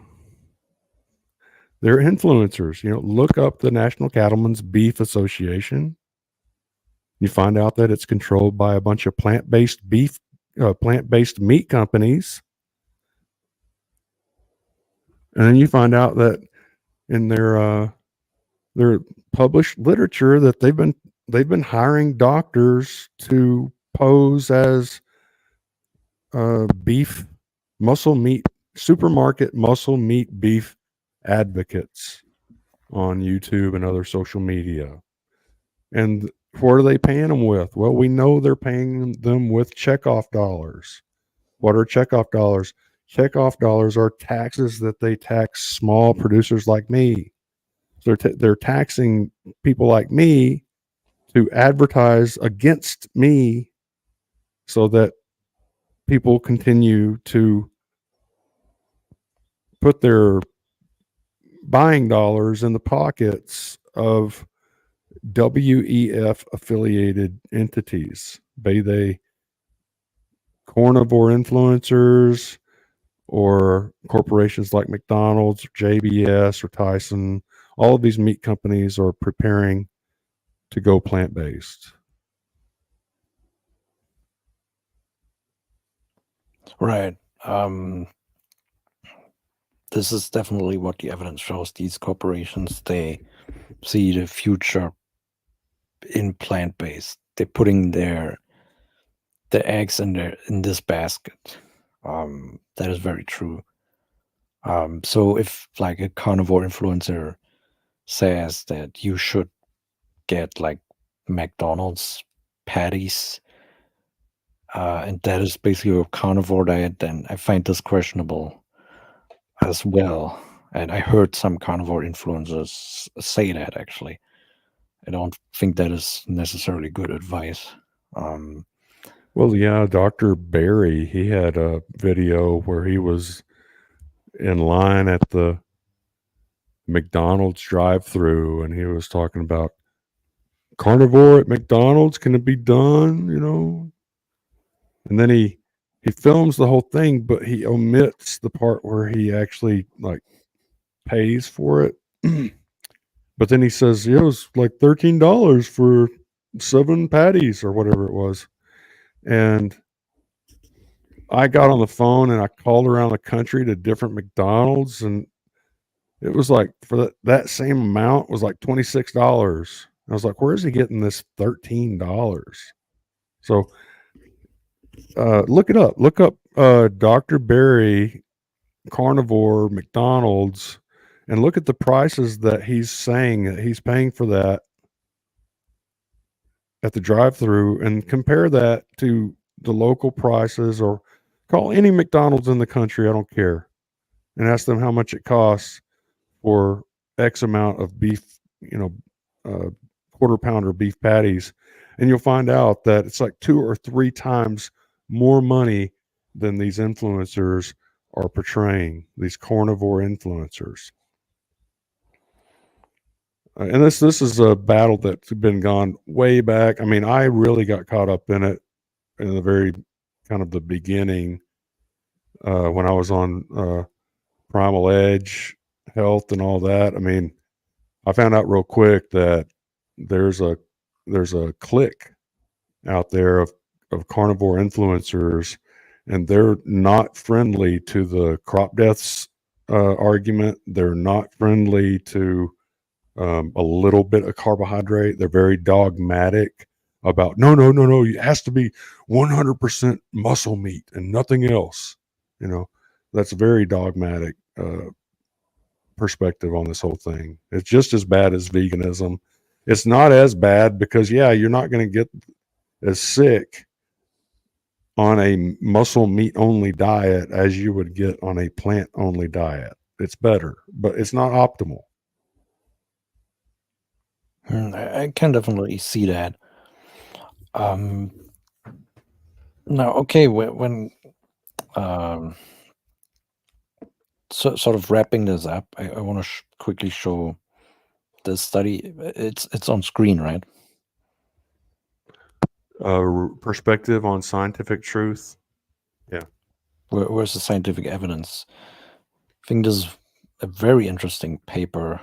influencers. Look up the National Cattlemen's Beef Association. You find out that it's controlled by a bunch of plant-based meat companies. And then you find out that in their published literature that they've been hiring doctors to pose as beef muscle meat, supermarket muscle meat beef advocates on YouTube and other social media. And what are they paying them with? Well, we know they're paying them with checkoff dollars. What are checkoff dollars? Checkoff dollars are taxes that they tax small producers like me. So they're taxing people like me to advertise against me so that people continue to put their buying dollars in the pockets of WEF affiliated entities, be they carnivore influencers or corporations like McDonald's, JBS, or Tyson. All of these meat companies are preparing to go plant-based. Right. This is definitely what the evidence shows. These corporations, they see the future in plant-based. They're putting their eggs in this basket. That is very true. So if like a carnivore influencer says that you should get like McDonald's patties, and that is basically a carnivore diet, then I find this questionable as well. And I heard some carnivore influencers say that actually. I don't think that is necessarily good advice. Well, yeah, Dr. Barry, he had a video where he was in line at the McDonald's drive-through, and he was talking about carnivore at McDonald's. Can it be done? You know, and then he films the whole thing, but he omits the part where he actually like pays for it. But then he says, yeah, it was like $13 for 7 patties or whatever it was. And I got on the phone and I called around the country to different McDonald's, and it was like for that same amount was like $26. I was like, where is he getting this $13? So look it up. Look up Dr. Barry Carnivore McDonald's and look at the prices that he's saying that he's paying for that at the drive-through, and compare that to the local prices, or call any McDonald's in the country, I don't care, and ask them how much it costs for X amount of beef, quarter pounder beef patties, and you'll find out that it's like 2 or 3 times more money than these influencers are portraying, these carnivore influencers. And this is a battle that's been gone way back. I mean, I really got caught up in it in the very kind of the beginning when I was on Primal Edge Health and all that. I mean, I found out real quick that there's a clique out there of carnivore influencers, and they're not friendly to the crop deaths argument. They're not friendly to a little bit of carbohydrate. They're very dogmatic about no, it has to be 100% muscle meat and nothing else. That's a very dogmatic perspective on this whole thing. It's just as bad as veganism. It's not as bad because, yeah, you're not going to get as sick on a muscle meat only diet as you would get on a plant only diet. It's better, but it's not optimal. I can definitely see that. Now, okay, when sort of wrapping this up, I want to quickly show the study. It's on screen, right? Perspective on scientific truth. Yeah. Where's the scientific evidence? I think this is a very interesting paper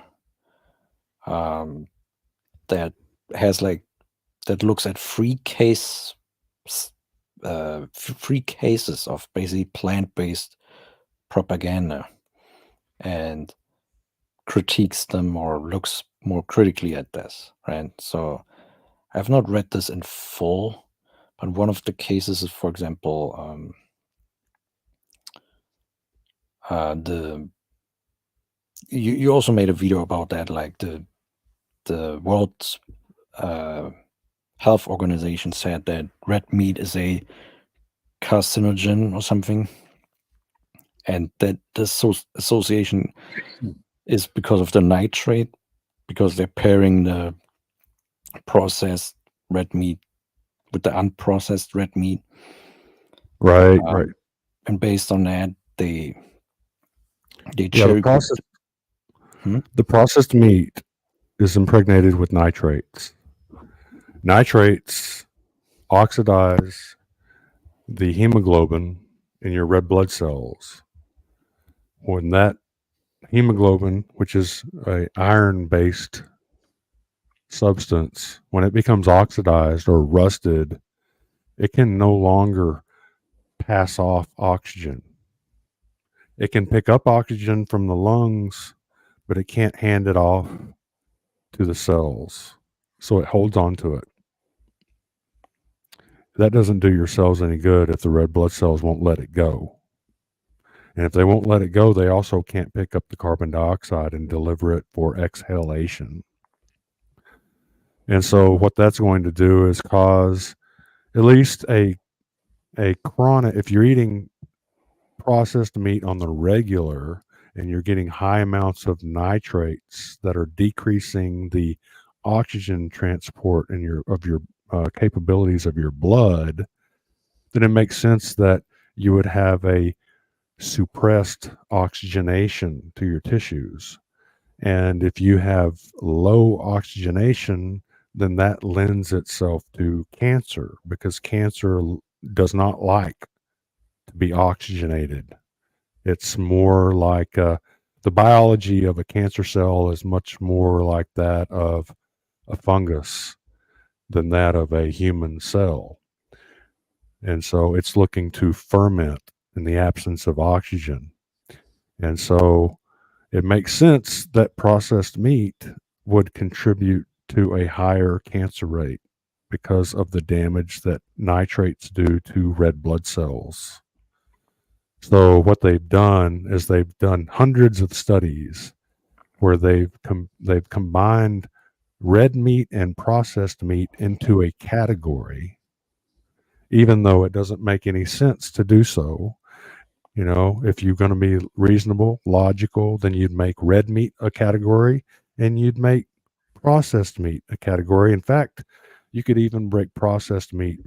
that has that looks at free cases of basically plant-based propaganda and critiques them or looks more critically at this, right? So I've not read this in full, but one of the cases is, for example, you also made a video about that, like the World Health Organization said that red meat is a carcinogen or something, and that this association is because of the nitrate because they're pairing the processed red meat with the unprocessed red meat. Right, right. And based on that, they Yeah, cherry pick. the processed meat is impregnated with nitrates. Nitrates oxidize the hemoglobin in your red blood cells. When that hemoglobin, which is a iron-based substance, when it becomes oxidized or rusted, it can no longer pass off oxygen. It can pick up oxygen from the lungs, but it can't hand it off to the cells. So it holds on to it. That doesn't do your cells any good if the red blood cells won't let it go. And if they won't let it go, they also can't pick up the carbon dioxide and deliver it for exhalation. And so what that's going to do is cause at least a chronic, if you're eating processed meat on the regular and you're getting high amounts of nitrates that are decreasing the oxygen transport in your capabilities of your blood, then it makes sense that you would have a suppressed oxygenation to your tissues. And if you have low oxygenation, then that lends itself to cancer, because cancer does not like to be oxygenated. It's more like the biology of a cancer cell is much more like that of a fungus than that of a human cell. And so it's looking to ferment in the absence of oxygen. And so it makes sense that processed meat would contribute to a higher cancer rate because of the damage that nitrates do to red blood cells. So what they've done is they've done hundreds of studies where they've combined red meat and processed meat into a category, even though it doesn't make any sense to do so. You know, if you're going to be reasonable, logical, then you'd make red meat a category and you'd make processed meat a category. In fact, you could even break processed meat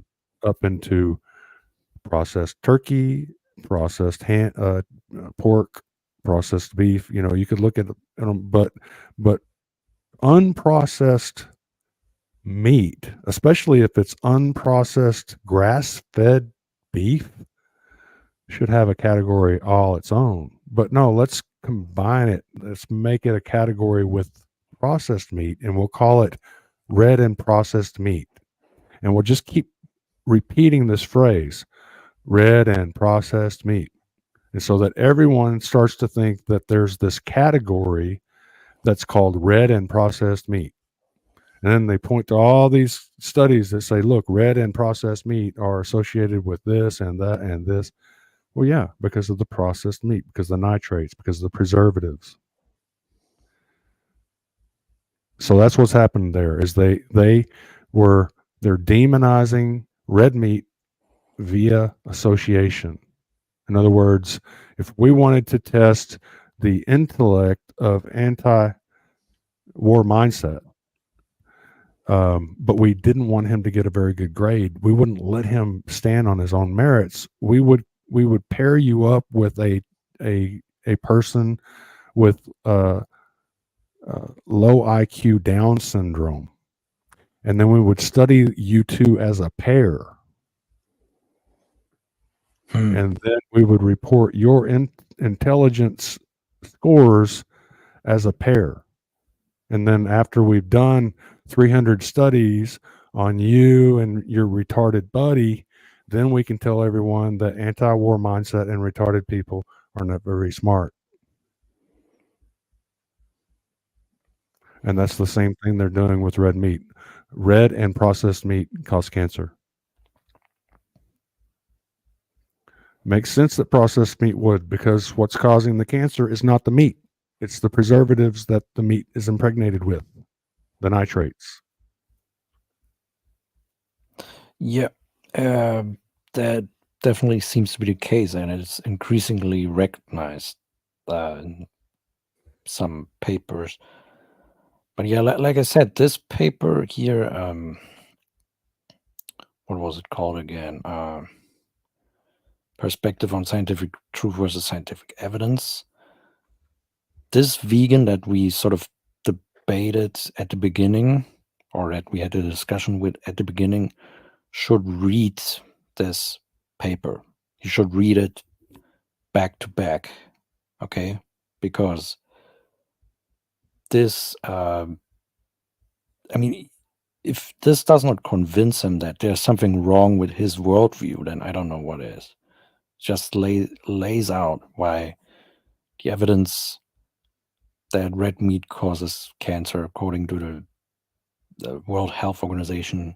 up into processed turkey, processed pork, processed beef. You know, you could look at them, but unprocessed meat, especially if it's unprocessed grass-fed beef, should have a category all its own. But no, let's combine it. Let's make it a category with processed meat, and we'll call it red and processed meat. And we'll just keep repeating this phrase, red and processed meat. And so that everyone starts to think that there's this category that's called red and processed meat. And then they point to all these studies that say, look, red and processed meat are associated with this and that and this. Well, yeah, because of the processed meat, because of the nitrates, because of the preservatives. So that's what's happened there, is they're demonizing red meat via association. In other words, if we wanted to test the intellect of anti-war mindset, but we didn't want him to get a very good grade, we wouldn't let him stand on his own merits. We would pair you up with a person with low IQ Down syndrome, and then we would study you two as a pair. And then we would report your intelligence scores as a pair. And then after we've done 300 studies on you and your retarded buddy, then we can tell everyone that anti-war mindset and retarded people are not very smart. And that's the same thing they're doing with red meat. Red and processed meat cause cancer. Makes sense that processed meat would, because what's causing the cancer is not the meat. It's the preservatives that the meat is impregnated with, the nitrates. Yeah, that definitely seems to be the case, and it's increasingly recognized in some papers. But yeah, like I said, this paper here, what was it called again? Perspective on Scientific Truth versus Scientific Evidence. This vegan that we sort of debated at the beginning, or that we had a discussion with at the beginning, should read this paper. You should read it back to back, okay? Because this, I mean, if this does not convince him that there's something wrong with his worldview, then I don't know what is. Just lays out why the evidence that red meat causes cancer, according to the World Health Organization,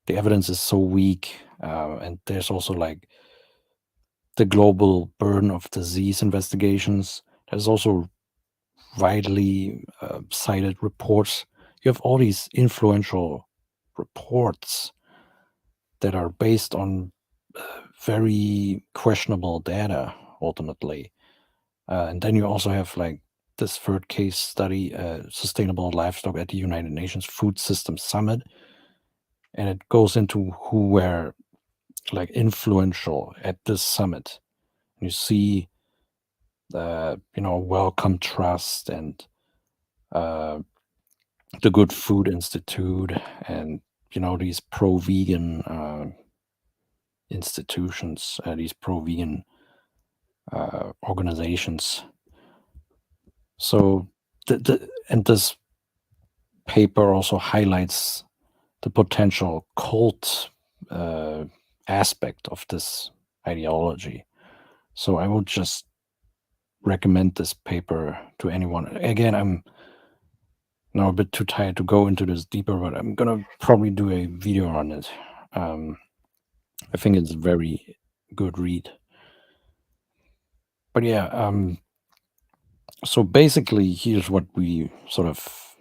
the evidence is so weak, and there's also like the global burden of disease investigations. There's also widely cited reports. You have all these influential reports that are based on very questionable data, ultimately. And then you also have like this third case study, Sustainable Livestock at the United Nations Food Systems Summit. And it goes into who were like influential at this summit. You see Wellcome Trust and the Good Food Institute and, these pro-vegan institutions, these pro-vegan organizations. So, and this paper also highlights the potential cult aspect of this ideology. So I would just recommend this paper to anyone. Again, I'm now a bit too tired to go into this deeper, but I'm gonna probably do a video on it. I think it's a very good read. But yeah, so basically here's what we sort of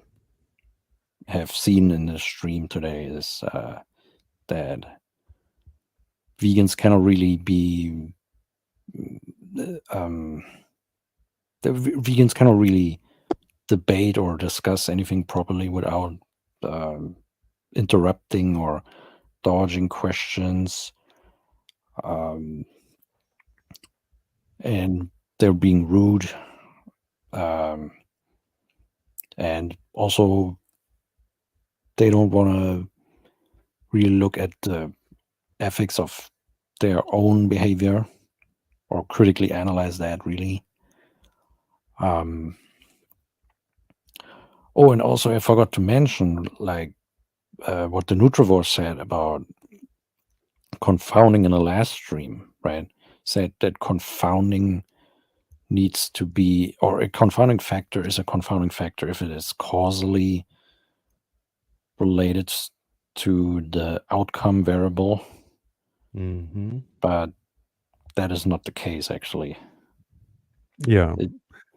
have seen in the stream today is that vegans cannot really be the vegans cannot really debate or discuss anything properly without interrupting or dodging questions, and they're being rude, and also they don't want to really look at the ethics of their own behavior or critically analyze that really. Oh, and also I forgot to mention like what the Nutrivore said about confounding in the last stream, right? Said that confounding needs to be, or a confounding factor is a confounding factor if it is causally related to the outcome variable. Mm-hmm. But that is not the case, actually. Yeah.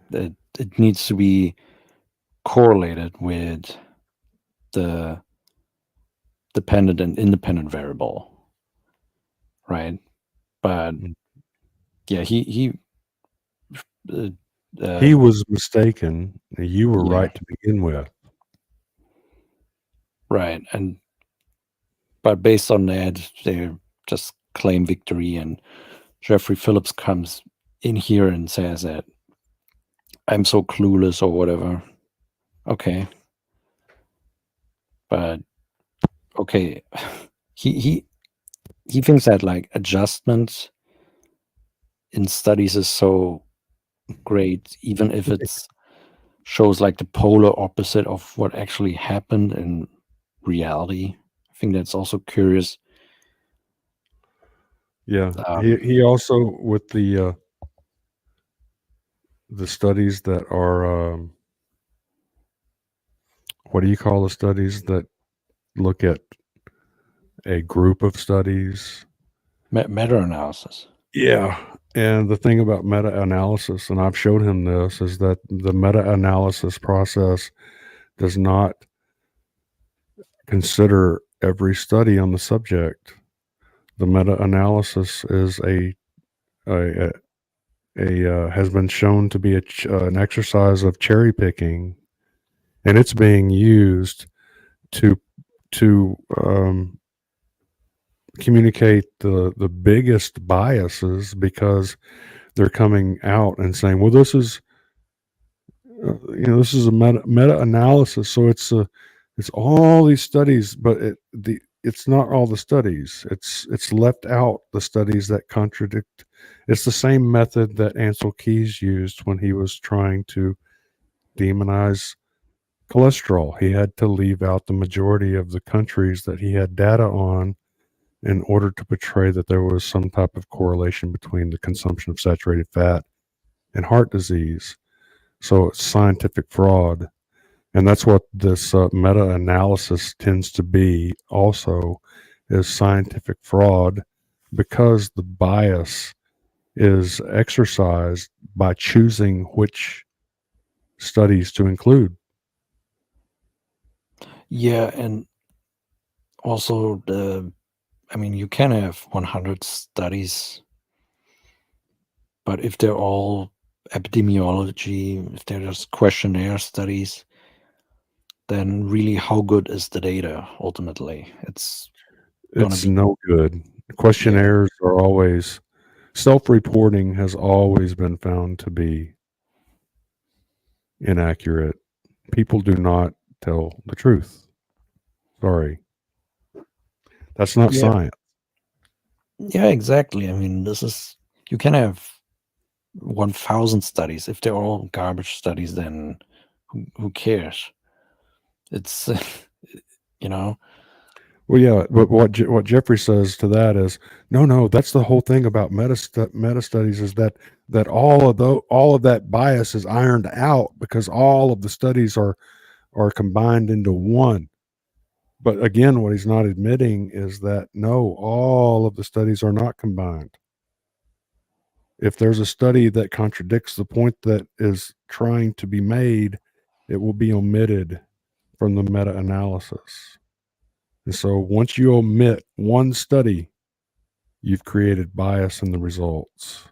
It needs to be correlated with the dependent and independent variable, right? But yeah, he was mistaken. You were right to begin with. Right. But based on that, they just claim victory, and Jeffrey Phillips comes in here and says that I'm so clueless or whatever. Okay. But okay, he thinks that like adjustment in studies is so great, even if it's shows like the polar opposite of what actually happened in reality. I think that's also curious. Yeah, he also with the studies that are what do you call the studies that look at a group of studies? Meta-analysis. Yeah, and the thing about meta-analysis, and I've showed him this, is that the meta-analysis process does not consider every study on the subject. The meta-analysis is has been shown to be an exercise of cherry picking, and it's being used to communicate the biggest biases, because they're coming out and saying, well, this is this is a meta analysis, so it's all these studies, but it's not all the studies. It's left out the studies that contradict. It's the same method that Ansel Keys used when he was trying to demonize cholesterol. He had to leave out the majority of the countries that he had data on in order to portray that there was some type of correlation between the consumption of saturated fat and heart disease. So it's scientific fraud. And that's what this meta-analysis tends to be also, is scientific fraud, because the bias is exercised by choosing which studies to include. Yeah, and also you can have 100 studies, but if they're all epidemiology, if they're just questionnaire studies, then really how good is the data ultimately? It's no good. Questionnaires are always, self-reporting has always been found to be inaccurate. People do not tell the truth. Sorry. That's not science. Yeah, exactly. I mean, you can have 1,000 studies. If they're all garbage studies, then who cares? It's, Well, yeah, but what Jeffrey says to that is, no, that's the whole thing about meta studies, is that all of that bias is ironed out because all of the studies are combined into one. But again, what he's not admitting is that no, all of the studies are not combined. If there's a study that contradicts the point that is trying to be made, it will be omitted from the meta-analysis. And so once you omit one study, you've created bias in the results.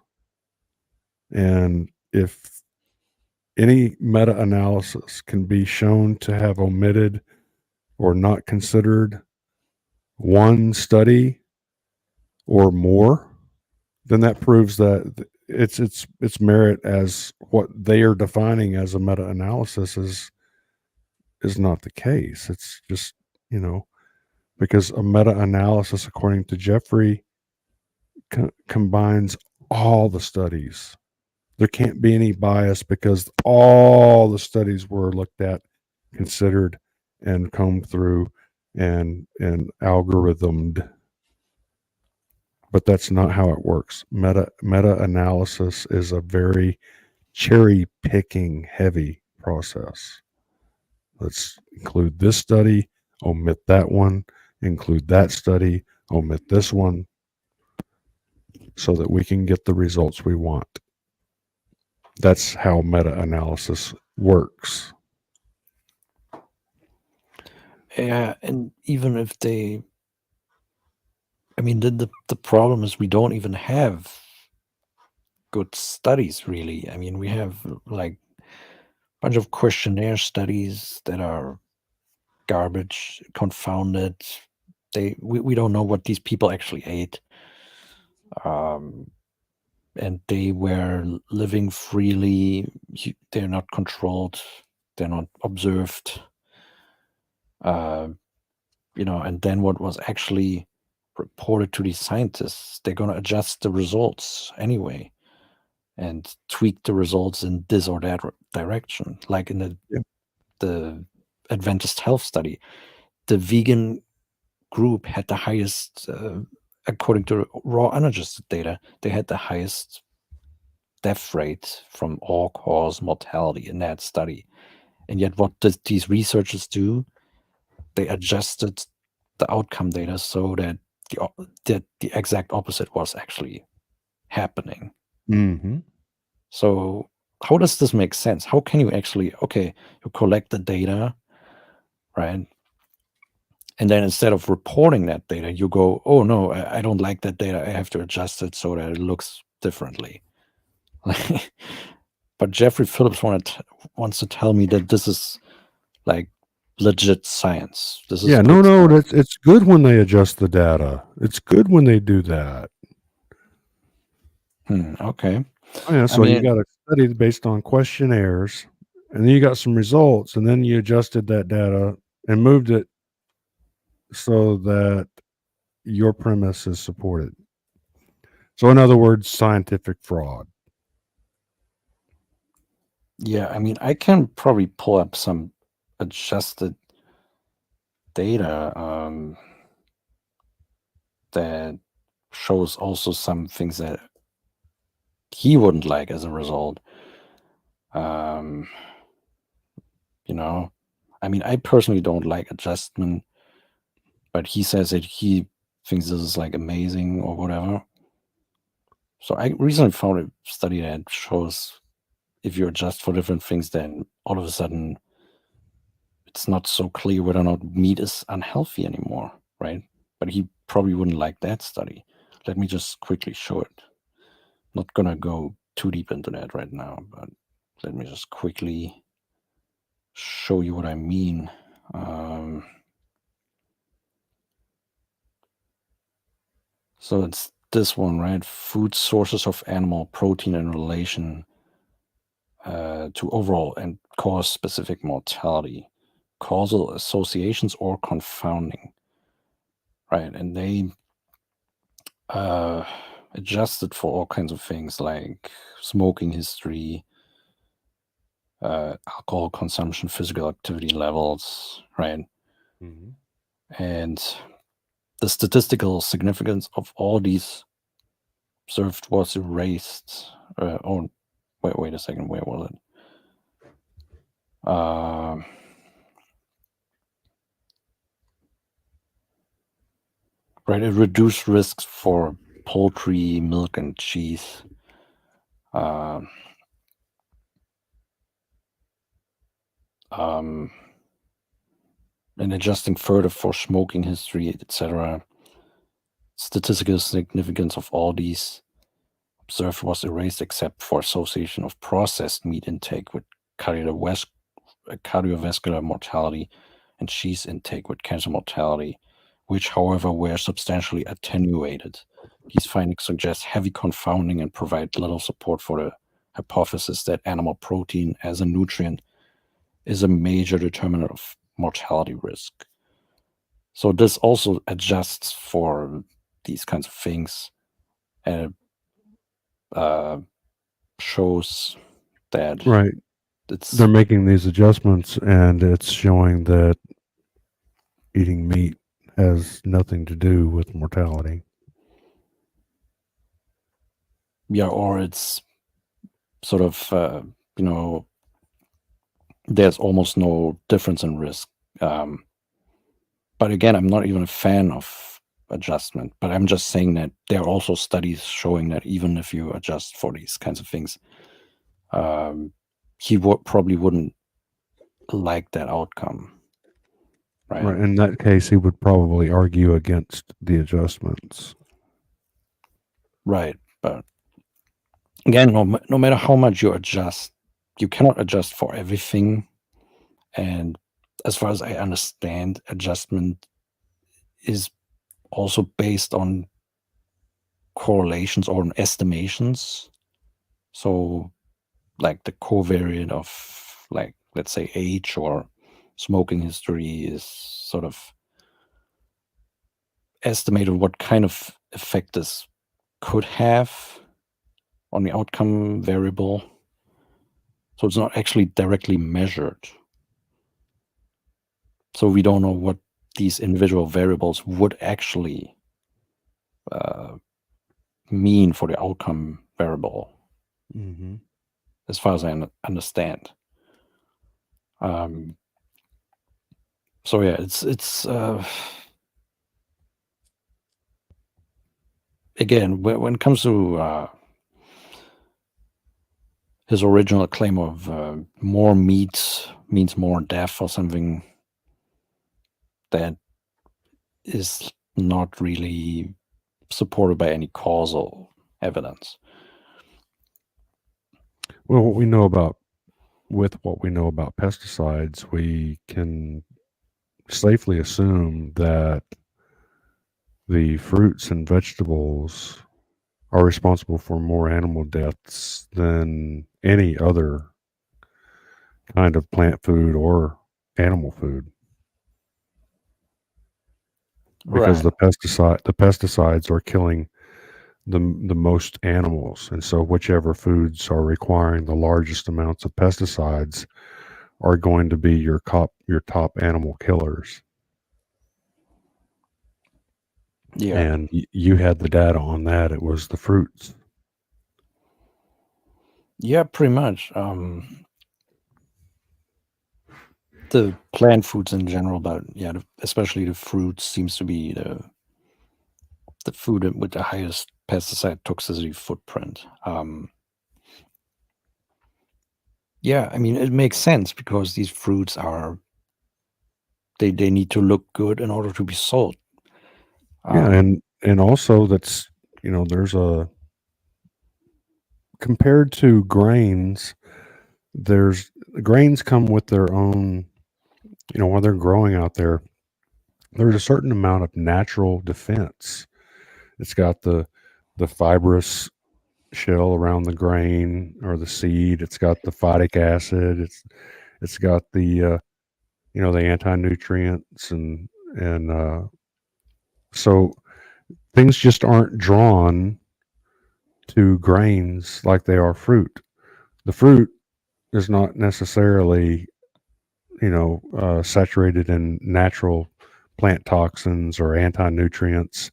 And if any meta-analysis can be shown to have omitted or not considered one study or more, then that proves that its merit as what they are defining as a meta-analysis is not the case. It's just, because a meta-analysis, according to Jeffrey, combines all the studies. There can't be any bias because all the studies were looked at, considered, and combed through and algorithmed. But that's not how it works. Meta-analysis is a very cherry-picking heavy process. Let's include this study, omit that one, include that study, omit this one, so that we can get the results we want. That's how meta-analysis works. Yeah, and even if the problem is we don't even have good studies, really. I mean, we have like a bunch of questionnaire studies that are garbage, confounded. We don't know what these people actually ate. And they were living freely. They're not controlled. They're not observed. And then what was actually reported to these scientists, they're going to adjust the results anyway and tweak the results in this or that direction. Like in the Adventist Health study, the vegan group had the highest, according to raw unadjusted data, they had the highest death rate from all-cause mortality in that study. And yet what did these researchers do? They adjusted the outcome data so that the exact opposite was actually happening. Mm-hmm. So how does this make sense? How can you actually, you collect the data, right? And then instead of reporting that data, you go, oh no, I don't like that data. I have to adjust it so that it looks differently. But Jeffrey Phillips wants to tell me that this is like legit science. This is Yeah, good no, stuff. it's good when they adjust the data. It's good when they do that. Okay. Oh, yeah, I so you mean, got a study based on questionnaires, and then you got some results, and then you adjusted that data and moved it so that your premise is supported. So, in other words, scientific fraud. yeah, I mean, I can probably pull up some adjusted data that shows also some things that he wouldn't like as a result. You know, I mean, I personally don't like adjustment, but he says that he thinks this is like amazing or whatever. So I recently found a study that shows if you adjust for different things, then all of a sudden it's not so clear whether or not meat is unhealthy anymore, right? But he probably wouldn't like that study. Let me just quickly show it. Not gonna go too deep into that right now, but let me just quickly show you what I mean. So it's this one, right? Food sources of animal protein in relation to overall and cause specific mortality, causal associations or confounding, right? And they adjusted for all kinds of things like smoking history, alcohol consumption, physical activity levels, right? And the statistical significance of all these observed was erased. Oh, wait a second. Where was it? Right, it reduced risks for poultry, milk, and cheese. And adjusting further for smoking history, etc. Statistical significance of all these observed was erased except for association of processed meat intake with cardiovascular mortality and cheese intake with cancer mortality, which, however, were substantially attenuated. These findings suggest heavy confounding and provide little support for the hypothesis that animal protein as a nutrient is a major determinant of mortality risk. So this also adjusts for these kinds of things and shows that Right. They're making these adjustments, and it's showing that eating meat has nothing to do with mortality. Yeah, or it's sort of, there's almost no difference in risk. But again, I'm not even a fan of adjustment, but I'm just saying that there are also studies showing that even if you adjust for these kinds of things, he probably wouldn't like that outcome. Right. In that case, he would probably argue against the adjustments. Right. But again, no matter how much you adjust, you cannot adjust for everything. And as far as I understand, adjustment is also based on correlations or on estimations. So like the covariate of, like, let's say age or smoking history is sort of estimated what kind of effect this could have on the outcome variable. So it's not actually directly measured. So we don't know what these individual variables would actually mean for the outcome variable, as far as I understand. So yeah, it's again, when it comes to his original claim of more meat means more death or something, that is not really supported by any causal evidence. Well, what we know about with what we know about pesticides, we can safely assume that the fruits and vegetables are responsible for more animal deaths than any other kind of plant food or animal food. Because Right. the pesticides are killing the most animals, and so whichever foods are requiring the largest amounts of pesticides are going to be your top animal killers. Yeah. And you had the data on that. It was the fruits. Yeah, pretty much. The plant foods in general, but yeah, especially the fruits seems to be the food with the highest pesticide toxicity footprint. Yeah, I mean, it makes sense because these fruits are they need to look good in order to be sold. Yeah, and also that's there's a compared to grains, there's grains come with their own when they're growing out there. There's a certain amount of natural defense. It's got the fibrous shell around the grain or the seed. It's got the phytic acid. It's got the the anti-nutrients and so things just aren't drawn to grains like they are fruit. The fruit is not necessarily saturated in natural plant toxins or anti-nutrients.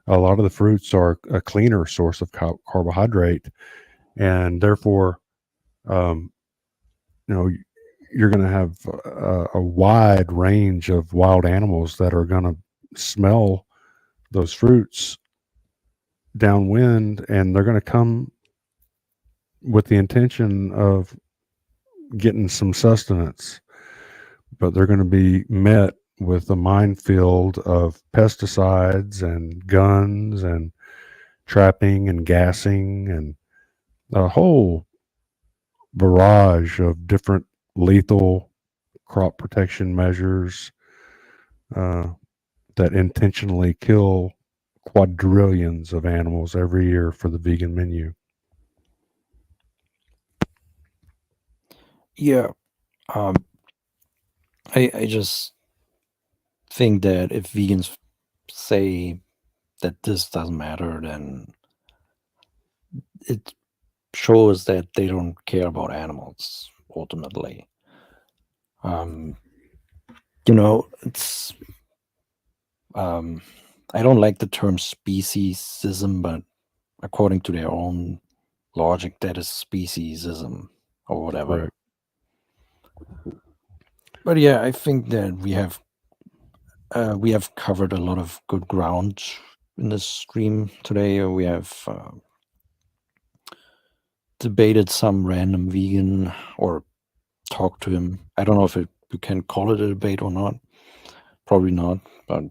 A lot of the fruits are a cleaner source of carbohydrate, and therefore, um, you're going to have a wide range of wild animals that are going to smell those fruits downwind, and they're going to come with the intention of getting some sustenance, but they're going to be met with a minefield of pesticides and guns and trapping and gassing and a whole barrage of different lethal crop protection measures that intentionally kill quadrillions of animals every year for the vegan menu. Yeah, I just think that if vegans say that this doesn't matter, then it shows that they don't care about animals ultimately. It's I don't like the term speciesism, but according to their own logic, that is speciesism or whatever. Correct. But yeah, I think that we have covered a lot of good ground in this stream today. We have debated some random vegan or talked to him. I don't know if you can call it a debate or not. Probably not, but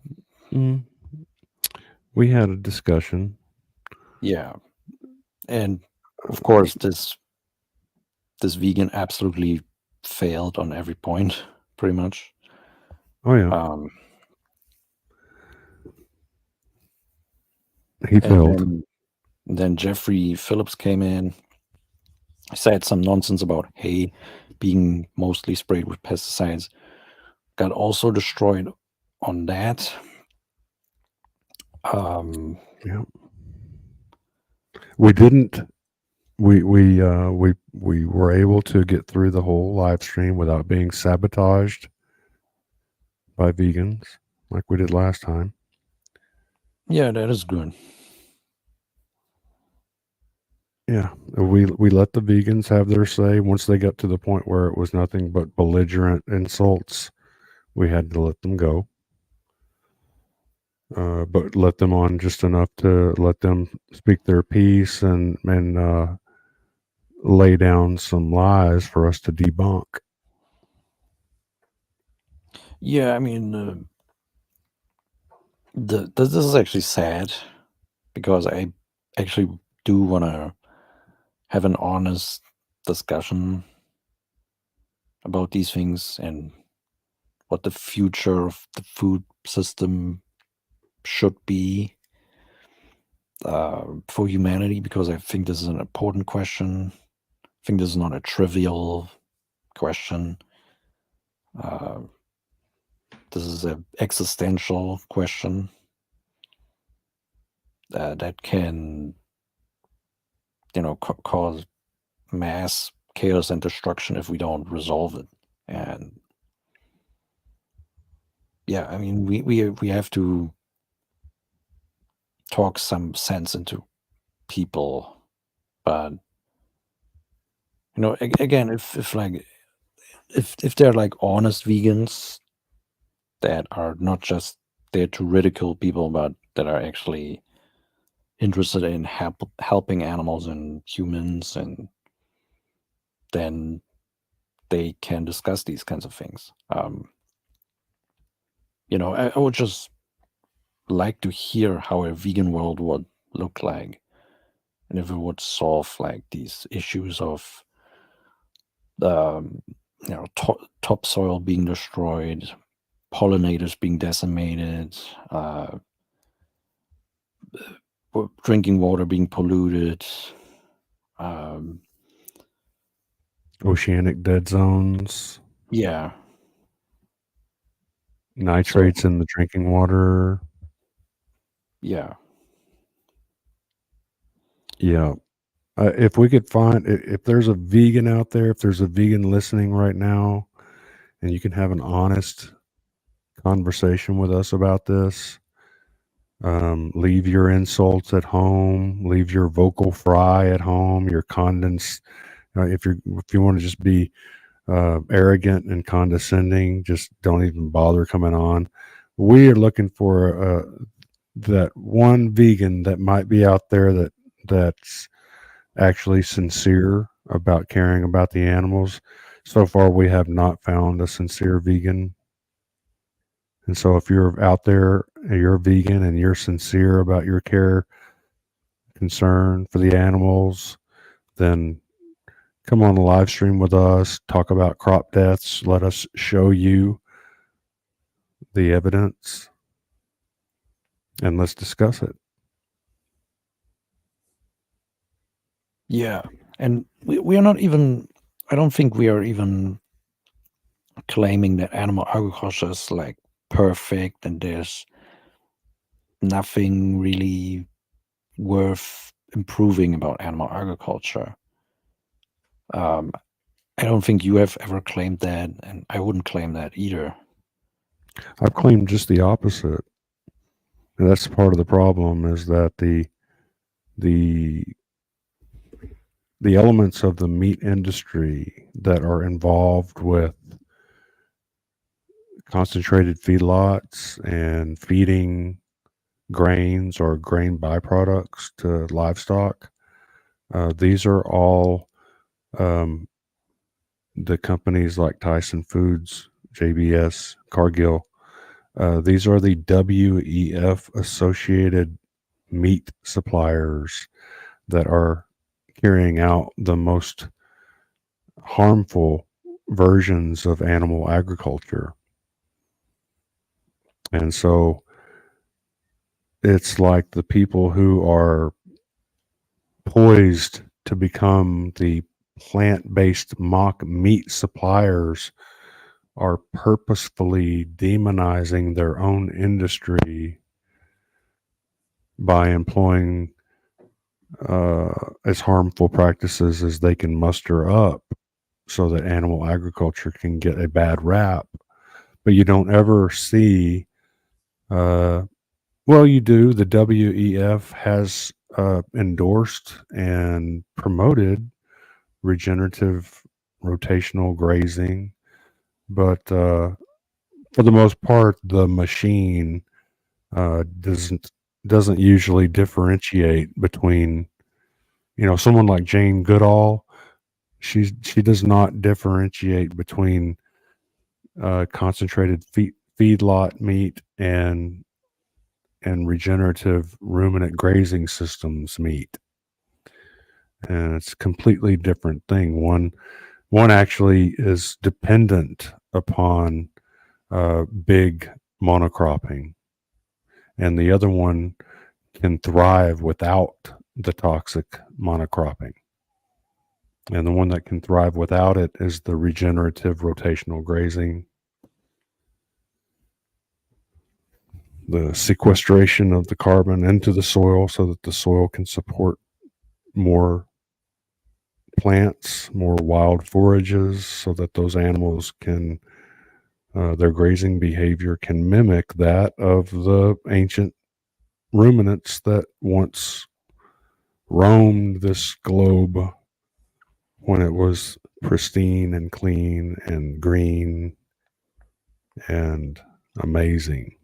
we had a discussion. Yeah, and of course this vegan absolutely failed on every point, pretty much. Oh yeah. He and failed. then Jeffrey Phillips came in, said some nonsense about hay being mostly sprayed with pesticides. Got also destroyed on that. Yeah. We didn't. We were able to get through the whole live stream without being sabotaged by vegans like we did last time. Yeah, that is good. Yeah, we let the vegans have their say. Once they got to the point where it was nothing but belligerent insults, we had to let them go. But let them on just enough to let them speak their piece and lay down some lies for us to debunk. Yeah, I mean, this is actually sad because I actually do want to have an honest discussion about these things and what the future of the food system should be for humanity, because I think this is an important question. I think this is not a trivial question. This is an existential question that can, cause mass chaos and destruction if we don't resolve it. And yeah, I mean, we have to talk some sense into people, but again, if they're like honest vegans that are not just there to ridicule people, but that are actually interested in helping animals and humans, and then they can discuss these kinds of things. I would just like to hear how a vegan world would look like, and if it would solve like these issues of topsoil being destroyed, pollinators being decimated, drinking water being polluted, Oceanic dead zones, yeah, nitrates in the drinking water. yeah. If we could find, if there's a vegan out there, if there's a vegan listening right now, and you can have an honest conversation with us about this, leave your insults at home, leave your vocal fry at home, your if you want to just be arrogant and condescending, just don't even bother coming on. We are looking for that one vegan that might be out there that's actually sincere about caring about the animals. So far, we have not found a sincere vegan. And so if you're out there, you're a vegan and you're sincere about your concern for the animals, then come on the live stream with us, talk about crop deaths, let us show you the evidence, and let's discuss it. Yeah, and we are not even, I don't think we are even claiming that animal agriculture is like perfect and there's nothing really worth improving about animal agriculture. I don't think you have ever claimed that, and I wouldn't claim that either. I've claimed just the opposite. And that's part of the problem, is that the elements of the meat industry that are involved with concentrated feedlots and feeding grains or grain byproducts to livestock, these are all the companies like Tyson Foods, JBS, Cargill. These are the WEF associated meat suppliers that are carrying out the most harmful versions of animal agriculture. And so it's like the people who are poised to become the plant-based mock meat suppliers are purposefully demonizing their own industry by employing as harmful practices as they can muster up so that animal agriculture can get a bad rap. But you don't ever see, well, you do. The WEF has endorsed and promoted regenerative rotational grazing, but for the most part, the machine doesn't usually differentiate between, someone like Jane Goodall. She does not differentiate between concentrated feedlot meat and regenerative ruminant grazing systems meat. And it's a completely different thing. One One actually is dependent upon big monocropping, and the other one can thrive without the toxic monocropping. And the one that can thrive without it is the regenerative rotational grazing, the sequestration of the carbon into the soil so that the soil can support more plants, more wild forages, so that those animals can, their grazing behavior can mimic that of the ancient ruminants that once roamed this globe when it was pristine and clean and green and amazing.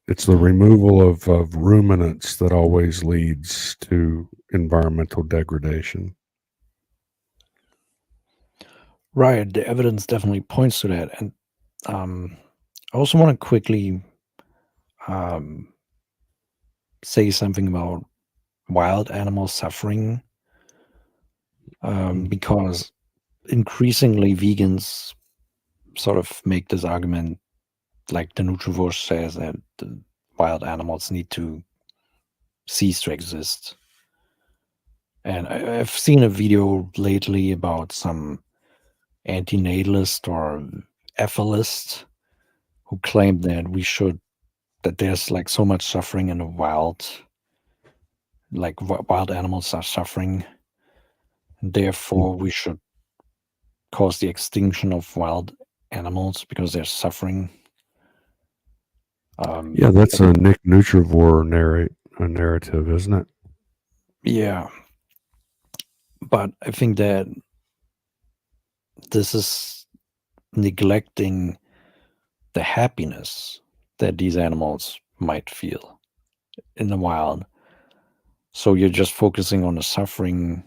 It's the removal of ruminants that always leads to environmental degradation. Right. The evidence definitely points to that. And I also want to quickly say something about wild animal suffering, because increasingly vegans sort of make this argument, like the Nutrivore says, that the wild animals need to cease to exist. And I've seen a video lately about some antinatalist or etholist who claimed that there's like so much suffering in the wild, like wild animals are suffering, and therefore we should cause the extinction of wild animals because they're suffering. Yeah, that's a Nick Nutrivore narrative, isn't it? Yeah. But I think that this is neglecting the happiness that these animals might feel in the wild. So you're just focusing on the suffering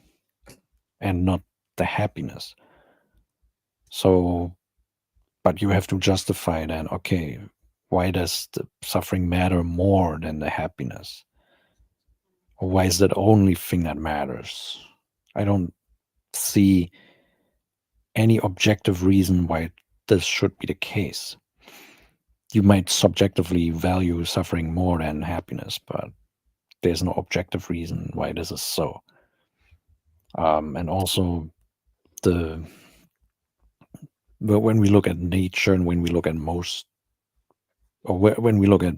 and not the happiness. So, but you have to justify that, okay, why does the suffering matter more than the happiness? Or why is that the only thing that matters? I don't see any objective reason why this should be the case. You might subjectively value suffering more than happiness, but there's no objective reason why this is so. And also, when we look at nature and when we look at when we look at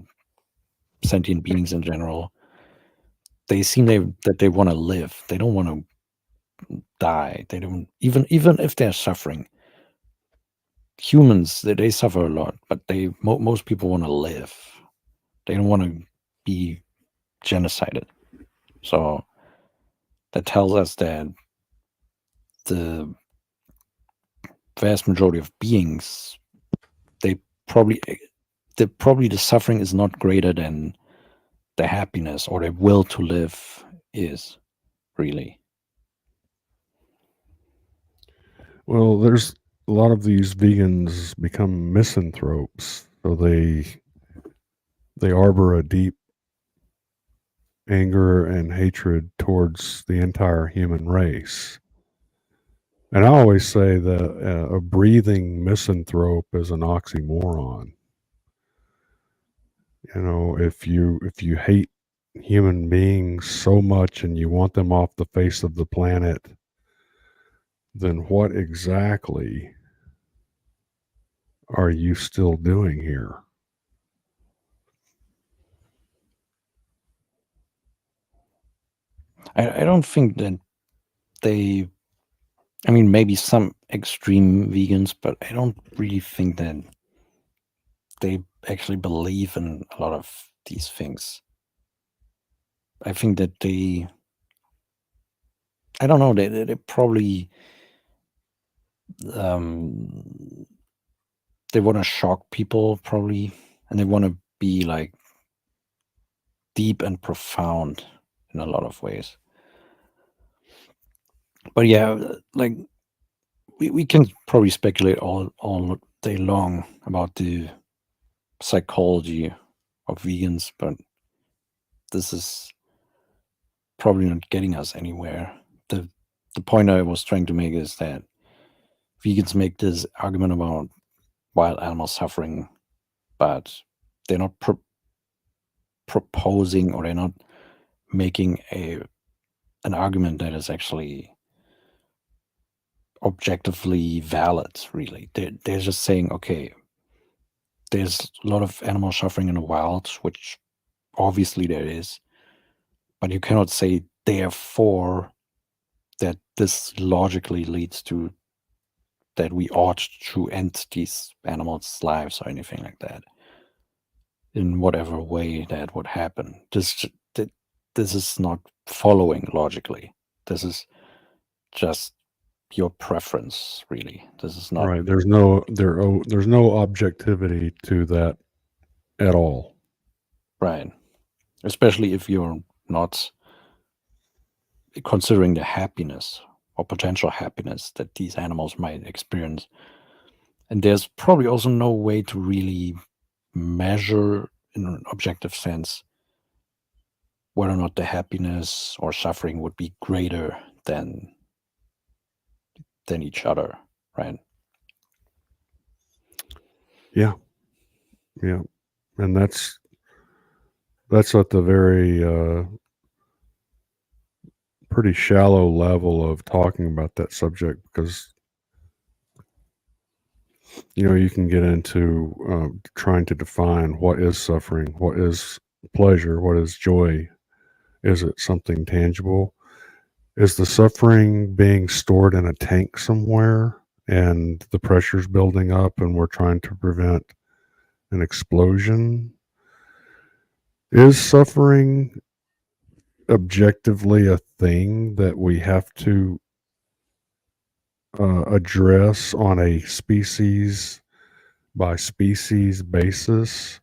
sentient beings in general, they seem that they want to live. They don't want to die. They don't, even if they're suffering. Humans, they suffer a lot, but most people want to live. They don't want to be genocided. So that tells us that the vast majority of beings, the suffering is not greater than the happiness or the will to live is, really. Well, there's a lot of these vegans become misanthropes, so they harbor a deep anger and hatred towards the entire human race. And I always say that a breathing misanthrope is an oxymoron. You know, if you hate human beings so much and you want them off the face of the planet, then what exactly are you still doing here? I don't think that I mean, maybe some extreme vegans, but I don't really think that they actually believe in a lot of these things. I think that I don't know, they probably they want to shock people, probably, and they want to be like deep and profound in a lot of ways. But yeah, like we can probably speculate all day long about the psychology of vegans, but this is probably not getting us anywhere. the point I was trying to make is that vegans make this argument about wild animal suffering, but they're not proposing, or they're not making an argument that is actually objectively valid, really. They're just saying, okay, there's a lot of animal suffering in the wild, which obviously there is, but you cannot say therefore that this logically leads to that we ought to end these animals' lives or anything like that in whatever way that would happen. This is not following logically. This is just your preference, really. This is not right. There's no objectivity to that at all. right. Especially if you're not considering the happiness or potential happiness that these animals might experience. And there's probably also no way to really measure in an objective sense whether or not the happiness or suffering would be greater than each other, right? Yeah. And that's at the very pretty shallow level of talking about that subject, because you can get into trying to define what is suffering, what is pleasure, what is joy. Is it something tangible? Is the suffering being stored in a tank somewhere and the pressure's building up and we're trying to prevent an explosion? Is suffering objectively a thing that we have to address on a species by species basis?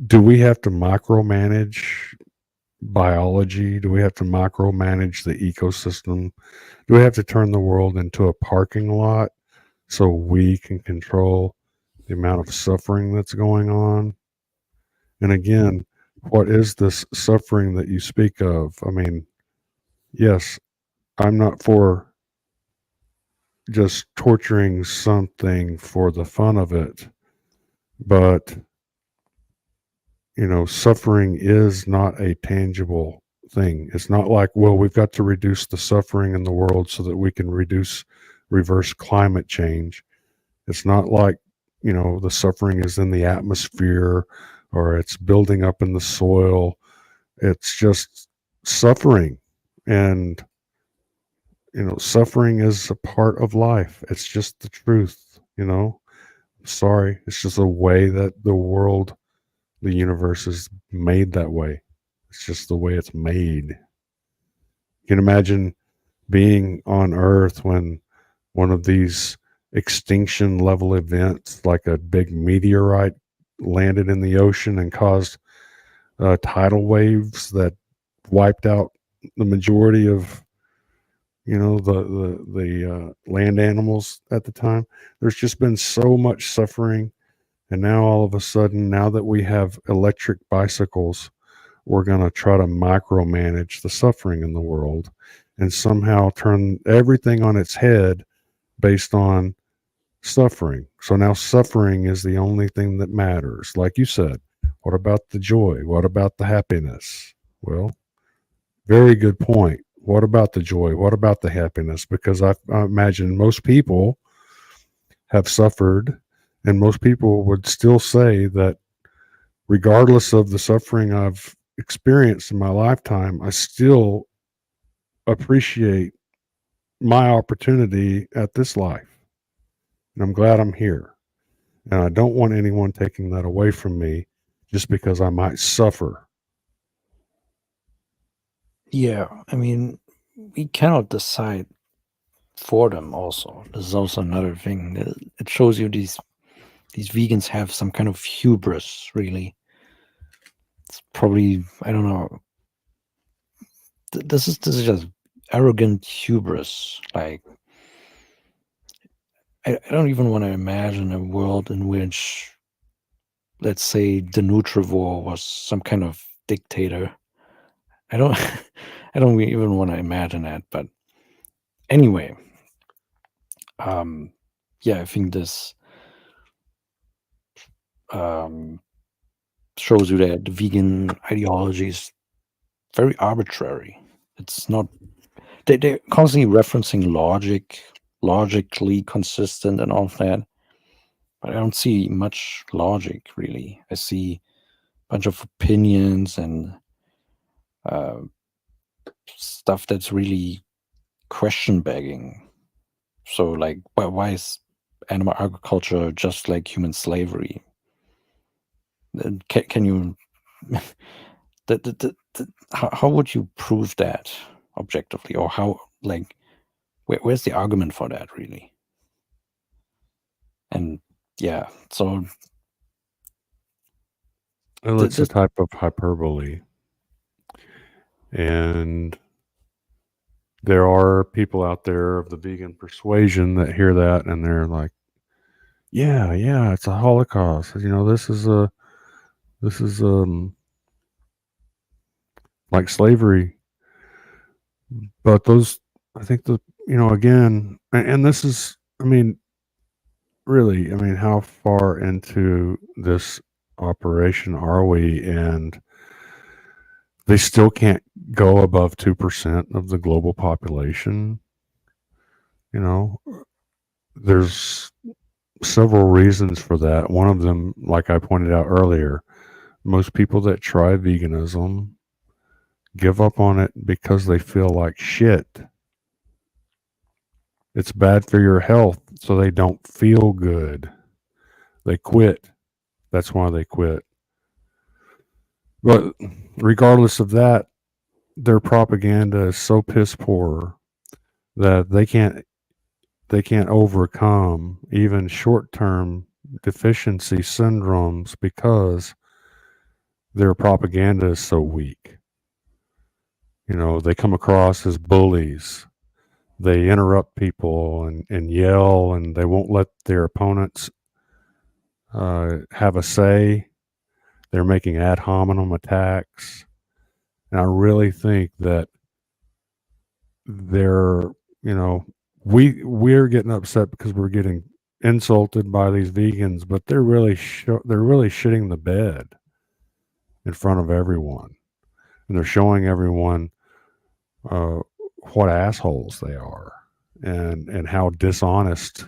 Do we have to micromanage biology? Do we have to micromanage the ecosystem? Do we have to turn the world into a parking lot so we can control the amount of suffering that's going on? And again, what is this suffering that you speak of? I mean, yes, I'm not for just torturing something for the fun of it, but suffering is not a tangible thing. It's not like, well, we've got to reduce the suffering in the world so that we can reverse climate change. It's not like, the suffering is in the atmosphere or it's building up in the soil. It's just suffering. And, suffering is a part of life. It's just the truth, Sorry. It's just a way that the universe is made that way. It's just the way it's made. You can imagine being on Earth when one of these extinction level events, like a big meteorite, landed in the ocean and caused tidal waves that wiped out the majority of the land animals at the time. There's just been so much suffering. And now all of a sudden, now that we have electric bicycles, we're going to try to micromanage the suffering in the world and somehow turn everything on its head based on suffering. So now suffering is the only thing that matters. Like you said, what about the joy? What about the happiness? Well, very good point. What about the joy? What about the happiness? Because I imagine most people have suffered, and most people would still say that regardless of the suffering I've experienced in my lifetime, I still appreciate my opportunity at this life. And I'm glad I'm here. And I don't want anyone taking that away from me just because I might suffer. Yeah, I mean, we cannot decide for them also. This is also another thing. It shows you these vegans have some kind of hubris, really. It's probably, I don't know. This is just arrogant hubris. Like, I don't even want to imagine a world in which, let's say, the Nutrivore was some kind of dictator. I I don't even want to imagine that. But anyway, yeah, I think this shows you that the vegan ideology is very arbitrary. It's not. They're constantly referencing logically consistent and all of that. But I don't see much logic, really. I see a bunch of opinions and stuff that's really question begging. So, like, why is animal agriculture just like human slavery? Can you? How would you prove that objectively, or how? Like, where's the argument for that, really? And yeah, so Well, it's a type of hyperbole. And there are people out there of the vegan persuasion that hear that and they're like, yeah, it's a Holocaust. You know, this is like slavery. But those, I think again, and this is, really, how far into this operation are we? And they still can't go above 2% of the global population. There's several reasons for that. One of them, like I pointed out earlier, most people that try veganism give up on it because they feel like shit. It's bad for your health, so they don't feel good. They quit. That's why they quit. But regardless of that, their propaganda is so piss poor that they can't overcome even short-term deficiency syndromes because their propaganda is so weak. They come across as bullies. They interrupt people and yell, and they won't let their opponents have a say. They're making ad hominem attacks. And I really think that we're getting upset because we're getting insulted by these vegans, but they're really shitting the bed in front of everyone, and they're showing everyone what assholes they are, and how dishonest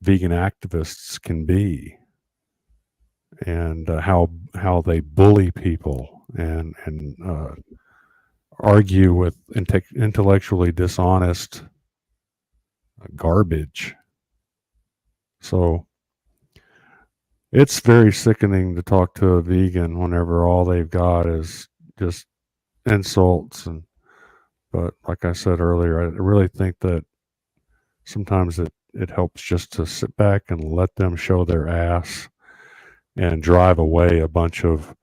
vegan activists can be, and how they bully people and argue with intellectually dishonest garbage. So it's very sickening to talk to a vegan whenever all they've got is just insults. But like I said earlier, I really think that sometimes it helps just to sit back and let them show their ass and drive away a bunch of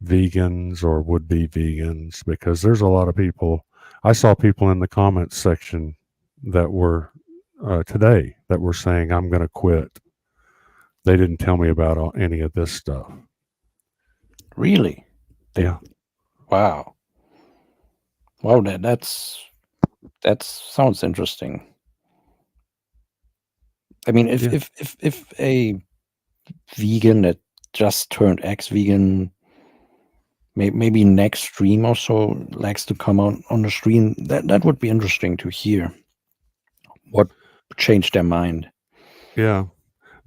vegans or would-be vegans, because there's a lot of people. I saw people in the comments section that were today that were saying, I'm going to quit. They didn't tell me about any of this stuff. Really? Yeah. Wow. That sounds interesting. I mean, if a vegan that just turned ex-vegan, maybe next stream or so, likes to come out on the stream, that would be interesting to hear. What changed their mind? Yeah,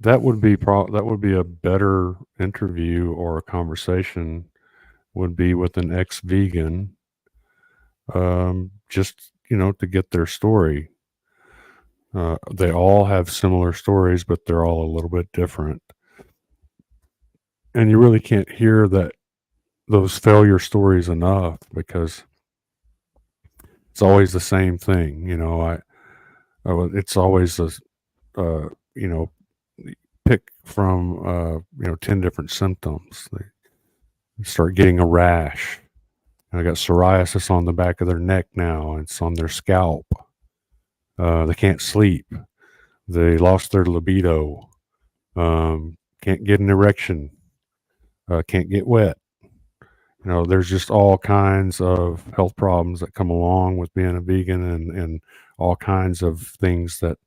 that would be a better interview or a conversation. Would be with an ex-vegan, just to get their story. They all have similar stories, but they're all a little bit different. And you really can't hear those failure stories enough, because it's always the same thing. It's always pick from 10 different symptoms. They start getting a rash. I got psoriasis on the back of their neck now. It's on their scalp. They can't sleep. They lost their libido. Can't get an erection. Can't get wet. You know, there's just all kinds of health problems that come along with being a vegan, and all kinds of things that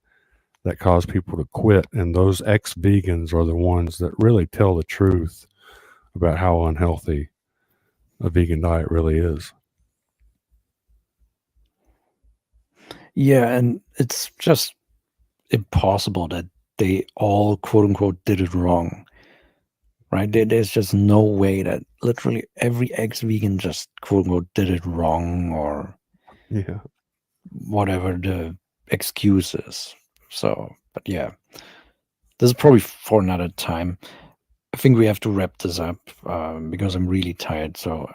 cause people to quit. And those ex-vegans are the ones that really tell the truth about how unhealthy a vegan diet really is. Yeah, and it's just impossible that they all quote unquote did it wrong. Right? There's just no way that literally every ex-vegan just quote unquote did it wrong, or Yeah. whatever the excuse is. So, but yeah, this is probably for another time. I think we have to wrap this up because I'm really tired. So,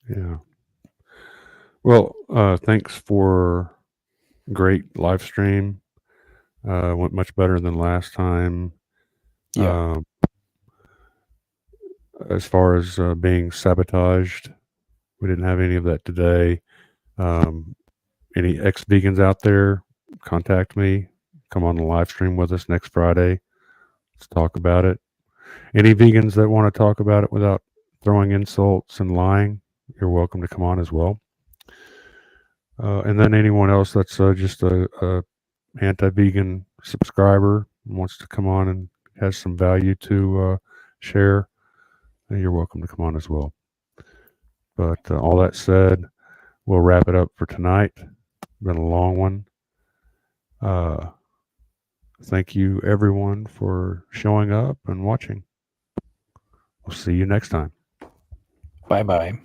Yeah. Well, thanks for great live stream. Went much better than last time. yeah, As far as being sabotaged, we didn't have any of that today. Any ex-vegans out there, contact me. Come on the live stream with us next Friday. Let's talk about it. Any vegans that want to talk about it without throwing insults and lying, you're welcome to come on as well. And then anyone else that's just a anti-vegan subscriber and wants to come on and has some value to share, you're welcome to come on as well. But all that said, we'll wrap it up for tonight. Been a long one. Thank you, everyone, for showing up and watching. We'll see you next time. bye-bye.